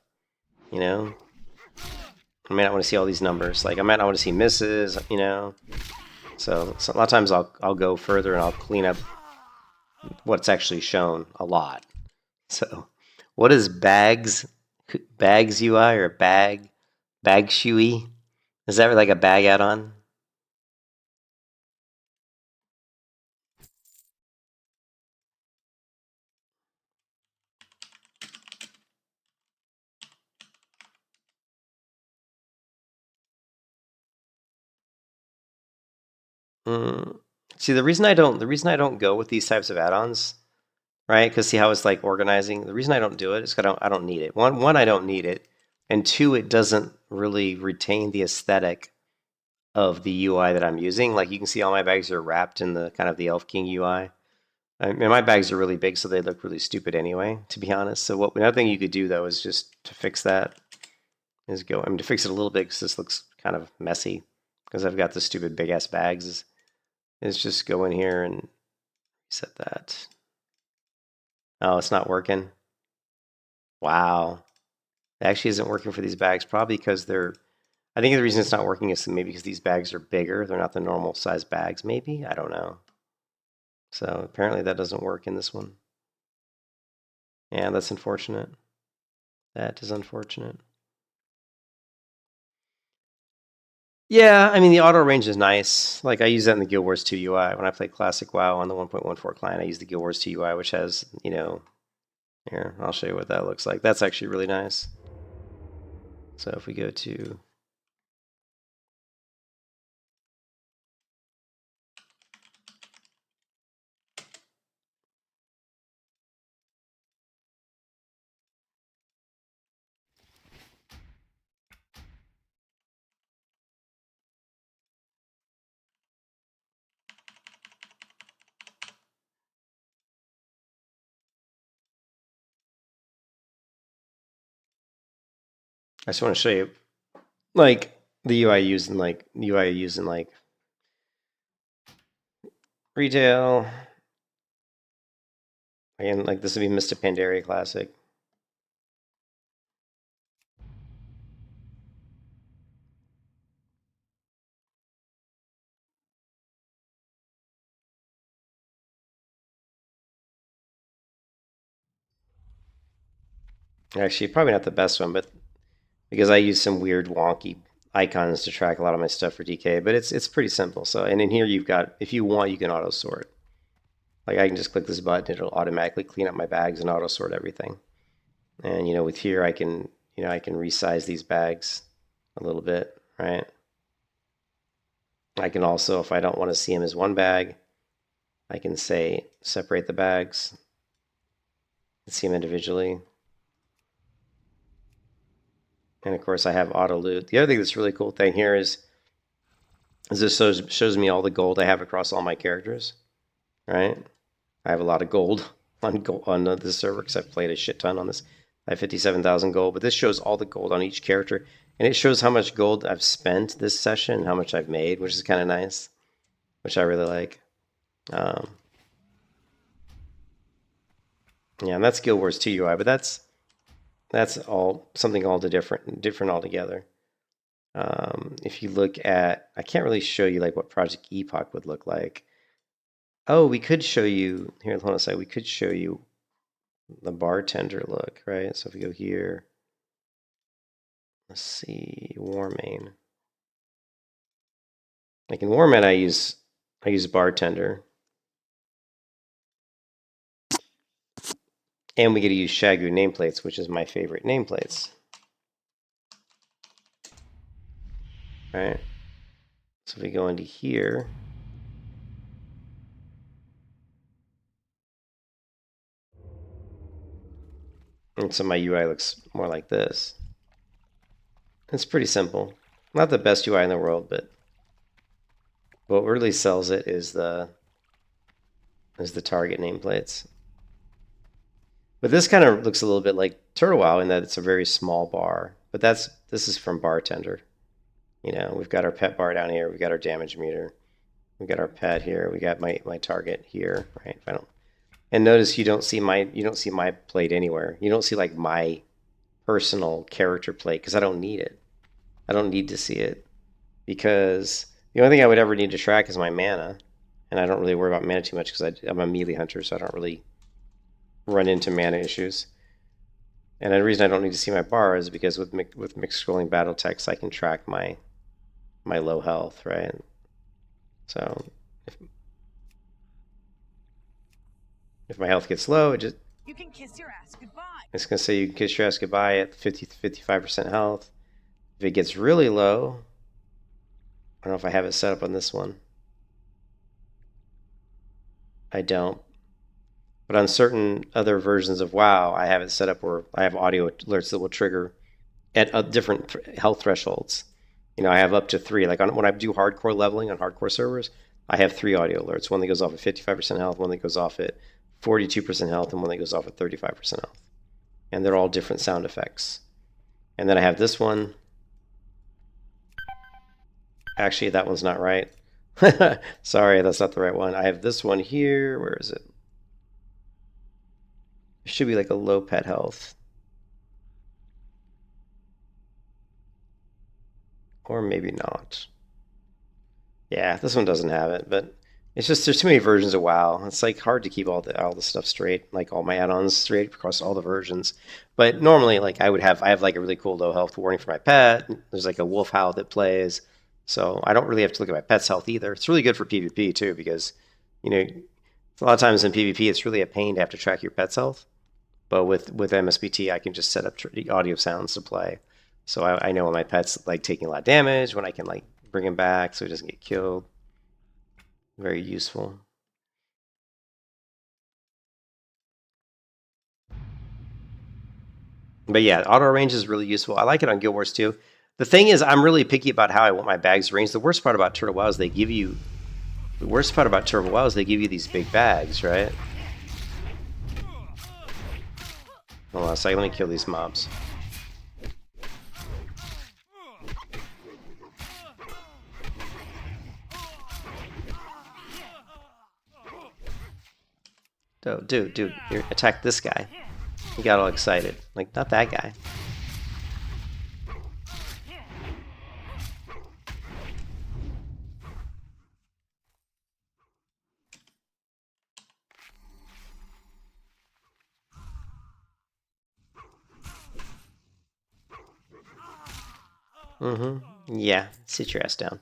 you know? I may not want to see all these numbers. Like, I might not want to see misses, you know? So a lot of times I'll go further and I'll clean up what's actually shown a lot. So, what is bags UI or bag shui? Is that like a bag add-on? See, the reason I don't go with these types of add-ons, right? Because see how it's like organizing. The reason I don't do it is because I don't need it. One, I don't need it, and two, it doesn't really retain the aesthetic of the UI that I'm using. Like you can see, all my bags are wrapped in the kind of the Elf King UI. And my bags are really big, so they look really stupid anyway, to be honest. So another thing you could do though is just to fix that is go. To fix it a little bit because this looks kind of messy because I've got the stupid big ass bags. Is just go in here and reset that. Oh, it's not working. Wow, it actually isn't working for these bags. Probably because they're. I think the reason it's not working is maybe because these bags are bigger. They're not the normal size bags. Maybe, I don't know. So apparently that doesn't work in this one. Yeah, that's unfortunate. That is unfortunate. Yeah, I mean, the auto range is nice. Like, I use that in the Guild Wars 2 UI. When I play Classic WoW on the 1.14 client, I use the Guild Wars 2 UI, which has, you know, here, I'll show you what that looks like. That's actually really nice. So if we go to... I just want to show you, like, the UI used in, like, retail. Again, like, this would be Mr. Pandaria Classic. Actually, probably not the best one, but because I use some weird wonky icons to track a lot of my stuff for DK, but it's pretty simple. So, and in here you've got, if you want, you can auto sort. Like I can just click this button, it'll automatically clean up my bags and auto sort everything. And you know, with here I can, you know, I can resize these bags a little bit, right? I can also, if I don't want to see them as one bag, I can say separate the bags and see them individually. And of course I have auto loot. The other thing that's really cool thing here is this shows me all the gold I have across all my characters, right? I have a lot of gold on this server because I've played a shit ton on this. I have 57,000 gold, but this shows all the gold on each character. And it shows how much gold I've spent this session and how much I've made, which is kind of nice, which I really like. Yeah, and that's Guild Wars 2 UI, but that's all something all different altogether. If you look at, I can't really show you like what Project Epoch would look like. Oh, we could show you here. Hold on a second. We could show you the bartender look, right? So if we go here, let's see, Warmane. Like in Warmane, I use bartender, and we get to use Shagu nameplates, which is my favorite nameplates. Right. So if we go into here. And so my UI looks more like this. It's pretty simple. Not the best UI in the world, but what really sells it is the target nameplates. But this kind of looks a little bit like Turtle WoW in that it's a very small bar. But this is from Bartender. You know, we've got our pet bar down here. We've got our damage meter. We've got our pet here. We got my target here, right? If I don't. And notice you don't see my plate anywhere. You don't see like my personal character plate because I don't need it. I don't need to see it because the only thing I would ever need to track is my mana, and I don't really worry about mana too much because I'm a melee hunter, so I don't really run into mana issues. And the reason I don't need to see my bar is because with mixed scrolling battle text, I can track my low health, right? So if my health gets low, You can kiss your ass goodbye. it's going to say you can kiss your ass goodbye at 55% health. If it gets really low, I don't know if I have it set up on this one. I don't. But on certain other versions of WoW, I have it set up where I have audio alerts that will trigger at different health thresholds. You know, I have up to 3. Like when I do hardcore leveling on hardcore servers, I have 3 audio alerts. One that goes off at 55% health, one that goes off at 42% health, and one that goes off at 35% health. And they're all different sound effects. And then I have this one. Actually, that one's not right. Sorry, that's not the right one. I have this one here. Where is it? It should be like a low pet health. Or maybe not. Yeah, this one doesn't have it, but it's just there's too many versions of WoW. It's like hard to keep all the stuff straight, like all my add-ons straight across all the versions. But normally, like I have like a really cool low health warning for my pet. There's like a wolf howl that plays, so I don't really have to look at my pet's health either. It's really good for PvP too because, you know, a lot of times in PvP it's really a pain to have to track your pet's health. But with MSBT, I can just set up audio sounds to play. So I know when my pet's like taking a lot of damage, when I can like bring him back so he doesn't get killed. Very useful. But yeah, auto range is really useful. I like it on Guild Wars too. The thing is, I'm really picky about how I want my bags ranged. The worst part about Turtle WoW is they give you these big bags, right? Hold on a second, let me kill these mobs. Oh, dude, you attack this guy. He got all excited. Like, not that guy. Yeah, sit your ass down.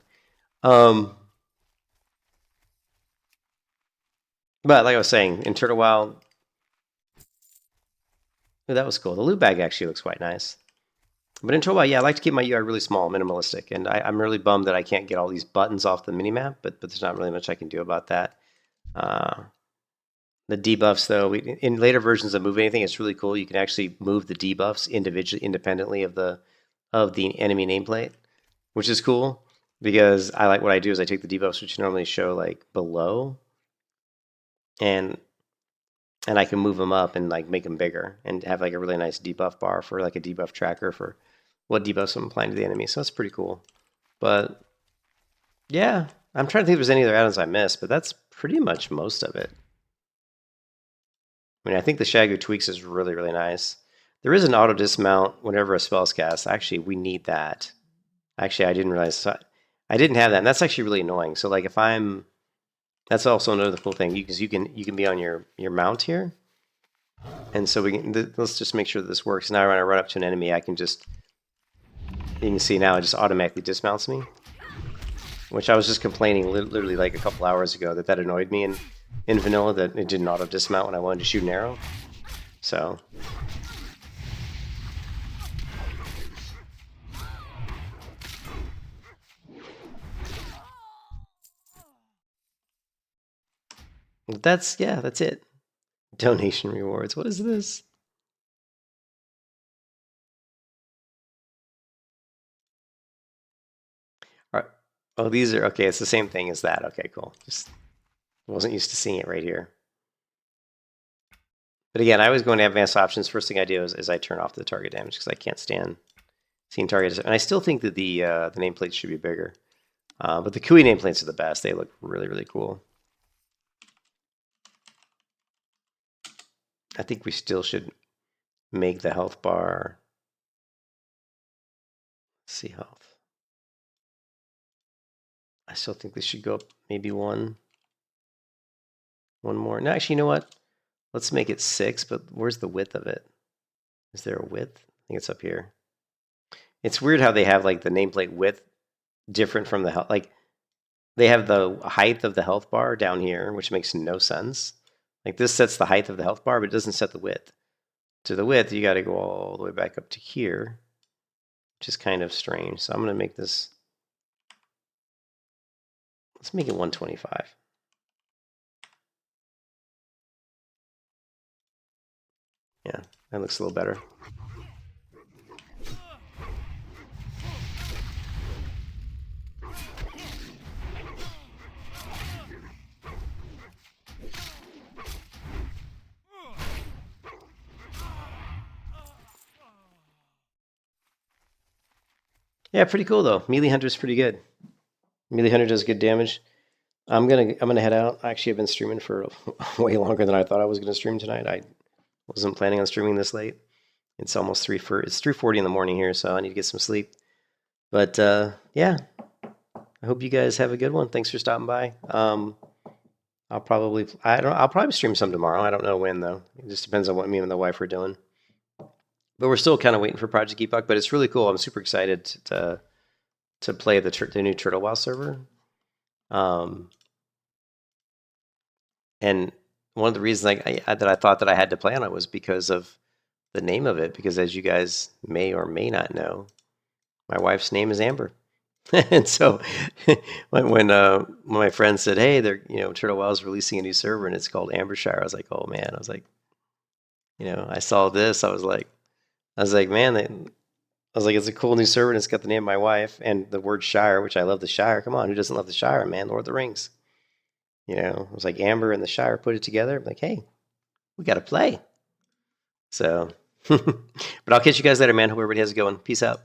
But like I was saying, in Turtle WoW, oh, that was cool. The loot bag actually looks quite nice. But in Turtle WoW, yeah, I like to keep my UI really small, minimalistic, and I'm really bummed that I can't get all these buttons off the minimap, but there's not really much I can do about that. The debuffs, though, in later versions of Move Anything, it's really cool. You can actually move the debuffs individually, independently of the enemy nameplate, which is cool because I like what I do is I take the debuffs, which normally show like below, and I can move them up and like make them bigger and have like a really nice debuff bar for like a debuff tracker for what debuffs I'm applying to the enemy. So that's pretty cool. But yeah, I'm trying to think if there's any other add-ons I missed, but that's pretty much most of it. I mean, I think the Shagu tweaks is really, really nice. There is an auto dismount whenever a spell's cast. Actually, we need that. Actually, I didn't realize I didn't have that, and that's actually really annoying. So like if I'm, that's also another cool thing because you can be on your mount here, and so we can. Let's just make sure that this works. Now when I run up to an enemy, I can just, you can see now it just automatically dismounts me, which I was just complaining literally like a couple hours ago that annoyed me in vanilla that it didn't auto dismount when I wanted to shoot an arrow. So. That's it. Donation rewards. What is this? All right. Oh, these are okay. It's the same thing as that. Okay, cool. Just wasn't used to seeing it right here. But again, I always go into advanced options. First thing I do is I turn off the target damage because I can't stand seeing targets. And I still think that the nameplates should be bigger. But the Kui nameplates are the best. They look really, really cool. I think we still should make the health bar. Let's see health. I still think we should go up maybe one more. No, actually, you know what? Let's make it 6, but where's the width of it? Is there a width? I think it's up here. It's weird how they have like the nameplate width different from the health. Like they have the height of the health bar down here, which makes no sense. Like this sets the height of the health bar, but it doesn't set the width. To the width, you got to go all the way back up to here, which is kind of strange. So I'm going to make this, let's make it 125. Yeah, that looks a little better. Yeah, pretty cool though. Melee Hunter's pretty good. Melee Hunter does good damage. I'm gonna head out. Actually, I've been streaming for way longer than I thought I was gonna stream tonight. I wasn't planning on streaming this late. It's almost it's 3:40 in the morning here, so I need to get some sleep. But yeah, I hope you guys have a good one. Thanks for stopping by. I'll probably stream some tomorrow. I don't know when though. It just depends on what me and the wife are doing. But we're still kind of waiting for Project Epoch. But it's really cool. I'm super excited to play the new Turtle WoW server. And one of the reasons that I thought that I had to play on it was because of the name of it. Because as you guys may or may not know, my wife's name is Amber. And so when my friend said, "Hey, Turtle WoW is releasing a new server and it's called Ambershire," I was like, "Oh man!" I was like, I saw this. I was like, man, I was like, it's a cool new server and it's got the name of my wife and the word Shire, which I love the Shire. Come on, who doesn't love the Shire, man? Lord of the Rings. It was like Amber and the Shire put it together. I'm like, hey, we got to play. So, but I'll catch you guys later, man. Hope everybody has it going. Peace out.